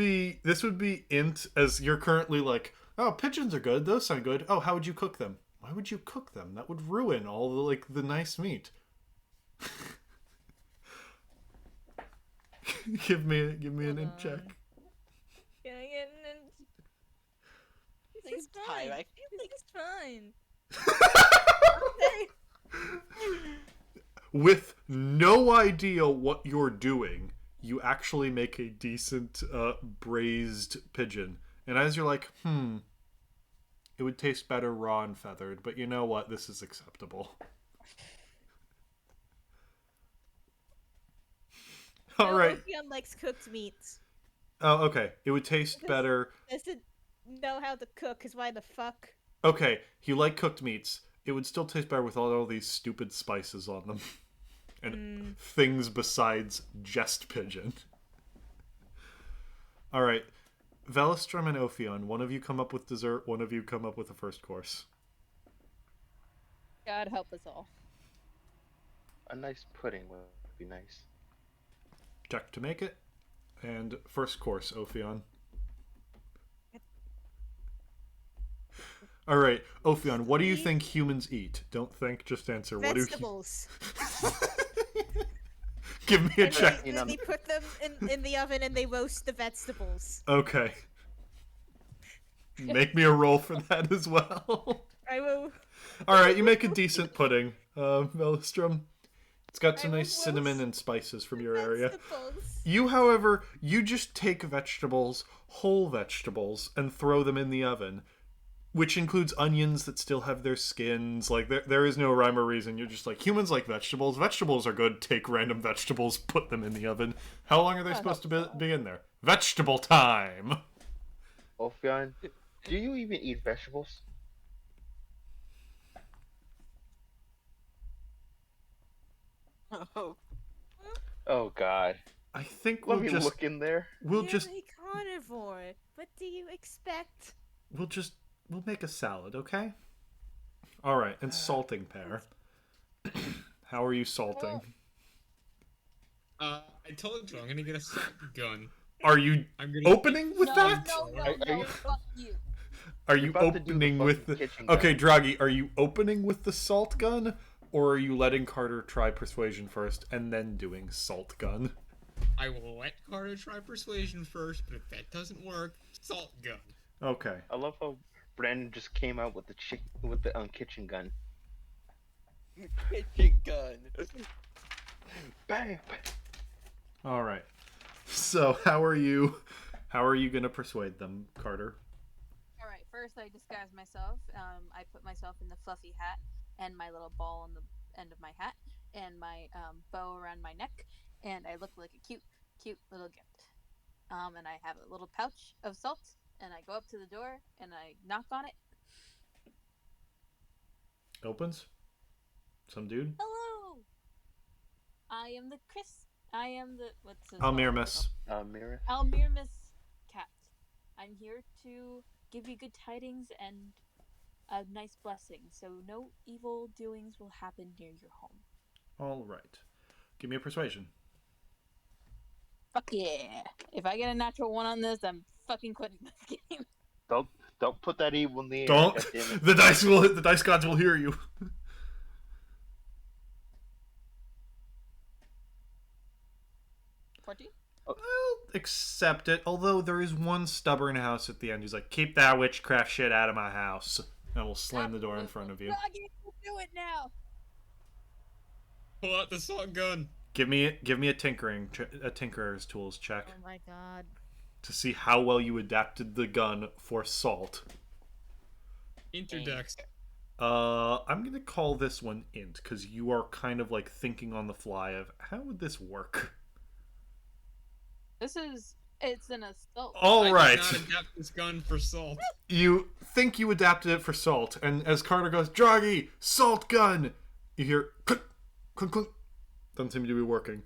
be int, as you're currently like, oh, pigeons are good. Those sound good. Oh, how would you cook them? Why would you cook them? That would ruin all the nice meat. give me an int check. Can I get an int? This is Time, fine. I feel like It's fine. Okay. With no idea what you're doing, you actually make a decent braised pigeon. And as you're like, it would taste better raw and feathered, but you know what? This is acceptable. All right. Ophion likes cooked meats. Oh, okay. It would taste better. Doesn't know how to cook, cause why the fuck? Okay, you like cooked meats. It would still taste better with all these stupid spices on them. And things besides just pigeon. All right. Velistrum and Ophion, one of you come up with dessert, one of you come up with a first course. God help us all. A nice pudding would be nice. Check to make it. And first course, Ophion. All right, Ophion, what do you think humans eat? Don't think, just answer. Vegetables. Give me a And check. they put them in the oven and they roast the vegetables. Okay. Make me a roll for that as well. I will. All right, you make a decent pudding, Velistrum. It's got some I will nice cinnamon roast and spices from your area. Vegetables. You, however, you just take vegetables, whole vegetables, and throw them in the oven, which includes onions that still have their skins. Like, there is no rhyme or reason. You're just like, humans like vegetables. Vegetables are good. Take random vegetables, put them in the oven. How long are they supposed to be in there? Vegetable time! Ophion, do you even eat vegetables? Oh, Oh God. I think Let we'll me just... look in there. We'll You're just... a carnivore. What do you expect? We'll make a salad, okay? All right, and salting pair. How are you salting? I told you I'm gonna get a salt gun. Are you I'm gonna opening with that? Are you- fuck you. Are You're you about to do the opening with fucking the... kitchen gun. Okay, Draghi, are you opening with the salt gun? Or are you letting Carter try persuasion first and then doing salt gun? I will let Carter try persuasion first, but if that doesn't work, salt gun. Okay. I love how Brandon just came out with the kitchen gun. kitchen gun. Bang! All right. So, how are you going to persuade them, Carter? All right. First, I disguise myself. I put myself in the fluffy hat and my little ball on the end of my hat and my bow around my neck, and I look like a cute little gift. And I have a little pouch of salt, and I go up to the door and I knock on it. Opens? Some dude? Hello. I am the what's his Almirmus. Mira. Almirmus cat. I'm here to give you good tidings and a nice blessing, so no evil doings will happen near your home. All right. Give me a persuasion. Fuck yeah! If I get a natural 1 on this, I'm fucking quitting this game. Don't put that evil in the air. Don't. goddammit. The dice gods will hear you. 14? Well, accept it. Although there is one stubborn house at the end who's like, "Keep that witchcraft shit out of my house," and will slam the door in front of you. Froggy, do it now! Pull out the salt gun. Give me a tinkerer's tools check Oh my god. to see how well you adapted the gun for salt. Interdex. I'm gonna call this one int because you are kind of like thinking on the fly of how would this work. It's an assault. All right. I did not adapt this gun for salt. You think you adapted it for salt, and as Carter goes, "Draghi, salt gun," you hear click, clunk, clunk. Doesn't seem to be working.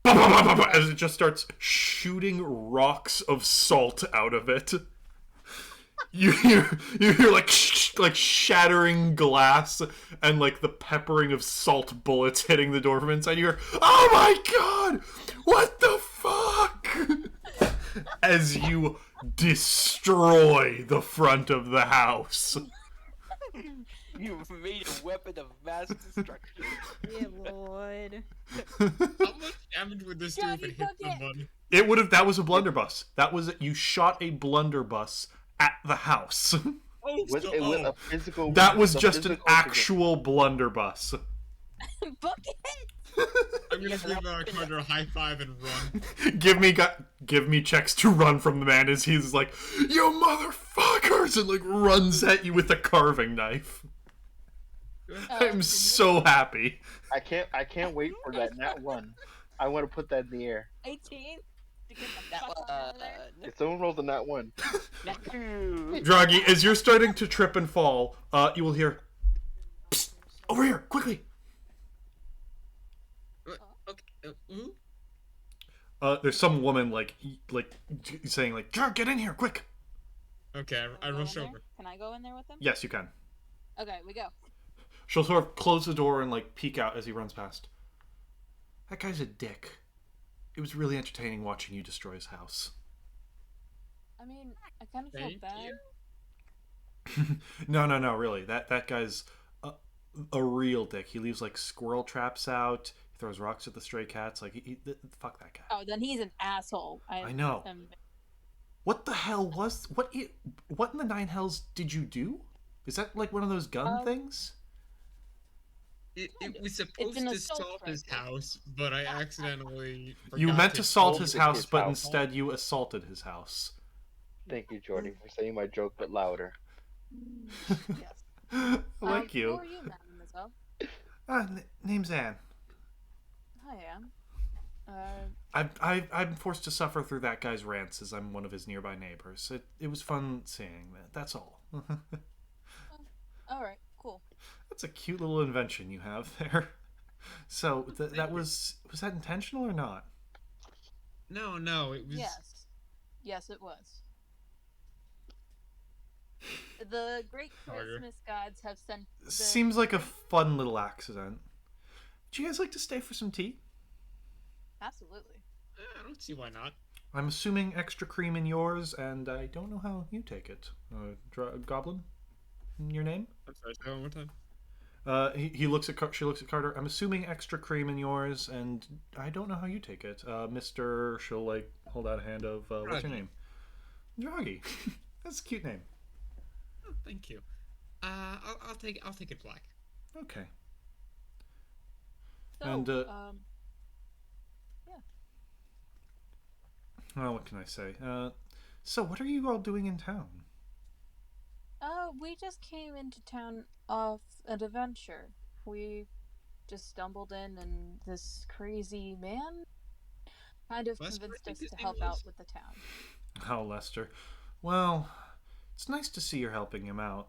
As it just starts shooting rocks of salt out of it. You hear like shattering glass and like the peppering of salt bullets hitting the door from inside. You hear, "Oh my god! What the fuck?" As you destroy the front of the house. You've made a weapon of mass destruction. Dear lord. How much damage would this do if Johnny, it hit fuck it. somebody? It would have. That was a blunderbuss. You shot a blunderbuss at the house. Oh, With a physical. That was a just an physical actual blunderbuss. Bucket! I'm gonna give Carter a high five and run. Give me checks to run from the man as he's like, "You motherfuckers!" and like runs at you with a carving knife. I'm so happy. I can't wait for that nat 1. I want to put that in the air. 18? To get the That fuck out of there. If someone rolls a nat 1, Draghi, as you're starting to trip and fall, you will hear, "Psst, over here, quickly!" Okay. There's some woman saying like, "Get in here, quick!" Okay, Can I we go rush in there? over. Can I go in there with him? Yes, you can. Okay, we go. She'll sort of close the door and like peek out as he runs past. That guy's a dick. It was really entertaining watching you destroy his house. I mean, I kind of feel Thank bad. you. No, really. That guy's a real dick. He leaves like squirrel traps out. He throws rocks at the stray cats. Like, fuck that guy. Oh, then he's an asshole. I know. am- What the hell was what in the nine hells did you do? Is that like one of those gun things? It Kind of. was It's supposed an to assault assault his rifle. house, but I accidentally You forgot meant to assault his assaulted house, his but house. instead you assaulted his house. Thank you, Jordy, for saying my joke but louder. Yes. I like Who you. are you, mademoiselle? Name's Anne. Hi, Anne. I'm forced to suffer through that guy's rants as I'm one of his nearby neighbors. It was fun seeing that. That's all. All right, cool. That's a cute little invention you have there. So that was that intentional or not? No, it was. Yes, it was. The great Carter. Christmas gods have sent. Seems like a fun little accident. Would you guys like to stay for some tea? Absolutely. I don't see why not. I'm assuming extra cream in yours, and I don't know how you take it. Goblin, your name? I'm sorry, say that one more time. He looks at she looks at Carter. I'm assuming extra cream in yours, and I don't know how you take it. Mister, she'll like hold out a hand of what's your Draggy. name? Draggy. That's a cute name. Oh, thank you. I'll take it black. Okay. So, And, yeah. Oh, what can I say? So what are you all doing in town? We just came into town off an adventure. We just stumbled in, and this crazy man kind of Lester, I convinced think us his to name help was? out with the town. Oh, Lester. Well, it's nice to see you're helping him out.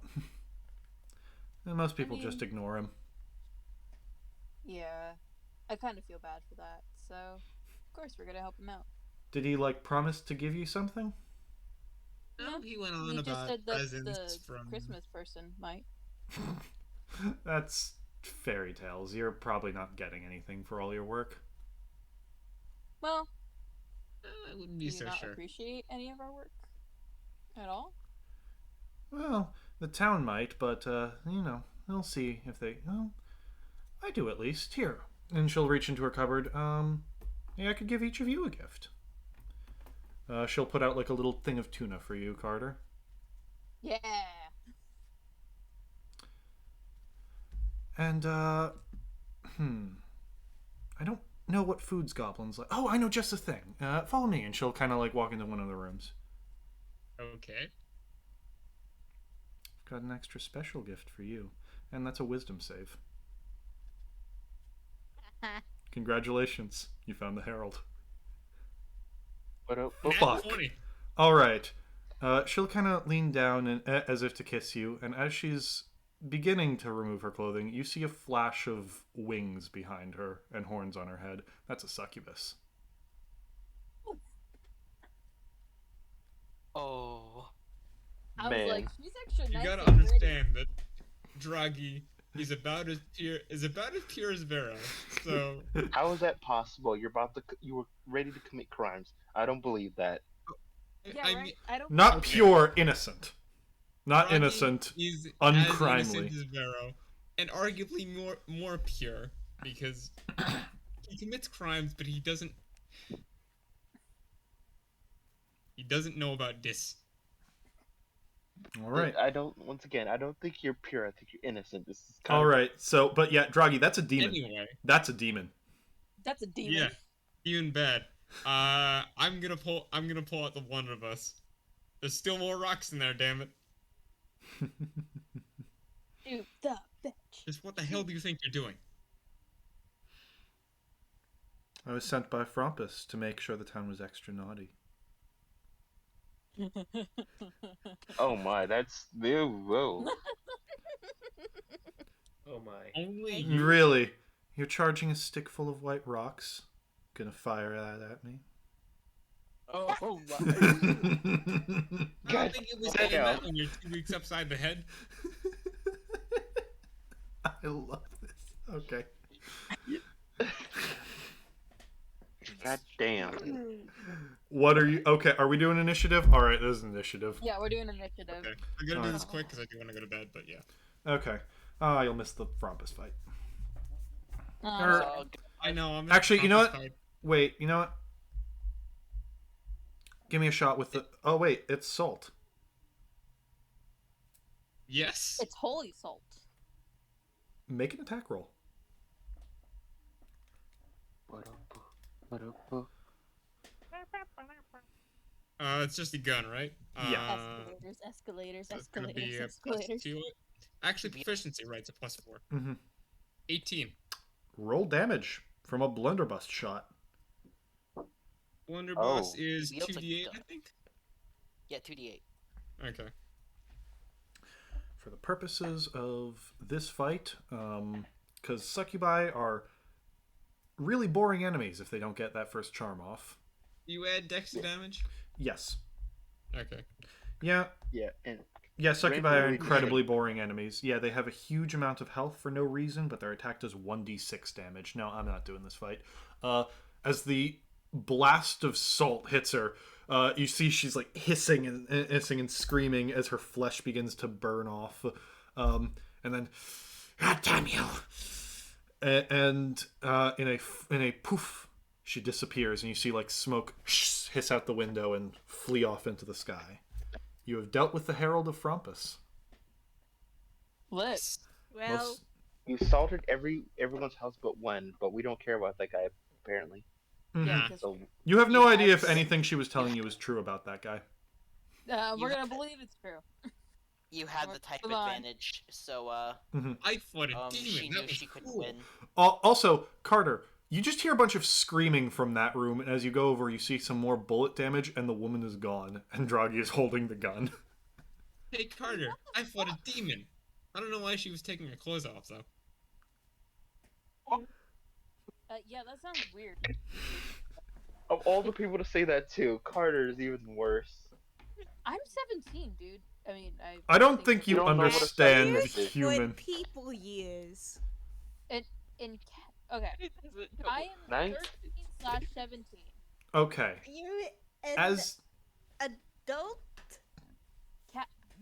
And most people just mean- ignore him. Yeah, I kind of feel bad for that. So, of course, we're gonna help him out. Did he like promise to give you something? No, he went on He just about said that presents the from. Christmas person might. That's fairy tales. You're probably not getting anything for all your work. Well, I wouldn't do be you so not sure. appreciate any of our work at all? Well, the town might, but they'll see if they. Well, I do at least. Here, and she'll reach into her cupboard. Yeah, I could give each of you a gift. She'll put out like a little thing of tuna for you, Carter. Yeah. And I don't know what foods goblins like. Oh, I know just the thing. Follow me, and she'll kind of like walk into one of the rooms. Okay. Got an extra special gift for you, and that's a wisdom save. Congratulations, you found the herald. What up? Oh, Nat fuck. 20. All right. She'll kind of lean down and as if to kiss you, and as she's beginning to remove her clothing, you see a flash of wings behind her and horns on her head. That's a succubus. Oh. I Man. was like, she's extra You nice gotta and pretty. understand that Draghi is about as pure as Vero. So How is that possible? You were ready to commit crimes. I don't believe that. Yeah, I right. mean, I don't. Not Okay. pure innocent. Not Draghi innocent. is uncrimely. as innocent as Vero, and arguably more pure because he commits crimes, but he doesn't know about this. All right. Once again, I don't think you're pure. I think you're innocent. This is kind All of right. So, but yeah, Draghi, that's a demon. Anyway, That's a demon. That's a demon. yeah, even bad. I'm gonna pull out the one of us. There's still more rocks in there, damn it. Dude, the bitch. Just what the hell do you think you're doing? I was sent by Frompus to make sure the town was extra naughty. Oh my, that's whoa. Oh my. Only you. Really? You're charging a stick full of white rocks? Gonna fire that at me? Oh my. I don't God think it was damn. saying that when you're 2 weeks upside the head. I love this. Okay. God damn. What are you? Okay, are we doing initiative? All right, this is initiative. Yeah, we're doing initiative. Okay. I'm gonna do this Alright. quick because I do want to go to bed, but yeah. Okay. You'll miss the Frompus fight. Oh, Or- sorry. I know. I'm Actually, you know what? Fight. Wait, you know what? Give me a shot with the. Oh wait, it's salt. Yes. It's holy salt. Make an attack roll. It's just a gun, right? Yeah. Escalators, So it's gonna be a escalators. +2. Actually, proficiency, right? It's a +4. Mm-hmm. 18. Roll damage from a blunderbuss shot. Blunderbuss Oh. is Wields a 2d8, gun. I think. Yeah, 2d8. Okay. For the purposes of this fight, because succubi are really boring enemies if they don't get that first charm off. You add dex to damage? Yes. Okay. Yeah. Yeah, and Yeah, succubi are Really incredibly boring enemies. Yeah, they have a huge amount of health for no reason, but their attack does 1d6 damage. No, I'm not doing this fight. As the blast of salt hits her, you see she's like hissing and screaming as her flesh begins to burn off. And then, God damn you! And in a poof, she disappears, and you see like smoke hiss out the window and flee off into the sky. You have dealt with the Herald of Frompus. Lit. Well, Most- you salted everyone's house but one, but we don't care about that guy apparently. Mhm. Yeah, 'cause, So You have no You idea if guys- anything she was telling you was true about that guy. we're You- gonna believe it's true. You had the type Come on. advantage, so I fought a she demon. knew That was she could cool. win. Also, Carter, you just hear a bunch of screaming from that room, and as you go over, you see some more bullet damage, and the woman is gone, and Draghi is holding the gun. Hey, Carter, I fought a demon. I don't know why she was taking her clothes off, though. Yeah, that sounds weird. of all the people to say that too, Carter is even worse. I'm 17, dude. I mean, I don't think that- you don't know what a understand second here's is. human. what people use. Okay, I am Nice. 13/17. Okay. You an As adult?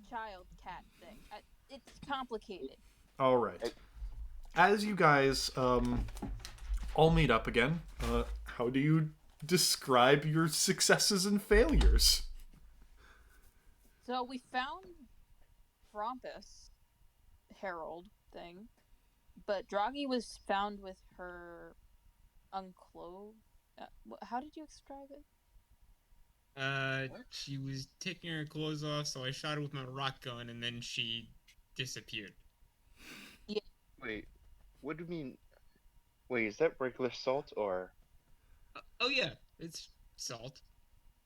Cat thing. It's complicated. all right, as you guys all meet up again, how do you describe your successes and failures? So we found Frompus Herald thing, but Draghi was found with her unclothed. How did you describe it? She was taking her clothes off, so I shot her with my rock gun, and then she disappeared. Wait, what do you mean? Wait, is that regular salt or? Oh yeah, it's salt.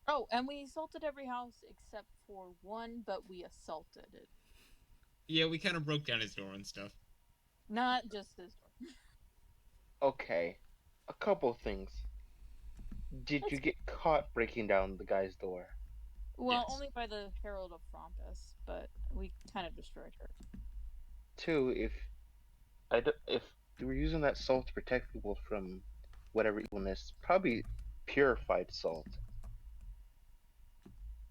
Oh, and we assaulted every house except for one, but we assaulted it. Yeah, we kind of broke down his door and stuff. Not just this door. Okay, a couple things. Did you get caught breaking down the guy's door? Well, Yes. only by the Herald of Frompus, but we kind of destroyed her. Two, if you were using that salt to protect people from whatever evilness, probably purified salt.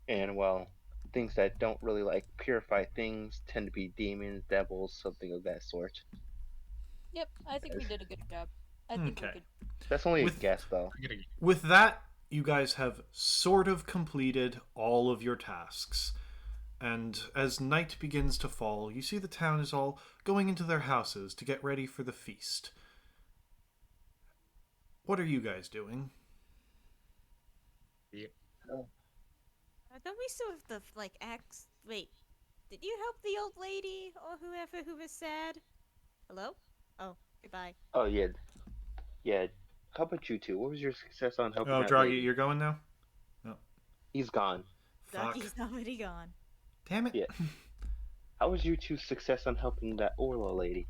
And well, things that don't really like purify things tend to be demons, devils, something of that sort. Yep, I think we did a good job. I think we Okay. could. That's only With- a guess, though. I gotta With that, you guys have sort of completed all of your tasks. And as night begins to fall, you see the town is all going into their houses to get ready for the feast. What are you guys doing? Don't we still have the axe? Wait, did you help the old lady or whoever who was sad? Hello? Oh, goodbye. Oh yeah, yeah. How about you two? What was your success on helping? Oh, that Draghi, lady? you're going now? He's gone. Fuck. Ducky's already gone. Damn it. Yeah. How was you two's success on helping that Orla lady?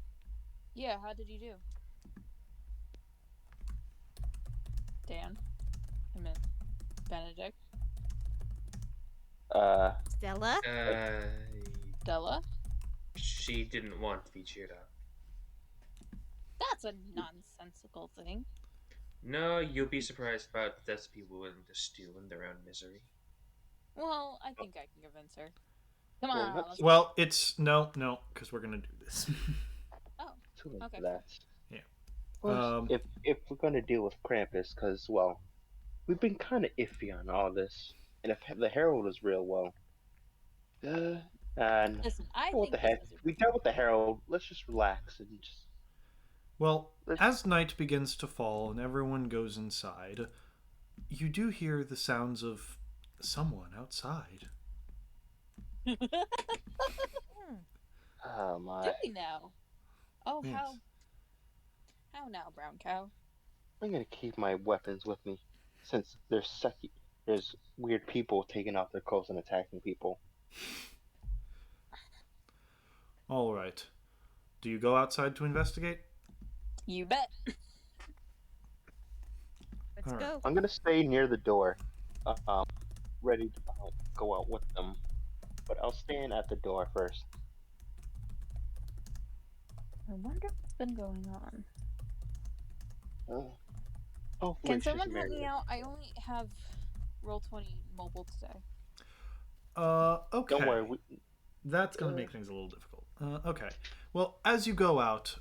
Yeah, how did you do? Dan? I meant Benedict? Stella? Uh, Della? she didn't want to be cheered up. That's a nonsensical thing. No, you'll be surprised about the deaths of people willing to steal in their own misery. Well, I think I can convince her. Come Well, on, not let's so Well, it's no, because we're gonna do this. Oh, too late okay, for cool. that. Yeah. Well, if we're gonna deal with Krampus, because well, we've been kind of iffy on all this, and if the Herald is real, well, and Listen, I what the think this heck? is a We dealt with the Herald. Let's just relax and just Well, let's. as night begins to fall and everyone goes inside, you do hear the sounds of someone outside. Hmm. Oh Do my! we now? Oh, Yes. how now, brown cow? I'm gonna keep my weapons with me, since there's weird people taking off their clothes and attacking people. All right. Do you go outside to investigate? You bet. Let's All right. go. I'm gonna stay near the door, ready to go out with them, but I'll stand at the door first. I wonder what's been going on. Hopefully Can she's someone help married. me out? I only have Roll20 mobile today. Okay. Don't worry. We, That's going to make things a little difficult. Okay. Well, as you go out,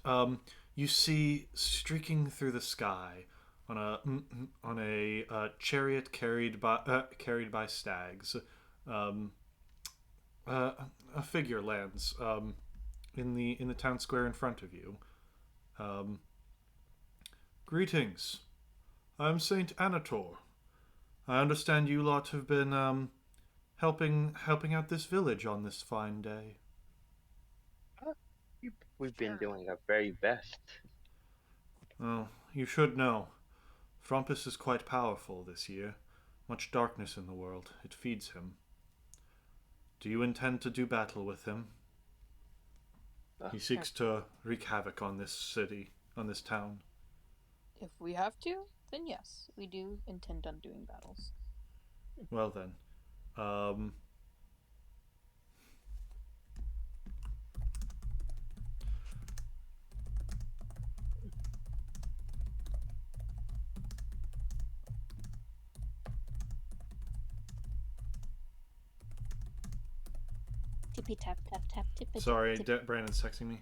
you see streaking through the sky on a chariot carried by stags. Um, a figure lands in the town square in front of you. Um, Greetings. I'm Saint Anator. I understand you lot have been helping out this village on this fine day. we've been Sure. doing our very best. Oh, you should know. Frompus is quite powerful this year. Much darkness in the world. It feeds him. Do you intend to do battle with him? He seeks to wreak havoc on this city, on this town. If we have to, then yes, we do intend on doing battles. Well then, Tippy tap tap tap tippy. sorry, Brandon's texting me.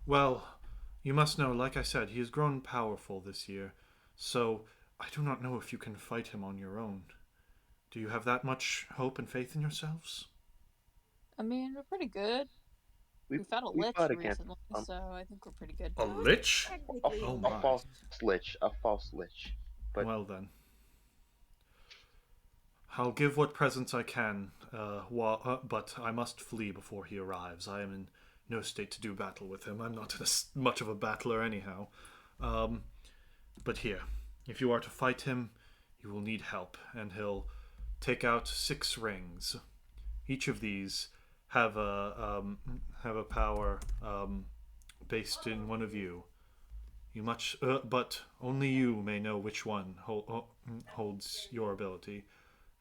Well, you must know, like I said, he has grown powerful this year, so I do not know if you can fight him on your own. Do you have that much hope and faith in yourselves? I mean, we're pretty good. We fought a we lich fought against recently, so I think we're pretty good. A lich? Technically, Oh a my. false a false lich. But Well then. I'll give what presents I can, but I must flee before he arrives. I am in no state to do battle with him. I'm not much of a battler anyhow. But here, if you are to fight him, you will need help, and he'll take out 6 rings. Each of these have a power based in one of you. But only you may know which one holds your ability.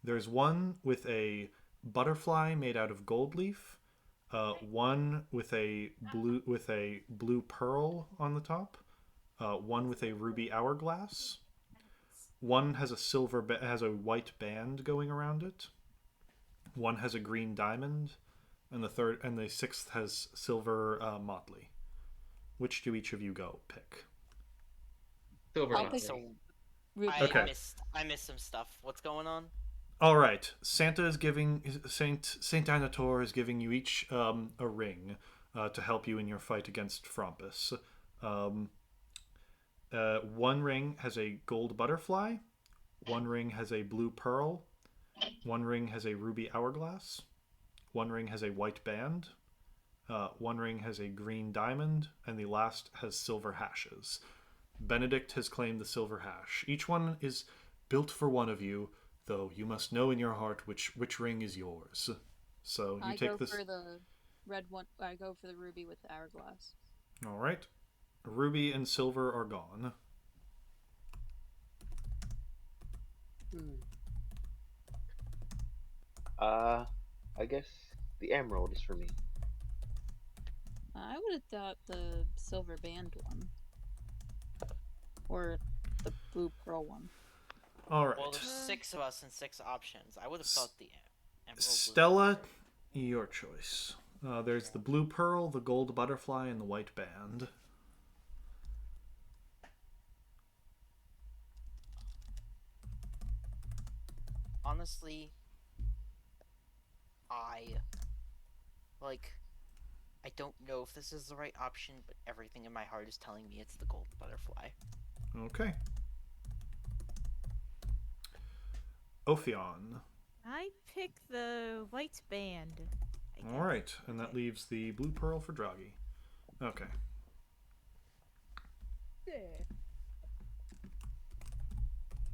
There's one with a butterfly made out of gold leaf, one with a blue pearl on the top, one with a ruby hourglass, one has has a white band going around it, one has a green diamond, and the sixth has silver motley. Which do each of you go pick? Silver I'll motley. pick So Ruby. Okay. I missed some stuff. What's going on? All right. Santa is giving Saint Anator is giving you each a ring to help you in your fight against Frompus. One ring has a gold butterfly. One ring has a blue pearl. One ring has a ruby hourglass. One ring has a white band. One ring has a green diamond, and the last has silver hashes. Benedict has claimed the silver hash. Each one is built for one of you, though you must know in your heart which ring is yours. So you I take go this. for the red one. I go for the ruby with the hourglass. All right. Ruby and silver are gone. Hmm. I guess the emerald is for me. I would have thought the silver band one. Or the blue pearl one. All right. Well, there's 6 of us and 6 options. I would have thought the emerald. Stella, your choice. There's the blue pearl, the gold butterfly, and the white band. Honestly, I don't know if this is the right option, but everything in my heart is telling me it's the gold butterfly. Okay. Ophion. I pick the white band. I All guess. right, and that leaves the blue pearl for Draghi. Okay.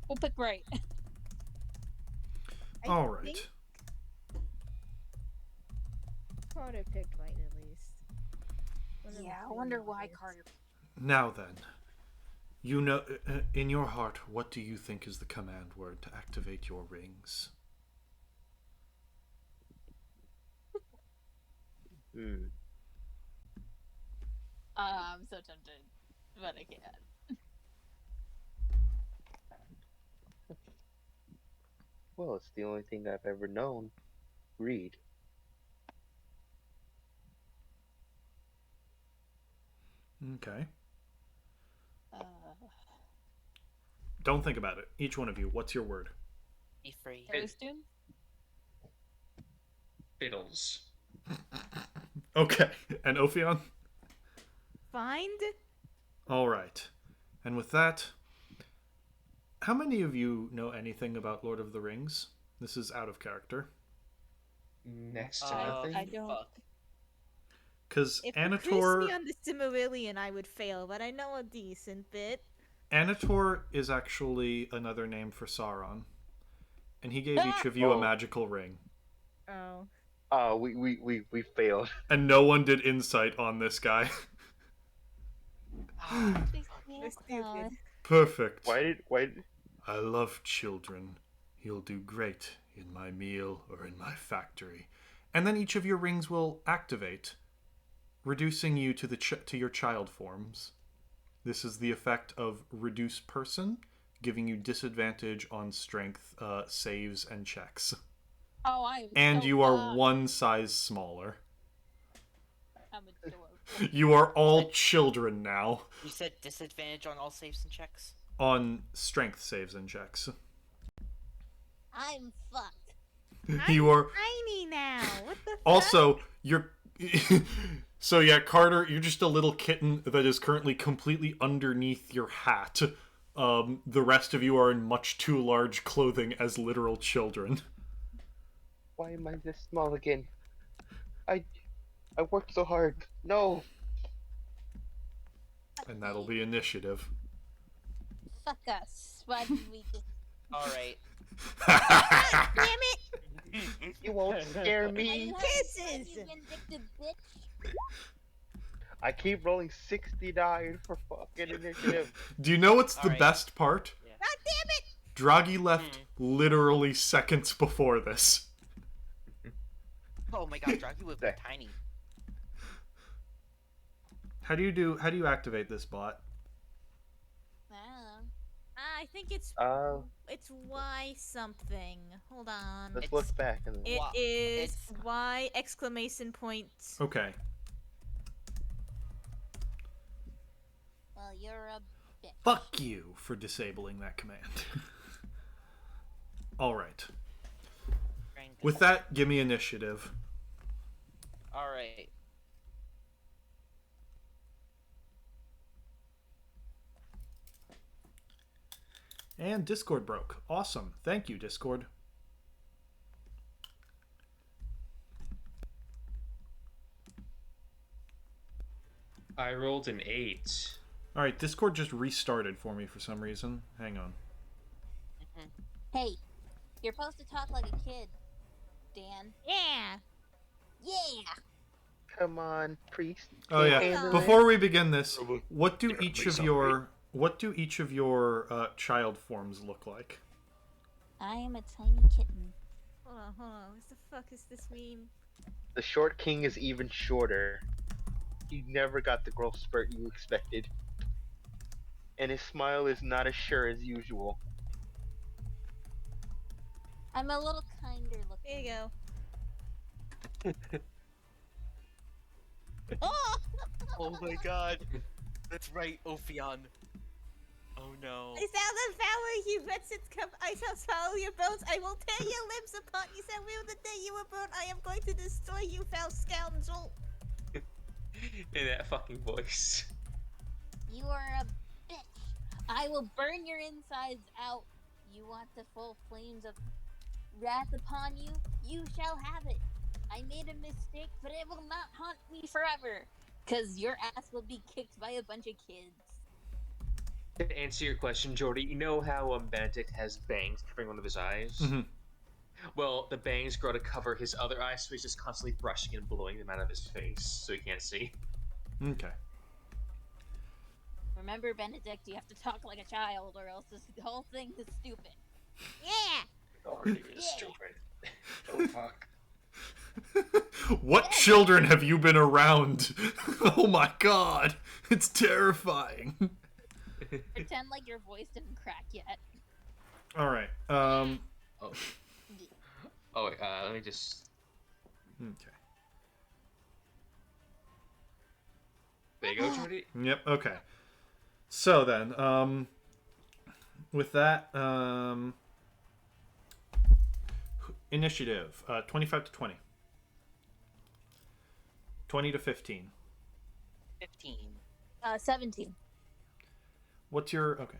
We'll pick right. All right. think Carter picked right at least. Whatever Yeah, I feeling wonder it why is. Carter. Now then, you know, in your heart, what do you think is the command word to activate your rings? Hmm. I'm so tempted, but I can't. Well, it's the only thing I've ever known. Read. Okay. Uh, Don't think about it. Each one of you, what's your word? Be free. Toadstool? Fiddles. Okay. And Ophion? Find? All right. And with that, how many of you know anything about Lord of the Rings? This is out of character. Next to nothing. I don't. Fuck. Because If you quiz Anator, me on the Silmarillion, I would fail, but I know a decent bit. Anator is actually another name for Sauron. And he gave each of you a Oh. magical ring. Oh. We failed. And no one did insight on this guy. You're stupid. Perfect. Why did I love children. You'll do great in my meal or in my factory. And then each of your rings will activate, reducing you to to your child forms. This is the effect of reduce person, giving you disadvantage on strength saves and checks. Oh, I am. And so you are fucked. one size smaller. I'm adorable. You are all children now You said disadvantage on all saves and checks? on strength saves and checks. I'm fucked. You are Tiny now. What the fuck? also you're so yeah, Carter, you're just a little kitten that is currently completely underneath your hat. The rest of you are in much too large clothing as literal children. why am I this small again? I worked so hard. No. And that'll be initiative. Fuck us. Why did we just. Alright. Damn it! You won't scare me. Kisses! You vindictive bitch. I keep rolling 69 for fucking initiative. Do you know what's the Alright. best part? God damn it! Draghi left literally seconds before this. Oh my god, Draghi would be tiny. How do you activate this bot? I think it's Uh, Y something. Hold on. let's It's, look back and It Wa- is it's- Y exclamation point. Okay. Well, you're a bitch. Fuck you for disabling that command. Alright. With that, give me initiative. Alright. And Discord broke. Awesome. Thank you, Discord. I rolled an 8. Alright, Discord just restarted for me for some reason. Hang on. Hey, you're supposed to talk like a kid, Dan. Yeah. Yeah. Come on, priest. Oh Can't yeah. handle it. Before we begin this, Probably what do each of something. your child forms look like? I am a tiny kitten. Hold on, hold on. What the fuck is this mean? The short king is even shorter. He never got the growth spurt you expected. And his smile is not as sure as usual. I'm a little kinder looking. There you go. Oh! Oh my god. That's right, Ophion. Oh no. I shall devour you, wretched cup. I shall swallow your bones. I will tear your limbs apart. You shall rue the day you were born. I am going to destroy you, foul scoundrel. In that fucking voice. You are a bitch. I will burn your insides out. You want the full flames of wrath upon you? You shall have it. I made a mistake, but it will not haunt me forever. Cause your ass will be kicked by a bunch of kids. To answer your question, Jordy, you know how Benedict has bangs covering one of his eyes? Mhm. Well, the bangs grow to cover his other eye, so he's just constantly brushing and blowing them out of his face, so he can't see. Okay. Remember, Benedict, you have to talk like a child, or else this whole thing is stupid. Yeah. Jordy is stupid. Oh fuck. What children have you been around? Oh my god, it's terrifying. Pretend like your voice didn't crack yet. All right. Oh. Oh wait, let me just. Okay. There you go, Jordy. Yep. Okay. So then, with that, initiative 25 to 20, 20 to 15. 15. 17. What's your okay?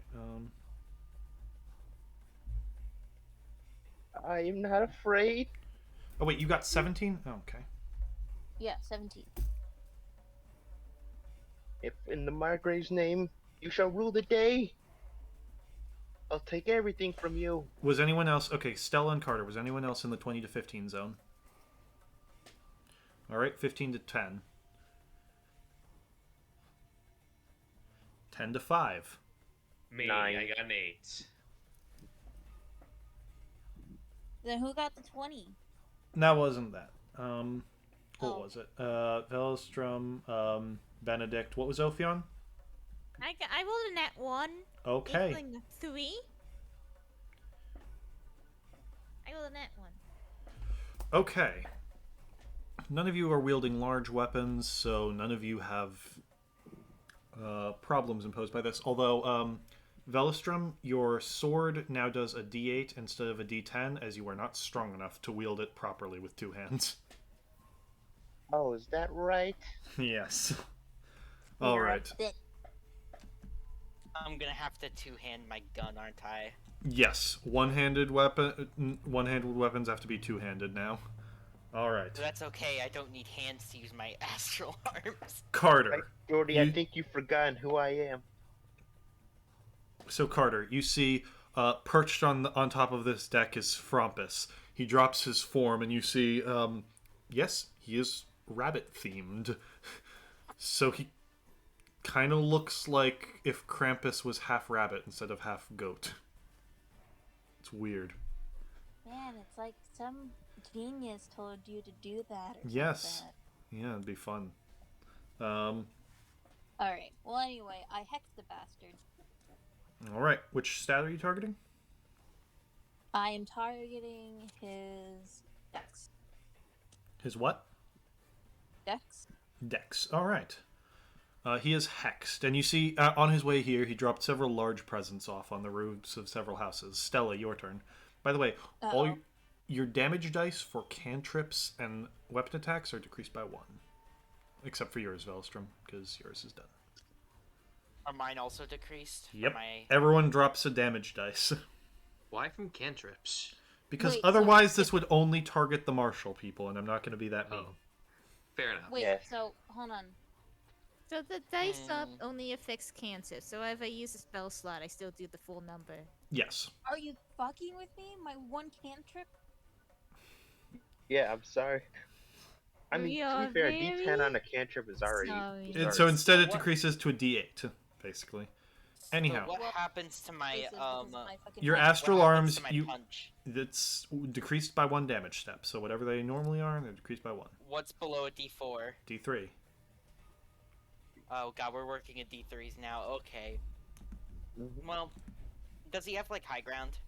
I am not afraid. Oh wait, you got 17. Oh, okay. Yeah, 17. If in the Margrave's name you shall rule the day, I'll take everything from you. Was anyone else okay? Stella and Carter. Was anyone else in the 20 to 15 zone? All right, 15 to 10. 10 to 5. Me, 9. I got an 8. Then who got the 20? That wasn't that. What Oh. was it? Velostrom, Benedict. What was Ophion? I rolled a nat 1. Okay. Equaling a 3. I rolled a nat 1. Okay. None of you are wielding large weapons, so none of you have problems imposed by this. Although, Velostrom, your sword now does a D8 instead of a D10, as you are not strong enough to wield it properly with two hands. Oh, is that right? Yes. All You're a right. bitch. I'm gonna have to two-hand my gun, aren't I? Yes. One-handed weapons have to be two-handed now. All right. So that's okay, I don't need hands to use my astral arms. Carter. Right, Jordy, You- I think you've forgotten who I am. So Carter, you see perched on top of this deck is Frompus. He drops his form, and you see, yes, he is rabbit themed. So he kind of looks like if Krampus was half rabbit instead of half goat. It's weird. Man, it's like some genius told you to do that. Or Yes. something. Yeah, it'd be fun. Alright, well, anyway, I hexed the bastard. All right. Which stat are you targeting? I am targeting his dex. His what? Dex? Dex. All right. He is hexed, and you see on his way here, he dropped several large presents off on the roofs of several houses. Stella, your turn. By the way, all your damage dice for cantrips and weapon attacks are decreased by 1, except for yours, Velstrom, because yours is done. Are mine also decreased? Yep. My... Everyone drops a damage dice. Why from cantrips? Because Wait, otherwise so- this would only target the martial people, and I'm not going to be that mean. Oh. Fair enough. Wait, Yes. so, hold on. So the dice up only affects cancer. So if I use a spell slot, I still do the full number. Yes. Are you fucking with me? My one cantrip? Yeah, I'm sorry. I mean, We to be are fair, a D10 on very a cantrip is already. sorry. So instead, it What- decreases to a D8, basically. Anyhow, So what Well, happens to my This is because of my fucking your punch. astral what happens arms, to my you punch? it's decreased by 1 damage step. So whatever they normally are, they're decreased by 1. What's below a D4? D3. Oh god, we're working at D3s now. Okay. Mhm. Well, does he have like high ground?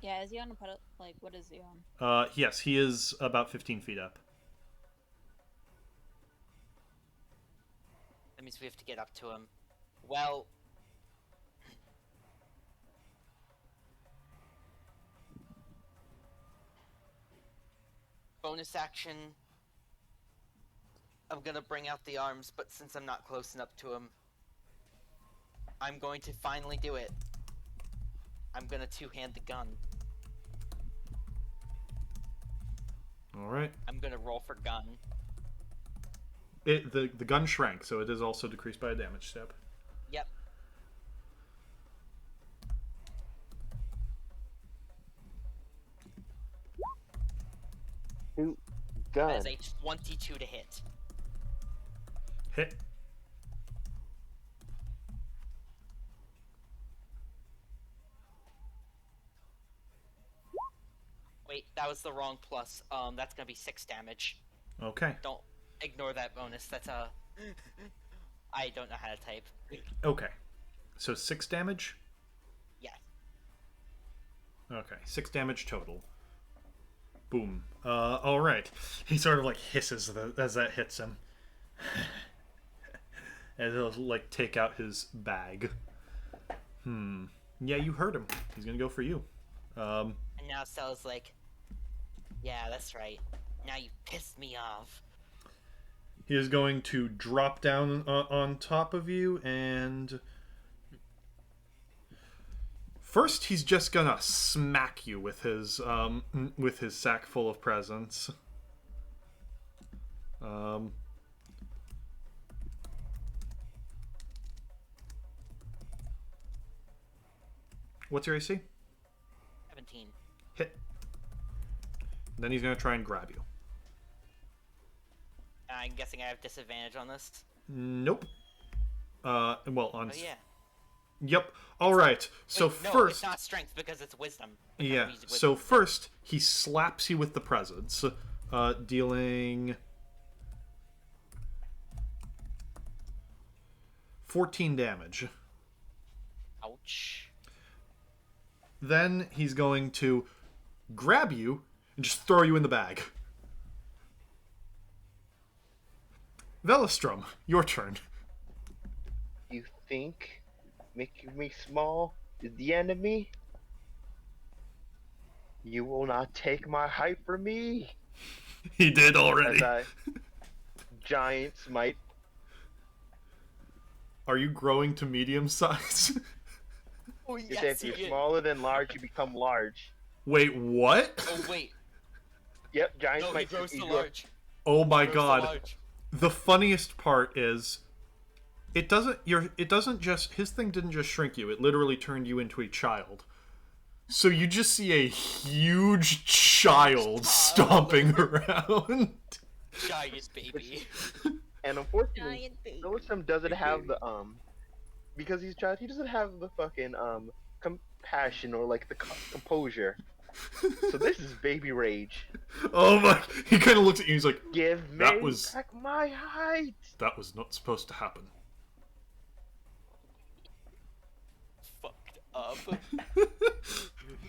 Yeah, is he on a pedal? Like, what is he on? Yes, he is about 15 feet up. That means we have to get up to him. Well, bonus action. I'm gonna bring out the arms, but since I'm not close enough to him, I'm going to finally do it. I'm gonna two-hand the gun. All right. I'm gonna roll for gun. The gun shrank, so it is also decreased by a damage step. Yep. Shoot, That gun. is a 22 to hit. Hit. Wait, that was the wrong plus. That's gonna be 6 damage. Okay. Don't ignore that bonus. That's a. I don't know how to type. Okay. So 6 damage? Yeah. Okay. 6 damage total. Boom. Alright. He sort of like hisses as that hits him. And he'll like take out his bag. Yeah, you heard him. He's gonna go for you. And now Stella's like, yeah, that's right. Now you pissed me off. He is going to drop down on top of you, and first he's just gonna smack you with his sack full of presents. What's your AC? 17. Hit. Then he's gonna try and grab you. I'm guessing I have disadvantage on this. Nope. Well, on. Oh yeah. Yep. All right. So Wait, no, first, it's not strength because it's wisdom. Because yeah. I'm using So wisdom. first, he slaps you with the presents, dealing 14 damage. Ouch. Then he's going to grab you and just throw you in the bag. Velostrom, your turn. You think making me small is the enemy? You will not take my height from me. He did As already. I giant smite. Are you growing to medium size? Oh You say if you're smaller than large, you become large. Wait, what? Oh wait. Yep, giant No, he smite. grows to you grow- large. Oh my Grows to god. large. The funniest part is it doesn't just his thing didn't just shrink you, it literally turned you into a child. So you just see a huge child stomping around. Giant baby. And unfortunately, Giant baby. Philistrum doesn't have the because he's a child, he doesn't have the fucking compassion or like the composure. So this is baby rage. Oh my, he kind of looks at you, he's like, Give me That was- back my height. that was not supposed to happen. Fucked up.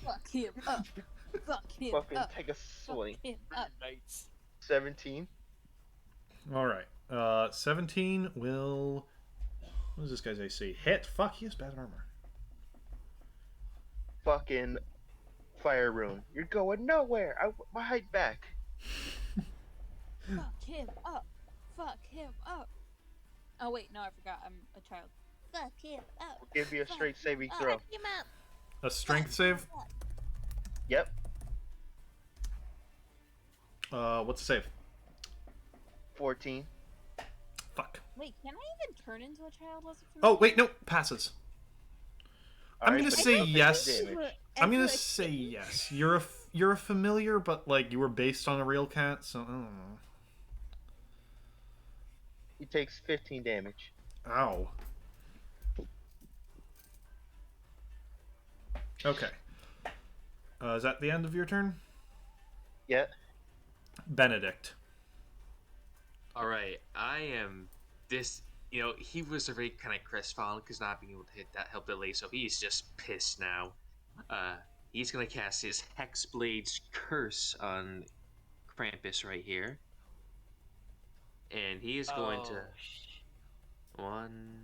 Fuck him up. Fuck him Fucking up. take a swing. Fuck him up. Nice. 17. Alright. 17 will what is this guy's AC? Hit. Fuck, he has bad armor. Fucking fire rune. You're going nowhere. I want my height back. Fuck him up. Fuck him up. Oh wait, no, I forgot. I'm a child. Fuck him up. Give you a straight saving Fuck throw. him up. A strength save? Yep. What's the save? 14. Fuck. Wait, can I even turn into a child? Was it for Oh, me? wait, no, passes. I'm Alright, gonna but say you don't take yes. damage. I'm gonna say yes. You're you're a familiar, but like you were based on a real cat, so I don't know. He takes 15 damage. Ow. Okay. Is that the end of your turn? Yeah. Benedict. All right, I am this. He was already kind of crestfallen because not being able to hit that help delay, so he's just pissed now. He's gonna cast his Hexblade's Curse on Krampus right here, and he is going to one,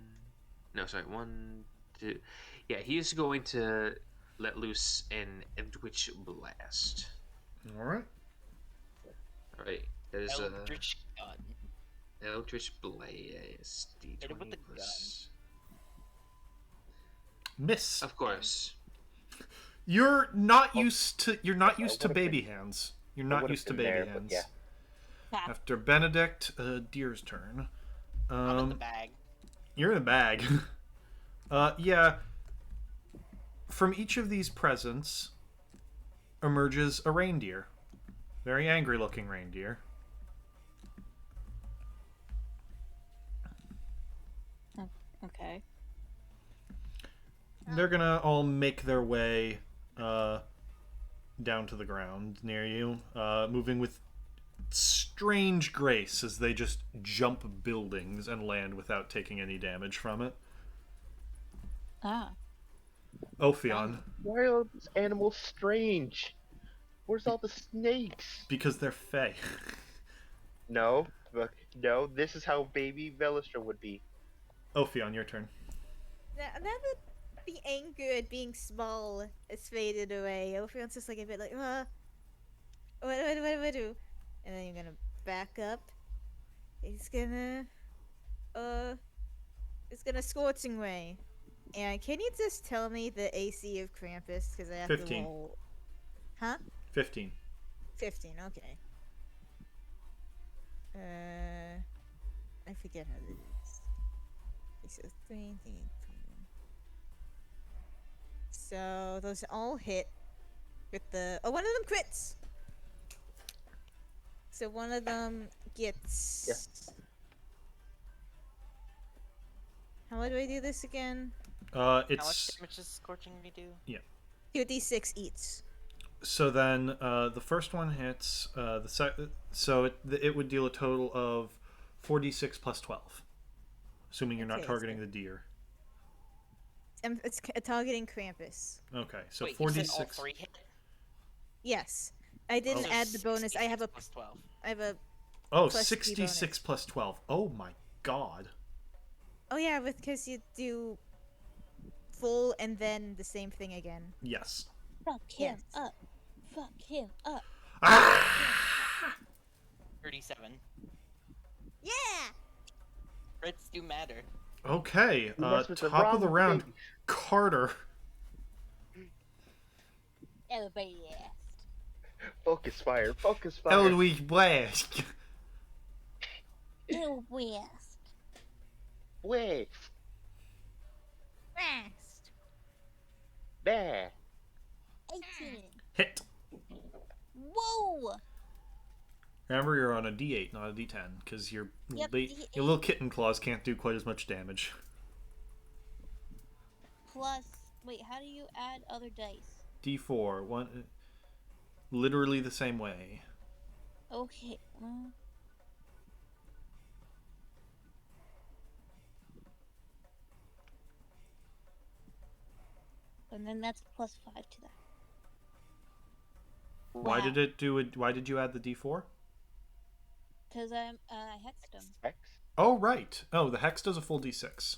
two. Yeah, he is going to let loose an Eldritch Blast. All right. All right, that is Eldritch gun. Eldritch Blast. Hit him with D20 the plus. Miss. Of course. You're not used to would've baby hands. You're not would've used to been baby there, but hands. yeah. After Benedict, Deer's turn. I'm in the bag. You're in a bag. Yeah. From each of these presents emerges a reindeer. Very angry looking reindeer. Okay. They're gonna all make their way down to the ground near you, moving with strange grace as they just jump buildings and land without taking any damage from it. Ah. Ophion, Why are these animals strange? Where's all the snakes? because they're fey. No, look, no. This is how baby Velistra would be. Ophion, your turn. Now that the anger at being small has faded away, Ophion's just like a bit like, what do I do? And then you're gonna back up. He's gonna Scorching Ray. And can you just tell me the AC of Krampus? Because I have 15. to roll. Huh? 15. 15, okay. I forget how it is. So 3. So those all hit with the. Oh, one of them crits! So one of them gets. Yes. How do I do this again? How much It's damage does Scorching Ray do? 2d6 each. so then the first one hits. So it would deal a total of 4d6 plus 12, assuming you're not Okay, targeting so- the deer. It's targeting Krampus. Okay, so Wait, you said all 4d6. 3 hit? Yes. I didn't So add the bonus. I have a. 66 plus 12. I have a. Oh, plus 66 plus 12. Oh my god. Oh yeah, because you do full and then the same thing again. Yes. Fuck him Yes. up. Fuck him up. Ah! 37. Yeah. Crits do matter. Okay, You messed with the top of the wrong round, baby. Carter. Everybody asked. Focus fire. Focus fire. Eldritch Blast. Ew, West. Wait. Fast. There. 18. Hit. Whoa! Remember, you're on a D8, not a D10, because your Yep, your D8. little kitten claws can't do quite as much damage. Plus, wait, how do you add other dice? D4, one, literally the same way. Okay, well. And then that's plus 5 to that. Why did it do it? Why did you add the D4? Because I hexed him. X. Oh, right. Oh, the hex does a full D6.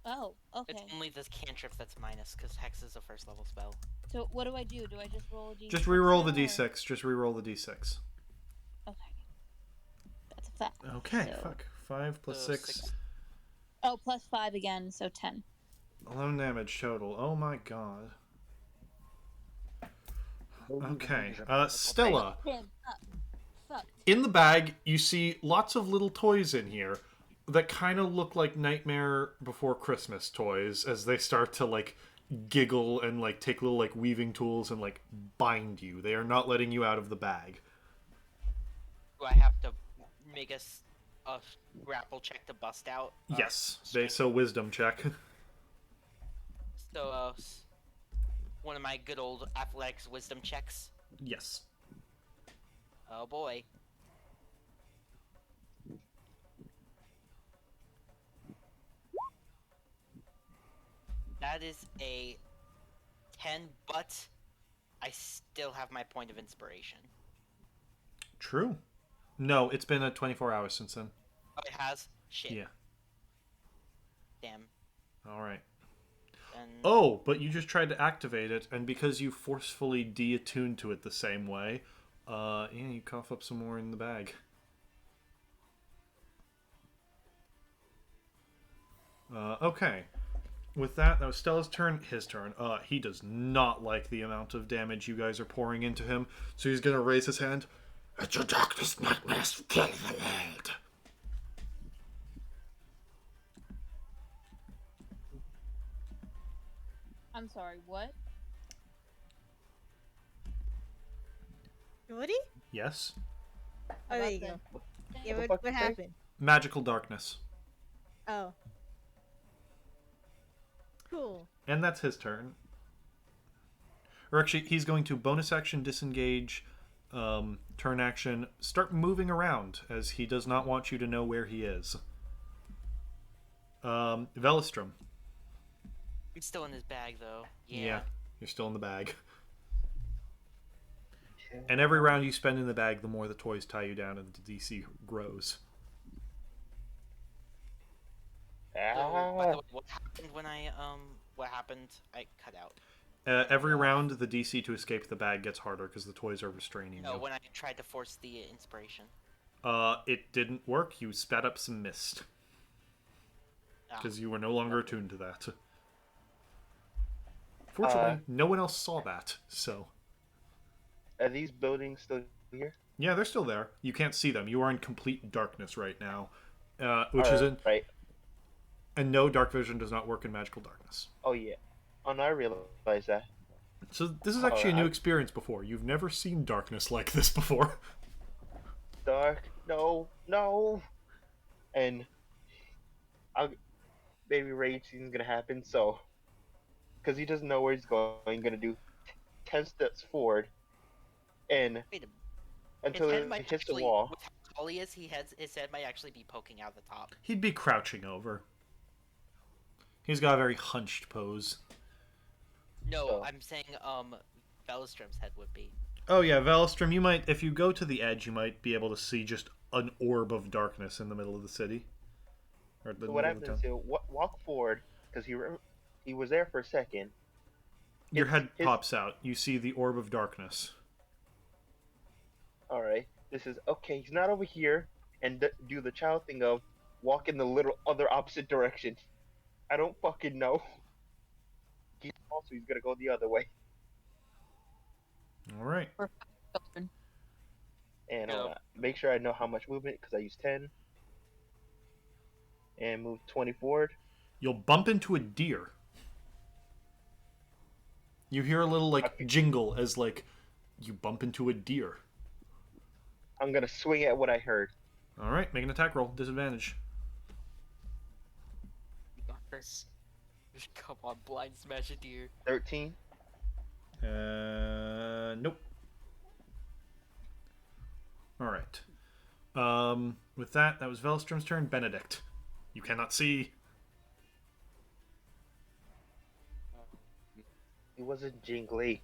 Oh, okay. It's only this cantrip that's minus, because Hex is a first level spell. So what do I do? Do I just roll a d6? Just re-roll the now, or- D6. Just re-roll the D6. Okay. That's a fact. Okay, So- fuck. 5 plus So 6. Oh, plus 5 again, so 10. 11 damage total. Oh my god. Okay, Stella. Him up. Fuck. In the bag, you see lots of little toys in here that kind of look like Nightmare Before Christmas toys as they start to, like, giggle and like take little like weaving tools and like bind you. They are not letting you out of the bag. Do I have to make a grapple check to bust out? Yes. Strength? So wisdom check. So, one of my good old athletics wisdom checks. Yes. Oh boy. That is a 10, but I still have my point of inspiration. True. No, it's been 24 hours since then. Oh, it has? Shit. Yeah. Damn. All right. Then... Oh, but you just tried to activate it, and because you forcefully deattuned to it the same way, yeah, you cough up some more in the bag. Okay. With that, that was Stella's turn. His turn. He does not like the amount of damage you guys are pouring into him, so he's gonna raise his hand. Let your darkness nightmares kill the world. I'm sorry, what? Woody? Yes? Oh, there you go. Yeah, the fuck what you say? happened? Magical darkness. Oh. Cool. And that's his turn. Or actually, he's going to bonus action disengage, turn action, start moving around, as he does not want you to know where he is. Velistrom. I'm still in his bag, though. Yeah, you're still in the bag. And every round you spend in the bag, the more the toys tie you down and the DC grows. So, by the way, what happened when what happened? I cut out. Every round, the DC to escape the bag gets harder because the toys are restraining No, you. when I tried to force the inspiration. It didn't work. You spat up some mist. Because you were no longer attuned to that. Fortunately, no one else saw that, so... Are these buildings still here? Yeah, they're still there. You can't see them. You are in complete darkness right now. Which All is in... right. And no, dark vision does not work in magical darkness. Oh, yeah. Oh, no, I realize that. So this is actually a new experience before. You've never seen darkness like this before. Dark. No. No. And... Baby rage season's gonna happen, so... Because he doesn't know where he's going, he's gonna do 10 steps forward. And... Wait a minute. Until His he head might hits the actually, wall. with how tall he is, his head might actually be poking out the top. He'd be crouching over. He's got a very hunched pose. No, So- I'm saying, Velostrom's head would be. Oh yeah, Velistrom, you might, if you go to the edge, you might be able to see just an orb of darkness in the middle of the city. Or the So what middle of the happens is town. he'll walk forward, because he was there for a second. Your head pops out. You see the orb of darkness. Alright, this is, okay, he's not over here, and do the child thing of walk in the little other opposite direction. I don't fucking know. He's also, he's gonna go the other way. Alright. And make sure I know how much movement, because I use 10. And move 20 forward. You'll bump into a deer. You hear a little, like, jingle as, like, you bump into a deer. I'm gonna swing at what I heard. Alright, make an attack roll. Disadvantage. You got this. Come on, blind smash a deer. 13. Nope. Alright. With that was Velstrom's turn. Benedict. You cannot see. He wasn't jingly.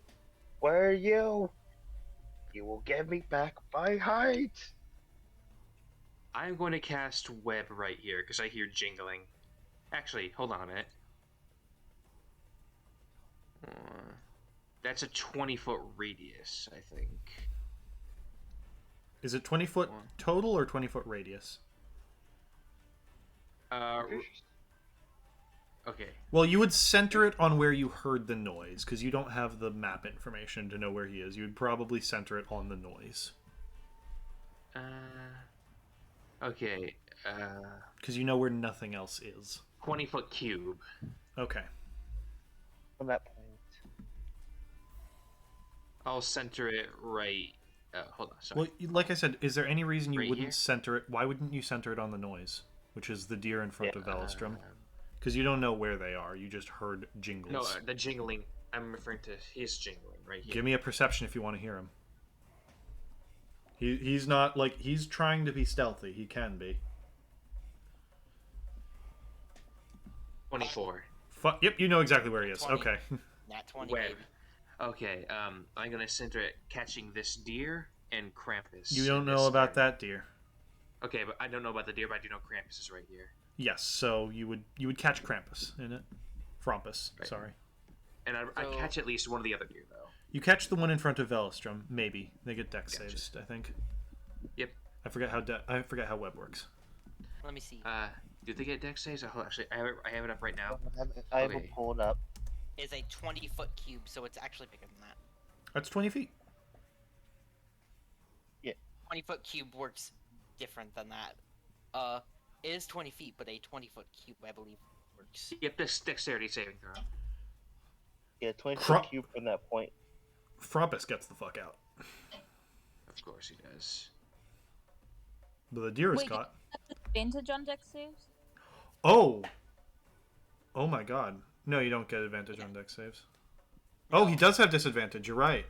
Where are you? You will get me back by height. I'm going to cast Web right here because I hear jingling. Actually, hold on a minute. That's a 20-foot radius, I think. Is it 20 foot total or 20 foot radius? Okay. Well, you would center it on where you heard the noise, because you don't have the map information to know where he is. You would probably center it on the noise. Okay. Because you know where nothing else is. 20-foot cube. Okay. from that point. I'll center it right. Hold on, sorry. Well, like I said, is there any reason you Right wouldn't here? center it? Why wouldn't you center it on the noise, which is the deer in front Yeah, of Velostrom? Because you don't know where they are. You just heard jingles. No, the jingling. I'm referring to his jingling right here. Give me a perception if you want to hear him. He's not like he's trying to be stealthy. He can be. 24. Yep, you know exactly where he is. 20. Okay. Nat 20, Where? baby. Okay, I'm gonna center it catching this deer and Krampus. You don't in know this about area. that deer. Okay, but I don't know about the deer, but I do know Krampus is right here. Yes, so you would catch Krampus in it. Frompus, Right. sorry. And I So- catch at least one of the other deer, though. You catch the one in front of Velostrom, maybe. They get dex Gotcha. saves, I think. Yep. I forget how web works. Let me see. Do they get dex saves? Oh, actually, I have it up right now. I have Okay. it pulled up. Is a 20-foot cube, so it's actually bigger than that. That's 20 feet. 20-foot cube works different than that. It is 20 feet, but a 20-foot cube, I believe, works. Yep, this dexterity saving throw. Yeah, 20 Cro- foot cube from that point. Frompus gets the fuck out. Of course he does. But the deer is Wait, caught. Advantage on dex saves? Oh! Oh my god. No, you don't get advantage on dex saves. Oh, he does have disadvantage, you're right.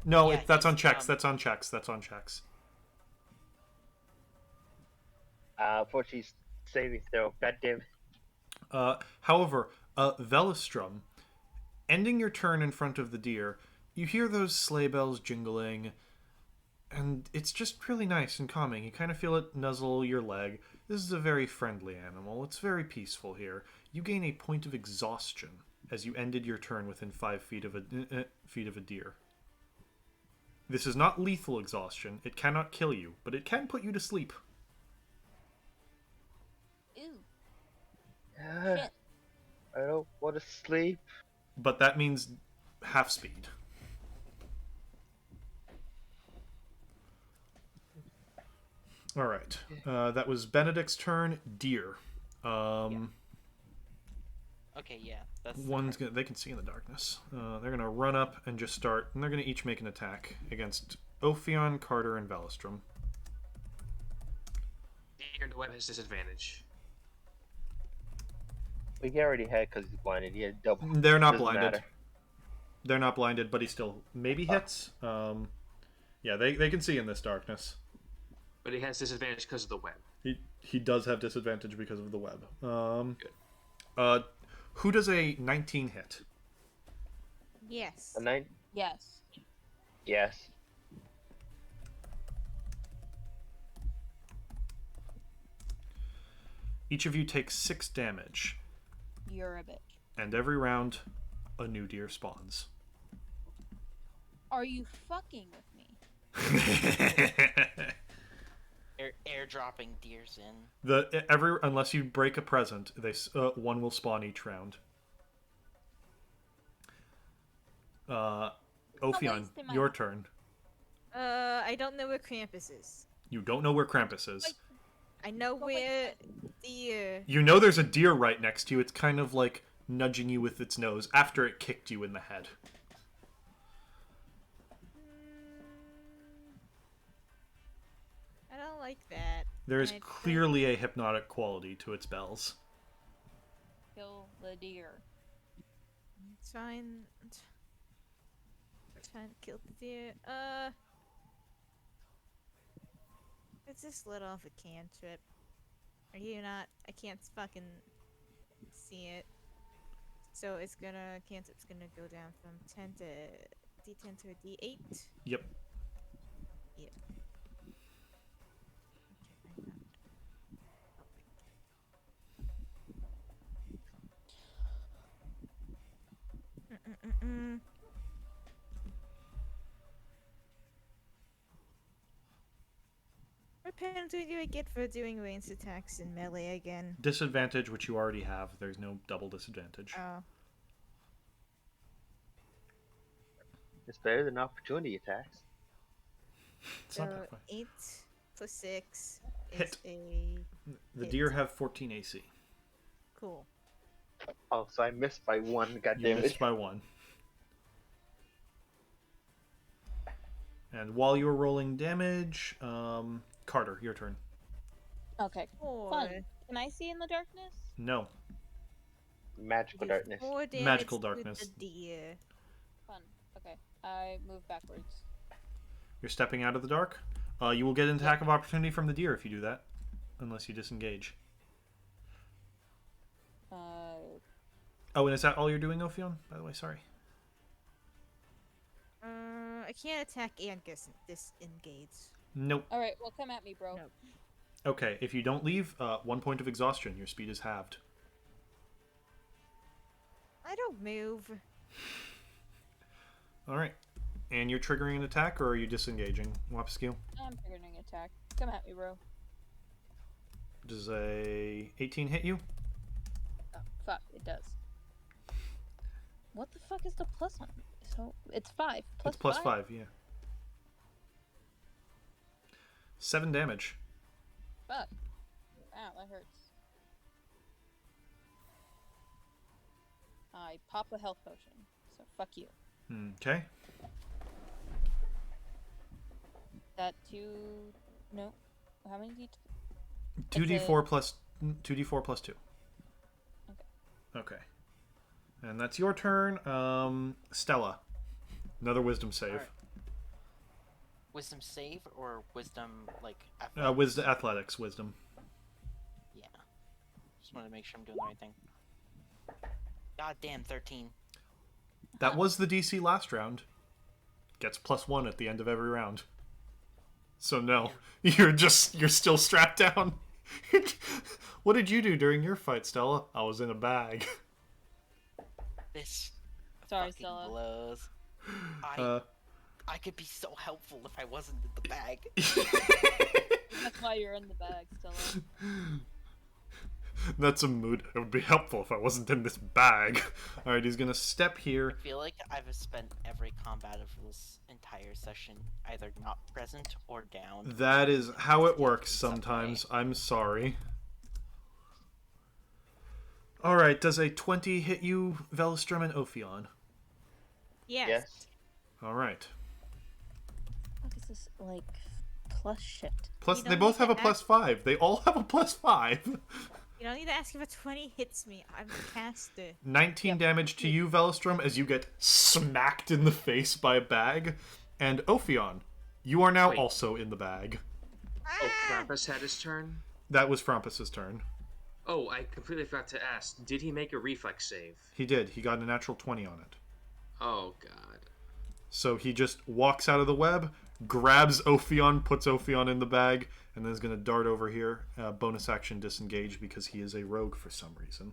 No, Yeah, that's on he's, checks, that's on checks, that's on checks. Fortunately, saving throw. God damn it. However, Velostrom, ending your turn in front of the deer, you hear those sleigh bells jingling, and it's just really nice and calming. You kind of feel it nuzzle your leg. This is a very friendly animal. It's very peaceful here. You gain a point of exhaustion as you ended your turn within 5 feet of a deer. This is not lethal exhaustion. It cannot kill you, but it can put you to sleep. Ooh, Ah, shit. I don't want to sleep. But that means half speed. All right. That was Benedict's turn. Deer. Okay, yeah. That's One's gonna. They can see in the darkness. They're gonna run up and just start, and they're gonna each make an attack against Ophion, Carter, and Velostrom. Deer in the web has disadvantage. We already had because he's blinded. He had double. They're not Doesn't blinded. matter. They're not blinded, but he still maybe hits. Yeah, they can see in this darkness. But he has disadvantage because of the web. He does have disadvantage because of the web. Good. Who does a 19 hit? Yes. A 9? Yes. Yes. Each of you takes 6 damage, You're a bitch. and every round, a new deer spawns. Are you fucking with me? airdropping deers in. Unless you break a present, one will spawn each round. Ophion, wasting my- your turn. I don't know where Krampus is. You don't know where Krampus is. I know But wait, where the You know there's a deer right next to you. It's kind of like nudging you with its nose after it kicked you in the head. I don't like that. There is I- clearly a hypnotic quality to its bells. Kill the deer. Trying to kill the deer. Let's just let off a cantrip. Are you not? I can't fucking see it. So it's gonna cantrip's gonna go down from 10 to D10 to a D8. Yep. Yep. Mm-mm-mm-mm. What penalty do I get for doing ranged attacks in melee again? Disadvantage, which you already have. There's no double disadvantage. Oh. It's better than opportunity attacks. It's not So that far. 8 plus 6 is Hit. a The hit. deer have 14 AC. Cool. Oh, so I missed by one. God You damn missed it. by 1. And while you're rolling damage, Carter, your turn. Okay. 4. Fun. Can I see in the darkness? No. Magical Do darkness. 4 damage Magical to darkness. the deer. Fun. Okay. I move backwards. You're stepping out of the dark. You will get an attack of opportunity from the deer if you do that, unless you disengage. Oh, and is that all you're doing, Ophion? By the way, sorry. I can't attack and disengage. Nope. All right. Well, come at me, bro. Nope. Okay, if you don't leave, 1 point of exhaustion. Your speed is halved. I don't move. All right. And you're triggering an attack, or are you disengaging? Wapskill? I'm triggering attack. Come at me, bro. Does a 18 hit you? Oh, fuck. It does. What the fuck is the plus on? So it's 5. Plus It's plus 5, yeah. 7 damage. Fuck. Ow, that hurts. I pop a health potion. So fuck you. Okay. That 2... No. How many d... 2d4 plus 2d4 plus 2. Okay. Okay. And that's your turn. Stella. Another wisdom save. Alright. Wisdom save or wisdom like Athletics wisdom. Yeah. Just want to make sure I'm doing the right thing. God damn, 13. That was the DC last round. Gets +1 at the end of every round. So no, you're still strapped down. What did you do during your fight, Stella? I was in a bag. This Sorry, fucking Stella. blows. I could be so helpful if I wasn't in the bag. That's why you're in the bag, Stella. That's a mood. It would be helpful if I wasn't in this bag. Alright, he's gonna step here. I feel like I've spent every combat of this entire session either not present or down. That is how it works sometimes. I'm sorry. Alright, does a 20 hit you, Velstrom and Ophion? Yes. Yes. Alright. What is this, like, plus shit? Plus, You they don't both need have a to +5. They all have a +5. You don't need to ask if a 20 hits me. I'm the caster. 19 damage to you, Velstrom, as you get smacked in the face by a bag. And Ophion, you are now Wait. also in the bag. Oh, Frompus had his turn? That was Frompus's turn. Oh, I completely forgot to ask. Did he make a reflex save? He did. He got a natural 20 on it. Oh, God. So he just walks out of the web, grabs Ophion, puts Ophion in the bag, and then is going to dart over here. Bonus action disengage because he is a rogue for some reason.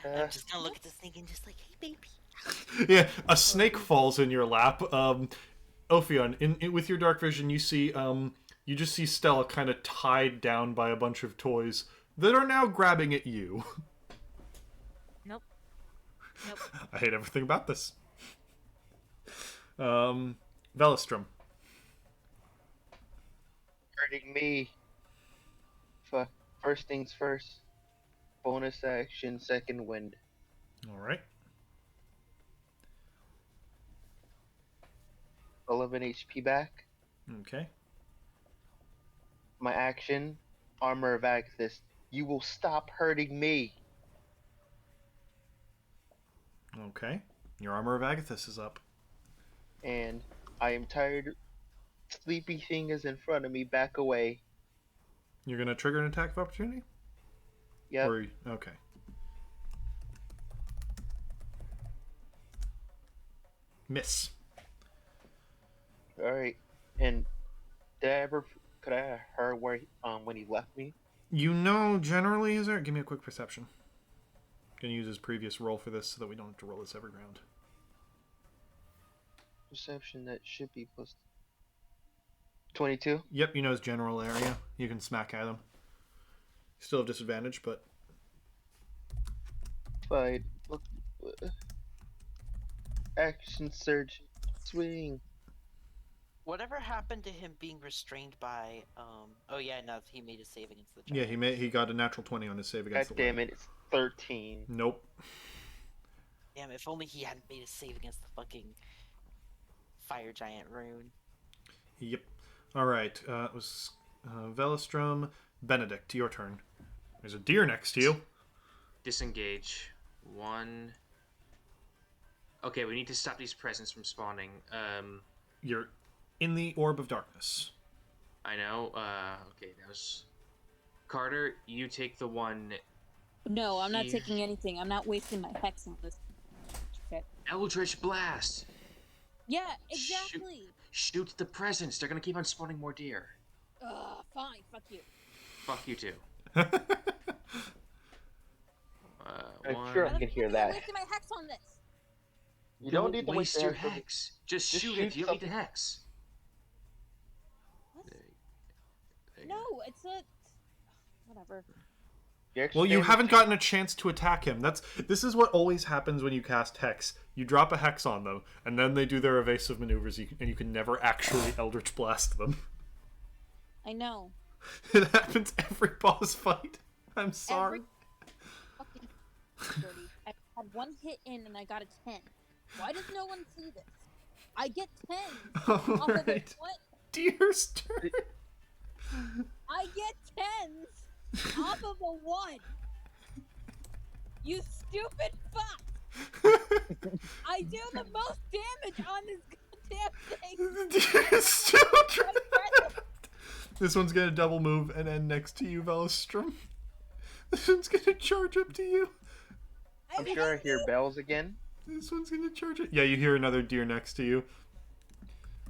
I'm just gonna look at this thing and just like, hey, baby. Yeah, a snake falls in your lap. Ophion, with your dark vision, you see, you just see Stella kind of tied down by a bunch of toys that are now grabbing at you. Nope. Nope. I hate everything about this. Velistrom. Hurting me. First things first. Bonus action, second wind. Alright. 11 HP back. Okay. My action, Armor of Axis. You will stop hurting me. Okay. Your Armor of Agathis is up. And I am tired. Sleepy thing is in front of me. Back away. You're going to trigger an attack of opportunity? Yep. Okay. Miss. Alright. And could I have heard where when he left me? You know generally, is there? Give me a quick perception. Gonna use his previous roll for this so that we don't have to roll this every round. Perception, that should be plus 22. Yep, you know his general area. You can smack at him. Still have disadvantage, but Fine. Look. Action surge. Swing. Whatever happened to him being restrained by? Oh yeah, no, he made a save against the yeah, giant. he got a natural 20 on his save God against the damn web. it. 13. Nope. Damn, if only he hadn't made a save against the fucking fire giant rune. Yep. All right. It was Velostrom. Benedict, your turn. There's a deer next to you. Disengage. 1. Okay, we need to stop these presents from spawning. You're in the orb of darkness. I know. Okay, that was... Carter, you take the one... No, I'm not Here. taking anything. I'm not wasting my hex on this shit. Eldritch Blast! Yeah, exactly. Shoot the presents. They're gonna keep on spawning more deer. Fine. Fuck you. Fuck you too. I'm One. sure I can hear that. I'm wasting my hex on this. You don't need to waste your hex. hex. Just Just shoot shoot it. You don't need the something. hex. What? There you No, go. it's a... Whatever. Well, you haven't gotten a chance to attack him. This is what always happens when you cast Hex. You drop a Hex on them, and then they do their evasive maneuvers, and you can never actually Eldritch Blast them. I know. It happens every boss fight. I'm sorry. Fucking dirty. I had one hit in and I got a 10. Why does no one see this? I get 10 off of a Alright. what? Deer's turn. I get 10s off of a 1. You stupid fuck! I do the most damage on this goddamn thing. Deer's still trying. This one's gonna double move and end next to you, Velostrom. This one's gonna charge up to you. I'm sure I hear bells again. This one's gonna charge it. Yeah, you hear another deer next to you.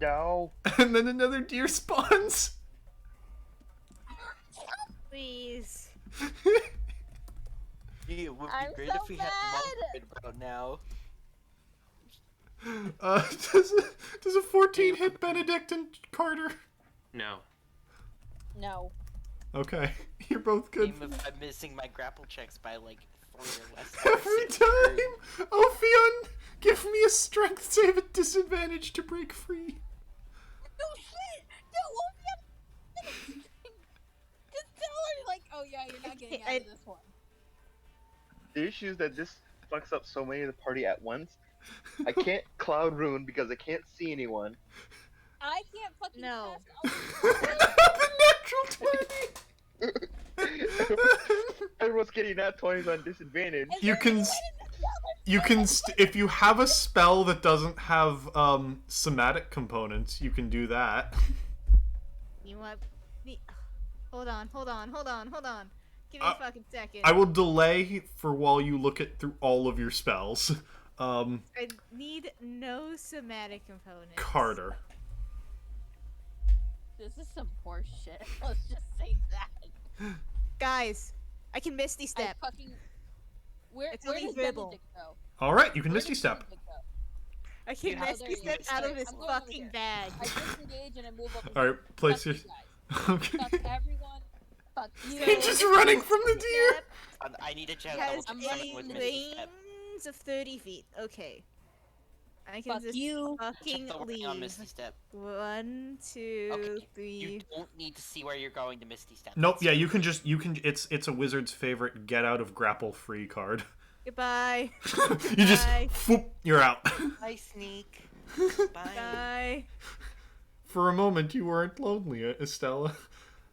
No. And then another deer spawns. Please. Yeah, it would be I'm great so if we had Monk right now. Does a 14 hit Benedict and Carter? No. No. Okay, you're both good. Even if I'm missing my grapple checks by like 3 or less. Every time! Ophion, give me a strength save at disadvantage to break free. No shit! No, just tell her, like, oh yeah, you're not getting out of this one. The issue is that this fucks up so many of the party at once. I can't Cloud Rune because I can't see anyone. I can't fucking No. cast The natural 20! Everyone's getting nat 20s on disadvantage. You can if you have a spell that doesn't have somatic components, you can do that. You want me? Hold on. Give me a fucking second. I will delay for while you look at through all of your spells. I need no somatic components. Carter. This is some horse shit. Let's just say that. Guys, I can Misty Step. I fucking... Where It's does only verbal. Benedict go? All right, you can Where Misty does Step. Benedict go? I can Yeah, Misty there you Step go. out of Sorry, this I'm going over fucking here. bag. I disengage and I move over All here. right, place Fuck your. you guys. Fuck Okay. everyone. Fuck you. You're just running from the deer. Step I need a chance. has I'm a running with Misty Step. range of 30 feet. Okay. I can Fuck just you. fucking Check the working on leave. Misty Step. 1, 2, Okay, 3. You don't need to see where you're going to Misty Step. Nope. That's Yeah, it. you can. It's a wizard's favorite get out of grapple free card. Goodbye. You just Bye. whoop, you're out. Bye, Sneak. Bye. Bye. For a moment, you weren't lonely, Estella.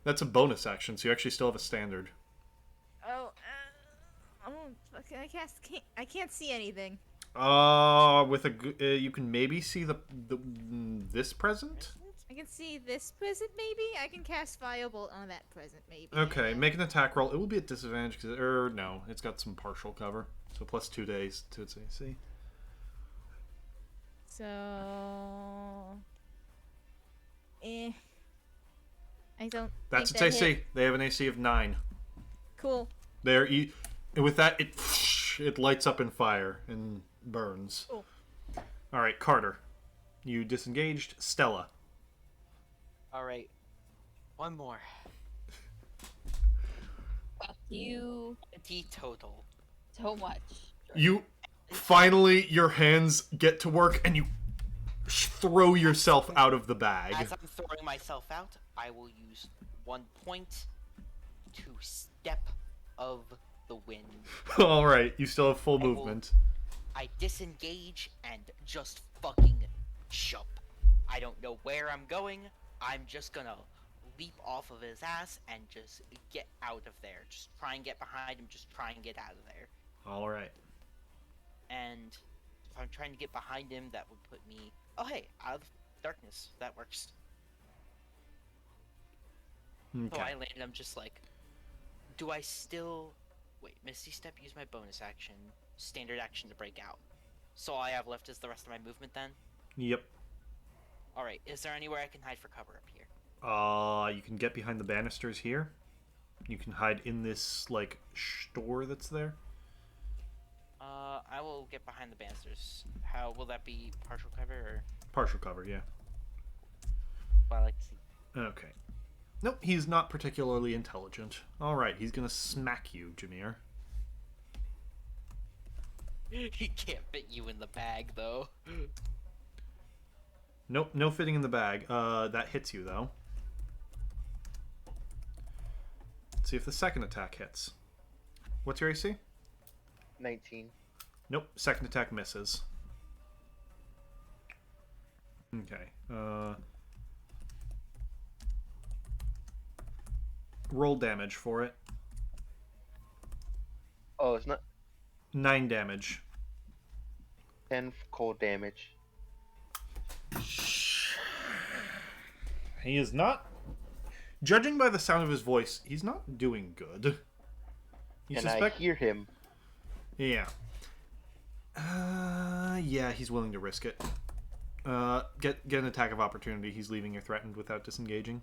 That's a bonus action, so you actually still have a standard. Oh, fucking, I can't see anything. With a you can maybe see the this present. I can see this present, maybe? I can cast Firebolt on that present, maybe. Okay, make an attack roll. It will be at disadvantage because, no, it's got some partial cover, so plus 2 days to its AC. So... I don't That's think its that AC. hit. They have an AC of 9. Cool. And with that, it lights up in fire and burns. Cool. All right, Carter, you disengaged. Stella. Alright. One more. Fuck you 20 total. so much. You finally your hands get to work and you throw yourself out of the bag. As I'm throwing myself out, I will use 1 point to step of the wind. All right, you still have full I will- movement. I disengage and just fucking jump. I don't know where I'm going. I'm just gonna leap off of his ass and just get out of there. Just try and get behind him. Just try and get out of there. All right. And if I'm trying to get behind him, that would put me. Oh hey, out of darkness. That works. So Okay. I land. I'm just like, do I still wait? Misty Step. Use my bonus action. Standard action to break out. So all I have left is the rest of my movement then. Yep. All right. Is there anywhere I can hide for cover up here? You can get behind the banisters here. You can hide in this like store that's there. I will get behind the banisters. How will that be? Partial cover or? Partial cover, yeah. Well, I like to see. Okay. Nope, he's not particularly intelligent. All right, he's gonna smack you, Jameer. He can't fit you in the bag though. Nope, no fitting in the bag. That hits you though. Let's see if the second attack hits. What's your AC? 19. Nope, second attack misses. Okay. Roll damage for it. Oh, it's not 9 damage. 10 cold damage. He is not. Judging by the sound of his voice, he's not doing good. You And suspect? I hear him. Yeah. Yeah, he's willing to risk it. Get an attack of opportunity. He's leaving you threatened without disengaging.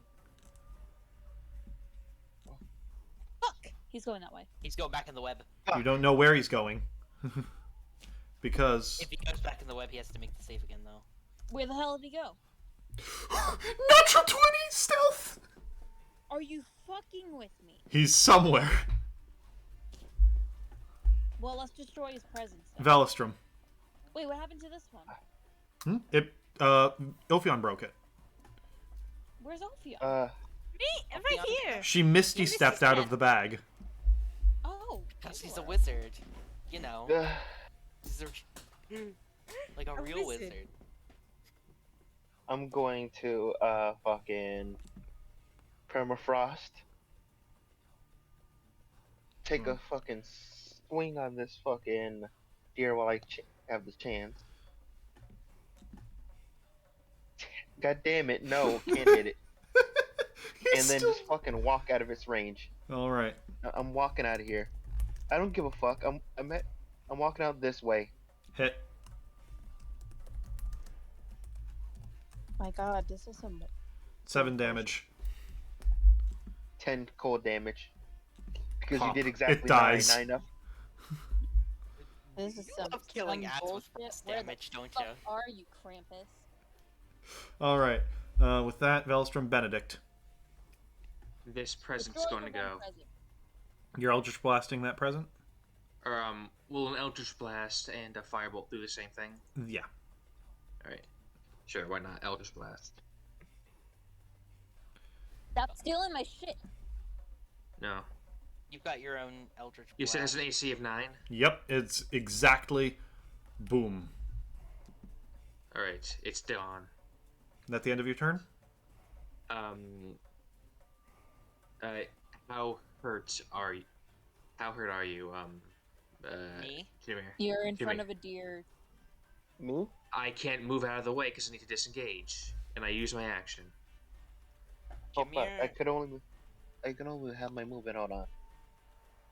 Fuck! He's going that way. He's going back in the web. You don't know where he's going. Because... If he goes back in the web, he has to make the save again though. Where the hell did he go? Natural 20 stealth! Are you fucking with me? He's somewhere. Well, let's destroy his presence. then. Valistrom. Wait, what happened to this one? Ilfion broke it. Where's Ophion? Me? I'm right here. She misty stepped out of the bag. Oh, Because he's a sure. wizard. You know. Ugh. He's like a real wizard. wizard. I'm going to fucking permafrost. Take a fucking swing on this fucking deer while I have the chance. God damn it! No, can't hit it. And then just fucking walk out of its range. All right. I'm walking out of here. I don't give a fuck. I'm walking out this way. Hit. My God, this is some. 7 damage. 10 cold damage. Because Pop. you did exactly It dies. 9 enough. This is some. Love killing some ads with bullshit. plus Where damage, the don't fuck you? are you, Krampus? All right. With that, Velstrom Benedict. This present's Destroy going to the one go. present. You're Eldritch Blasting that present? Or, will an Eldritch Blast and a Firebolt do the same thing? Yeah. Alright. Sure, why not? Eldritch Blast. Stop stealing my shit. No. You've got your own Eldritch You said it's Blast. an AC of 9? Yep, it's exactly boom. Alright, it's done. That the end of your turn? How hurt are you? How hurt are you, Me? Jameer? You're in Jimmy. front of a deer. Me? I can't move out of the way because I need to disengage, and I use my action. Oh fuck! I Jameer, can only have my movement. Hold on.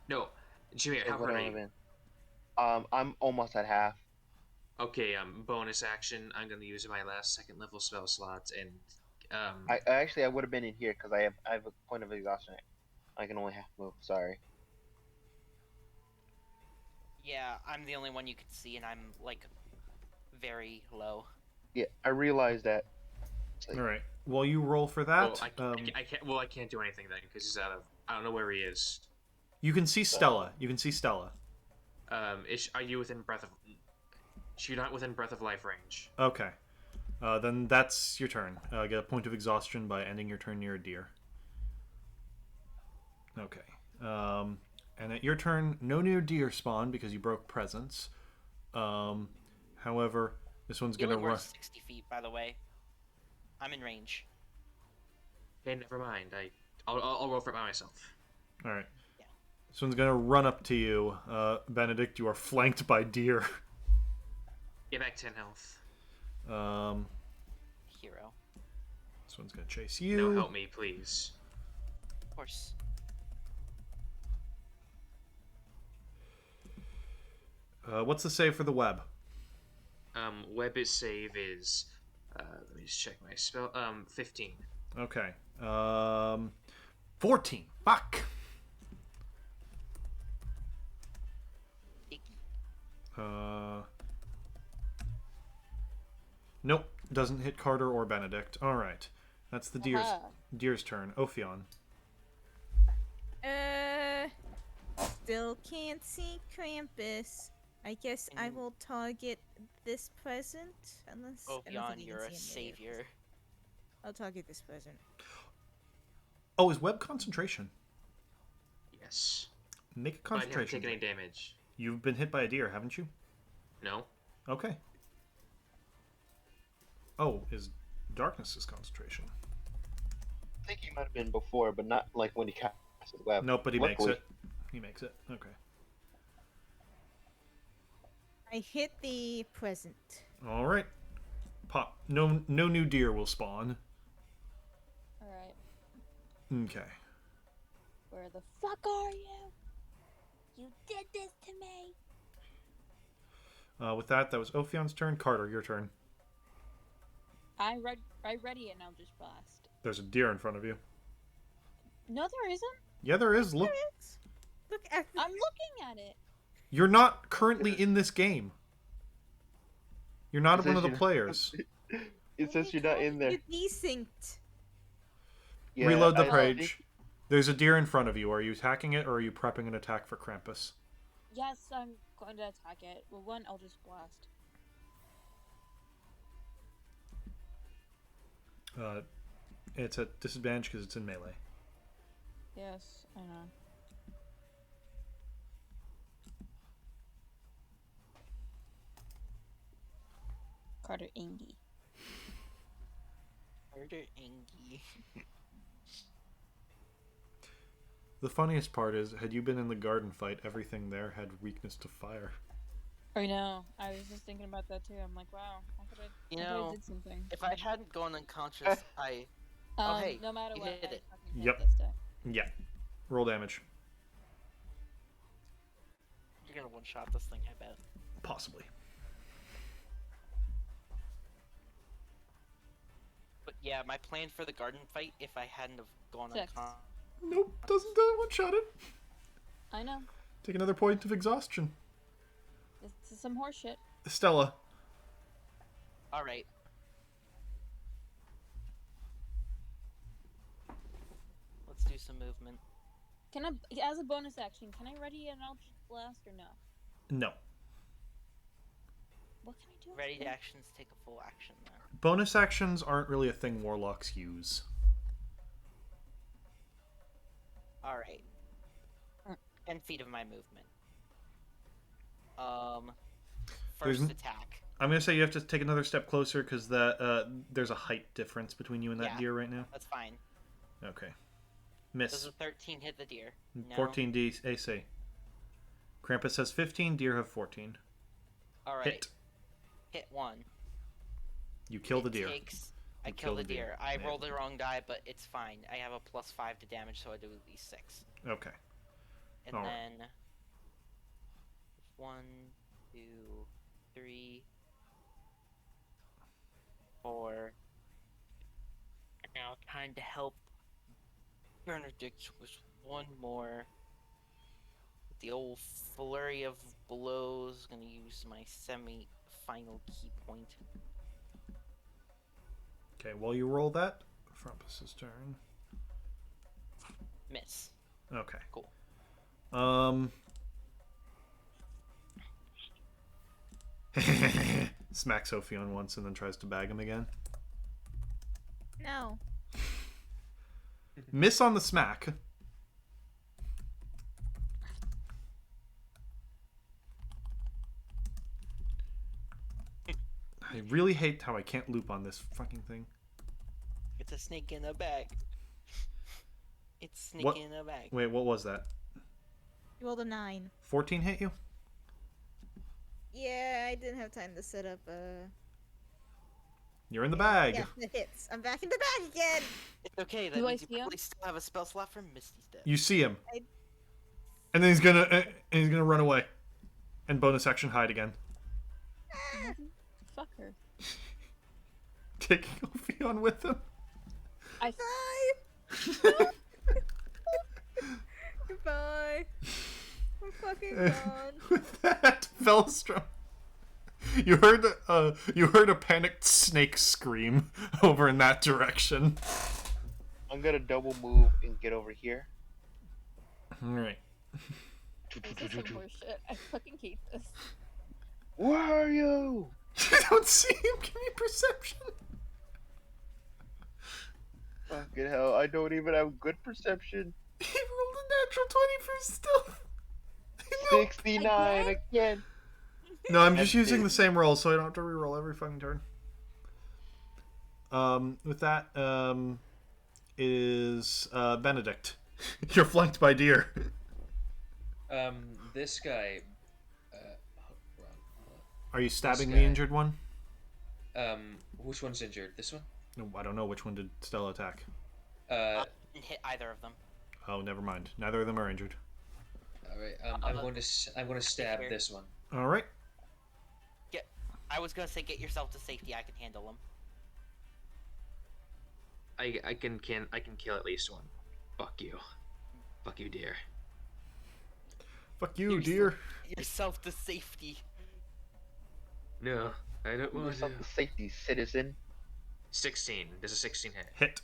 No, Jameer, how What hurt are am I you? in? I'm almost at half. Okay, bonus action. I'm gonna use my last second level spell slots, and I actually I would have been in here because I have a point of exhaustion. I can only half move. Sorry. yeah, I'm the only one you can see, and I'm like very low. Yeah, I realized that. It's like, All right. Well, you roll for that. I can't. Well, I can't do anything then because he's out of. I don't know where he is. You can see Stella. You can see Stella. Are you within breath of? You're not within breath of life range. Okay. Then that's your turn. Get a point of exhaustion by ending your turn near a deer. Okay. And at your turn, no new deer spawn because you broke presence. However, this one's gonna Feeling we're run. 60 feet, by the way. I'm in range. Okay, never mind. I'll roll for it by myself. All right. Yeah. This one's gonna run up to you, Benedict. You are flanked by deer. Get back 10 health. Hero. This one's gonna chase you. No, help me, please. Of course. What's the save for the web? Web save is. Let me just check my spell. 15. Okay. 14. Fuck. Nope. Doesn't hit Carter or Benedict. All right. That's the deer's turn. Ophion. Still can't see Krampus. I guess I will target this present, unless I don't Ophion, think he you're can a see any of savior. it. I'll target this present. Oh, is web concentration? Yes. Make a But I haven't concentration. taken any damage. You've been hit by a deer, haven't you? No. Okay. Oh, is darkness concentration? I think he might have been before, but not like when he cast the web. Nope, but he makes Luckily. it. He makes it. Okay. I hit the present. All right. Pop. No new deer will spawn. Alright. Okay. Where the fuck are you? You did this to me. With that was Ophion's turn. Carter, your turn. I ready it and I'll just blast. There's a deer in front of you. No, there isn't. Yeah, there is. Look. Look at I'm looking at it. You're not currently in this game. You're not It one of says the you're- players. It says you're not in there. You desynced. Yeah, Reload the I page. think- There's a deer in front of you. Are you attacking it or are you prepping an attack for Krampus? Yes, I'm going to attack it. Well, one, I'll just blast. It's at disadvantage because it's in melee. Yes, I know. Carter Ingy. Murder Ingy. The funniest part is, had you been in the garden fight, everything there had weakness to fire. I know. I was just thinking about that too. I'm like, wow, I thought You I know, did something. if I hadn't gone unconscious, Oh, hey, no matter you what, hit I it. fucking hit Yep. this day. Yeah. Roll damage. You're gonna one-shot this thing, I bet. Possibly. But yeah, my plan for the garden fight, if I hadn't have gone 6. unconscious... Nope, doesn't one-shot it. I know. Take another point of exhaustion. This is some horse shit. Stella. Alright. Let's do some movement. Can I, as a bonus action, can I ready an Eldritch Blast or no? No. What can I do? Ready to actions take a full action then. Bonus actions aren't really a thing warlocks use. Alright. 10 feet of my movement. There's First n- attack. I'm gonna say you have to take another step closer because there's a height difference between you and that Yeah. deer right now. That's fine. Okay. Does Miss. a 13 hit the deer? No. 14 D AC. Krampus has 15. Deer have 14. Alright. Hit. Hit 1. You kill the It deer. I You kill the deer. I Yeah. rolled the wrong die, but it's fine. I have a +5 to damage, so I do at least 6. Okay. And Alright. then 1, 2, 3, 4. Now trying to help Benedict with one more. With the old flurry of blows, gonna use my semi-final key point. Okay. While you roll that, Frompus's turn. Miss. Okay. Cool. Smacks Sophie on once and then tries to bag him again. No. Miss on the smack. I really hate how I can't loop on this fucking thing. It's a snake in a bag. It's snake What? in a bag. Wait, what was that? You rolled a 9. 14 hit you? Yeah, I didn't have time to set up. You're in the bag. Yeah, it hits. I'm back in the bag again. It's okay. That Do I means you see him? probably still have a spell slot for Misty Step. You see him, I- and then he's gonna run away, and bonus action hide again. Fuck her. Taking Ophion with him. I Bye. Goodbye. I'm fucking gone. With that, Velstrom, you heard a panicked snake scream over in that direction. I'm gonna double move and get over here. All right. this is some horseshit. I fucking hate this. Where are you? You don't see him. Give me perception. Fucking hell, I don't even have good perception. He rolled a natural 20 for stealth. 69 again. No, I'm just That's using it. the same roll, so I don't have to reroll every fucking turn. With that, is Benedict. You're flanked by deer. This guy. Are you stabbing This the guy. injured one? Which one's injured? This one? No, I don't know which one did Stella attack. Didn't hit either of them. Oh, never mind. Neither of them are injured. All right. I'm going to stab Here. this one. All right. I was gonna say get yourself to safety. I can handle him. I can kill at least one. Fuck you, dear. Fuck you, You're deer. Yourself to safety. No, I don't Move want yourself to. to safety, citizen. 16. There's a 16 hit. Hit.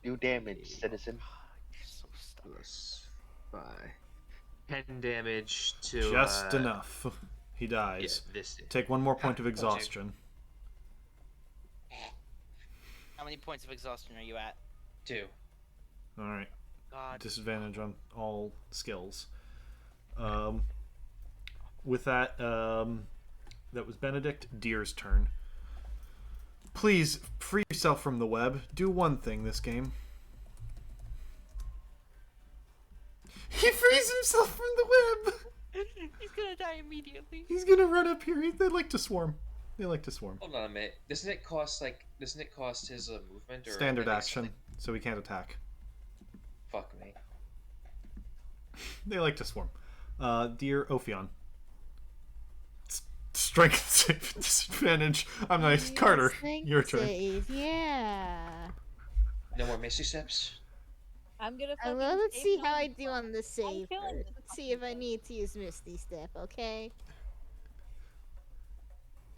Do damage, citizen. You're so stubborn. Plus 5. 10 damage to. Just enough. He Yeah, dies. this. Take one more point of you. exhaustion. How many points of exhaustion are you at? 2. All right. God. Disadvantage on all skills. With that, that was Benedict. Deer's turn. Please free yourself from the web. Do one thing this game. He frees himself from the web. He's gonna die immediately. He's gonna run up here. They like to swarm. They like to swarm. Hold on a minute. Doesn't it cost his movement or Standard at least action, something? so he can't attack. Fuck me. They like to swarm. Dear Ophion. Strength save disadvantage. I'm nice. Carter, your turn. Save, yeah. No more Misty Steps. I'm gonna. Well, fucking let's save see him. how I do on the save. killing first. this Let's see if I need to use Misty Step, okay?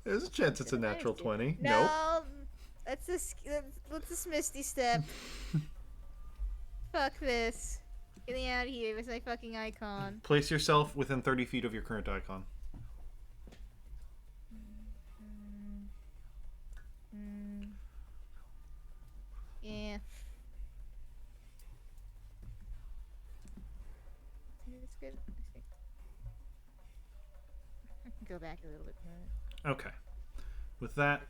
There's a chance it's a natural 20. Nope. No, let's just Misty Step. Fuck this. Getting out of here with my fucking icon. Place yourself within 30 feet of your current icon. Yeah. That's good. I think. Go back a little bit more. Okay. With that,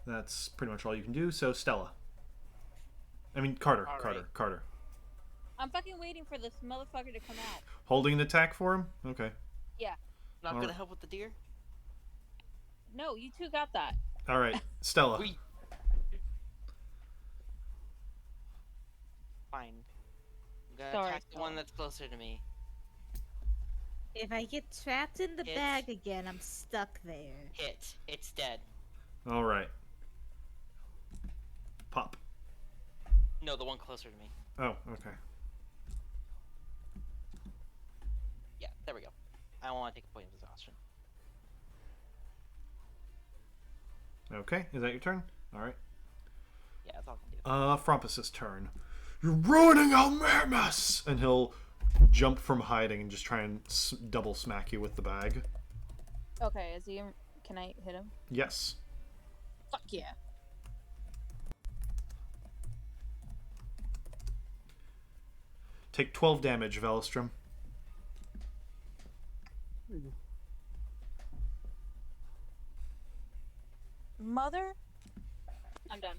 that's pretty much all you can do. So Stella. I mean Carter. All Carter. right. Carter. I'm fucking waiting for this motherfucker to come out. Holding an attack for him. Okay. Not All gonna right. help with the deer. No, you two got that. All right. Stella. We. Fine. I'm gonna Sorry, attack the one Stella. that's closer to me. If I get trapped in the Hit. bag again, I'm stuck there. Hit. It's dead. All right. Pop. No, the one closer to me. Oh, okay. Yeah, there we go. I don't want to take a point of exhaustion. Okay. Is that your turn? All right. Yeah, that's all I can do. Frompus's turn. You're ruining Almermus! And he'll jump from hiding and just try and double smack you with the bag. Okay, is he? Can I hit him? Yes. Fuck yeah. Take 12 damage, Velstrom. Mother? I'm done.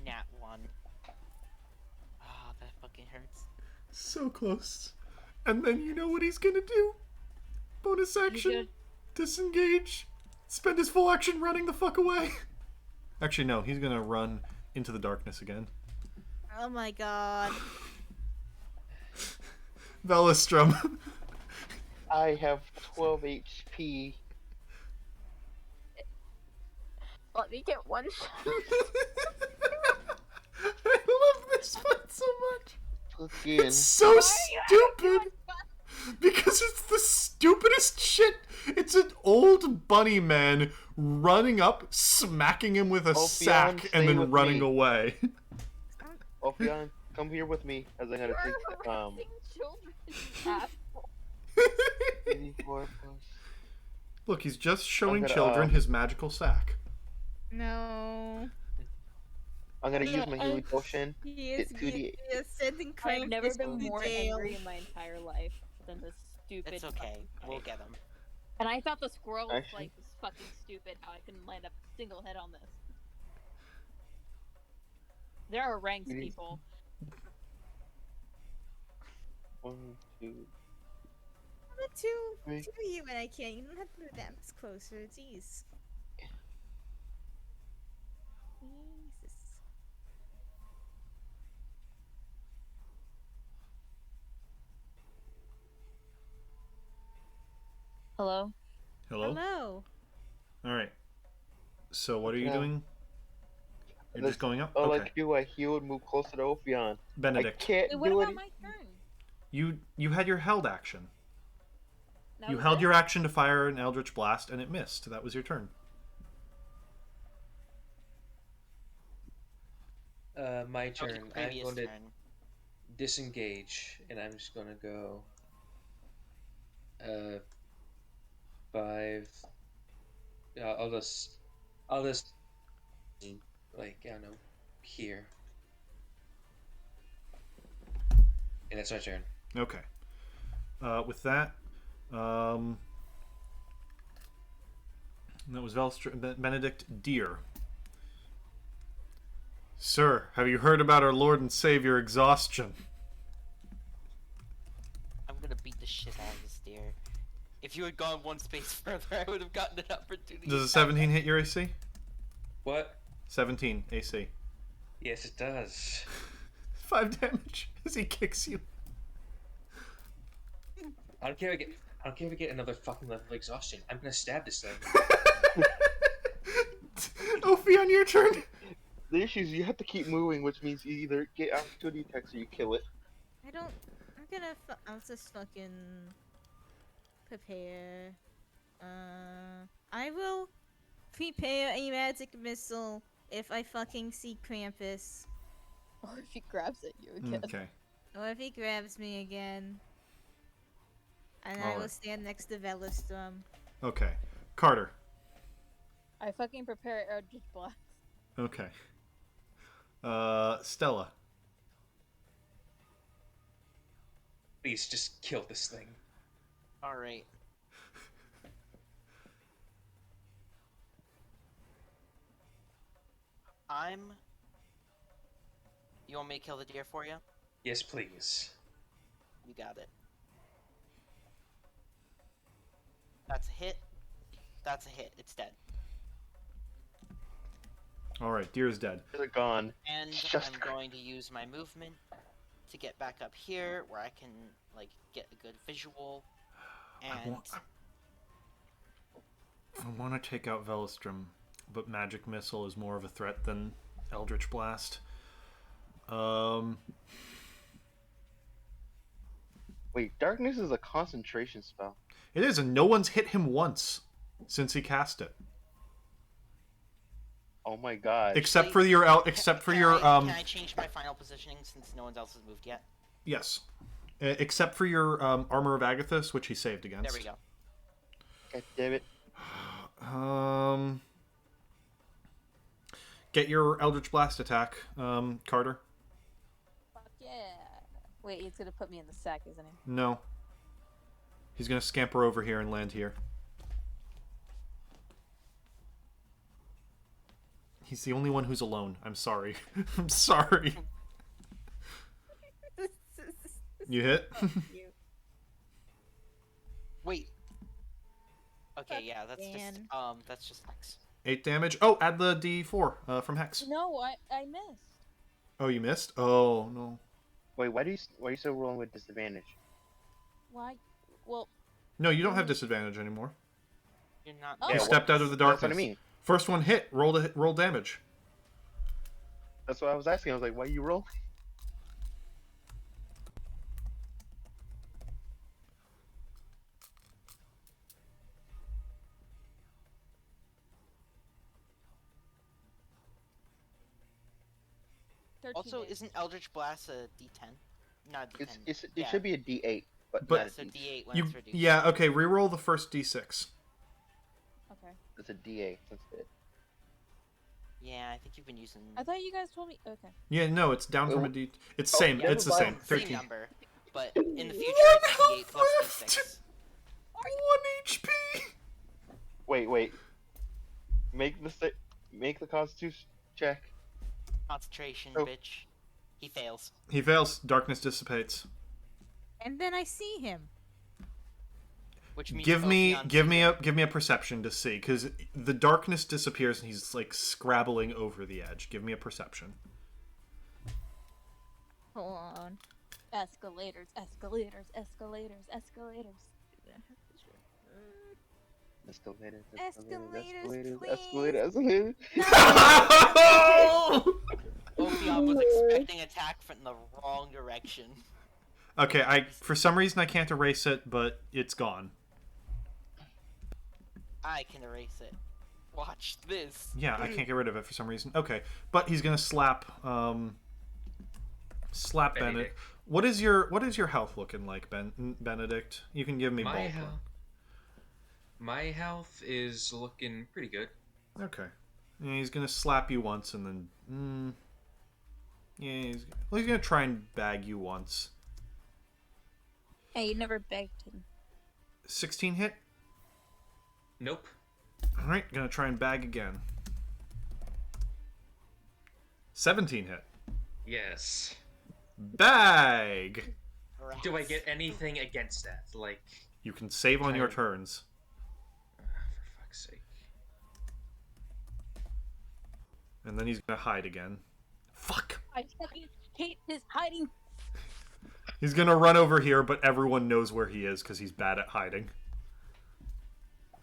Nat 1. Ah, that fucking hurts. So close. And then you know what he's gonna do? Bonus action. good? Disengage. Spend his full action running the fuck away. Actually, no. He's gonna run into the darkness again. Oh my god. Velistrum. I have 12 HP. Let me get one shot. I love this fight so much. Fucking. It's so stupid. Because it's the stupidest shit. It's an old bunny man running up, smacking him with a sack, stay and then with running me. away. Ophion, come here with me as I gotta take Harassing children, you asshole. 84 plus. Look, he's just showing gonna, children his magical sack. No. I'm gonna use my healing potion. He is, Get he 2d8. is sending I've never Krampus been to more jail. angry in my entire life than this stupid. It's okay. fucking We'll fight. get him. And I thought the squirrel was Actually- like this fucking stupid. How I couldn't land a single hit on this. There are ranks, You need- people. 1, 2. I'm not too Three. you and I can't. You don't have to move that much closer. Jeez. Jesus. Hello? Hello? Hello. Alright. So what are you Yeah. doing? You're just going up? All Okay. I could do, I healed, move closer to Ophion. I Benedict, can't Wait, what do about it. my turn? you had your held action. That You was held it? your action to fire an Eldritch Blast, and it missed. That was your turn. My Okay, turn. I'm previous going to turn. disengage, and I'm just gonna go. 5. I'll just, like, I don't know, here. And that's my turn. Okay. With that, that was Benedict Deer. Sir, have you heard about our Lord and Savior exhaustion? I'm gonna beat the shit out of this deer. If you had gone one space further, I would have gotten an opportunity. Does a 17 hit your AC? What? 17 AC. Yes, it does. 5 damage as he kicks you. I don't care if I get another fucking level of exhaustion. I'm gonna stab this thing. Ophi, on your turn. The issue is you have to keep moving, which means you either get opportunity attacks or you kill it. I don't. I'm gonna. I'll just fucking prepare. I will prepare a magic missile if I fucking see Krampus, Or if he grabs it, you again. Okay. or if he grabs me again. And I will Alright. stand next to Velistrum. Okay. Carter. I fucking prepare Eldritch Blast. Okay. Stella. Please just kill this thing. Alright. You want me to kill the deer for you? Yes, please. You got it. That's a hit. That's a hit. It's dead. Alright, Deer is dead. They're gone. And Just I'm going to use my movement to get back up here where I can, like, get a good visual. And I want to take out Velistrum, but Magic Missile is more of a threat than Eldritch Blast. Wait, darkness is a concentration spell. It is, and no one's hit him once since he cast it. Oh my god. Except for your Can I change my final positioning since no one else has moved yet? yes. Except for your Armor of Agathis, which he saved against. There we go. God damn it. Get your Eldritch Blast attack, Carter. Fuck yeah. Wait, he's gonna put me in the sack, isn't he? No. He's gonna scamper over here and land here. He's the only one who's alone. I'm sorry. I'm sorry. You hit? Wait. Okay, Fuck, yeah, that's Dan. that's just Hex. 8 damage. Oh, add the D4 from Hex. No, I missed. Oh, you missed? Oh, no. Wait, why are you still rolling with disadvantage? Why? Well, No, you don't have disadvantage anymore. You're not. Oh. You Yeah, stepped out of the darkness. That's what I mean. First one hit. Roll damage. That's what I was asking. I was like, why you roll? Also, hits. isn't Eldritch Blast a D10? Not a D10. It should be a D8, but But- not a So D. D8 when You, it's reduced. yeah, okay, reroll the first D6. Okay. It's a D8. That's it. Yeah, I think you've been using. I thought you guys told me. Okay. Yeah, no, it's down from a D. It's Oh, same. yeah, It's the same. same 13. number, but in the future it's D8 plus D6. 1 HP. Wait. Make the Constitution check. Concentration, Oh. bitch. He fails. He fails. Darkness dissipates. And then I see him. Which means Give me Ophion a perception to see, because the darkness disappears and he's like scrabbling over the edge. Give me a perception. Hold on. Escalators, escalators, escalators, escalators. Escalators, Escalators, escalators. Ophion was expecting attack from the wrong direction. Okay, for some reason I can't erase it, but it's gone. I can erase it. Watch this. Yeah, I can't get rid of it for some reason. Okay, but he's gonna slap Benedict. Benedict. What is your health looking like, Benedict? You can give me ballpark. My health is looking pretty good. Okay. Yeah, he's gonna slap you once and then. Yeah, he's gonna try and bag you once. Hey, you never begged him. 16 hit. Nope. All right, gonna try and bag again. 17 hit. Yes. Bag. Do I get anything against that? Like, You can save on your Try- turns. for fuck's sake. And then he's gonna hide again. Fuck. I fucking hate his hiding. He's gonna run over here, but everyone knows where he is because he's bad at hiding.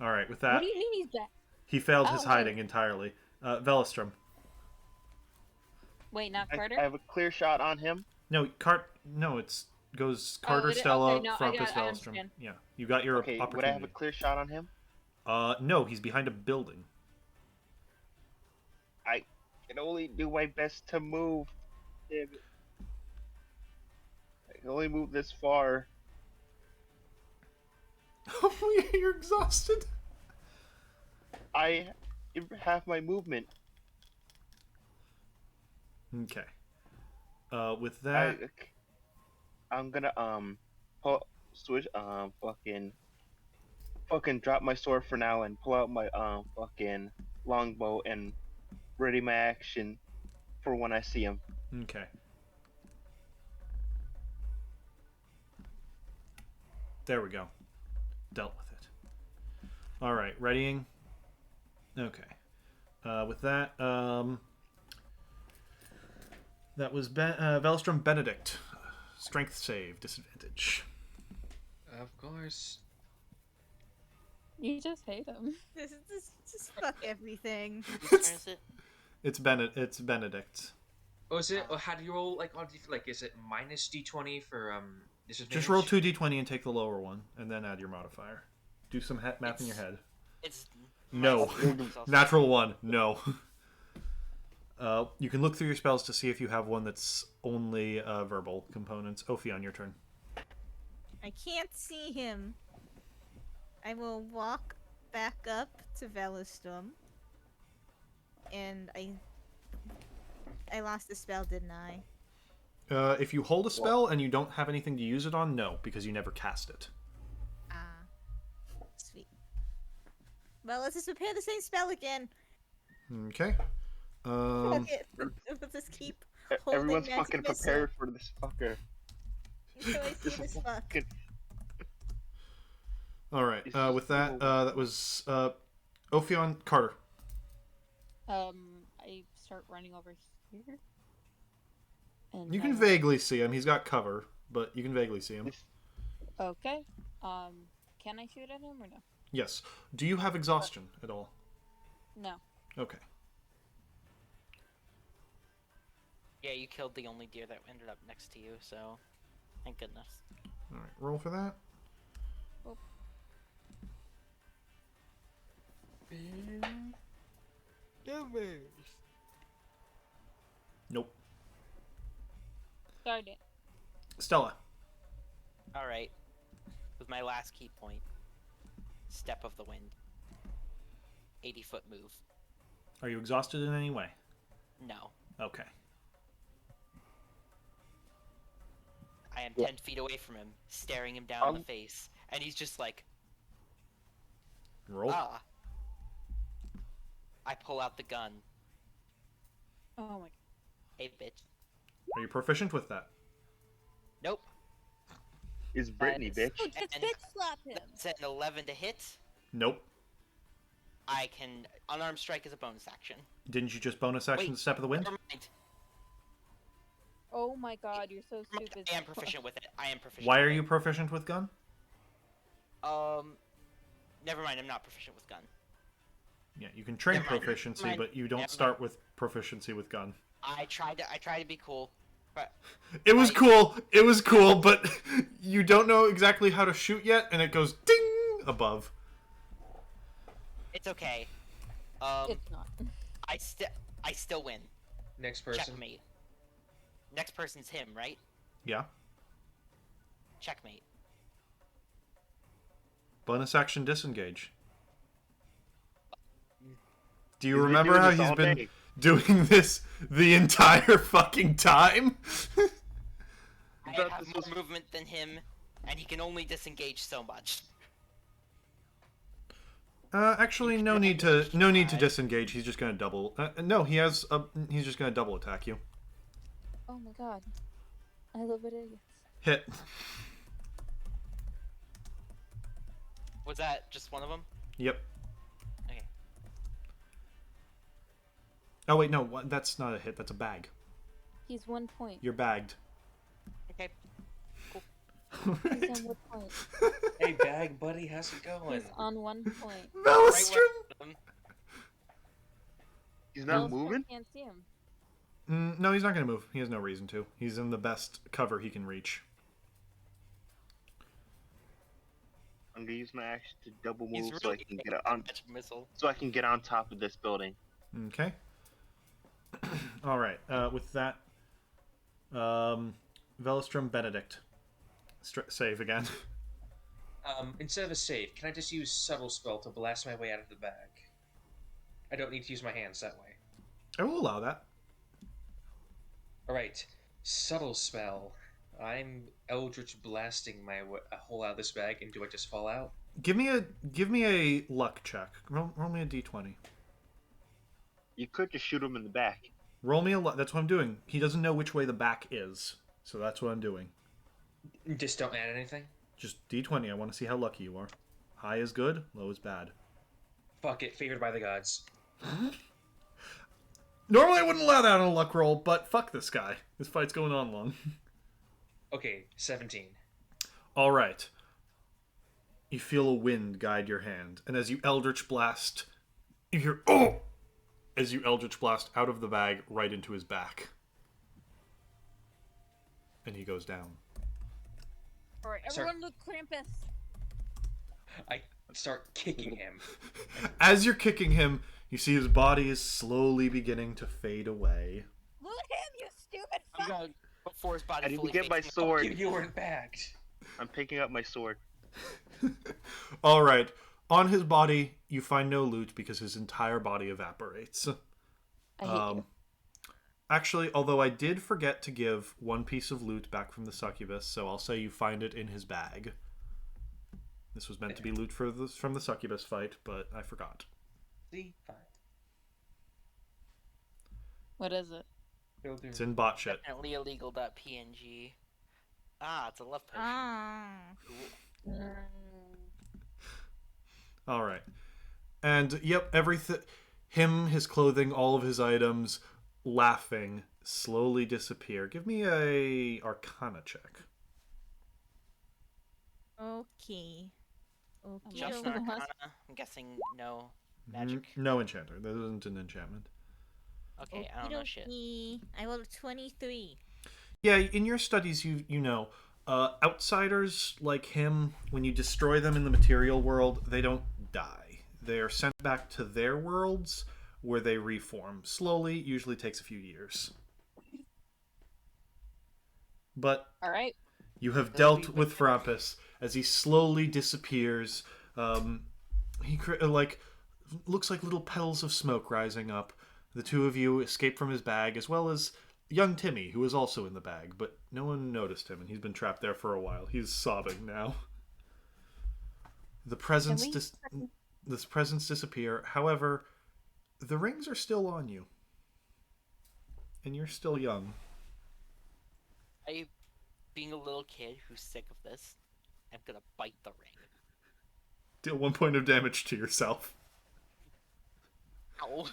All right, with What that, do you mean he's back? he failed his Oh, hiding entirely. Velostrom. Wait, not I Carter? have a clear shot on him. No, No, it's goes Carter, it- Stella, okay, no, I Frompus, got it, I Velostrom. understand. Yeah, you got your Okay, would I have a opportunity. clear shot on him? No, he's behind a building. I can only do my best to move. Damn it. I can only move this far. Oh, you're exhausted. I have my movement. Okay. With that, I'm gonna switch fucking drop my sword for now and pull out my fucking longbow and ready my action for when I see him. okay. There we go. Dealt with it. All right, readying. Okay. With that, that was Velstrom Benedict. Strength save, disadvantage. Of course. You just hate him. Just fuck everything. Whose turn is it? It's Benedict. Oh, is it? Oh, how do you roll? Like, is it minus d20 for disadvantage? Just roll 2d20 and take the lower one, and then add your modifier. Do some math in your head. It's No. minus- Natural one. No. You can look through your spells to see if you have one that's only verbal components. Ophion, your turn. I can't see him. I will walk back up to Velastum. And I lost the spell, didn't I? If you hold a spell and you don't have anything to use it on, no, because you never cast it. Ah. Well, let's just prepare the same spell again. Okay. Okay, let's just keep holding Everyone's magic fucking missile prepared for this fucker. until I see this fuck. fucking- All right. It's just With that, evil. that was Ophion Carter. I start running over here. And You can I- vaguely see him. He's got cover, but you can vaguely see him. Okay. Can I shoot at him or no? Yes. Do you have exhaustion at all? No. Okay. Yeah, you killed the only deer that ended up next to you, so thank goodness. All right. Roll for that. Nope. Darn it. Stella. All right, with my last key point, step of the wind, 80-foot move. Are you exhausted in any way? No, Okay. I am 10 feet away from him, staring him down in the face, and he's just like, Roll. ah. I pull out the gun. Oh my. Hey, bitch. Are you proficient with that? Nope. Is Brittany, That is- bitch. Oh, just And- bitch slap him. That's an 11 to hit. Nope. I can unarmed strike as a bonus action. Didn't you just bonus action Wait, the step of the wind? Never mind. Oh my god, you're so stupid. I am proficient with it. I am proficient. Why with are you it. proficient with gun? Never mind. I'm not proficient with gun. Yeah, you can train Never mind. proficiency, Never mind. but you don't Never start with proficiency with gun. I tried to be cool, but It was I- cool. It was cool, but you don't know exactly how to shoot yet, and it goes ding above. it's okay. It's not. I still win. Next person. Checkmate. Next person's him, right? Yeah. Checkmate. Bonus action disengage. Do you He's been remember doing how this he's all been day. doing this the entire fucking time? I thought have this more was- movement than him, and he can only disengage so much. Actually, no need to disengage. He's just gonna double. No, he's just gonna double attack you. Oh my god. I love it. Idiots. Hit. Was that just one of them? Yep. Okay. Oh wait, no, that's not a hit. That's a bag. He's 1 point. You're bagged. Okay. He's on 1 point. Hey, bag buddy, how's it going? He's on 1 point. Maelstrom. He's not Maelstrom moving? Can't see him. No, he's not gonna move. He has no reason to. He's in the best cover he can reach. I'm gonna use my action to double He's move so I really can get on missile. so I can get on top of this building. Okay. All right. With that, Velostrom Benedict. Save again. Instead of a save, can I just use subtle spell to blast my way out of the bag? I don't need to use my hands that way. I will allow that. Alright, subtle spell. I'm Eldritch blasting my a hole out of this bag, and do I just fall out? Give me a luck check. Roll me a d20. You could just shoot him in the back. Roll me a luck. That's what I'm doing. He doesn't know which way the back is, so that's what I'm doing. Just don't add anything? Just d20. I want to see how lucky you are. High is good. Low is bad. Fuck it, favored by the gods. Normally I wouldn't allow that on a luck roll, but fuck this guy. This fight's going on long. Okay, 17. All right. You feel a wind guide your hand, and as you Eldritch Blast, you hear "oh!" as you Eldritch Blast out of the bag right into his back. And he goes down. Alright, Sorry. everyone look Krampus. I start kicking him. As you're kicking him, you see his body is slowly beginning to fade away. Look at him, you stupid I'm fuck! going before his body I need to fully get my fades. sword. You weren't bagged. I'm picking up my sword. All right. On his body, you find no loot because his entire body evaporates. I hate you. Actually, although I did forget to give one piece of loot back from the succubus, so I'll say you find it in his bag. This was meant to be loot from the succubus fight, but I forgot. See, fine. What is it? Will do. It's in bot shit. Definitely illegal.png. Ah, it's a love potion. Ah. Cool. All right. And yep, everything, him, his clothing, all of his items, laughing, slowly disappear. Give me a Arcana check. Okay. Okay. Just Sure. an Arcana. I'm guessing no magic. No enchanter. That isn't an enchantment. Okay, I don't know shit. I rolled a 23. Yeah, in your studies, you know, outsiders like him, when you destroy them in the material world, they don't die. They are sent back to their worlds where they reform. Slowly, usually takes a few years. But All right. you have They'll dealt be with Frompus as he slowly disappears. He looks like little petals of smoke rising up. The two of you escape from his bag, as well as young Timmy, who is also in the bag, but no one noticed him, and he's been trapped there for a while. He's sobbing now. The presents disappear. However, the rings are still on you, and you're still young. Being a little kid who's sick of this, I'm gonna bite the ring. Deal 1 point of damage to yourself. Ow.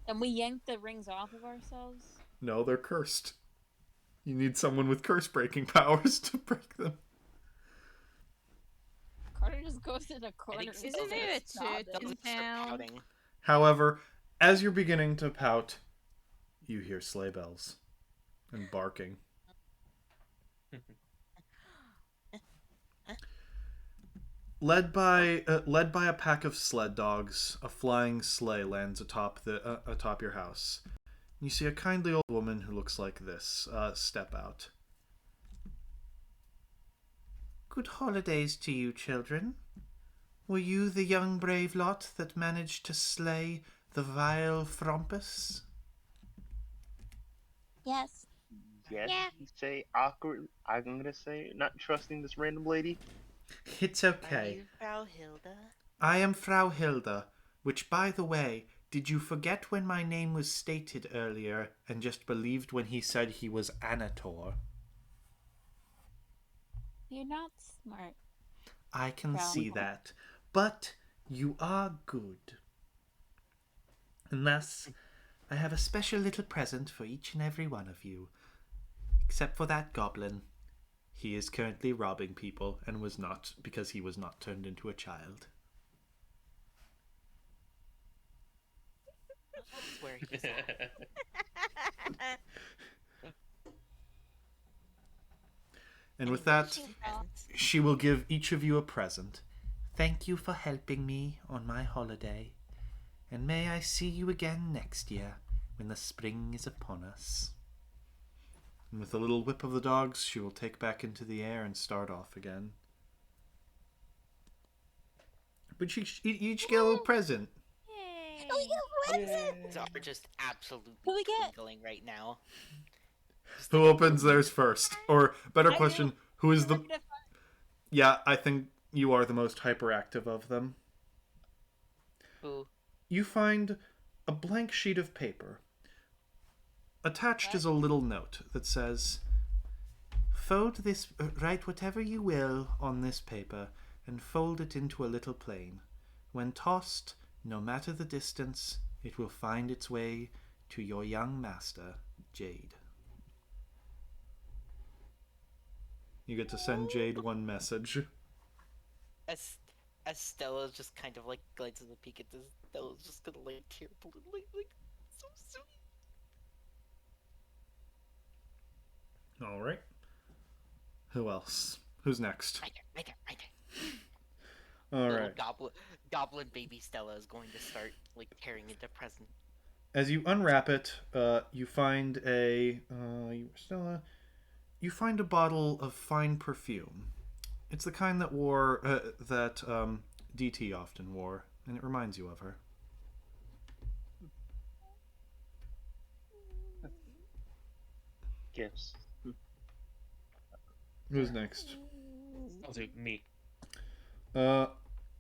And we yanked the rings off of ourselves? No, they're cursed. You need someone with curse breaking powers to break them. Carter just goes in a corner. Isn't there a church in town? However, as you're beginning to pout, you hear sleigh bells and barking. Led by a pack of sled dogs, a flying sleigh lands atop your house. You see a kindly old woman who looks like this step out. Good holidays to you, children. Were you the young brave lot that managed to slay the vile Frompus? Yes. Yes, Yeah. you say awkward. I'm gonna say not trusting this random lady. It's Are okay. you Frau Hilda? I am Frau Hilda, which, by the way, did you forget when my name was stated earlier and just believed when he said he was Anator? You're not smart. I can Frau. see that. But you are good. And thus, I have a special little present for each and every one of you. Except for that goblin. He is currently robbing people and was not, because he was not turned into a child. That's where he's at. And with that, Presents. she will give each of you a present. Thank you for helping me on my holiday. And may I see you again next year when the spring is upon us. And with a little whip of the dogs, she will take back into the air and start off again. But you each get a little present. Yay. Oh, you get a present! So we're just absolutely Who we get? twinkling right now. Who opens theirs first? Or, better I question, do. who is We're the... gonna Yeah, I think you are the most hyperactive of them. Who? You find a blank sheet of paper. Attached is a little note that says, write whatever you will on this paper and fold it into a little plane. When tossed, no matter the distance, it will find its way to your young master, Jade. You get to send Jade one message. As Stella just kind of like glances a peek at this, Stella's just gonna like tear politely, like so sweet. All right. Who else? Who's next? Right there. All Little right. goblin baby Stella is going to start like tearing into present. As you unwrap it, you find you find a bottle of fine perfume. It's the kind that DT often wore, and it reminds you of her. Gifts. Who's next? I'll do me. Uh,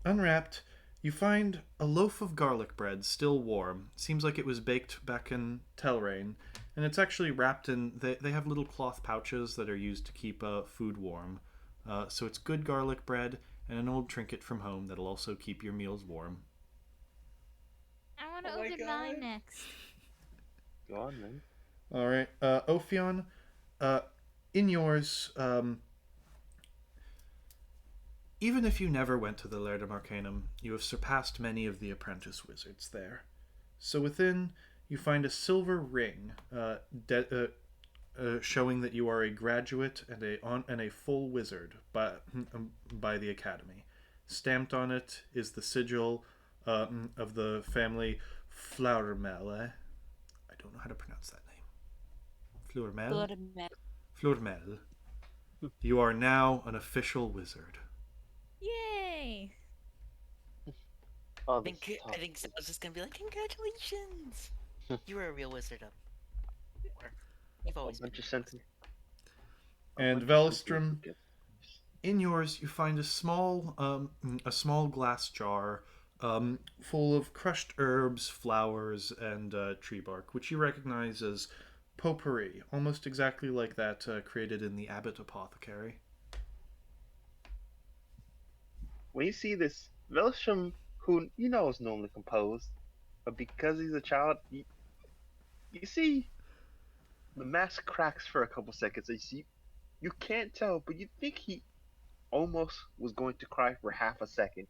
unwrapped, you find a loaf of garlic bread, still warm. Seems like it was baked back in Telrain, and it's actually wrapped in. They have little cloth pouches that are used to keep food warm. So it's good garlic bread and an old trinket from home that'll also keep your meals warm. I want to Oh my open God. mine next. Go on then. All right, Ophion, uh, in yours, even if you never went to the Laerdam Arcanum, you have surpassed many of the apprentice wizards there. So within, you find a silver ring, showing that you are a graduate and a full wizard by the academy. Stamped on it is the sigil of the family Flourmel. I don't know how to pronounce that name. Flourmel. Blood. Flourmel. You are now an official wizard. Yay! Oh, I this is think tough. I think Stella's just gonna be like, congratulations! You were a real wizard up. Or you've A always been bunch of a real sentiment. And Velstrom, in yours, you find a small glass jar full of crushed herbs, flowers, and tree bark, which you recognize as potpourri, almost exactly like that created in the Abbot Apothecary. When you see this, Velsham, who you know is normally composed, but because he's a child, you see the mask cracks for a couple seconds. And you can't tell, but you think he almost was going to cry for half a second.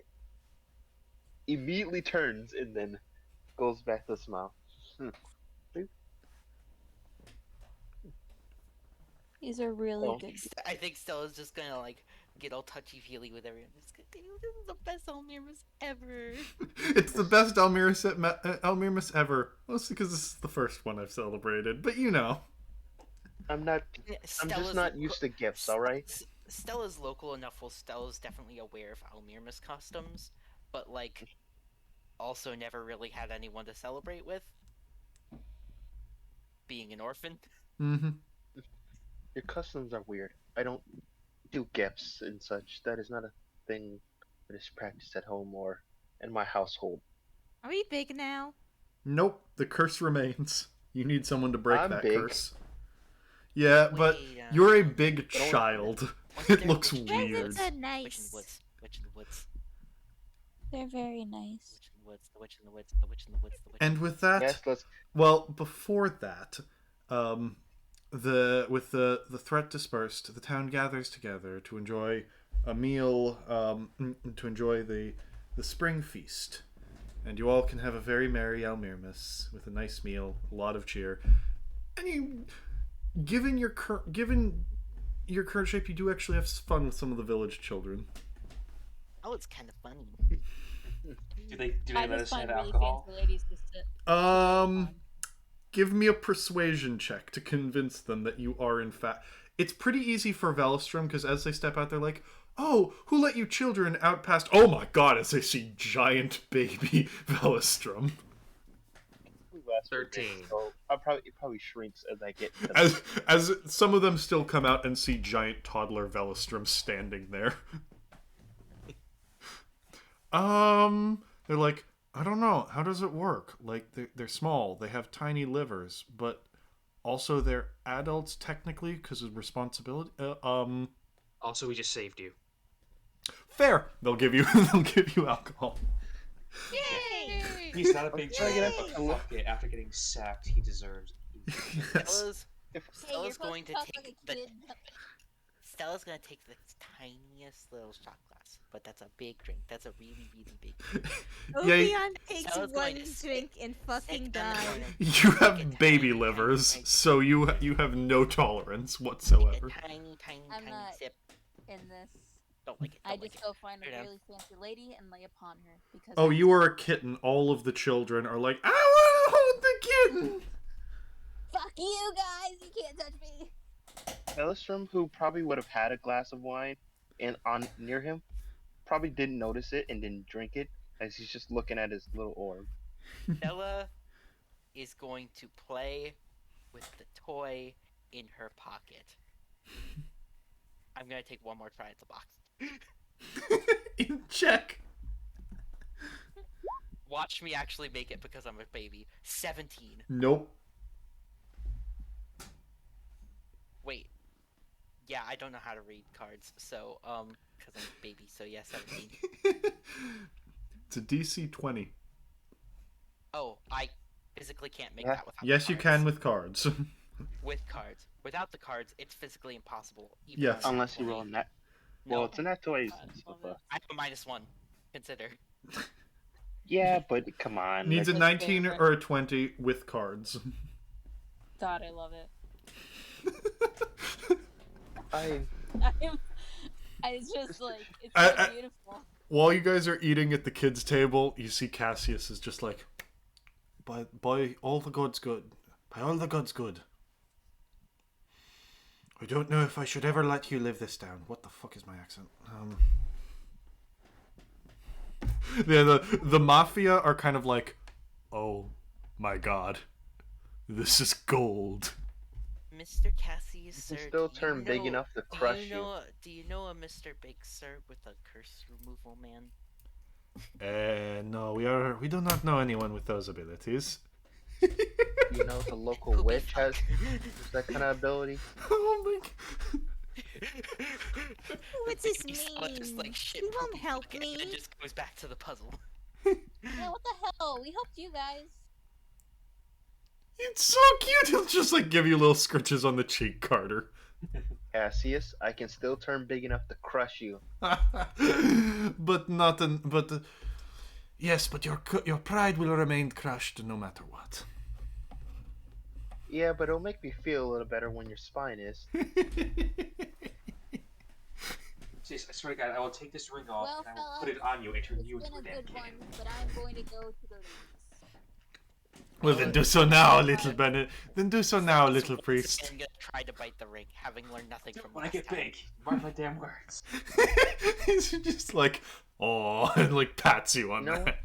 Immediately turns and then goes back to smile. These are really Oh, good. I think Stella's just gonna like get all touchy feely with everyone. Just gonna say, this is the best Almirus ever. It's the best Elmirmus ever, mostly because this is the first one I've celebrated. But you know, I'm not. Yeah, I'm just not used to gifts. All right. Stella's local enough. Well, Stella's definitely aware of Almirus customs, but like also never really had anyone to celebrate with. Being an orphan. mm-hmm. Your customs are weird. I don't do gifts and such. That is not a thing that is practiced at home or in my household. Are we big now? Nope, the curse remains. You need someone to break I'm that big. curse. Yeah, but Wait, you're a big But only- child. wasn't It there a looks witch- weird. Presents are Witch in nice. the woods. Witch in the woods. They're very nice. Witch in the woods. The witch in the woods. The witch in the woods. The witch. And with that, Yes, let's. well, before that, with the threat dispersed, the town gathers together to enjoy a meal, to enjoy the spring feast, and you all can have a very merry Almirmus with a nice meal, a lot of cheer, and you, given your current shape, you do actually have fun with some of the village children. Oh, it's kind of funny. Do they I let just us have find really alcohol? fancy ladies to sit. Give me a persuasion check to convince them that you are in fact. It's pretty easy for Velstrom because as they step out, they're like, "Oh, who let you children out past?" Oh my god! As they see giant baby Velstrom, 13. So it probably shrinks as I get. To as some of them still come out and see giant toddler Velstrom standing there. They're like, I don't know. How does it work? Like, they're small. They have tiny livers, but also they're adults technically because of responsibility. Also, we just saved you. Fair. They'll give you. They'll give you alcohol. Yay! He's not a big trying to giant, get but fuck it. After getting sacked, he deserves it. Yes. Stella's going to take the. kid. Stella's gonna take the tiniest little shot glass, but that's a big drink. That's a really, really big drink. Yeah, Obion takes Stella's one going to drink and fucking Sit down the dies. corner, you take a have baby tiny, livers, tiny, so you have no tolerance take whatsoever. a tiny, tiny, I'm tiny not sip. in this. Don't like it. I Don't like just it. go find Put it a down. really fancy lady and lay upon her because. Oh, I'm you are a kitten. All of the children are like, I want to hold the kitten. Fuck you guys! You can't touch me. Elistrom, who probably would have had a glass of wine and on near him, probably didn't notice it and didn't drink it as he's just looking at his little orb. Stella is going to play with the toy in her pocket. I'm gonna take one more try at the box. In check. Watch me actually make it because I'm a baby. 17. Nope. Wait. Yeah, I don't know how to read cards, so, because I'm a baby, so yeah, 17. It's a DC 20. Oh, I physically can't make Yeah. that without Yes, the you cards. can with cards. With cards. Without the cards, it's physically impossible. Even Yes. on a Unless you 20. roll a nat. No, Well, it's a nat 20. Love it. I have a -1. Consider. Yeah, but come on. Needs a That's 19 favorite. or a 20 with cards. God, I love it. It's just like it's so beautiful. While you guys are eating at the kids' table, you see Cassius is just like, by all the gods good. By all the gods good. I don't know if I should ever let you live this down. What the fuck is my accent? Yeah, the mafia are kind of like, oh my god, this is gold. Mr. Cassius, You sir, can still do you turn big know- enough to do crush you know, Do you know a Mr. Big Sir with a curse removal man? No, we do not know anyone with those abilities. You know, the local Poopy witch fuck. has that kind of ability. Oh my god. What's this Baby Stella mean? just, like, shit You won't poopy help fuck, and me. then just goes back to the puzzle. Yeah, what the hell? We helped you guys. It's so cute. He'll just like give you little scratches on the cheek, Carter. Cassius, I can still turn big enough to crush you. But not an. But yes, but your pride will remain crushed no matter what. Yeah, but it'll make me feel a little better when your spine is. Jeez, I swear to God, I will take this ring off Well, and I will fella, put it on you and turn you It's into been a a damn good one, king. but I'm going to go to the leagues. Well, then do so now, little Bennett. Then do so now, little priest. I'm gonna try to bite the ring, having learned nothing from When I last get time. big, mark my damn words. He's just like, oh, and like pats you on You know that.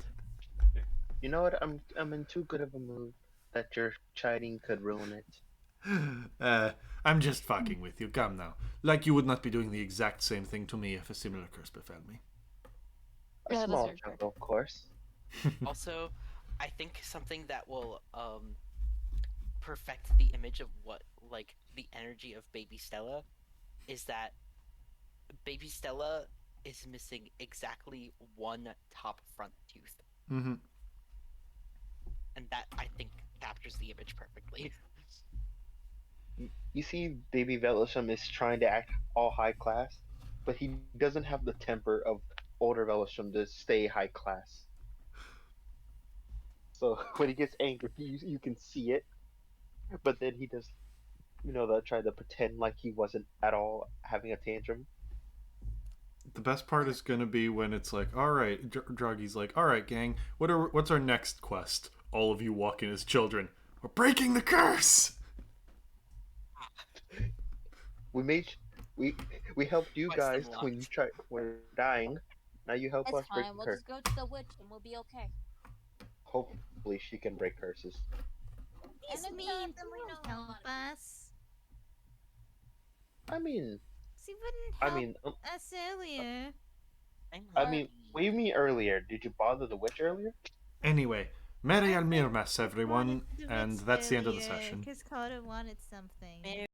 You know what? I'm in too good of a mood that your chiding could ruin it. I'm just fucking with you. Come now. Like you would not be doing the exact same thing to me if a similar curse befell me. A Yeah, that's small very joke, of course. Also, I think something that will perfect the image of what, like, the energy of baby Stella is that baby Stella is missing exactly one top front tooth. Mm-hmm. And that, I think, captures the image perfectly. You see, Baby Velisham is trying to act all high class, but he doesn't have the temper of older Velisham to stay high class. So when he gets angry, you can see it, but then he does, try to pretend like he wasn't at all having a tantrum. The best part is gonna be when it's like, all right, Druggy's like, all right, gang, what's our next quest? All of you walk in as children. We're breaking the curse. We helped you Quest guys unlocked. when you were dying. Now you help It's us break fine. the We'll curse. just go to the witch and we'll be okay. Hopefully she can break curses. He's And if mean. not, He then we won't know help about us. I mean, He wouldn't I help mean, us earlier. what do you mean earlier? Did you bother the witch earlier? Anyway, Merry Almirmas, everyone, and that's the end of the session. Because Carter wanted something.